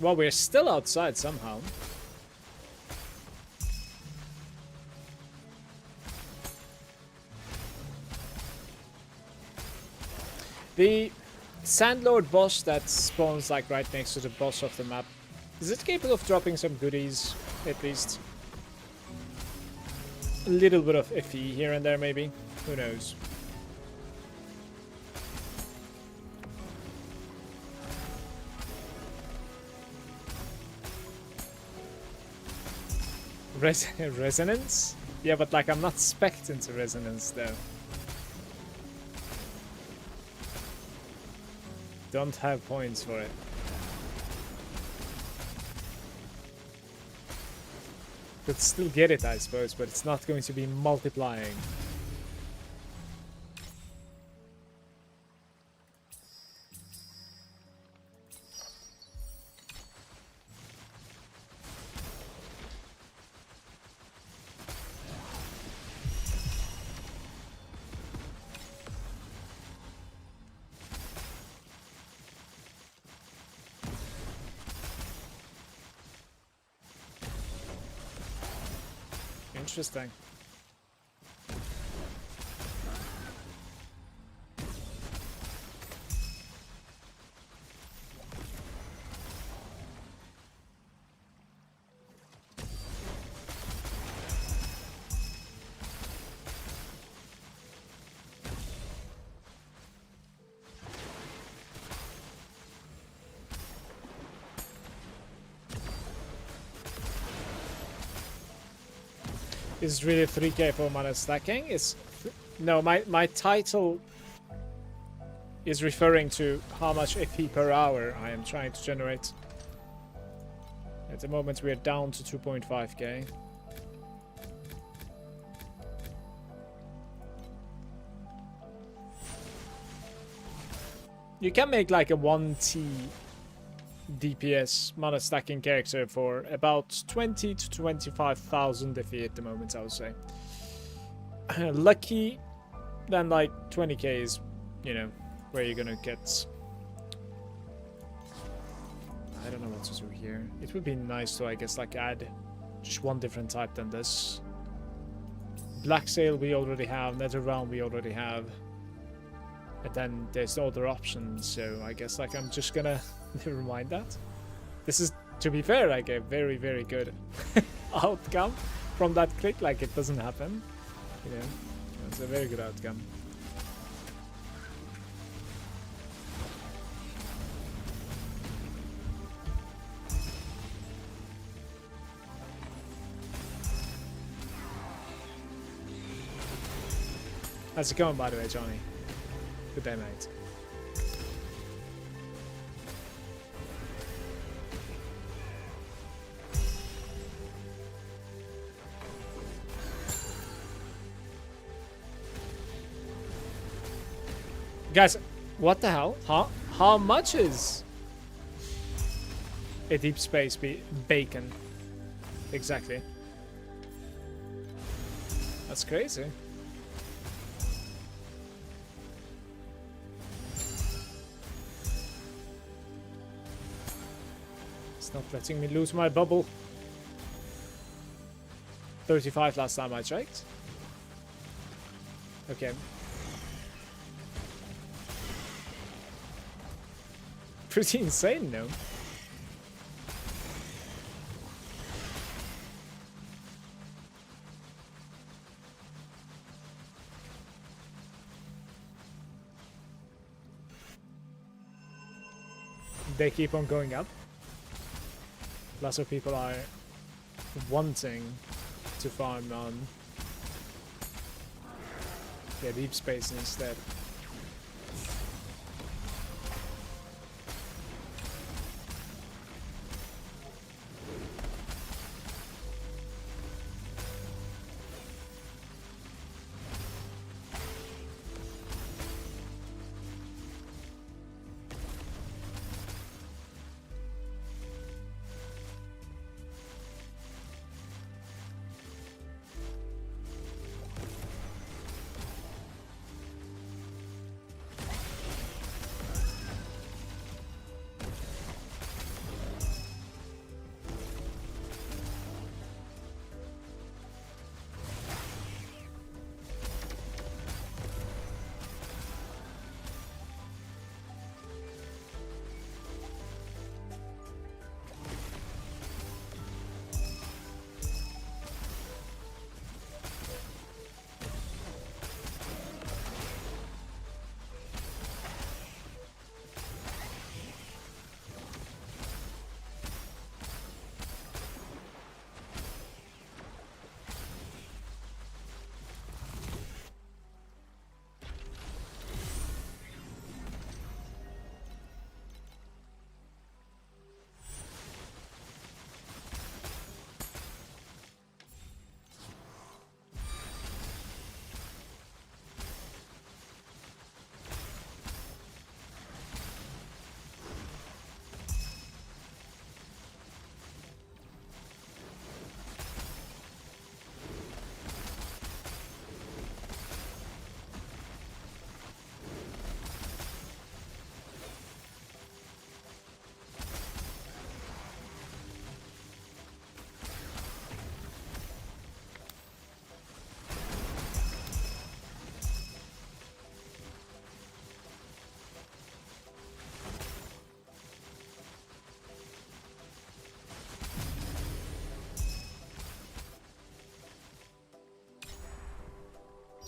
Well, we're still outside somehow. The Sandlord boss that spawns like right next to the boss of the map, is it capable of dropping some goodies, at least? A little bit of FE here and there, maybe? Who knows? Resonance? Yeah, but like I'm not spec'd into resonance though. Don't have points for it. Could still get it, I suppose, but it's not going to be multiplying. Interesting. Is really 3k for mana stacking? No, my title is referring to how much FP per hour I am trying to generate. At the moment we are down to 2.5k. You can make like a 1T DPS mana stacking character for about 20 to 25,000 FE at the moment, I would say. Lucky, then like 20k is, you know, where you're gonna get. I don't know what to do here. It would be nice to, I guess, like add just one different type than this. Black Sail we already have, Netherrealm we already have. And then there's no other options, so I guess like I'm just gonna never mind that. This is, to be fair, like a very, very good outcome from that click. Like it doesn't happen, you know. It's a very good outcome. How's it going, by the way, Johnny? Good day, mate. Guys, what the hell? How much is a deep space bacon? Exactly. That's crazy. It's not letting me lose my bubble. 35 last time I checked. Okay. Pretty insane, no? They keep on going up. Lots of people are wanting to farm on deep space instead.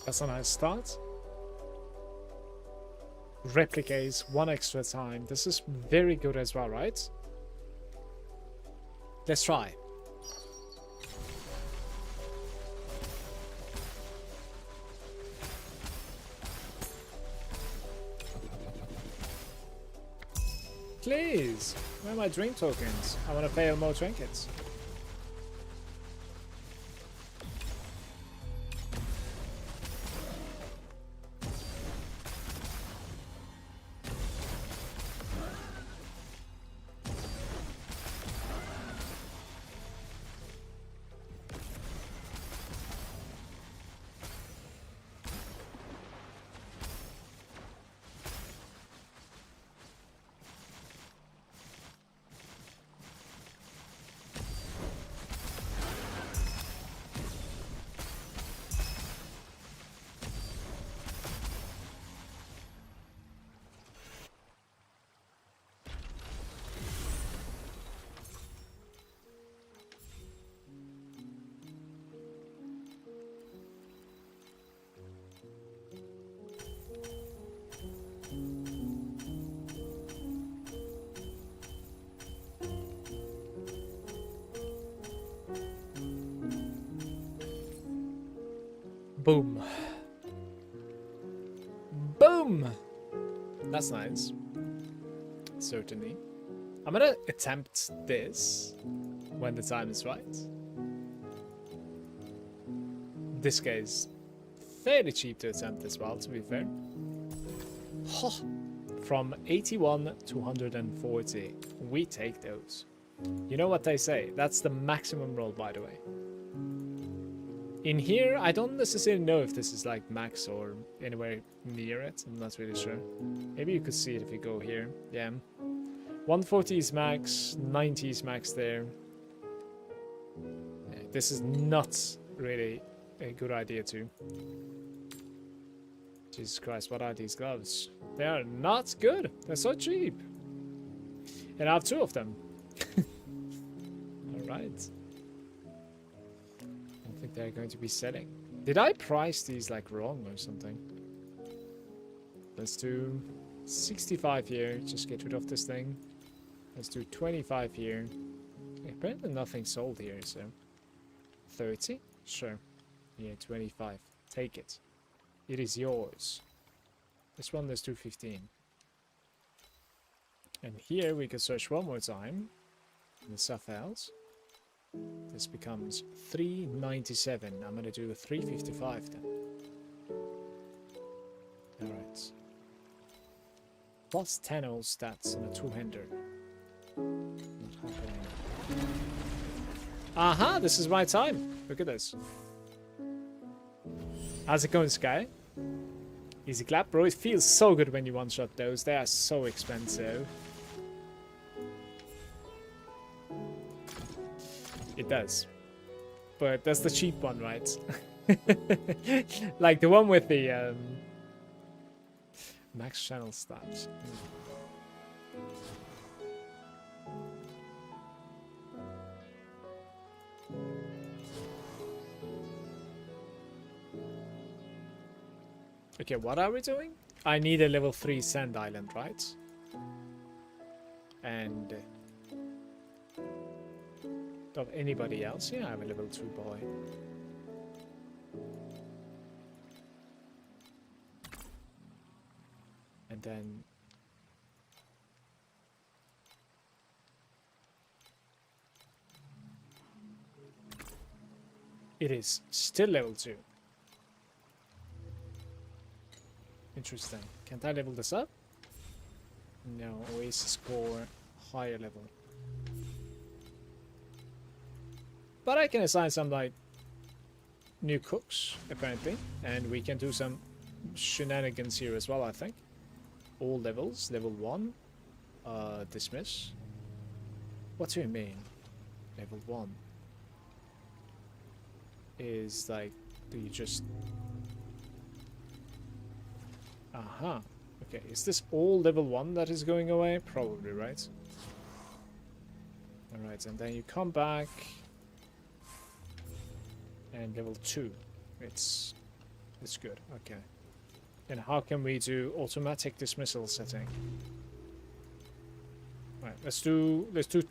That's a nice start. Replicates 1 extra time. This is very good as well, right? Let's try. Please! Where are my drink tokens? I want to pay more trinkets. Boom. Boom! That's nice. Certainly. I'm gonna attempt this when the time is right. This guy is fairly cheap to attempt as well, to be fair. From 81 to 140. We take those. You know what they say? That's the maximum roll, by the way. In here, I don't necessarily know if this is like max or anywhere near it. I'm not really sure. Maybe you could see it if you go here. Yeah. 140 is max, 90 is max there. Yeah, this is not really a good idea too. Jesus Christ, what are these gloves? They are not good. They're so cheap. And I have 2 of them. Alright. I think they're going to be selling. Did I price these like wrong or something? Let's do 65 here. Just get rid of this thing. Let's do 25 here. Apparently nothing sold here, so 30? Sure. Yeah, 25. Take it. It is yours. This one, let's do 15. And here we can search one more time. And stuff else. This becomes 397. I'm gonna do a 355 then. Alright. Plus 10 all stats and a 2-hander. Not happening. Aha! This is my time! Look at this. How's it going, Sky? Easy clap, bro. It feels so good when you one-shot those. They are so expensive. It does. But that's the cheap one, right? Like the one with the max channel stats. Okay, what are we doing? I need a level 3 sand island, right? And of anybody else? Yeah, I have a level 2 boy. And then it is still level 2. Interesting. Can't I level this up? No, always score higher level. But I can assign some like new cooks apparently, and we can do some shenanigans here as well. I think all levels. Level 1, dismiss. What do you mean? Level 1 is like, do you just? Aha. Okay, is this all level 1 that is going away? Probably, right? Alright, and then you come back. And level 2. It's It's good. Okay. And how can we do automatic dismissal setting? Right. Let's do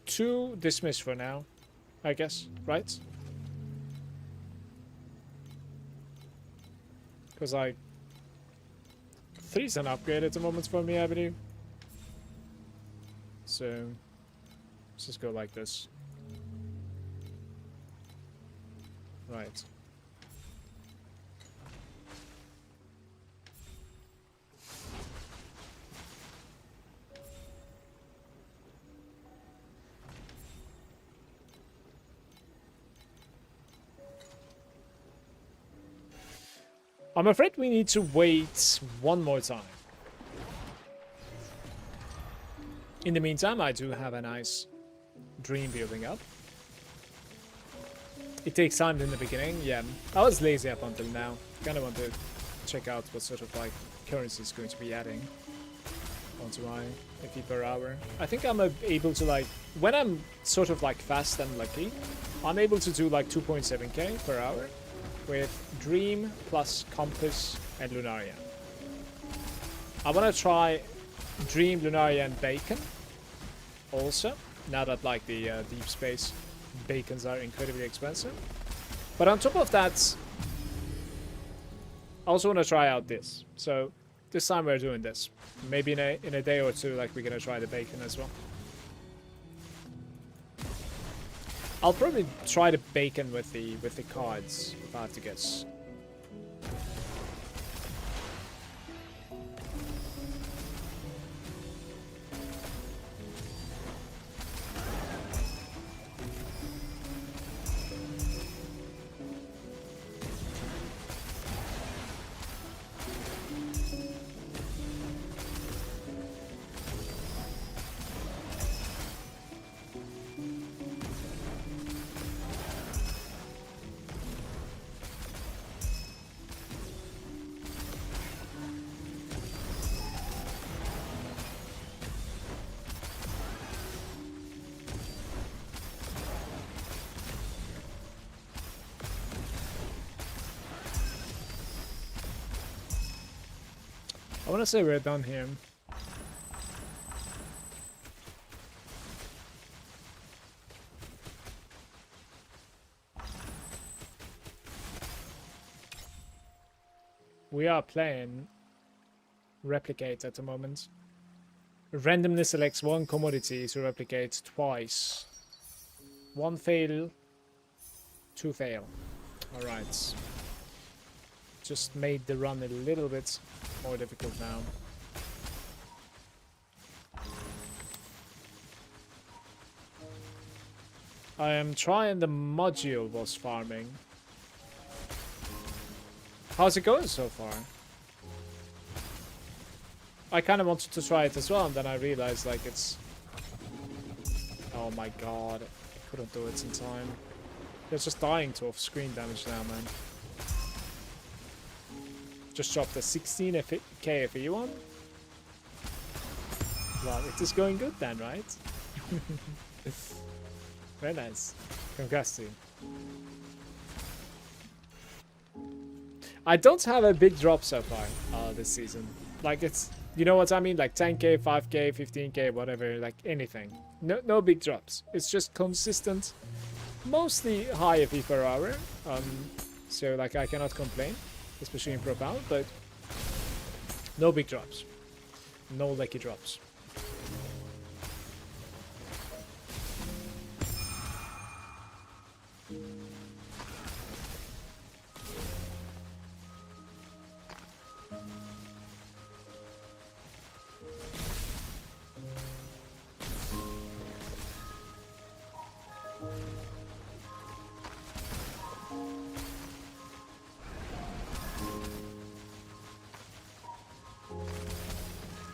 2 dismiss for now, I guess. Right? Because like 3's an upgrade at the moment for me, I believe. So let's just go like this. Right. I'm afraid we need to wait one more time. In the meantime, I do have a nice dream building up. It takes time in the beginning, yeah. I was lazy up until now. Kind of want to check out what sort of like currency is going to be adding onto my FP per hour. I think I'm able to like, when I'm sort of like fast and lucky, I'm able to do like 2.7k per hour with Dream plus Compass and Lunaria. I want to try Dream, Lunaria and Bacon also, now that like the deep space bacons are incredibly expensive. But on top of that, I also want to try out this. So this time we're doing this. Maybe in a day or two, like we're gonna try the bacon as well. I'll probably try the bacon with the cards if I have to guess. I want to say we're done here. We are playing Replicate at the moment. Randomly selects one commodity to replicate twice. 1 fail, 2 fail. Alright. Just made the run a little bit more difficult now. I am trying the module boss farming. How's it going so far? I kind of wanted to try it as well, and then I realized like it's... Oh my god, I couldn't do it in time. They're just dying to off-screen damage now, man. Just dropped a 16k FE one. Well, it is going good then, right? Very nice. Congrats to you. I don't have a big drop so far this season. Like it's, you know what I mean? Like 10k, 5k, 15k, whatever, like anything. No big drops. It's just consistent, mostly high FE per hour. So like I cannot complain, especially in Profound, but no big drops. No lucky drops.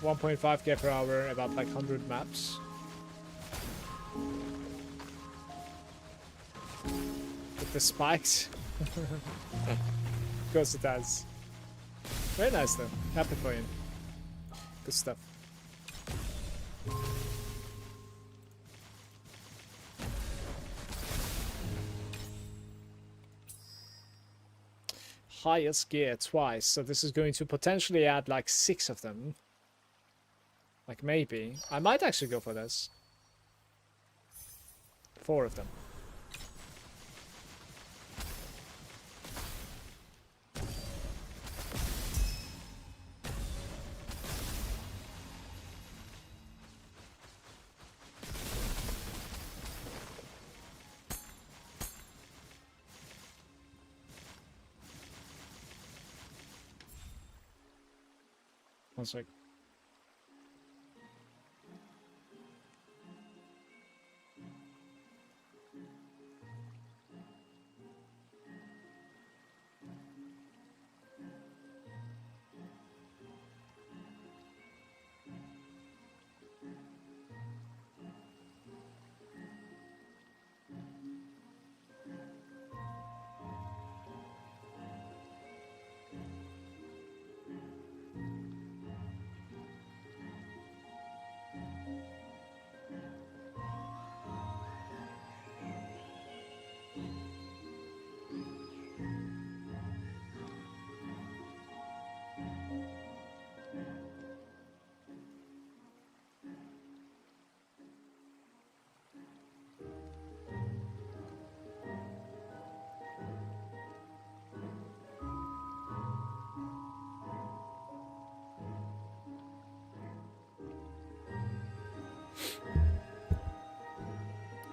$1.5k per hour, about like 100 maps. With the spikes. Of course it has. Very nice though. Happy for you. Good stuff. highest gear twice, so this is going to potentially add like 6 of them. Like maybe. I might actually go for this. 4 of them. One sec.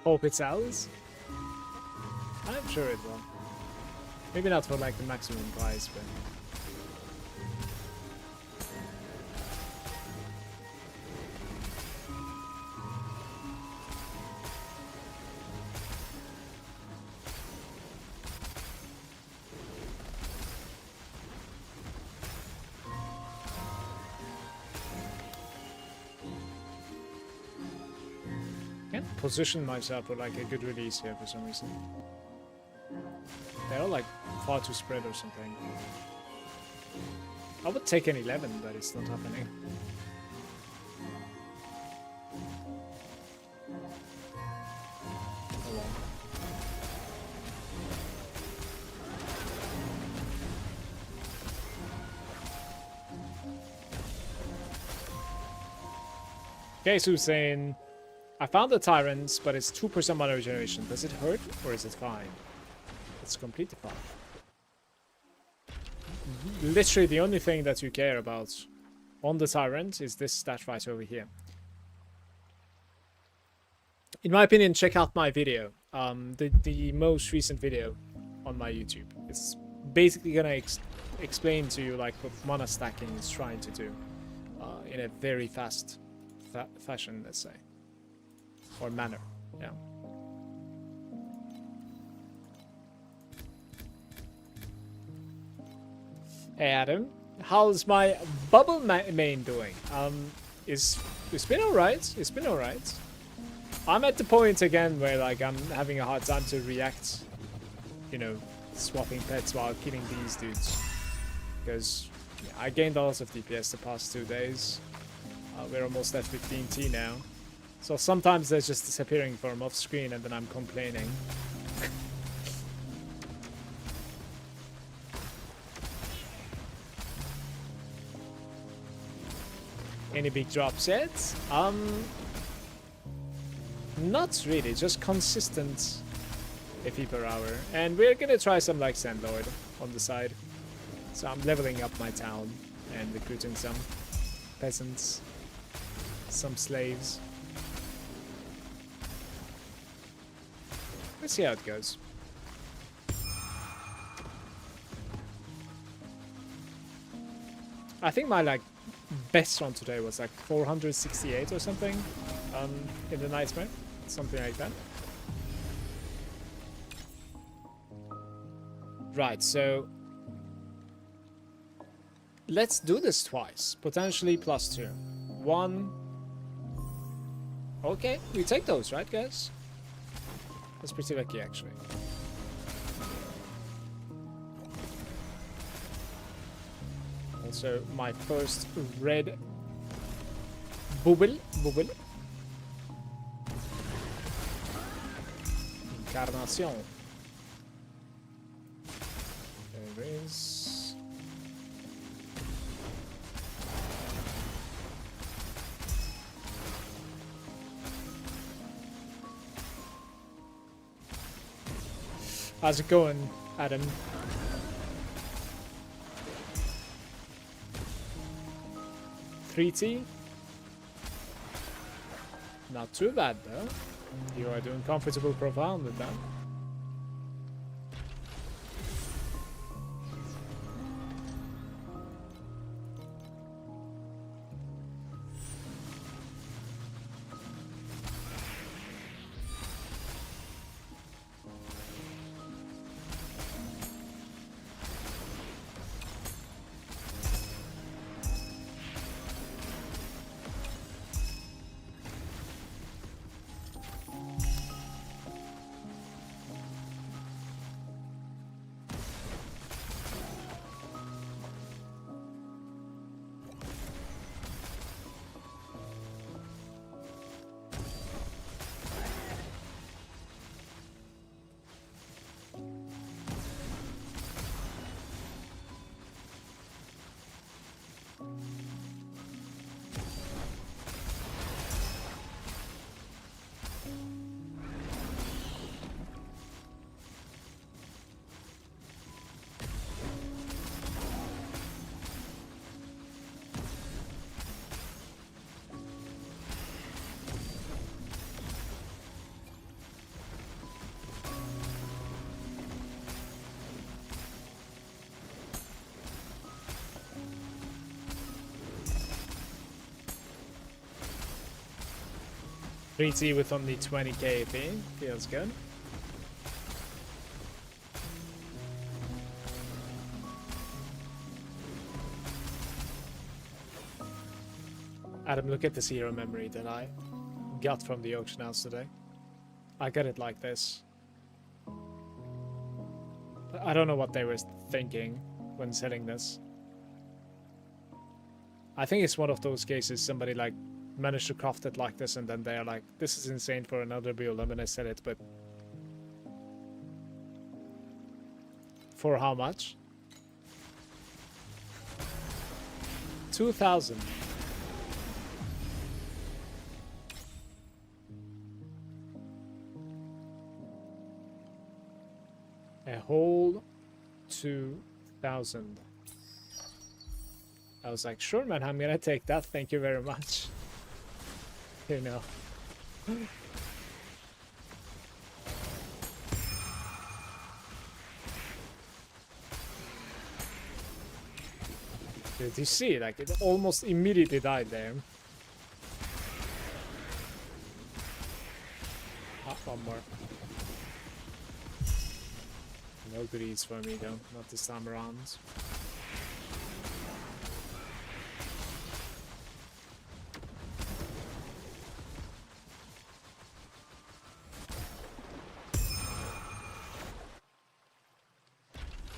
Hope it sells. I'm sure it will. Maybe not for like the maximum price, but... Can't position myself for like a good release here for some reason. They're all like far too spread or something. I would take an 11, but it's not happening. Oh well. Okay, so saying, I found the Tyrants, but it's 2% mana regeneration. Does it hurt or is it fine? It's completely fine. Literally the only thing that you care about on the Tyrant is this stat right over here. In my opinion, check out my video. The most recent video on my YouTube. It's basically gonna explain to you like what mana stacking is trying to do in a very fast fashion, let's say. Or manner, yeah. Hey Adam, how's my bubble main doing? It's been alright. It's been alright. I'm at the point again where like I'm having a hard time to react, you know, swapping pets while killing these dudes, because yeah, I gained a lot of DPS the past 2 days. We're almost at 15T now. So sometimes they're just disappearing from off screen and then I'm complaining. Any big drops yet? Not really, just consistent AP per hour. And we're gonna try some like Sandlord on the side. So I'm leveling up my town and recruiting some peasants, some slaves. Let's see how it goes. I think my like best one today was like 468 or something in the nightmare, something like that. Right, so let's do this twice, potentially +2. 1. Okay, we take those, right, guys? That's pretty lucky, actually. Also, my first red bubble. Incarnation. There is... How's it going, Adam? $3T? Not too bad though. You are doing comfortable profound with that. $3T with only 20k AP. Feels good. Adam, look at this hero memory that I got from the auction house today. I got it like this. I don't know what they were thinking when selling this. I think it's one of those cases somebody like managed to craft it like this and then they're like, this is insane for another build, I'm gonna sell it, but for how much? 2,000. A whole 2,000. I was like, sure man, I'm gonna take that, thank you very much. You know. Did you see? Like, it almost immediately died there. Ah, one more. No goodies for me though, not this time around.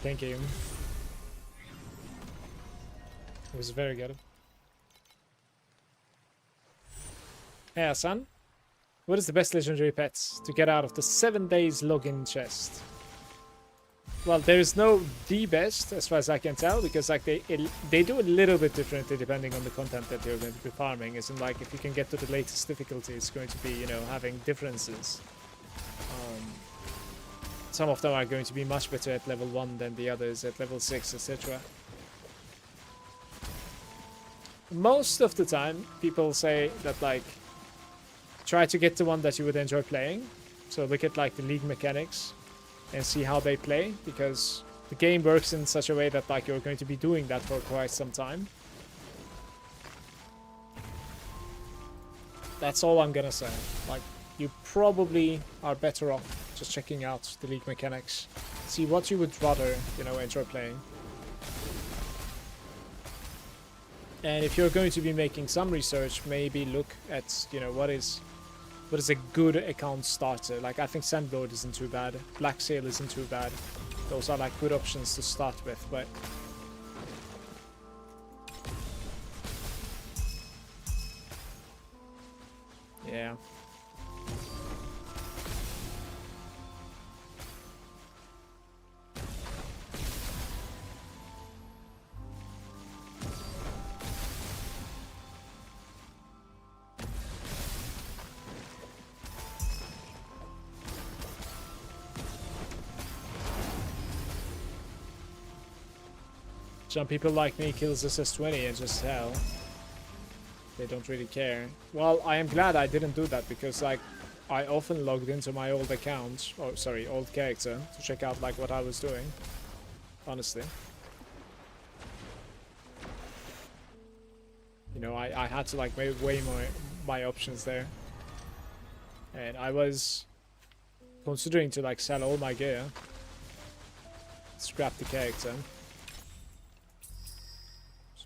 Thank you. It was very good. Hey son, what is the best legendary pets to get out of the 7 days login chest? Well, there is no the best as far as I can tell, because like they do a little bit differently depending on the content that you're going to be farming. Isn't like if you can get to the latest difficulty, it's going to be, you know, having differences. Some of them are going to be much better at level 1 than the others at level 6, etc. Most of the time, people say that, like, try to get the one that you would enjoy playing. So look at, like, the league mechanics and see how they play, because the game works in such a way that, like, you're going to be doing that for quite some time. That's all I'm gonna say. Like, you probably are better off just checking out the league mechanics. See what you would rather, you know, enjoy playing. And if you're going to be making some research, maybe look at, you know, what is a good account starter. Like, I think Sandlord isn't too bad. Black Sail isn't too bad. Those are, like, good options to start with, but... yeah. Some people like me kills SS20 and just sell. They don't really care. Well, I am glad I didn't do that because like I often logged into my old account, oh sorry, old character to check out like what I was doing. Honestly. You know, I had to like weigh my options there. And I was considering to like sell all my gear. Scrap the character.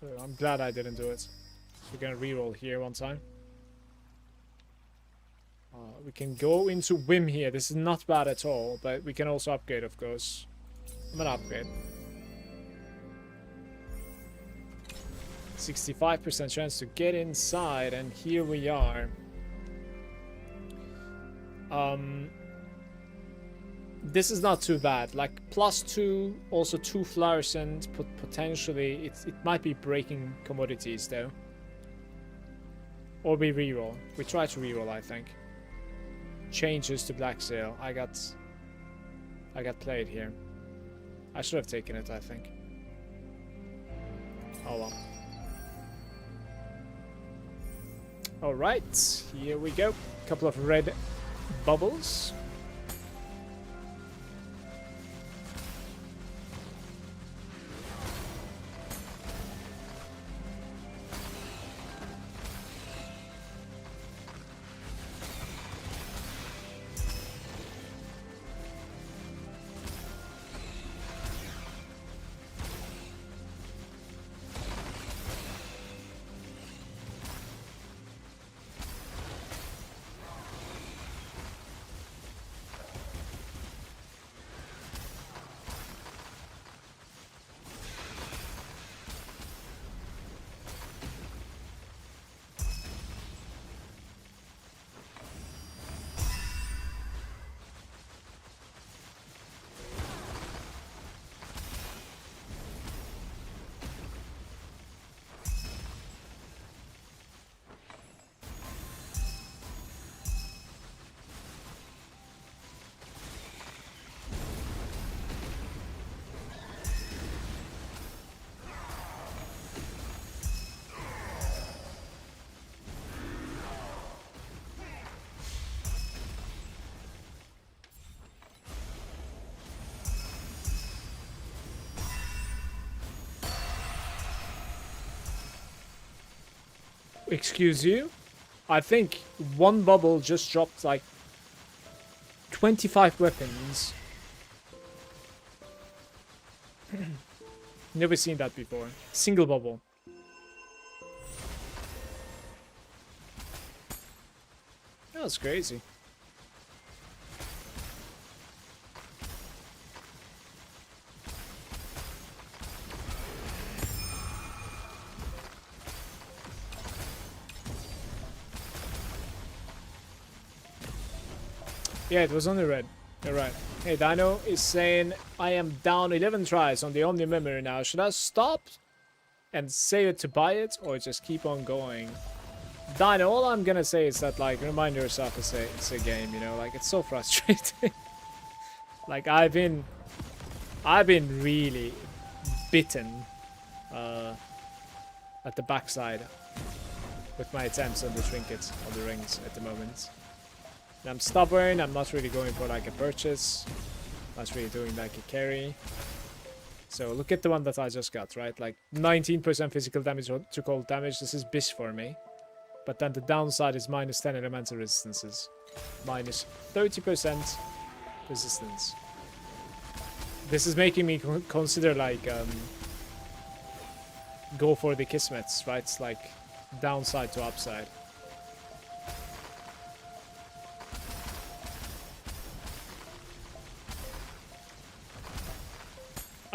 So I'm glad I didn't do it. We're gonna reroll here one time. We can go into Whim here. This is not bad at all, but we can also upgrade, of course. I'm gonna upgrade. 65% chance to get inside, and here we are. This is not too bad. Like +2, also 2 fluorescent, potentially it might be breaking commodities though. Or we reroll. We try to reroll, I think. Changes to Black Sail. I got played here. I should have taken it, I think. Oh well. Alright, here we go. Couple of red bubbles. Excuse you? I think one bubble just dropped like 25 weapons. Never seen that before. Single bubble. That's crazy. Yeah, it was only red. You're right. Hey, Dino is saying, I am down 11 tries on the Omni memory now. Should I stop and save it to buy it or just keep on going? Dino, all I'm gonna say is that, like, remind yourself it's a game, you know? Like, it's so frustrating. Like, I've been really bitten at the backside with my attempts on the trinkets, on the rings at the moment. And I'm stubborn, I'm not really going for like a purchase. Not really doing like a carry. So look at the one that I just got, right? Like 19% physical damage to cold damage. This is bish for me. But then the downside is minus 10 elemental resistances. Minus 30% resistance. This is making me consider like go for the Kismets, right? It's like downside to upside.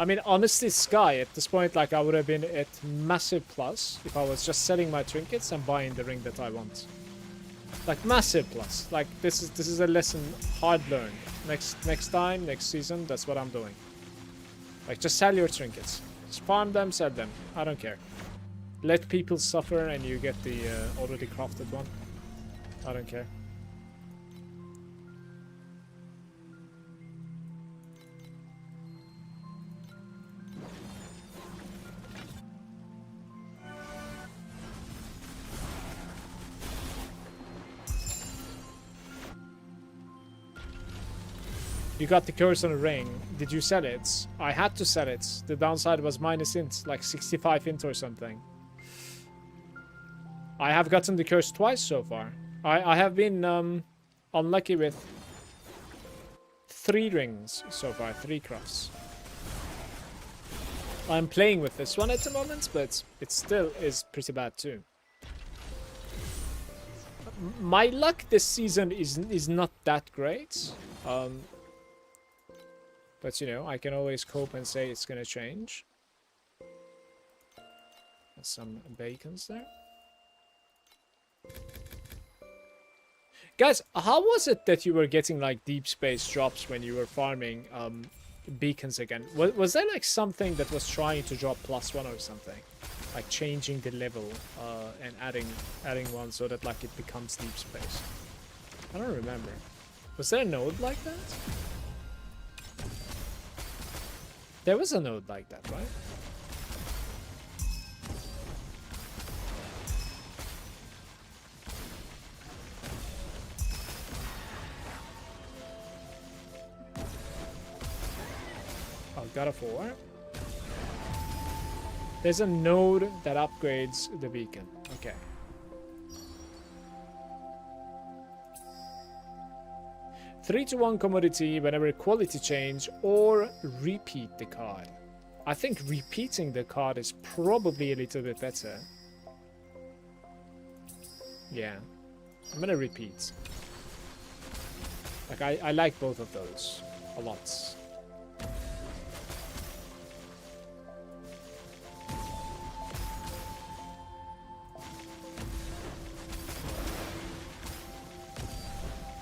I mean, honestly, Sky, at this point, like, I would have been at massive plus if I was just selling my trinkets and buying the ring that I want. Like, massive plus. Like, this is a lesson hard learned. Next time, next season, that's what I'm doing. Like, just sell your trinkets. Just farm them, sell them. I don't care. Let people suffer and you get the already crafted one. I don't care. You got the curse on a ring. Did you sell it? I had to sell it. The downside was minus int, like 65 int or something. I have gotten the curse twice so far. I have been unlucky with 3 rings so far, 3 crafts. I'm playing with this one at the moment, but it still is pretty bad too. My luck this season is not that great. But, you know, I can always cope and say it's gonna change. There's some bacons there. Guys, how was it that you were getting, like, deep space drops when you were farming beacons again? Was there, like, something that was trying to drop +1 or something? Like, changing the level and adding one so that, like, it becomes deep space? I don't remember. Was there a node like that? There was a node like that, right? Oh, got a 4. There's a node that upgrades the beacon. Okay. Three to 1 commodity whenever quality change or repeat the card. I think repeating the card is probably a little bit better. Yeah. I'm gonna repeat. Like, I like both of those a lot.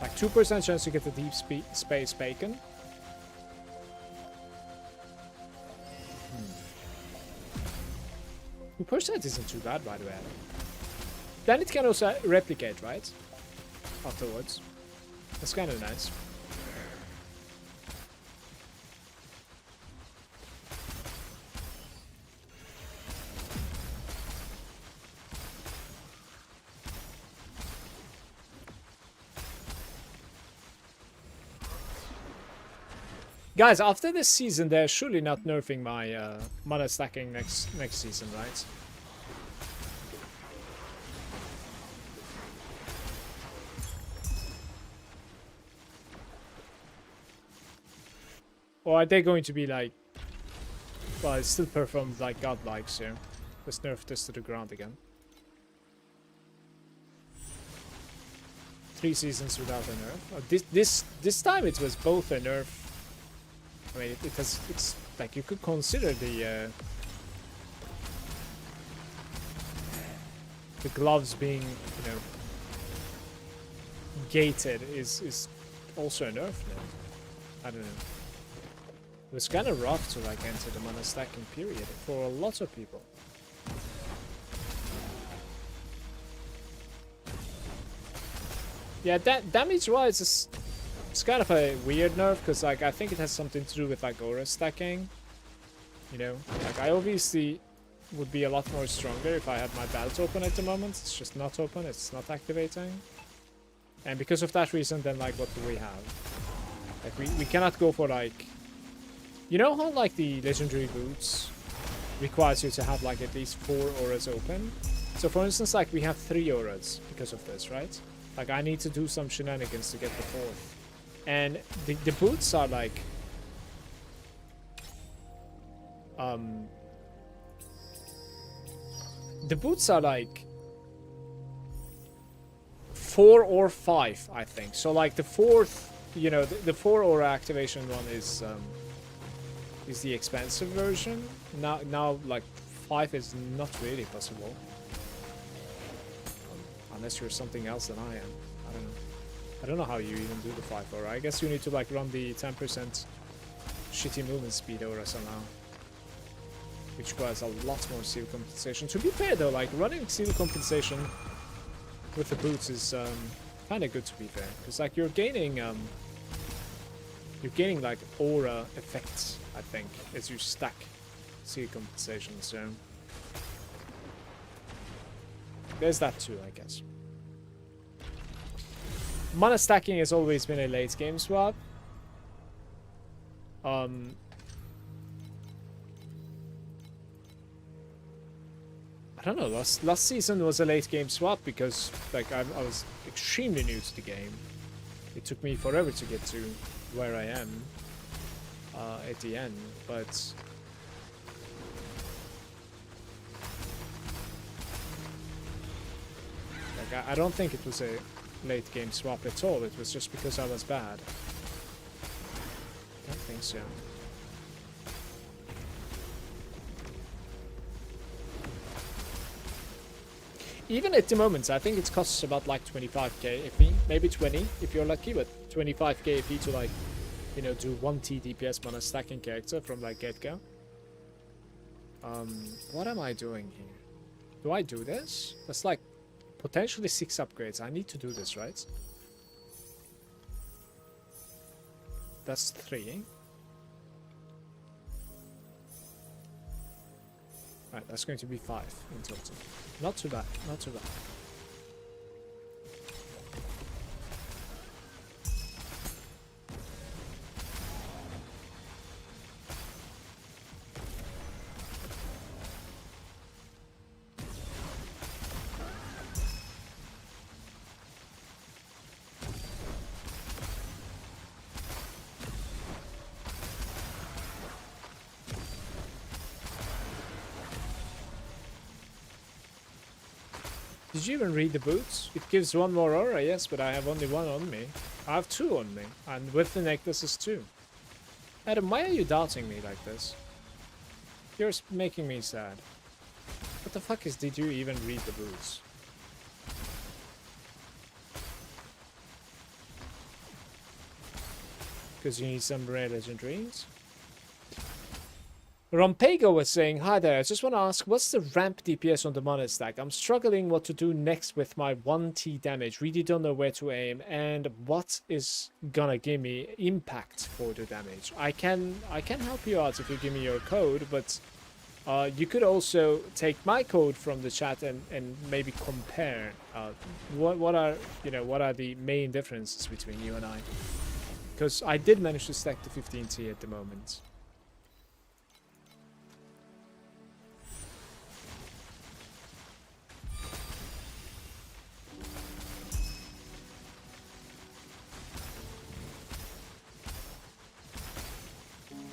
Like 2% chance to get the deep space bacon. 2% isn't too bad, by the way. Then it can also replicate, right? Afterwards. That's kind of nice. Guys, after this season, they're surely not nerfing my mana stacking next season, right? Or are they going to be like... Well, it still performs like godlikes here. Let's nerf this to the ground again. 3 seasons without a nerf. This time it was both a nerf. I mean, it's like you could consider the gloves being, you know, gated is also a nerf now. I don't know. It was kind of rough to like enter the mana stacking period for a lot of people. Yeah, that damage-wise it's kind of a weird nerf, because like I think it has something to do with like aura stacking. You know, like I obviously would be a lot more stronger if I had my belt open at the moment. It's just not open, it's not activating. And because of that reason, then like what do we have? Like we cannot go for like... You know how like the legendary boots requires you to have like at least 4 auras open? So for instance, like we have 3 auras because of this, right? Like I need to do some shenanigans to get the 4th. And the boots are like... The boots are like 4 or 5, I think. So like the 4th, you know, the 4 aura activation one is the expensive version. Now like 5 is not really possible. Unless you're something else than I am. I don't know. I don't know how you even do the 5 aura. I guess you need to like run the 10% shitty movement speed aura somehow. Which requires a lot more seal compensation. To be fair though, like running seal compensation with the boots is kind of good, to be fair. Because like you're gaining like aura effects, I think, as you stack seal compensation, so there's that too, I guess. Mana stacking has always been a late game swap. I don't know. Last season was a late game swap because like I was extremely new to the game. It took me forever to get to where I am at the end, but like I don't think it was a late game swap at all. It was just because I was bad. I don't think so. Even at the moment, I think it costs about like 25k FP, maybe 20 if you're lucky, but 25k FP to like, you know, do 1T DPS mana stacking character from like get-go. What am I doing here? Do I do this? That's like potentially 6 upgrades. I need to do this, right? That's 3. Right, that's going to be 5 in total. Not too bad, not too bad. Did you even read the boots? It gives 1 more aura, yes, but I have only 1 on me. I have 2 on me, and with the necklaces 2. Adam, why are you doubting me like this? You're making me sad. What the fuck is, did you even read the boots? Because you need some rare legendaries? Rompego was saying, hi there, I just want to ask, what's the ramp DPS on the ManaStack? I'm struggling what to do next with my 1T damage. Really don't know where to aim and what is gonna give me impact for the damage. I can help you out if you give me your code, but you could also take my code from the chat and maybe compare what are the main differences between you and I. Because I did manage to stack the 15T at the moment.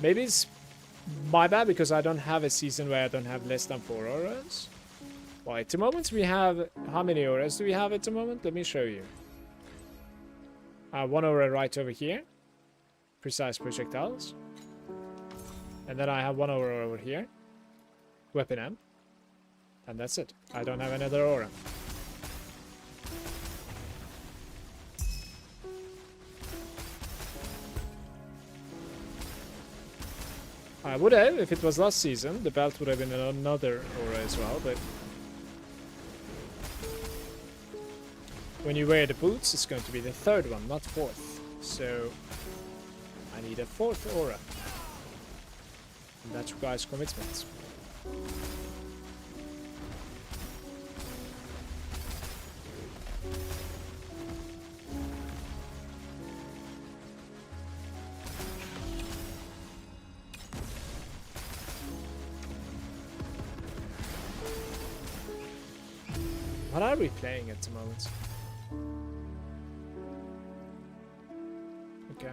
Maybe it's my bad because I don't have a season where I don't have less than 4 auras. Well, at the moment we have... How many auras do we have at the moment? Let me show you. 1 aura right over here. Precise projectiles. And then I have 1 aura over here. Weapon M. And that's it. I don't have another aura. I would have, if it was last season, the belt would have been another aura as well, but when you wear the boots, it's going to be the 3rd one, not 4th. So I need a 4th aura. And that requires commitment. What are we playing at the moment? Okay.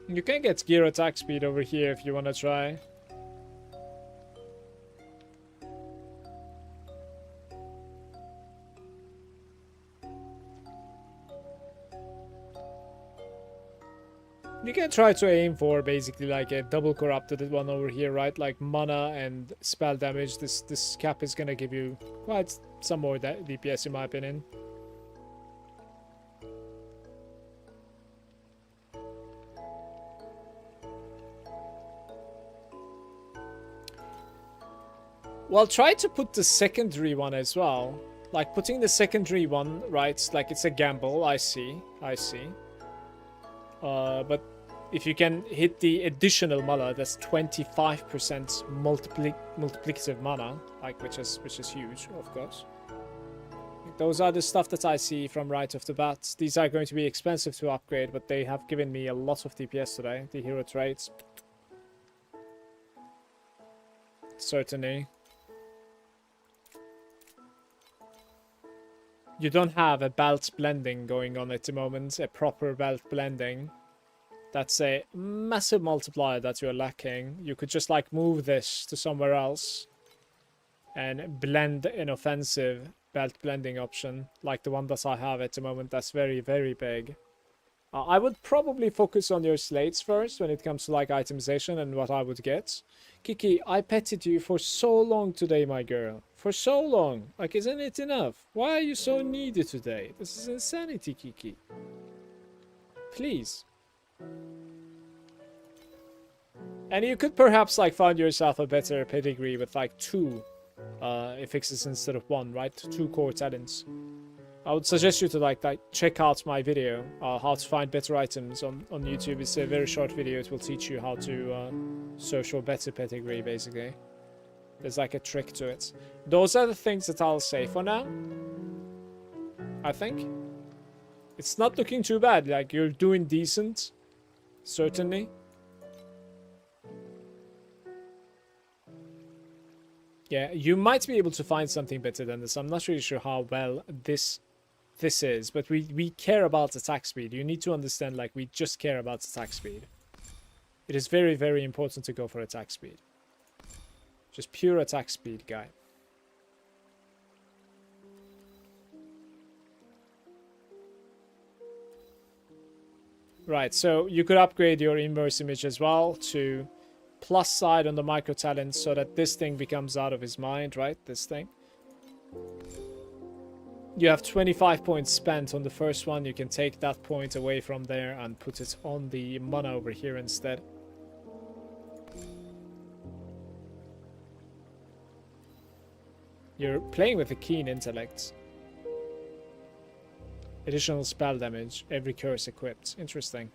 You can get gear attack speed over here if you want to try. You can try to aim for basically like a double corrupted one over here, right? Like mana and spell damage. This cap is gonna give you quite some more DPS in my opinion. Well, try to put the secondary one as well. Like putting the secondary one, right? Like it's a gamble. I see. But if you can hit the additional mana, that's 25% multiplicative mana, like which is huge, of course. Those are the stuff that I see from right off the bat. These are going to be expensive to upgrade, but they have given me a lot of DPS today. The hero traits, certainly. You don't have a belt blending going on at the moment, a proper belt blending. That's a massive multiplier that you're lacking. You could just like move this to somewhere else and blend an offensive belt blending option like the one that I have at the moment. That's very, very big. I would probably focus on your slates first when it comes to like itemization and what I would get. Kiki, I petted you for so long today, my girl. For so long. Like, isn't it enough? Why are you so needy today? This is insanity, Kiki. Please. And you could perhaps like find yourself a better pedigree with like 2 affixes instead of 1, right? 2 core talents. I would suggest you to like check out my video, how to find better items on YouTube. It's a very short video. It will teach you how to search for better pedigree, basically. There's like a trick to it. Those are the things that I'll say for now. I think. It's not looking too bad. Like, you're doing decent. Certainly. Yeah, you might be able to find something better than this. I'm not really sure how well this is, but we care about attack speed. You need to understand, like, we just care about attack speed. It is very, very important to go for attack speed. Just pure attack speed, guy. Right, so you could upgrade your inverse image as well to plus side on the micro talent so that this thing becomes out of his mind, right? This thing. You have 25 points spent on the first one. You can take that point away from there and put it on the mana over here instead. You're playing with a keen intellect. Additional spell damage, every curse equipped. Interesting.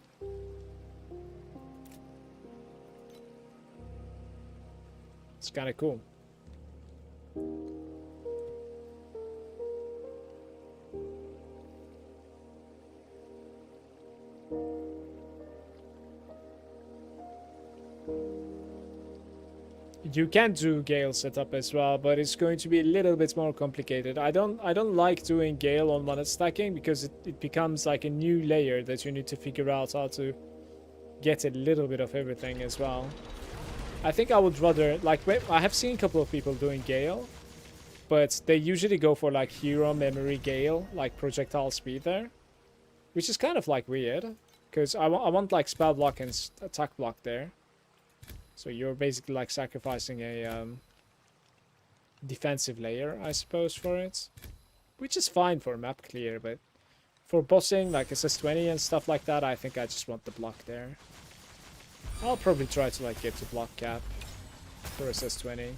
It's kind of cool. You can do Gale setup as well, but it's going to be a little bit more complicated. I don't like doing Gale on ManaStacking because it becomes like a new layer that you need to figure out how to get a little bit of everything as well. I think I would rather, like, I have seen a couple of people doing Gale, but they usually go for like hero memory Gale, like projectile speed there, which is kind of like weird because I want like spell block and attack block there. So you're basically like sacrificing a defensive layer, I suppose, for it. Which is fine for map clear, but for bossing, like SS20 and stuff like that, I think I just want the block there. I'll probably try to like get to block cap for SS20.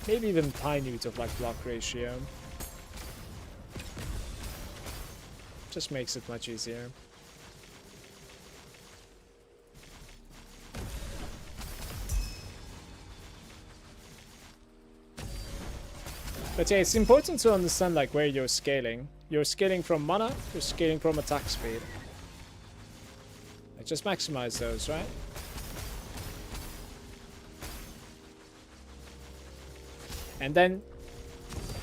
Maybe even tiny bit of like block ratio. Just makes it much easier. But yeah, it's important to understand like where you're scaling. You're scaling from mana, you're scaling from attack speed. Just maximize those, right? And then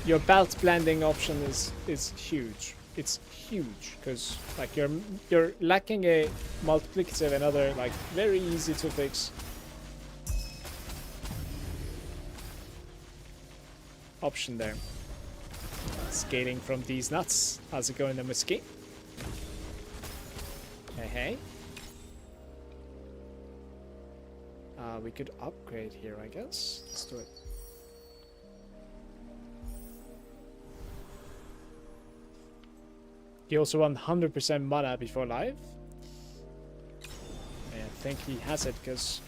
your belt blending option is huge. it's huge because like you're lacking a multiplicative, another like very easy to fix option there. Scaling from these nuts. How's it going, the whiskey? Hey, hey. We could upgrade here, I guess. Let's do it. He also won 100% mana before live. I think he has it because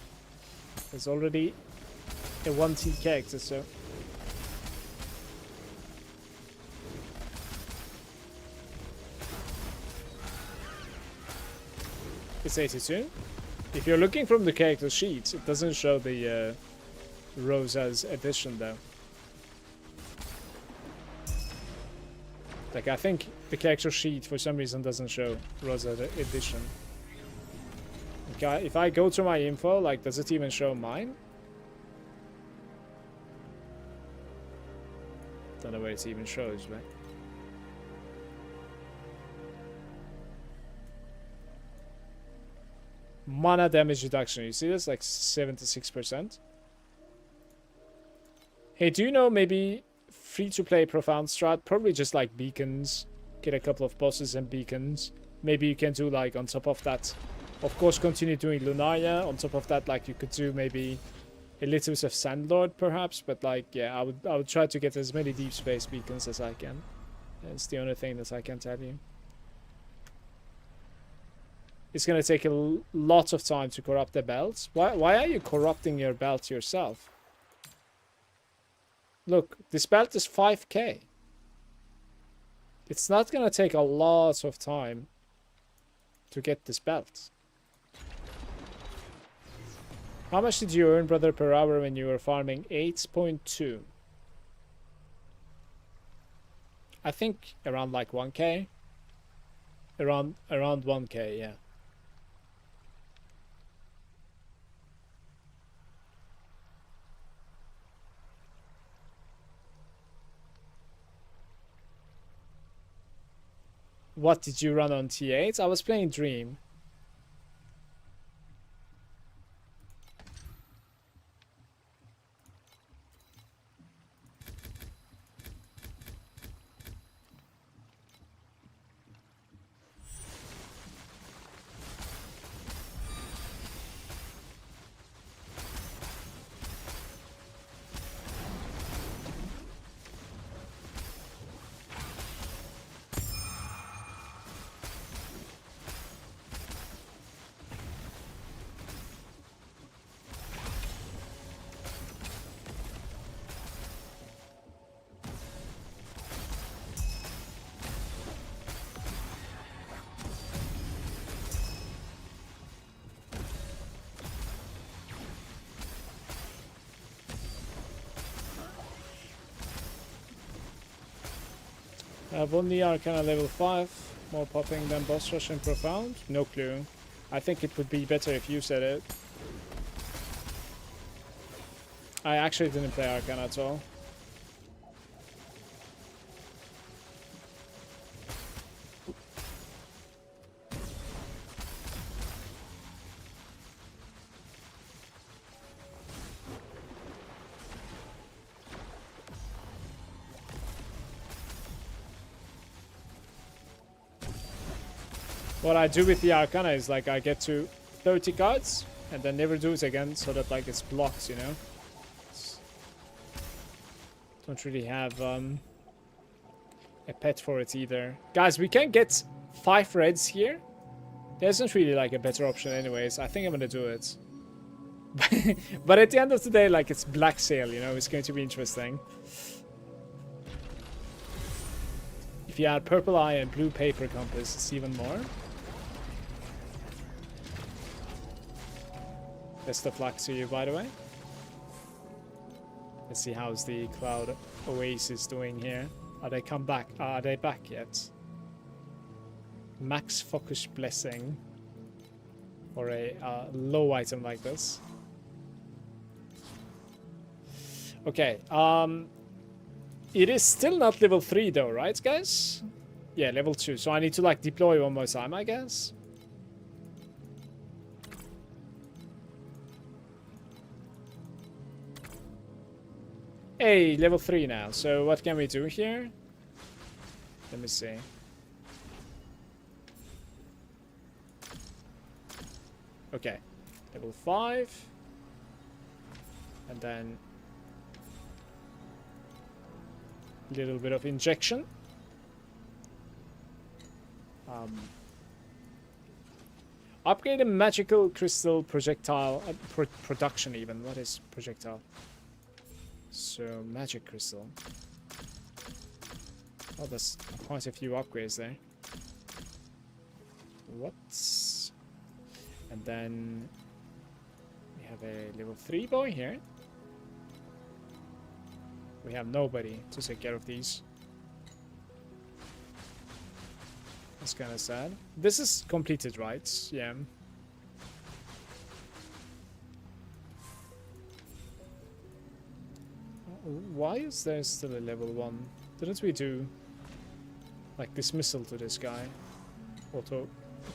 there's already a 1T character, so. It's 82. If you're looking from the character sheet, it doesn't show the Rosa's edition though. Like I think the character sheet for some reason doesn't show Rosa edition. Okay, if I go to my info, like does it even show mine? Don't know where it even shows, right? Mana damage reduction. You see this? Like 76%. Hey, do you know maybe free-to-play profound strat? Probably just like beacons. Get a couple of bosses and beacons. Maybe you can do like on top of that. Of course, continue doing Lunaria. On top of that, like you could do maybe a little bit of Sandlord perhaps. But like, yeah, I would try to get as many deep space beacons as I can. That's the only thing that I can tell you. It's going to take a lot of time to corrupt the belts. Why are you corrupting your belt yourself? Look, this belt is 5k. It's not going to take a lot of time to get this belt. How much did you earn, brother, per hour when you were farming? 8.2. I think around like 1k. Around 1k, yeah. What did you run on T8? I was playing Dream. I've only Arcana level 5. More popping than boss rush and profound? No clue. I think it would be better if you said it. I actually didn't play Arcana at all. What I do with the Arcana is like I get to 30 cards and then never do it again so that like it's blocked, you know? Don't really have a pet for it either. Guys, we can get 5 reds here. There isn't really like a better option anyways. I think I'm gonna do it. But at the end of the day, like it's black sale, you know? It's going to be interesting. If you add purple eye and blue paper compass, it's even more. Best of luck to you, by the way. Let's see how's the Cloud Oasis doing here. Are they come back? Are they back yet? Max Focus Blessing for a low item like this. Okay. It is still not level 3 though, right, guys? Yeah, level 2. So I need to like deploy one more time, I guess. Hey, level 3 now. So what can we do here? Let me see. Okay, level 5. And then a little bit of injection. Upgrade a magical crystal projectile production even. What is projectile? So magic crystal. Oh, there's quite a few upgrades there. What? And then we have a level 3 boy here. We have nobody to take care of these. That's kind of sad. This is completed, right? Yeah. Why is there still a level 1? Didn't we do like dismissal to this guy? Auto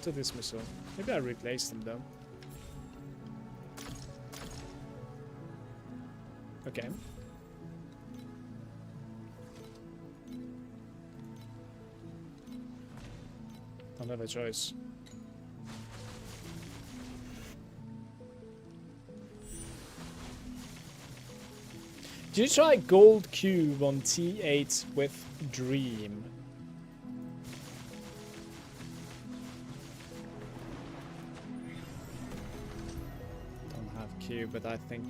dismissal. Maybe I replaced him though. Okay. Don't have a choice. Did you try Gold Cube on T8 with Dream? Don't have Cube, but I think...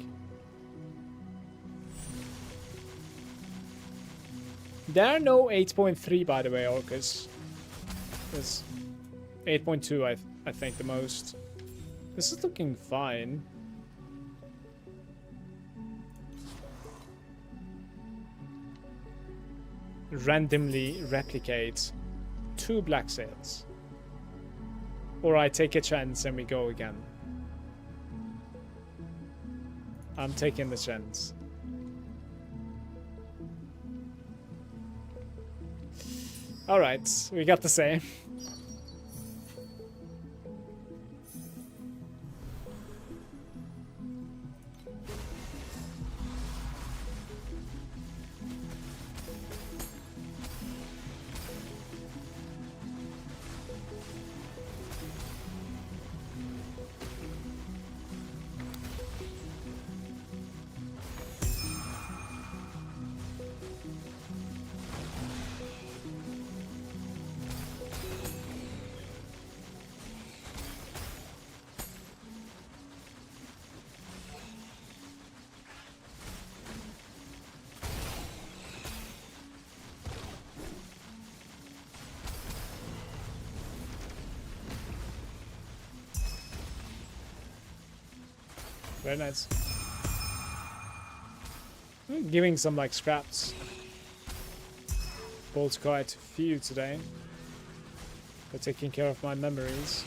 There are no 8.3 by the way, Orcus. There's 8.2 I think the most. This is looking fine. Randomly replicate 2 black sails. Or I take a chance and we go again. I'm taking the chance. Alright, we got the same. Very nice. Giving some like scraps. Bought quite a few today. For taking care of my memories.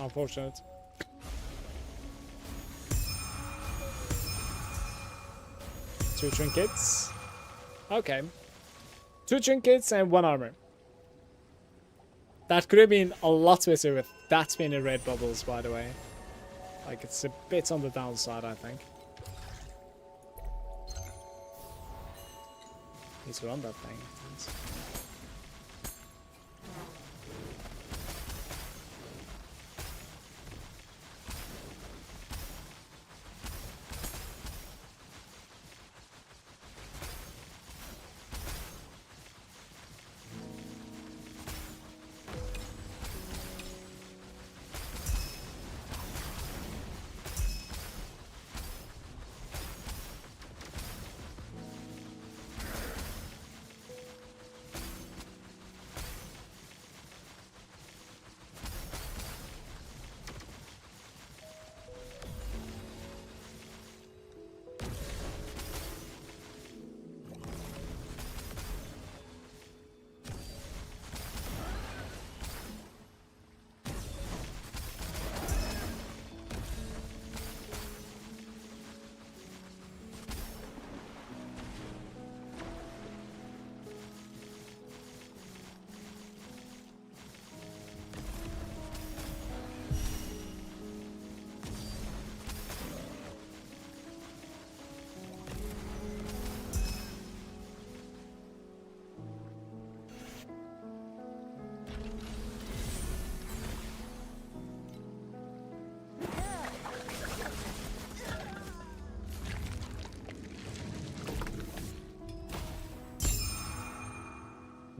Unfortunate. Two trinkets. Okay. 2 trinkets and 1 armor. That could have been a lot better with that many red bubbles, by the way. Like, it's a bit on the downside, I think. Need to run that thing.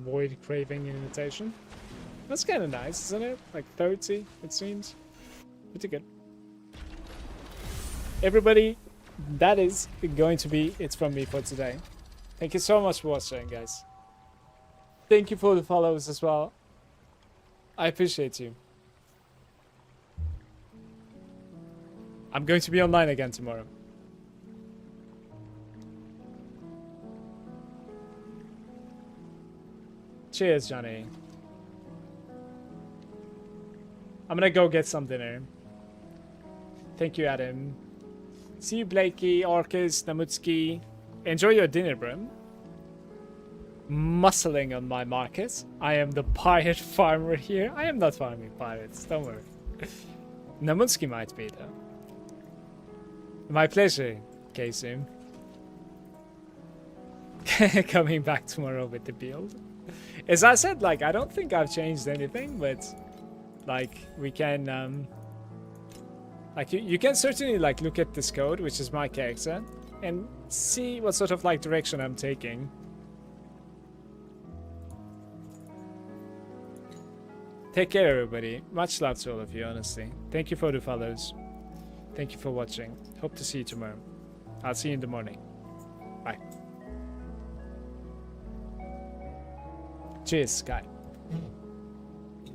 void craving invitation. That's kind of nice, isn't it? Like 30, it seems. Pretty good. Everybody, that is going to be it from me for today. Thank you so much for watching, guys. Thank you for the follows as well. I appreciate you. I'm going to be online again tomorrow. Cheers, Johnny. I'm gonna go get some dinner. Thank you, Adam. See you, Blakey, Orcus, Namutski. Enjoy your dinner, bro. Muscling on my market. I am the pirate farmer here. I am not farming pirates, don't worry. Namutski might be, though. My pleasure, Casey. Coming back tomorrow with the build. As I said, like, I don't think I've changed anything, but like we can like you can certainly like look at this code, which is my character, and see what sort of like direction I'm taking. Take care, everybody. Much love to all of you, honestly. Thank you for the follows. Thank you for watching. Hope to see you tomorrow. I'll see you in the morning. Bye. Cheers, Sky.